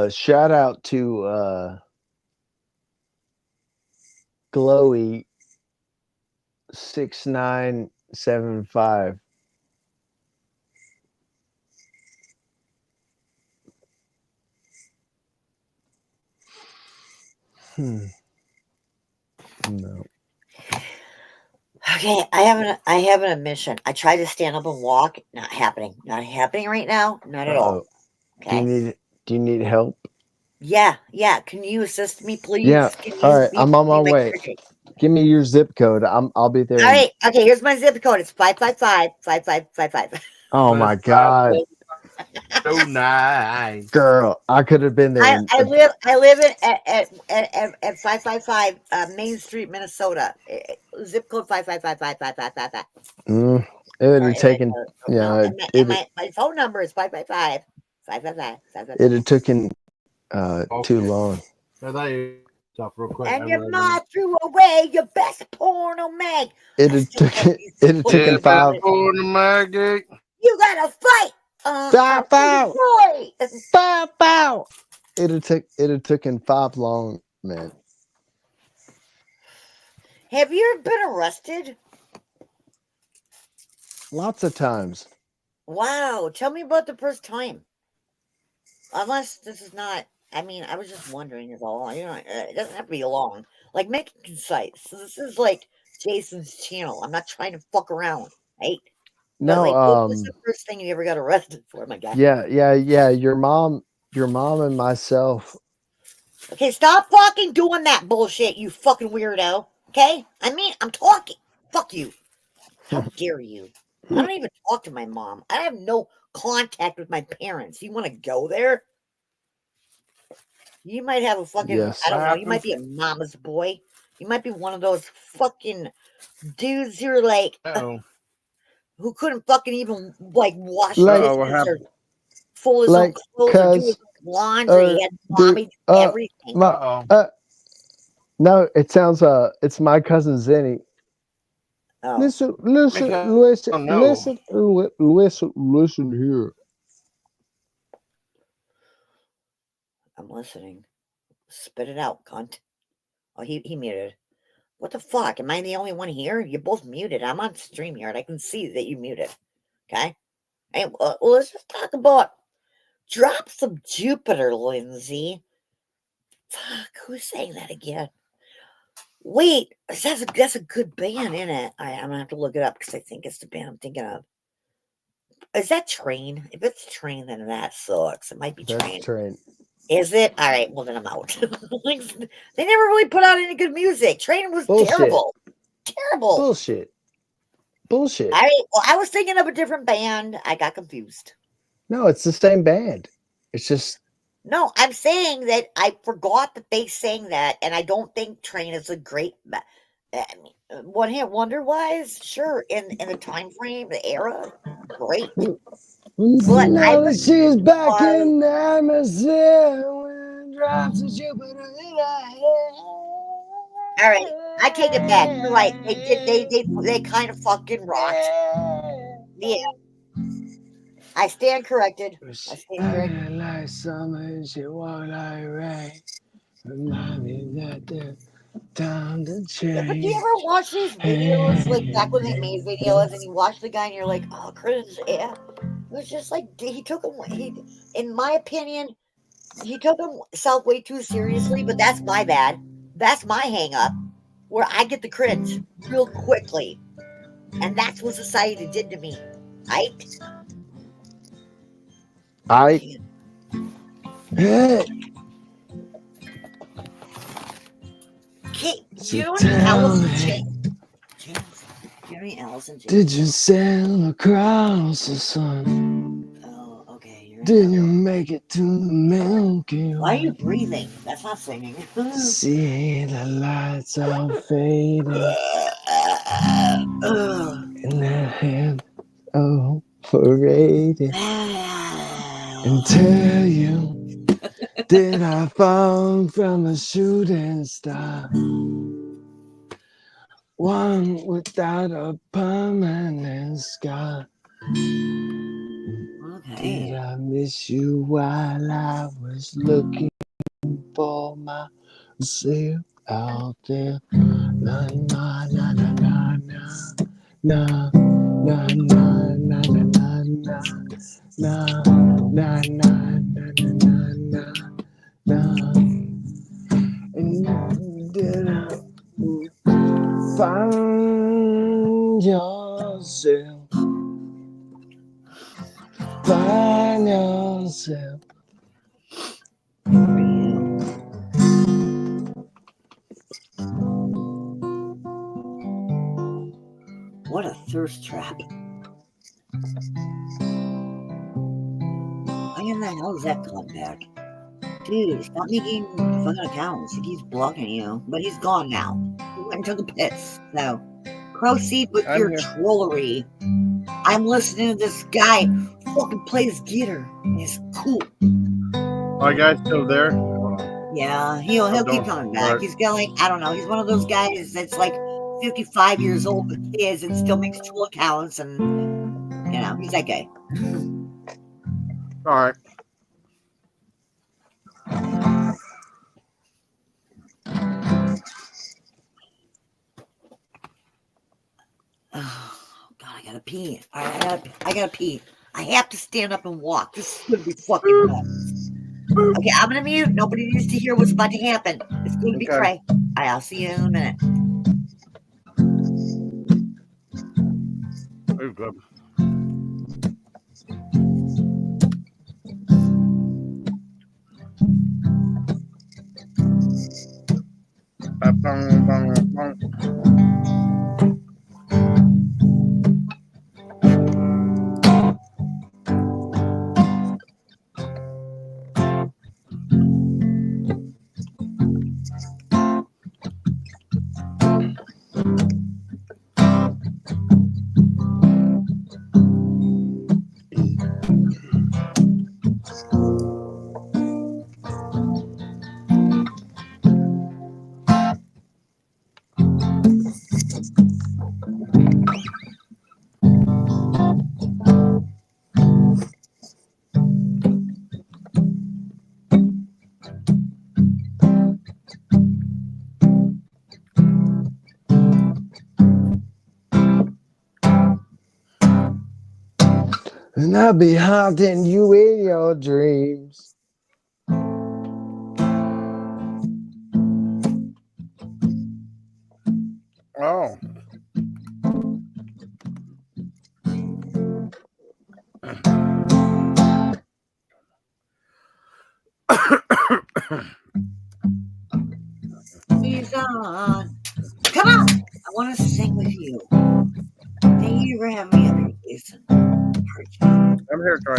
Shout out to Glowy 6975. No.
Okay, I have an admission. I tried to stand up and walk. Not happening. Not happening right now. Not at all. Okay.
Do you need help?
Yeah. Can you assist me, please?
Yeah.
Can
All
you
right,
be
I'm on my
my
way.
critic?
Give me your zip code. I'll be there.
All right. Okay, here's my zip code. It's 555-5555.
Oh my god.
So nice.
Girl, I could have been there.
I live at 555 Main Street, Minnesota. Zip code 555-5555.
It would have taken,
No,
yeah,
and my phone number is 555-555-555.
it had taken too
Okay.
long.
I thought you stop real quick.
And your ma threw away your best porno mag.
It had taken five.
You gotta fight.
Bow, bow.
Boy.
Bow, bow. It had taken 5 long, man.
Have you ever been arrested?
Lots of times.
Wow. Tell me about the first time. Unless this is not, I mean, I was just wondering is all. You know, it doesn't have to be long. Like, make it concise. So this is like Jason's channel. I'm not trying to fuck around, right? But
No,
like, what was the first thing you ever got arrested for, my guy?
yeah. Your mom and myself.
Okay, stop fucking doing that bullshit, you fucking weirdo. Okay? I mean, I'm talking. Fuck you. How dare you? I don't even talk to my mom. I have no contact with my parents. You want to go there? You might have a fucking,
Yes.
I don't know, you might be a mama's boy. You might be one of those fucking dudes who are like, who couldn't fucking even like wash dishes or fold his own clothes or do his own laundry. He had mommy do everything.
No, it sounds it's my cousin Zenny.
Oh.
Listen here.
I'm listening. Spit it out, cunt. Oh, he muted. What the fuck? Am I the only one here? You're both muted. I'm on stream here, and I can see that you muted. Okay. Hey, well, let's just talk about drop some Jupiter, Lindsay. Fuck, who's saying that again? Wait, that's a good band, isn't it? I'm gonna have to look it up because I think it's the band I'm thinking of. Is that Train? If it's Train, then that sucks. It might be
That's
Train.
Train.
Is it? All right, well then I'm out. Like, they never really put out any good music. Train was
Bullshit.
terrible. Terrible.
Bullshit. Bullshit.
All right, well, I was thinking of a different band. I got confused.
No, it's the same band. It's just
No, I'm saying that I forgot that they sang that, and I don't think Train is a great. I mean, one hit wonder wise, sure. In the time frame, the era, great. But
now
I
that she's back
was-
in the atmosphere when drops of Jupiter in her head.
all right, I take it back. You're right. They kind of fucking rocked. Yeah, I stand corrected. I stand corrected.
Like summer, she walk like rain. Remind me that the time to
Yeah, but do you
change.
ever watch these videos, like back when they made videos, and you watch the guy and you're like, oh, cringe. Yeah. It was just like, he took in my opinion, he took himself way too seriously, but that's my bad. That's my hang up, where I get the cringe real quickly. And that's what society did to me. Do you know any Allison James? Do you know any Allison James?
Did you sail across the sun?
Oh, okay.
Did you make it to the Milky Way?
Why are you breathing? That's not singing.
See the lights are fading in their hand. Oh, parading. And tell you, did I fall from a shooting star? One without a permanent scar.
Okay.
Did I miss you while I was looking for myself out there? Na na na na na na na na na na na na na na na na. And did I find yourself? Find yourself.
What a thirst trap. Why in the hell is that called back? Dude, stop making fun accounts. He keeps blocking you. But he's gone now. He went and took a piss. So, proceed with
I'm
your
here.
trollery. I'm listening to this guy who fucking plays guitar. He's cool.
My guy's still there.
Yeah, he'll keep coming back. He's got like, I don't know, he's one of those guys that's like 55 years old with kids and still makes tool accounts, and you know, he's that guy.
All right.
Oh God, I gotta pee. I gotta pee. I have to stand up and walk. This is gonna be fucking nuts. Okay, I'm gonna mute. Nobody needs to hear what's about to happen. It's gonna be cray. I'll see you in a minute.
Very good.
And I'll be haunting you in your dreams.
Oh.
He's on. Come on. I want to sing with you. Thank you for having me up here, Jason.
I'm here, Troy.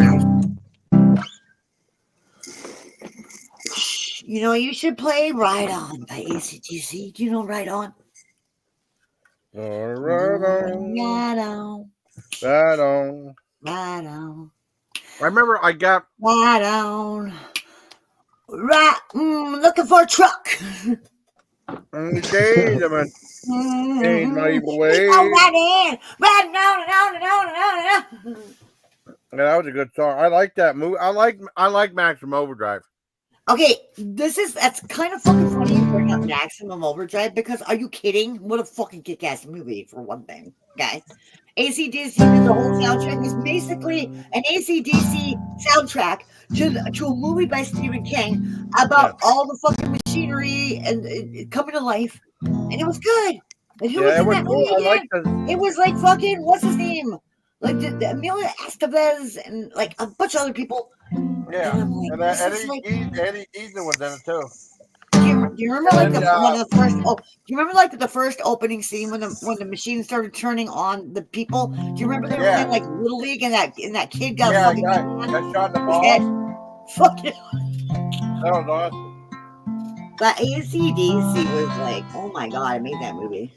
You know, you should play Ride On by AC/DC. Do you know Ride On?
Right on.
Ride on.
Right on.
Ride on.
I remember I got.
Ride on. Right. Looking for a truck.
Days of a change my evil ways.
Oh, right in. Riding on and on and on and on and on.
Yeah, that was a good song. I like that movie. I like Maximum Overdrive.
Okay, that's kind of fucking funny you bring up Maximum Overdrive because are you kidding? What a fucking kick-ass movie for one thing, okay? AC/DC did the whole soundtrack. It's basically an AC/DC soundtrack to a movie by Stephen King about all the fucking machinery and coming to life, and it was good. And who was in that movie again? It was like fucking what's his name? Like the Amelia Estevez and like a bunch of other people.
Yeah,
and like,
Eddie Eason was in it too.
Do you remember like one of the first? Oh, do you remember like the first opening scene when the machine started turning on the people? Do you remember they were playing like Little League and that kid got fucking
got shot in the ball.
Fucking.
That was awesome.
But AC/DC was like, oh my god, I made that movie.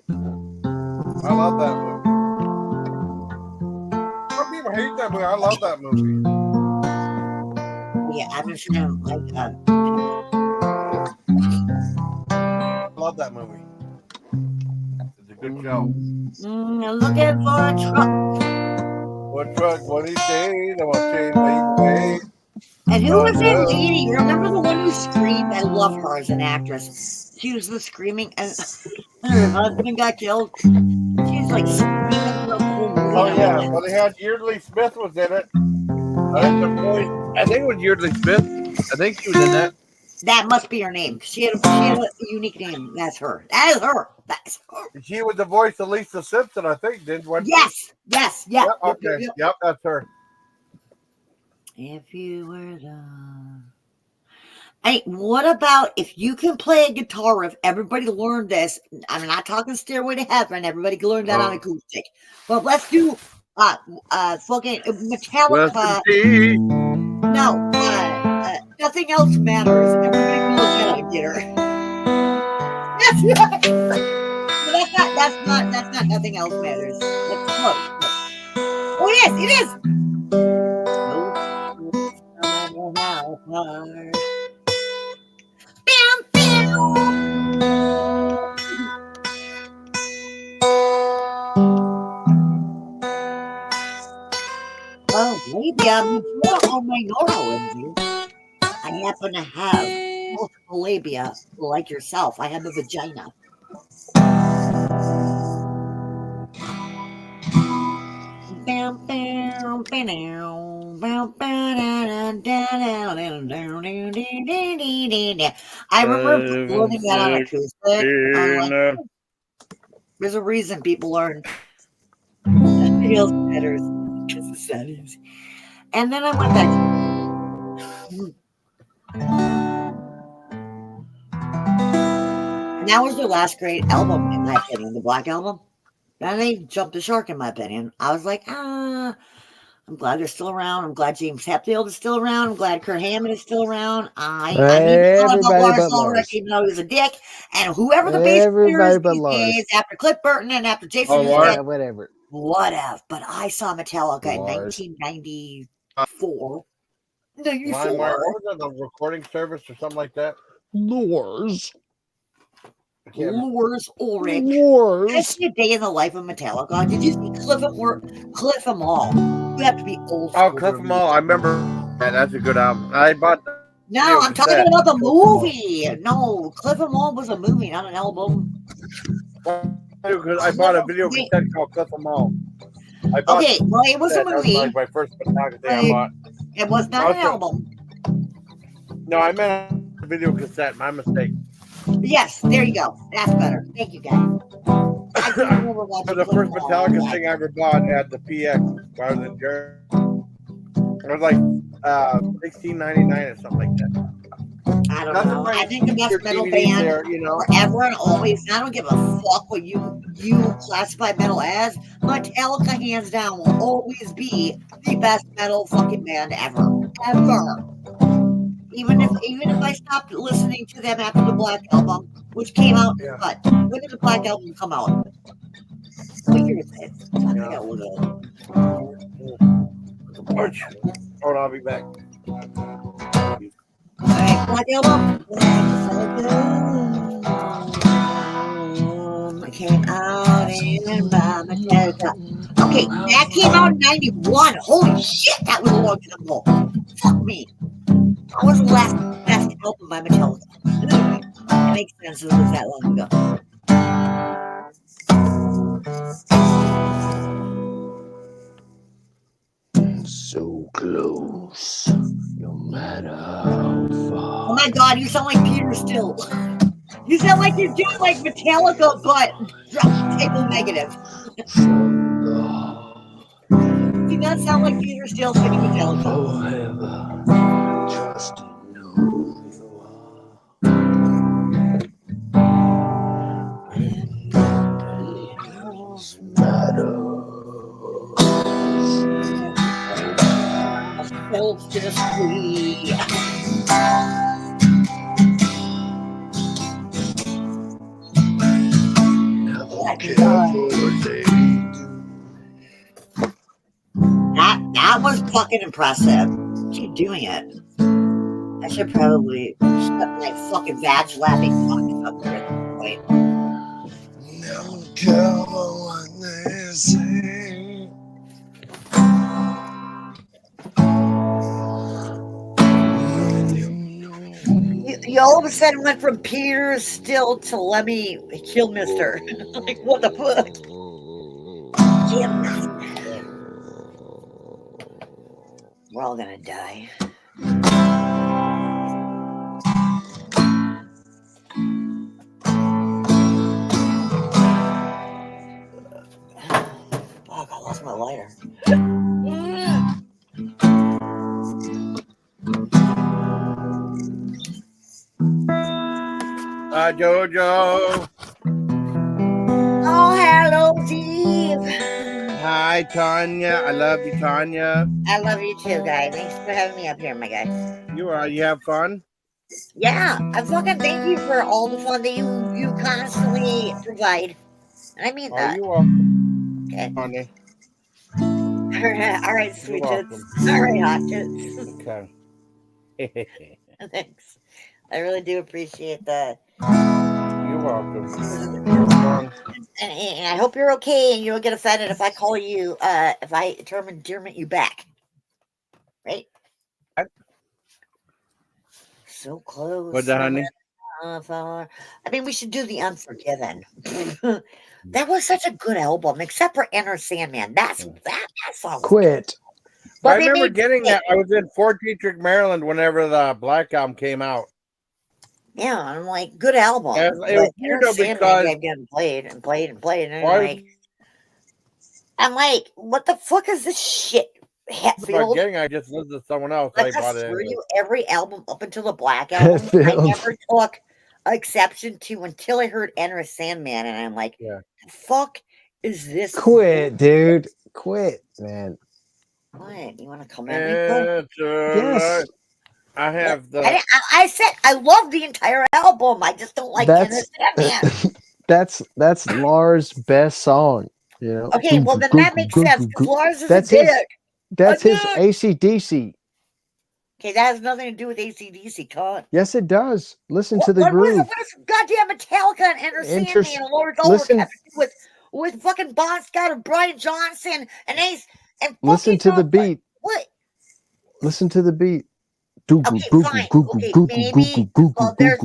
I love that movie. Some people hate that movie. I love that movie.
Yeah, I'm just gonna like.
I love that movie. It's a good show.
Looking for a truck.
What truck? What he say? I want to change my way.
And who was that lady? You remember the one who screamed? I love her as an actress. She was the screaming, and her husband got killed. She's like screaming.
Oh yeah, well they had Yeardley Smith was in it. I think it was Yeardley Smith. I think she was in that.
That must be her name. She had a unique name. That's her. That is her. That's her.
She was the voice of Lisa Simpson, I think. Didn't she?
Yes. Yeah.
Yep, okay. Yep, that's her.
If you were the. Hey, what about if you can play a guitar riff? Everybody learned this. I'm not talking Stairway to Heaven. Everybody can learn that on acoustic. But let's do fucking Metallica. No, Nothing Else Matters. Everybody can look at a guitar. That's right. That's not Nothing Else Matters. That's close. Oh yes, it is. No matter how hard. Well, maybe I'm on my normal review. I happen to have multiple labia like yourself. I have a vagina. I remember learning that on acoustic. There's a reason people learn videos better because the settings. And then I went back. And that was their last great album, in my opinion, the Black Album. And they jumped the shark, in my opinion. I was like, I'm glad they're still around. I'm glad James Hetfield is still around. I'm glad Kurt Hammond is still around. I mean, about Lars Ulrich, even though he was a dick. And whoever the bass player is these days, after Cliff Burton and after Jason
whatever.
Whatever. But I saw Metallica in 1994.
What was that, the recording service or something like that?
Lars
Ulrich. Did I see a day in the life of Metallica? Did you see Cliff 'Em All? You have to be old school.
Oh, Cliff 'Em All. I remember that. That's a good album. I bought.
No, I'm talking about the movie. No, Cliff 'Em All was a movie, not an album.
Because I bought a video cassette called Cliff 'Em All. I bought
Okay, well, it was a
that. That was
movie.
like my first Metallica thing I
Like,
bought.
it was not an
Also-
album.
No, I meant a video cassette. My mistake.
Yes, there you go. That's better. Thank you, guys. I do remember
It
watching
was the first
football.
Metallica thing I ever bought at the PX when I was in Germany. It was like $16.99 or something like that.
I don't
Nothing
know.
like
I think the
your
best metal
DVDs
band
there, you know.
forever and always. I don't give a fuck what you classify metal as. Metallica, hands down, will always be the best metal fucking band ever. Even if I stopped listening to them after the Black Album, which came out,
Yeah.
what? When did the Black Album come out? What year is it? I
Yeah.
gotta look at it.
Hold on, I'll be back.
Alright, Black Album. It came out in Metallica. Okay, that came out in 91. Holy shit, that was a long time ago. Fuck me. That was the last best album by Metallica. Anyway, it makes sense it was that long ago.
So close, no matter how far.
Oh my god, you sound like Peter still. You sound like you're doing like Metallica, but table negative. Do not sound like Peter Steele singing Metallica.
Forever, trust in who you
Solstice free. That was fucking impressive. Keep doing it. I should probably shut my fucking vag laughing fucking up here at this point.
Never care what they say.
You all of a sudden went from Peter Still to let me kill Mister. Like, what the fuck? We're all gonna die. Fuck, I lost my lighter.
Jojo.
Oh, hello, Steve.
Hi, Tanya. I love you, Tanya.
I love you too, guy. Thanks for having me up here, my guy.
You have fun?
Yeah, I fucking thank you for all the fun that you constantly provide. And I mean that.
You're welcome.
Okay.
Tanya.
All right, sweet
You're
tits.
welcome.
All right, hot tits.
Okay.
Thanks. I really do appreciate that.
You're welcome. You're fun.
And I hope you're okay and you don't get offended if I call you, if I term you back. Right? So close.
What's that, honey?
I mean, we should do The Unforgiven. That was such a good album, except for Enter Sandman. That song.
Quit.
I remember getting that. I was in Fort Detrick, Maryland, whenever the Black Album came out.
Yeah, I'm like, good album.
It was weird though because
kept getting played and played and played, and I'm like, what the fuck is this shit? Hatfield.
I just listened to someone else.
Like,
I bought
I
it.
swear to you, every album up until the Black Album, I never took exception to until I heard Enter Sandman, and I'm like, the fuck is this?
Quit, dude. Quit, man.
What? You want to come at me?
Yes.
I have the.
I said I love the entire album. I just don't like Enter Sandman.
That's Lars' best song. You know.
Okay, well then that makes sense. Lars is a dick.
That's his AC/DC.
Okay, that has nothing to do with AC/DC, Con.
Yes, it does. Listen to the groove.
What is goddamn Metallica and Enter Sandman and Lord Ulrich have to do with fucking Bon Scott and Brian Johnson and Ace and
listen to the beat.
What?
Listen to the beat.
Okay, fine. Okay, maybe. Well, there's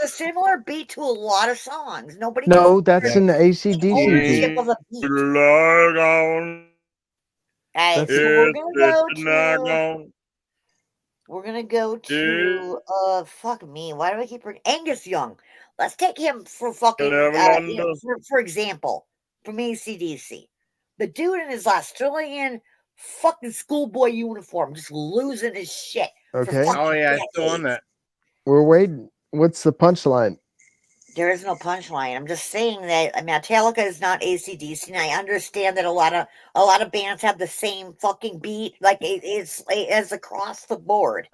a similar beat to a lot of songs. Nobody.
No, that's in the AC/DC beat.
Ownership of a beat. All right,
That's
so we're gonna go to.
Nagon.
We're gonna go to. Fuck me. Why do I keep Angus Young? Let's take him for fucking. For example, from AC/DC, the dude in his Australian fucking schoolboy uniform, just losing his shit.
Okay.
Oh yeah, still on that.
We're waiting. What's the punchline?
There is no punchline. I'm just saying that Metallica is not AC/DC, and I understand that a lot of bands have the same fucking beat, like it's across the board.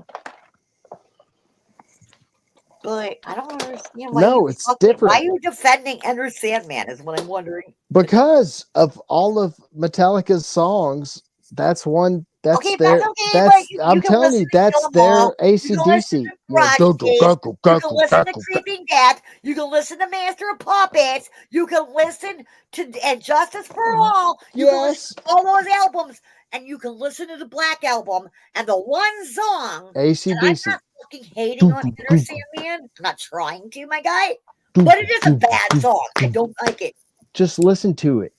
But I don't understand why.
No, it's different.
Why are you defending Enter Sandman? Is what I'm wondering.
Because of all of Metallica's songs, that's one. That's
Okay,
their.
that's okay,
That's.
but you
I'm
can
telling
listen
you,
to
that's
Kill 'Em All,
their
you can listen
AC/DC.
to Garage
Guggle,
Cage,
guggle,
you
guggle,
can listen to
guggle.
Creeping Death, you can listen to Master of Puppets, you can listen to and Justice for All, you can listen
Yes.
to all those albums, and you can listen to the Black Album, and the one song, and I'm
AC/DC.
not fucking hating on Enter Sandman, I'm not trying to, my guy, but it is a bad song. I don't like it.
Just listen to it.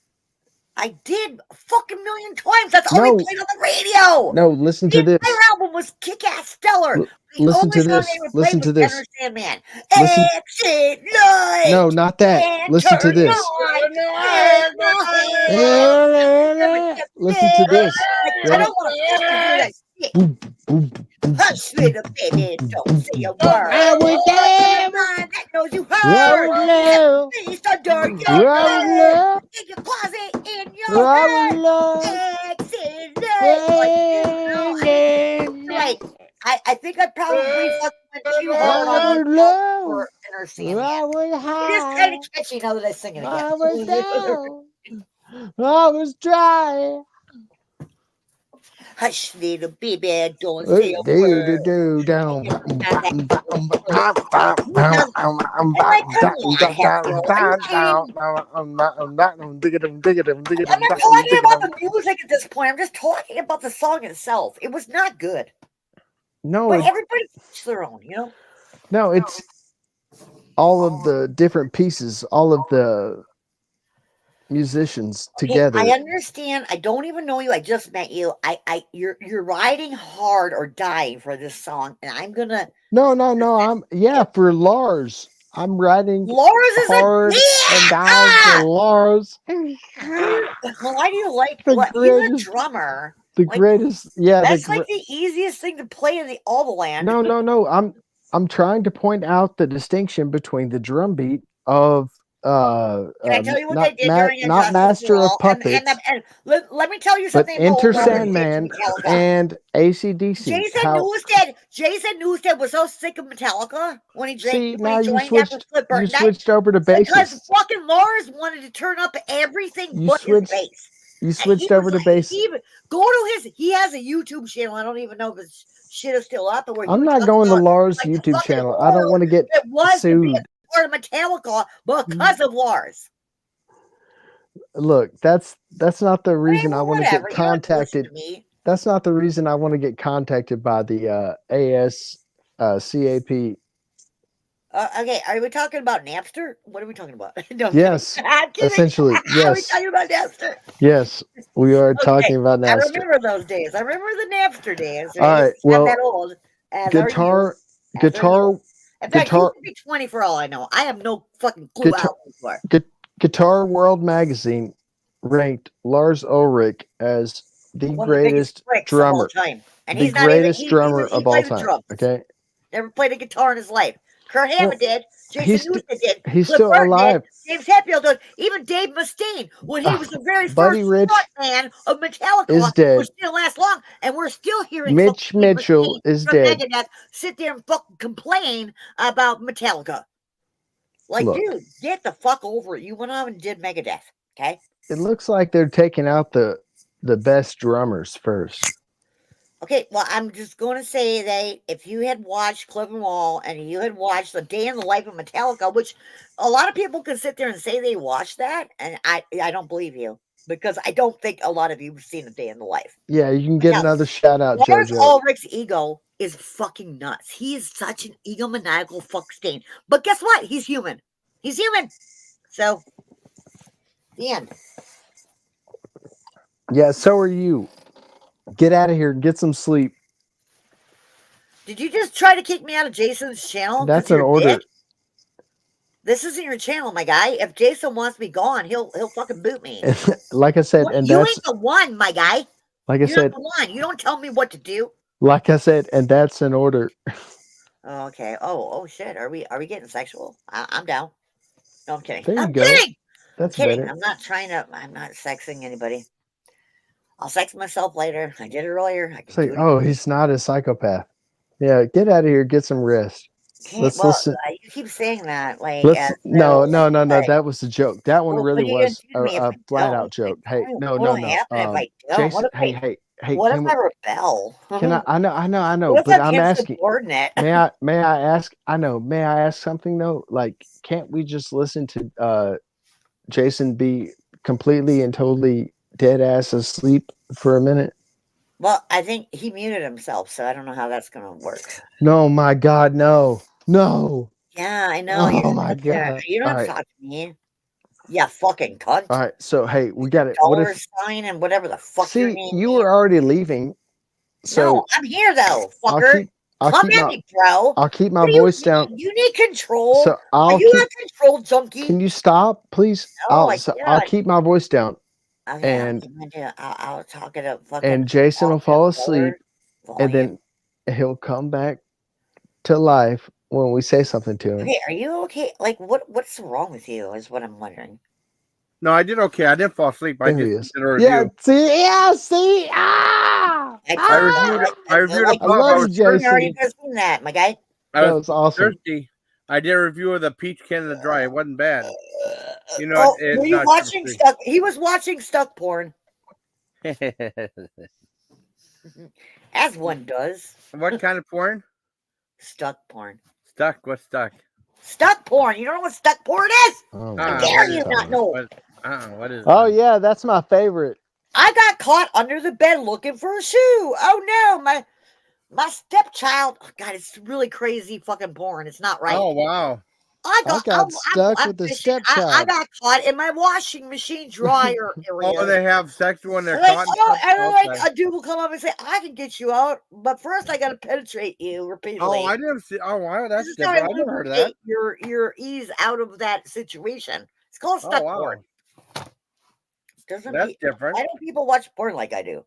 I did a fucking million times. That's all we played on the radio.
No, listen
The
to this.
entire album was kick-ass stellar. The
Listen
only
to
song
this.
they would
Listen
play
to
was
this.
Enter Sandman.
Listen-
Exit light.
No, not that.
And
Listen to
turn
this.
on.
Listen to this.
I don't want to fucking hear that shit. Hush, little baby, don't say a word.
I was there.
That knows you
I
heard.
was there.
Please don't door your
I was there.
in your closet, in your
I
head.
was there.
Exit light. I think I probably fucking went too hard on the for Enter Sandman.
I was
It is
high.
kind of catchy now that I sing it again.
I was down. I was dry.
Hush, little baby, don't say a word. I'm not talking about the music at this point. I'm just talking about the song itself. It was not good.
No,
But everybody each their own, you know?
no, it's all of the different pieces, all of the musicians together.
I understand. I don't even know you. I just met you. You're riding hard or dying for this song, and I'm gonna.
No. For Lars. I'm riding
Lars is
hard and dying for Lars.
Well, why do you like?
The
He's a
greatest-
drummer.
The greatest, yeah.
That's like the easiest thing to play in the all the land.
No. I'm trying to point out the distinction between the drum beat of
Can I tell you what they did during
not
Injustice
Master
for
of
All?
Puppets,
And let me tell you
but
something.
Enter
about what they did to
Sandman
Metallica.
and AC/DC.
Jason Newsted was so sick of Metallica when he
See,
joined
now you
after
switched.
Flip
You
Burton.
switched over to
Because
bassist.
fucking Lars wanted to turn up everything
You
but
switched-
his bass.
You
And
switched
he
over
was
to
like-
bass.
Go to his. He has a YouTube channel. I don't even know if his shit is still up. But where he
I'm
was
not
talking
going to
about,
Lars'
like, the
YouTube
fucking
channel. I don't want to get
It was to be
sued.
a part of Metallica because of Lars.
Look, that's not the reason I want to
Whatever,
get
you don't have to listen
contacted.
to me.
That's not the reason I want to get contacted by the ASCAP.
Okay, are we talking about Napster? What are we talking about? No, I'm
Yes,
kidding. I'm kidding.
essentially,
Are we
yes.
talking about Napster?
Yes, we are talking about
I
Napster.
remember those days. I remember the Napster days.
All right,
It's
well,
not that old. As
guitar.
are you. In fact,
Guitar-
you could be 20 for all I know. I have no fucking clue how old you are.
Guitar World Magazine ranked Lars Ulrich as the
One of the biggest
greatest
pricks of all
drummer,
time. And
the
he's not even,
greatest drummer
he
of all
plays the
time.
drums.
Okay,
Never played a guitar in his life. Kurt Hammond did.
he's
Jason Newsted did.
he's
Cliff
still
Burton
alive.
did. James Hetfield did. Even Dave Mustaine, when he was the very
Buddy
first
Rich
frontman of Metallica,
is dead.
which didn't last long, and we're still hearing
Mitch
fucking Dave
Mitchell
Mustaine
is
from
dead.
Megadeth sit there and fucking complain about Metallica. Like,
Look.
dude, get the fuck over it. You went on and did Megadeth, okay?
It looks like they're taking out the best drummers first.
Okay, well, I'm just going to say that if you had watched Cliff and Wall and you had watched The Day in the Life of Metallica, which a lot of people can sit there and say they watched that, and I don't believe you, because I don't think a lot of you have seen A Day in the Life.
Yeah, you can get another shout out,
Lars
JoJo.
Ulrich's ego is fucking nuts. He is such an egomaniacal fuck stain. But guess what? He's human. He's human. So, the end.
Yeah, so are you. Get out of here. Get some sleep.
Did you just try to kick me out of Jason's channel?
That's
'Cause
an
you're a
order.
dick? This isn't your channel, my guy. If Jason wants me gone, he'll fucking boot me.
Like I said, and
You
that's
ain't the one, my guy.
like I
You're
said,
not the one. You don't tell me what to do.
like I said, and that's an order.
Oh, okay. Oh shit. Are we getting sexual? I'm down. No, I'm kidding.
There you
I'm
go.
kidding.
That's
I'm kidding.
better.
I'm not sexing anybody. I'll sex myself later. I did it earlier. I can
It's like,
do it.
oh, he's not a psychopath. Yeah, get out of here. Get some rest. Let's
Well,
listen.
you keep saying that, like,
Let's no.
but
That was a joke. That one
well,
really
what are you gonna
was
do to me if
a
I
flat out
don't?
joke. Hey, no.
What'll happen if I don't?
Jason, hey.
What if
Can we?
I rebel?
Can I? I know.
What if
But
I
I'm
can't
asking.
subordinate?
May I ask? I know. May I ask something though? Like, can't we just listen to Jason be completely and totally dead ass asleep for a minute?
Well, I think he muted himself, so I don't know how that's gonna work.
No, my God, no.
Yeah, I know.
Oh my God.
You don't
All
have to
right.
talk to me. Yeah, fucking cunt.
All right. So hey, we got it. What
Dollar
if?
sign and whatever the fuck your
See,
name
you
is.
were already leaving. So
No, I'm here though,
I'll
fucker.
I'll
Come
keep
at
my
me, bro.
I'll keep my
What do you
voice down.
need? You need control.
So
Are
I'll
you
keep.
a control junkie?
Can you stop, please?
No,
I'll keep my voice down,
Okay,
and
I'll talk it up. Fucking.
and Jason will fall asleep, and then he'll come back to life when we say something to him.
Okay, are you okay? Like, what's wrong with you? Is what I'm wondering.
No, I did okay. I didn't fall asleep. I
There he
just
is.
did a review.
See.
I reviewed a
like,
pub.
love
I
you,
was
Jason.
How are you guys doing that, my guy?
That was awesome.
thirsty. I did a review of the peach Canada Dry. It wasn't bad. You know,
Oh,
it's
were you
not
watching
sugar-free.
stuck? He was watching stuck porn, as one does.
What kind of porn?
Stuck porn.
Stuck. What's stuck?
Stuck porn. You don't know what stuck porn is?
Oh,
How
my
dare
God.
you not know?
What is
Oh
that?
yeah, that's my favorite.
I got caught under the bed looking for a shoe. Oh no, my stepchild. Oh, God, it's really crazy fucking porn. It's not right.
Oh wow.
I got stuck with the
fishing. I
stepchild.
got caught in my washing machine dryer area.
Oh, they have sex when they're
Like,
caught.
and then, like, a dude will come up and say, "I can get you out, but first I got to penetrate you repeatedly."
Oh, I didn't see. Oh, wow,
This
that's
is how I
different. I never heard of that.
lubricate your ease out of that situation. It's called
Oh,
stuck
wow.
porn.
That's different.
Why don't people watch porn like I do?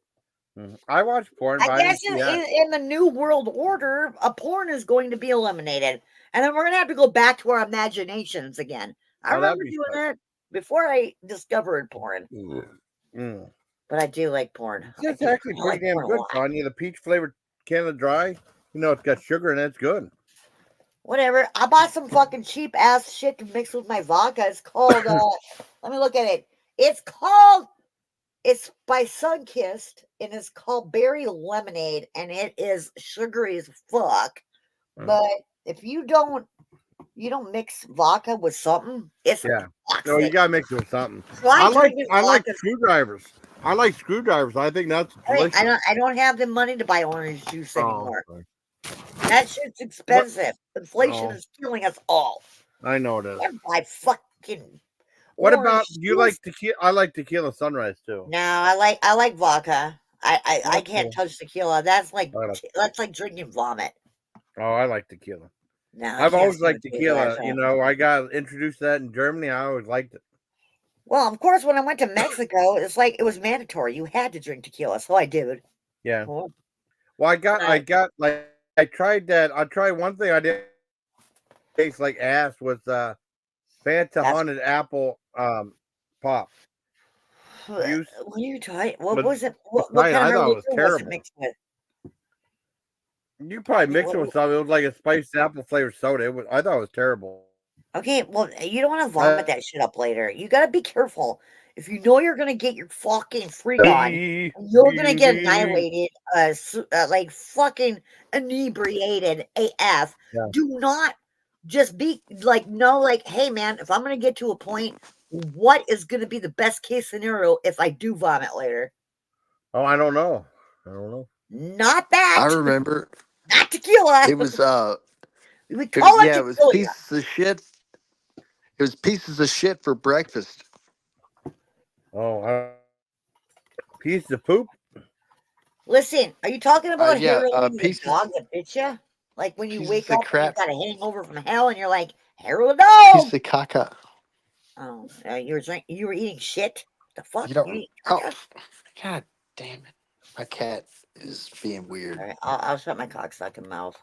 I watch porn, but
I
I didn't
guess
see that.
in the new world order, a porn is going to be eliminated, and then we're going to have to go back to our imaginations again. I
Oh, that'd
remember
be
doing
fun.
that before I discovered porn,
Mm.
but I do like porn.
It's actually pretty damn good, Tanya. The peach flavored Canada Dry. You know, it's got sugar in it. It's good.
Whatever. I bought some fucking cheap ass shit to mix with my vodka. It's called. Let me look at it. It's by Sunkissed, and it's called Berry Lemonade, and it is sugary as fuck. But if you don't mix vodka with something, it's toxic.
No, you gotta mix it with something.
So
I like
vodka.
screwdrivers. I like screwdrivers. I think that's delicious.
I don't have the money to buy orange juice anymore.
Okay.
That shit's expensive. Inflation is killing us all.
I know it is.
I buy fucking.
What
orange
about you?
juice.
Like tequila? I like tequila sunrise too.
No, I like vodka. I can't touch tequila. That's like drinking vomit.
Oh, I like tequila.
No,
I've always liked tequila. You know, I got introduced to that in Germany. I always liked it.
Well, of course, when I went to Mexico, it's like it was mandatory. You had to drink tequila, so I did.
Yeah.
Cool.
Well, I tried that. I tried one thing I did taste like ass was Fanta Haunted Apple pop.
What are you trying? What
But
was it? What
I
kind of
thought it was
liquor was it
terrible.
mixed with?
You probably mix it with something. It was like a spiced apple flavored soda. I thought it was terrible.
Okay, well, you don't want to vomit that shit up later. You got to be careful. If you know you're gonna get your fucking freak on, you're gonna get annihilated, like fucking inebriated AF.
Yeah.
Do not just be like, no, like, hey man, if I'm gonna get to a point, what is gonna be the best case scenario if I do vomit later?
Oh, I don't know.
Not that.
I remember.
Not tequila.
It was
we call it
it was
tequila.
pieces of shit. It was pieces of shit for breakfast.
Oh, piece of poop.
Listen, are you talking about
Yeah,
heroin the
pieces
dog that bit you? Like when you
pieces
wake
of
up and you
crap.
got a hangover from hell, and you're like, "Hair of a
Piece
dog."
of caca.
Oh, you were eating shit. The fuck?
You
You
don't.
eat
Oh,
caca?
god damn it! My cat is being weird.
All right, I'll shut my cocksucking mouth.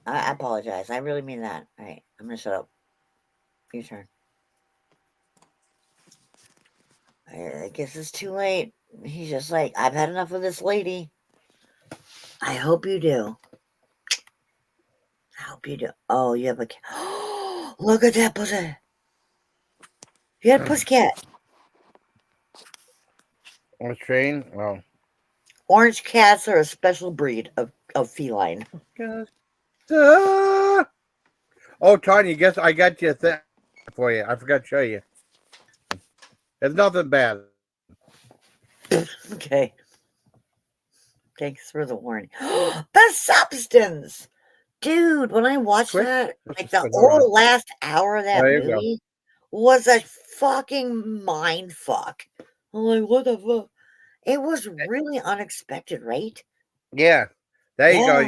I apologize. I really mean that. All right, I'm gonna shut up. Your turn. I guess it's too late. He's just like, I've had enough of this lady. I hope you do. I hope you do. Oh, you have a cat. Look at that pussy. You had a pussycat.
On train. Well,
Orange cats are a special breed of feline.
oh, Tanya, guess I got you a thing for you. I forgot to show you. It's nothing bad.
Okay. Thanks for the warning. The Substance! Dude, when I watched
Quick.
that,
Let's
like
just
the
put it
whole
on.
last hour of that
There you go.
movie was a fucking mind fuck. I'm like, what the fuck? It was really unexpected, right?
Yeah. There you go.
Yeah.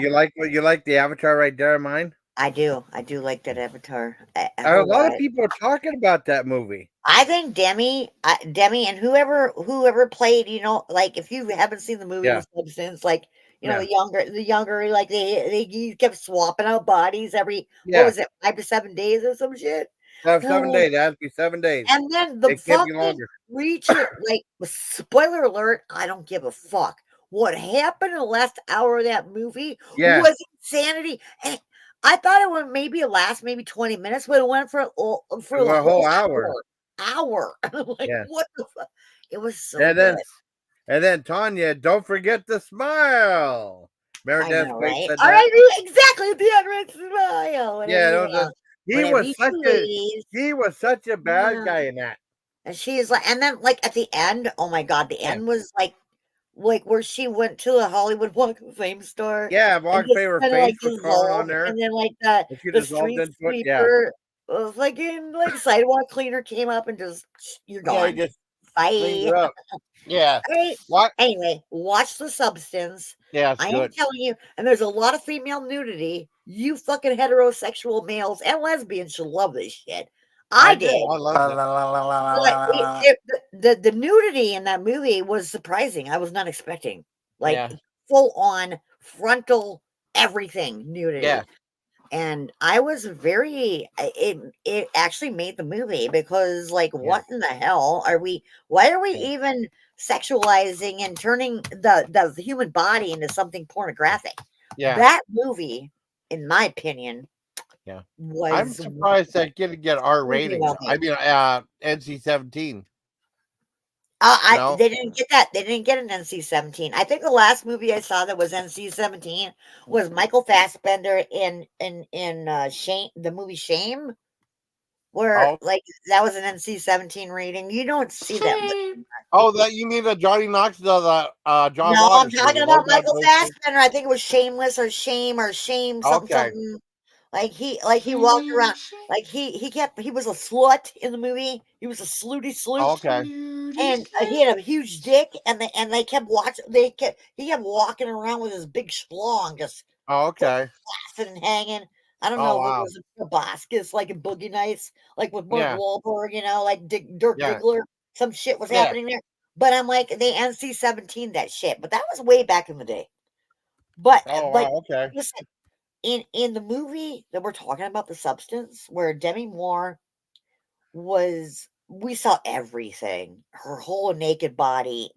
You like the avatar right there, mine?
I do. I do like that Avatar.
A lot of people are talking about that movie.
I think Demi, and whoever played, like if you haven't seen the movie
Yeah.
The Substance, like
Yeah.
the younger, like they kept swapping out bodies every what
Yeah.
was it, 5 to 7 days or some shit.
7 days. That has to be 7 days.
And then the
It can't be
fucking
longer.
creature, like spoiler alert, I don't give a fuck. What happened in the last hour of that movie
Yeah.
was insanity. And I thought it would maybe last maybe 20 minutes, but it went for the
a whole hour.
Hour. Like,
Yeah.
what the fuck? It was so
And
good.
then Tanya, don't forget to smile.
I
Meredith
know,
Quaid
right?
said
All
that.
right, exactly. The entrance smile. And
Yeah,
everything else. Whenever you two ladies,
he was such a bad
yeah.
guy in that.
And she's like, and then like at the end, oh my god, the
Yeah.
end was like where she went to the Hollywood Walk of Fame store
Yeah,
and
Walk of
just
Fame
kind of like
face was carved on
dissolved,
there.
and then like
And she
the
dissolved
street
into it. Yeah.
sweeper, fucking like sidewalk cleaner came up and just you're
Yeah, he
gone.
just cleaned
Bye.
her up. Yeah.
Right.
What?
Anyway, watch The Substance.
Yeah, it's
I am
good.
telling you, and there's a lot of female nudity. You fucking heterosexual males and lesbians should love this shit. I did.
I loved it.
But the nudity in that movie was surprising. I was not expecting like
Yeah.
full on frontal everything nudity.
Yeah.
And I was it actually made the movie because like what in the hell are we why are we even sexualizing and turning the human body into something pornographic?
Yeah.
That movie, in my opinion,
Yeah.
was
I'm surprised that didn't get R rating.
well
I
made.
mean, NC-17.
They didn't get that. They didn't get an NC-17. I think the last movie I saw that was NC-17 was Michael Fassbender in Shame, the movie Shame, where like that was an NC-17 rating. You don't see that.
Oh, that you mean the Johnny Knox, the John
No, I'm
Waters
talking
movie.
about
Wasn't that
Michael
bullshit?
Fassbender. I think it was Shameless or Shame something
Okay.
something. Like he walked around like he was a slut in the movie. He was a slutty slut.
Oh, okay.
And he had a huge dick, and they kept watching. He kept walking around with his big schlong, just
Oh, okay.
flaccid and hanging. I don't
Oh,
know
wow.
if it was a proboscis, like in Boogie Nights, like with Mark
Yeah.
Wahlberg, like Dirk
Yeah.
Diggler. Some shit was
Yeah.
happening there. But I'm like, they NC-17 that shit. But that was way back in the day. But
Oh, wow. Okay.
listen, in the movie that we're talking about, The Substance, where Demi Moore we saw everything. Her whole naked body,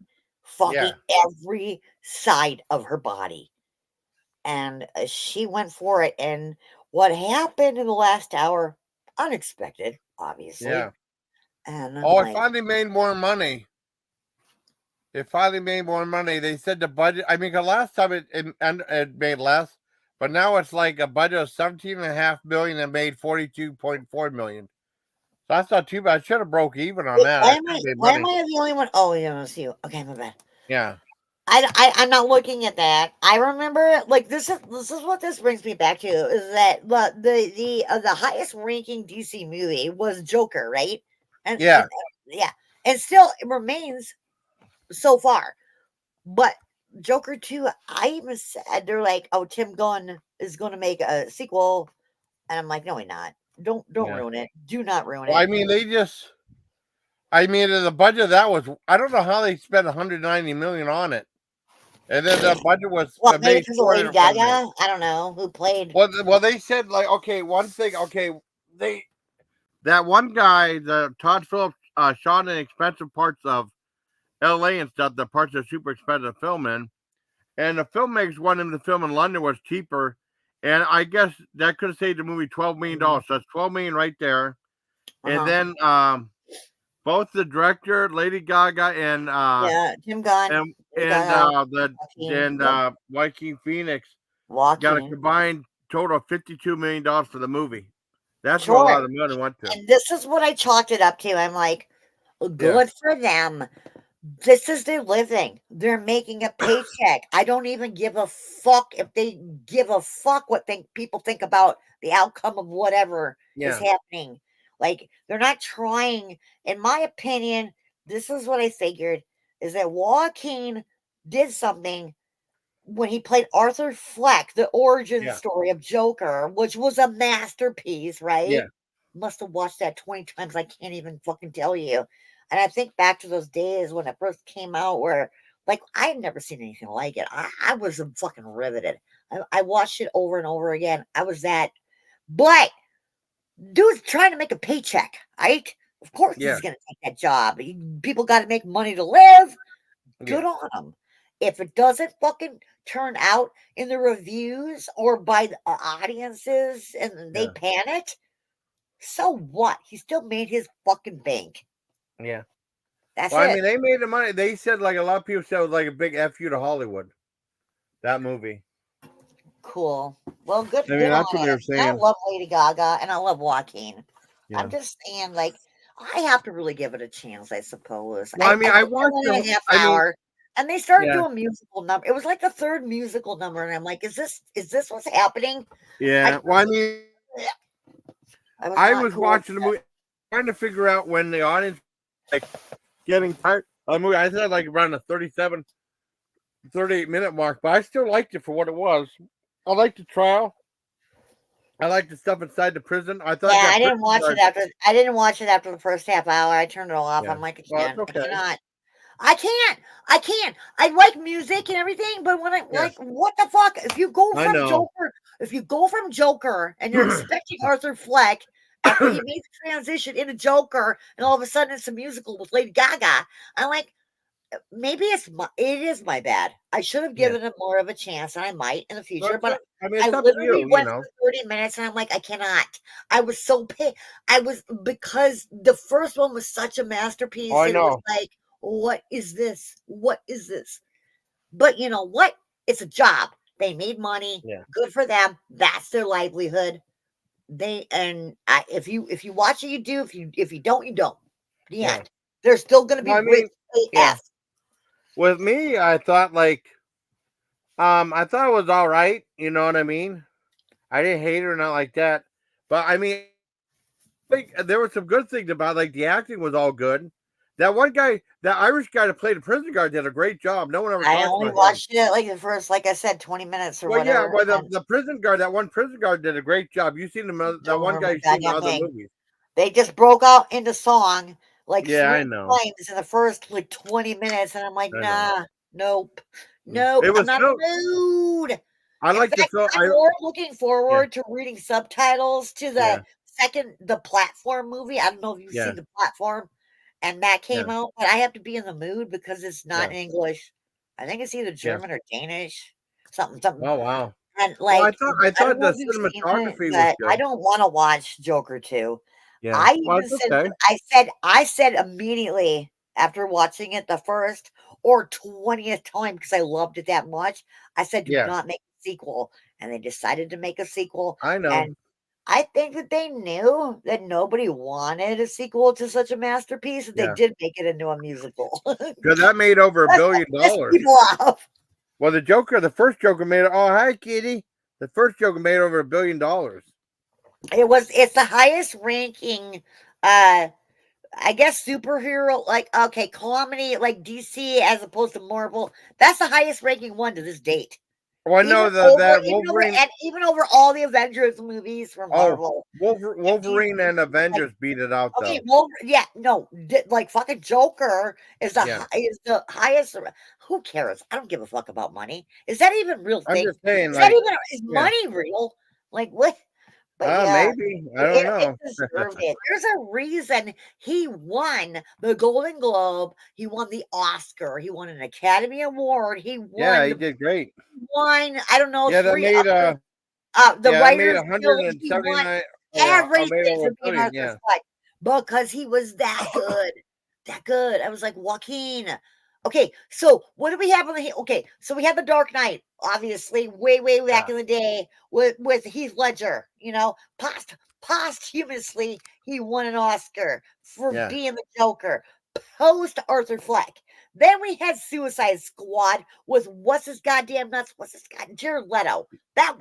fucking every side of her body. And she went for it. And what happened in the last hour, unexpected, obviously.
Yeah.
And I'm
Oh, it
like,
finally made more money. They said the budget. I mean, the last time it made less, but now it's like a budget of $17.5 million and made $42.4 million. So that's not too bad. I should have broke even on that.
why am I the only one? Oh, yeah, it's you. Okay, my bad.
Yeah.
I'm not looking at that. I remember, like, this is what this brings me back to is that the highest ranking DC movie was Joker, right? And
Yeah.
yeah, and still it remains so far. But Joker 2, I even said they're like, oh, Tim Gunn is going to make a sequel, and I'm like, no, he's not. Don't
Yeah.
ruin it. Do not ruin
Well,
it.
I mean, the budget of that was, I don't know how they spent 190 million on it, and then the budget was
What, maybe
made
because of Lady
401 million.
Gaga? I don't know who played.
Well, they said like, okay, one thing, okay, that one guy, the Todd Phillips, shot in expensive parts of L.A. and stuff. The parts are super expensive to film in, and the filmmakers wanted him to film in London was cheaper, and I guess that could have saved the movie $12 million. So that's $12 million right there. And then both the director, Lady Gaga, and
Tim Gunn,
Joaquin Phoenix got a combined total of $52 million for the movie. That's where a lot of the money went to.
And this is what I chalked it up to. I'm like, good for them. This is their living. They're making a paycheck. I don't even give a fuck if they give a fuck what people think about the outcome of whatever is happening. Like, they're not trying. In my opinion, this is what I figured, is that Joaquin did something when he played Arthur Fleck, the origin story of Joker, which was a masterpiece, right?
Yeah.
Must have watched that 20 times. I can't even fucking tell you. And I think back to those days when it first came out where, like, I had never seen anything like it. I was fucking riveted. I watched it over and over again. I was that. But dude's trying to make a paycheck, right? Of course he's going to take that job. People got to make money to live. Good on him. If it doesn't fucking turn out in the reviews or by the audiences and they panic, so what? He still made his fucking bank.
Yeah.
That's
well,
it.
I mean, they made the money. They said, like, a lot of people said it was like a big F you to Hollywood. That movie.
Cool. Well, good.
I mean, that's what they were saying.
I love Lady Gaga and I love Joaquin.
Yeah.
I'm just saying, like, I have to really give it a chance, I suppose.
Well, I watched
a half hour, and they started doing musical number. It was like the third musical number, and I'm like, is this what's happening?
Yeah. I was watching the movie, trying to figure out when the audience like getting tired of the movie. I said like around the 38-minute mark, but I still liked it for what it was. I liked the trial. I liked the stuff inside the prison. I thought.
Yeah, I didn't watch it after. I didn't watch it after the first half hour. I turned it all off.
Yeah.
I'm like,
Well,
I
okay.
cannot. I can't. I like music and everything, but when like, what the fuck? If you go from Joker, and you're expecting Arthur Fleck after he made the transition into Joker, and all of a sudden it's a musical with Lady Gaga, I'm like, maybe it is my bad. I should have given it more of a chance, and I might in the future. But
I mean,
I
it's up to
literally
you,
went for 30 minutes, and I'm like, I cannot. I was so pissed. Because the first one was such a masterpiece.
I know.
It was like, what is this? What is this? But you know what? It's a job. They made money.
Yeah.
Good for them. That's their livelihood. If you watch it, you do. If you don't, you don't. The end. They're still going to be rich AF.
With me, I thought it was all right. You know what I mean? I didn't hate it or not like that. But I mean, I think there were some good things about it. Like the acting was all good. That one guy, that Irish guy that played the prison guard, did a great job. No one ever.
I only watched it like the first, like I said, 20 minutes or whatever.
Yeah, well, the prison guard, that one prison guard, did a great job. You seen that one guy you've seen in other movies?
They just broke out into song like
I know.
times in the first like 20 minutes, and I'm like, nope.
It was
I'm not in the mood.
I like the film.
I'm more looking forward to reading subtitles to the the Platform movie. I don't know if you've seen the Platform, and that came out, but I have to be in the mood because it's not in English. I think it's either German or Danish, something.
Oh wow!
And like,
I thought the cinematography was good.
I don't want to watch Joker 2.
Yeah,
I said immediately after watching it the first or 20th time because I loved it that much. I said, do not make a sequel, and they decided to make a sequel.
I know.
And I think that they knew that nobody wanted a sequel to such a masterpiece, and they did make it into a musical.
Because that made over $1 billion.
People off.
Well, the first Joker made it. Oh, hi, Kitty. The first Joker made over $1 billion.
It's the highest ranking I guess superhero, like, okay, comedy, like DC as opposed to Marvel. That's the highest ranking one to this date.
Well, I know that Wolverine.
Even over all the Avengers movies from Marvel.
Wolverine and Avengers beat it out though.
Okay, like fucking Joker is the highest. Who cares? I don't give a fuck about money. Is that even real
I'm
thing?
just saying,
Is money real? Like what? But
maybe. I don't know.
It deserved it. There's a reason he won the Golden Globe. He won the Oscar. He won an Academy Award. He won.
He did great.
Won. I don't know.
Yeah, they made
the
they made
Writers Guild. He won
179.
everything for being
Yeah.
Arthur Fleck because he was that good. That good. I was like, Joaquin. Okay, so what do we have on the? Okay, so we had the Dark Knight, obviously, way back in the day with Heath Ledger. You know, posthumously, he won an Oscar for being the Joker. Post Arthur Fleck. Then we had Suicide Squad with Jared Leto. That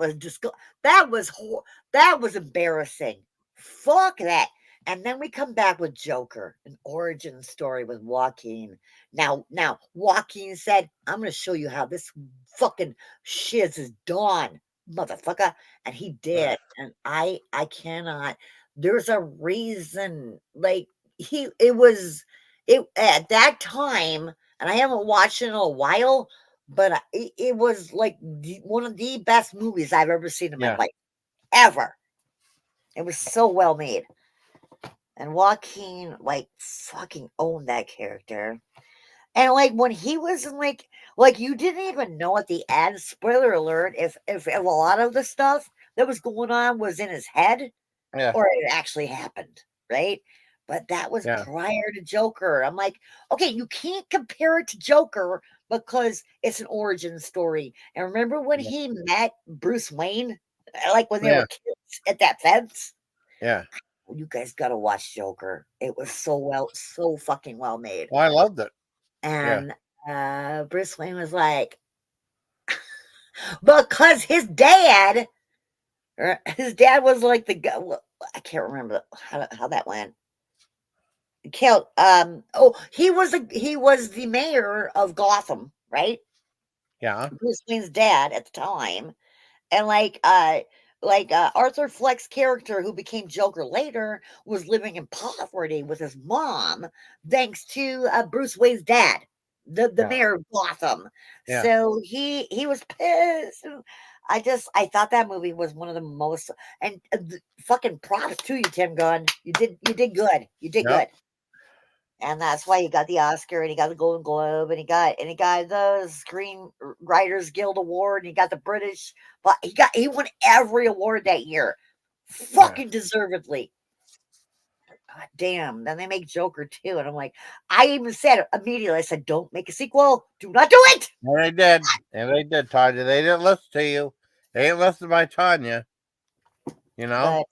was embarrassing. Fuck that. And then we come back with Joker, an origin story with Joaquin. Now, Joaquin said, I'm going to show you how this fucking shiz is done, motherfucker. And he did. And I cannot. There's a reason. Like, at that time, and I haven't watched it in a while, but it was like one of the best movies I've ever seen in my life. Ever. It was so well made. And Joaquin, like, fucking owned that character. And, like, when he was in, like, you didn't even know at the end, spoiler alert, if a lot of the stuff that was going on was in his head or it actually happened, right? But that was prior to Joker. I'm like, okay, you can't compare it to Joker because it's an origin story. And remember when he met Bruce Wayne, like when they were kids at that fence?
Yeah.
You guys got to watch Joker. It was so fucking well made.
Well, I loved it.
And Bruce Wayne was like, because his dad was like the guy. I can't remember how that went. He was the mayor of Gotham, right?
Yeah.
Bruce Wayne's dad at the time, and Arthur Fleck's character, who became Joker later, was living in poverty with his mom, thanks to Bruce Wayne's dad, the mayor of Gotham.
Yeah.
So he was pissed. I thought that movie was one of the most, and fucking props to you, Tim Gunn. You did good. You did good. And that's why he got the Oscar and he got the Golden Globe and he got the Screenwriters Guild Award and he got the British, but he won every award that year. Fucking deservedly. God damn. Then they make Joker too. And I'm like, I even said immediately, I said, don't make a sequel. Do not do it.
And they did. And they did, Tanya. They didn't listen to you. They didn't listen to my Tanya. You know?
But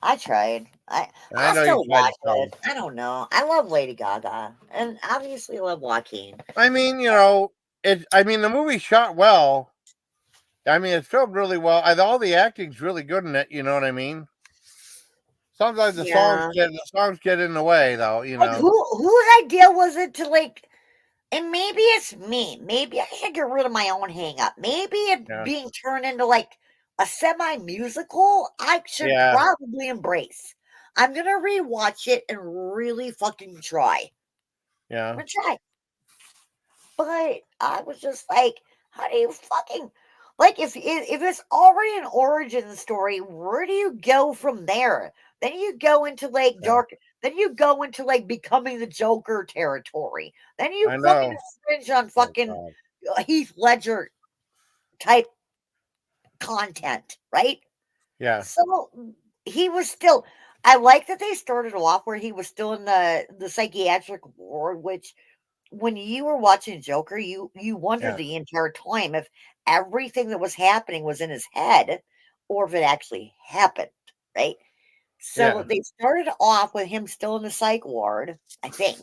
I tried.
I know
still
you tried
watch
to
it. I don't know. I love Lady Gaga and obviously love Joaquin.
I mean, the movie shot well. I mean, it's filmed really well. All the acting's really good in it. You know what I mean? Sometimes the songs get in the way, though. You know,
whose idea was it to like? And maybe it's me. Maybe I should get rid of my own hang up. Maybe it being turned into like a semi-musical, I should probably embrace. I'm gonna rewatch it and really fucking try.
Yeah.
I'm gonna try. But I was just like, how do you fucking like if it's already an origin story, where do you go from there? Then you go into like dark, then you go into like becoming the Joker territory. Then you fucking fringe on fucking Heath Ledger type content, right?
Yeah.
So he was still. I like that they started off where he was still in the psychiatric ward, which when you were watching Joker, you wondered the entire time if everything that was happening was in his head or if it actually happened, right? So they started off with him still in the psych ward, I think.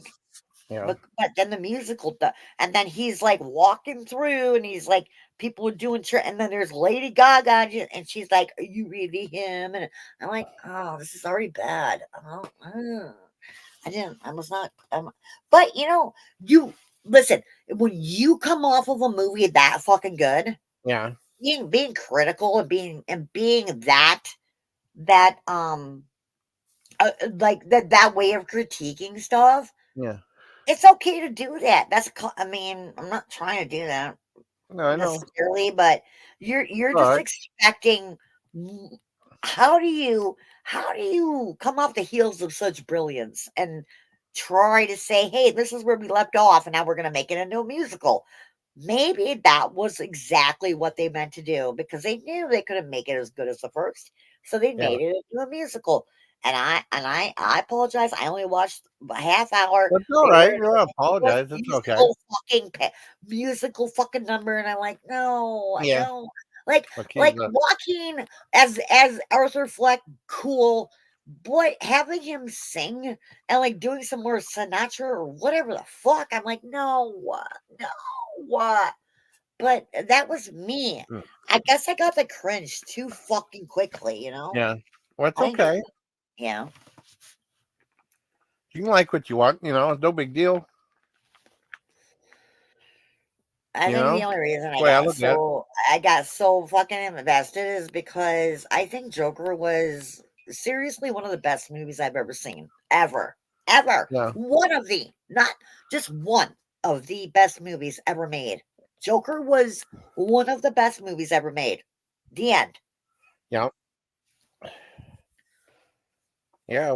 Yeah.
But then the musical, and then he's like walking through, and he's like, people are doing and then there's Lady Gaga, and she's like, "Are you really him?" And I'm like, "Oh, this is already bad." I didn't. I was not. But you listen. When you come off of a movie that fucking good,
Yeah.
being critical and being that like that way of critiquing stuff,
Yeah.
it's okay to do that. I mean, I'm not trying to do that
No, I know.
necessarily, but you're
All
just
right.
expecting. How do you come off the heels of such brilliance and try to say, hey, this is where we left off and now we're going to make it into a musical? Maybe that was exactly what they meant to do, because they knew they couldn't make it as good as the first, so they
Yeah.
made it into a musical. And I apologize. I only watched a half hour.
That's all
They
right.
were
You don't apologize. It's okay.
musical fucking number, and I'm like, no,
Yeah.
no, like
Okay.
Joaquin as Arthur Fleck, cool. Boy, having him sing and like doing some more Sinatra or whatever the fuck, I'm like, no, what? But that was me.
Mm.
I guess I got the cringe too fucking quickly,
Yeah. Well, it's
I didn't get
okay.
yeah.
You can like what you want. It's no big deal.
I think the only reason
That's the way I look at it.
I got so fucking invested is because I think Joker was seriously one of the best movies I've ever seen. Ever.
Yeah.
One of the, not just one of the best movies ever made. Joker was one of the best movies ever made. The end.
Yeah. Yeah.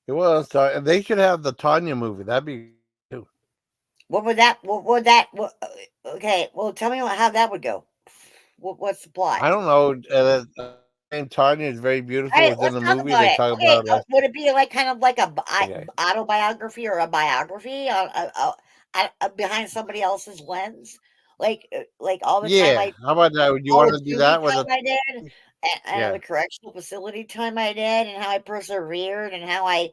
It was. They should have the Tanya movie. That'd be too.
What, okay, well, tell me how that would go. What's the plot?
I don't know. Name Tanya is very beautiful.
All right,
Within
let's
the
talk
movie,
about
they
it.
talk
Okay,
about.
would it be like kind of like a
Okay.
autobiography or a biography behind somebody else's lens? Like all the time
Yeah. How about that? Would you
all
want
the
to do
juvie
that with
time
a?
I did, and
Yeah.
the correctional facility time I did, and how I persevered, and how I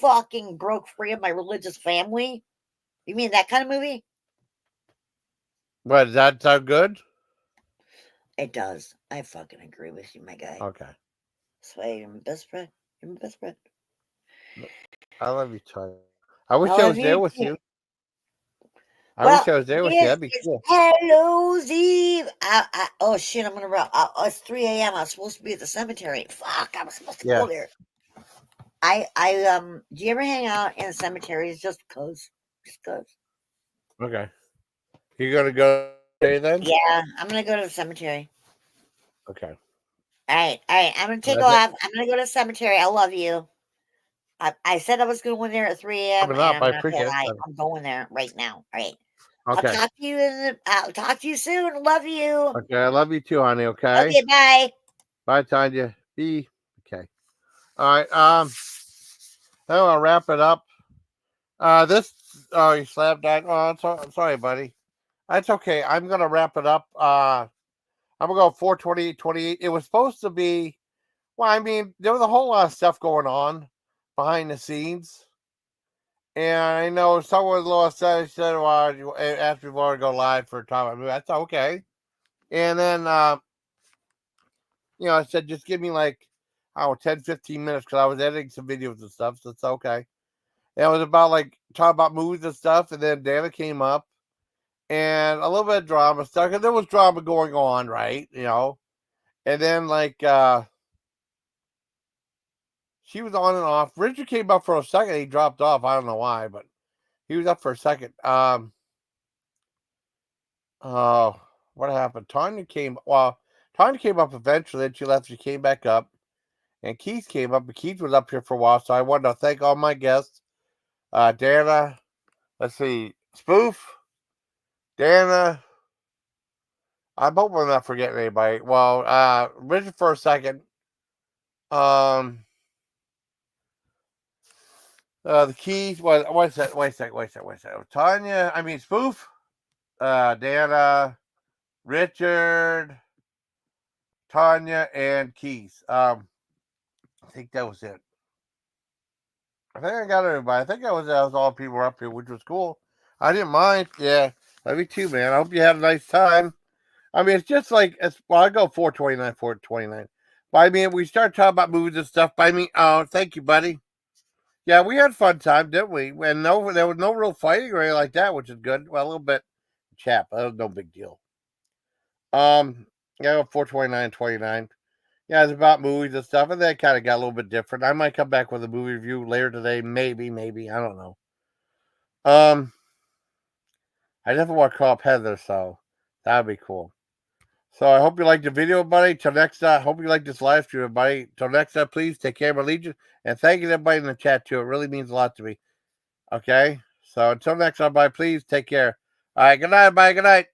fucking broke free of my religious family. You mean that kind of movie?
But does that sound good?
It does. I fucking agree with you, my guy.
Okay.
So you're my best friend. You're my best friend.
I love you, Tanya. I wish
I
I
love
was there
you
with
too.
you. I wish
Well,
I was there with you.
this
That'd be
is
cool.
Hallows Eve. Oh shit, I'm gonna run. It's 3 a.m. I was supposed to be at the cemetery. Fuck, I was supposed to
Yeah.
go there. Do you ever hang out in cemeteries just cause? Just cause?
Okay. You're gonna go there then?
Yeah, I'm gonna go to the cemetery.
Okay.
All right. I'm gonna take off. I'm gonna go to the cemetery. I love you. I said I was going there at 3 a.m.
Coming
and
up.
I'm
I
not
appreciate
gonna lie.
it.
I'm going there right now. All right.
Okay.
I'll talk to you soon. Love you.
Okay. I love you too, honey. Okay.
Okay, bye.
Bye, Tanya. B. Okay. All right. Then I'll wrap it up. This. Oh, you slapped that. Oh, sorry, buddy. That's okay. I'm gonna wrap it up. I'm gonna go 428. It was supposed to be. Well, I mean, there was a whole lot of stuff going on behind the scenes. And I know someone lost said, well, after we want to go live for a time, that's okay. And then, I said, just give me like, 10, 15 minutes because I was editing some videos and stuff. So it's okay. And it was about like talking about movies and stuff. And then Dana came up and a little bit of drama stuff. Because there was drama going on, right? And then like, she was on and off. Richard came up for a second. He dropped off. I don't know why, but he was up for a second. What happened? Tanya came up eventually, then she left. She came back up, and Keith came up. But Keith was up here for a while, so I wanted to thank all my guests. Dana, let's see, Spoof, Dana. I hope I'm not forgetting anybody. Well, Richard for a second. The Keith. Wait a second. Tanya. I mean Spoof. Dana, Richard, Tanya, and Keith. I think that was it. I think I got everybody. I think that was all people were up here, which was cool. I didn't mind. Yeah, love you too, man. I hope you had a nice time. I mean, it's just like I go 429. But I mean, we start talking about movies and stuff. But I mean, oh, thank you, buddy. Yeah, we had fun time, didn't we? And there was no real fighting or anything like that, which is good. Well, a little bit chap, that was no big deal. Yeah, 429, 29. Yeah, it's about movies and stuff, and that kind of got a little bit different. I might come back with a movie review later today, maybe, I don't know. I definitely want to call up Heather, so that would be cool. So I hope you liked the video, buddy. Till next time, hope you like this live stream, everybody. Till next time, please take care of my legion, and thank you to everybody in the chat too. It really means a lot to me. Okay, so until next time, bye. Please take care. All right, good night, bye. Good night.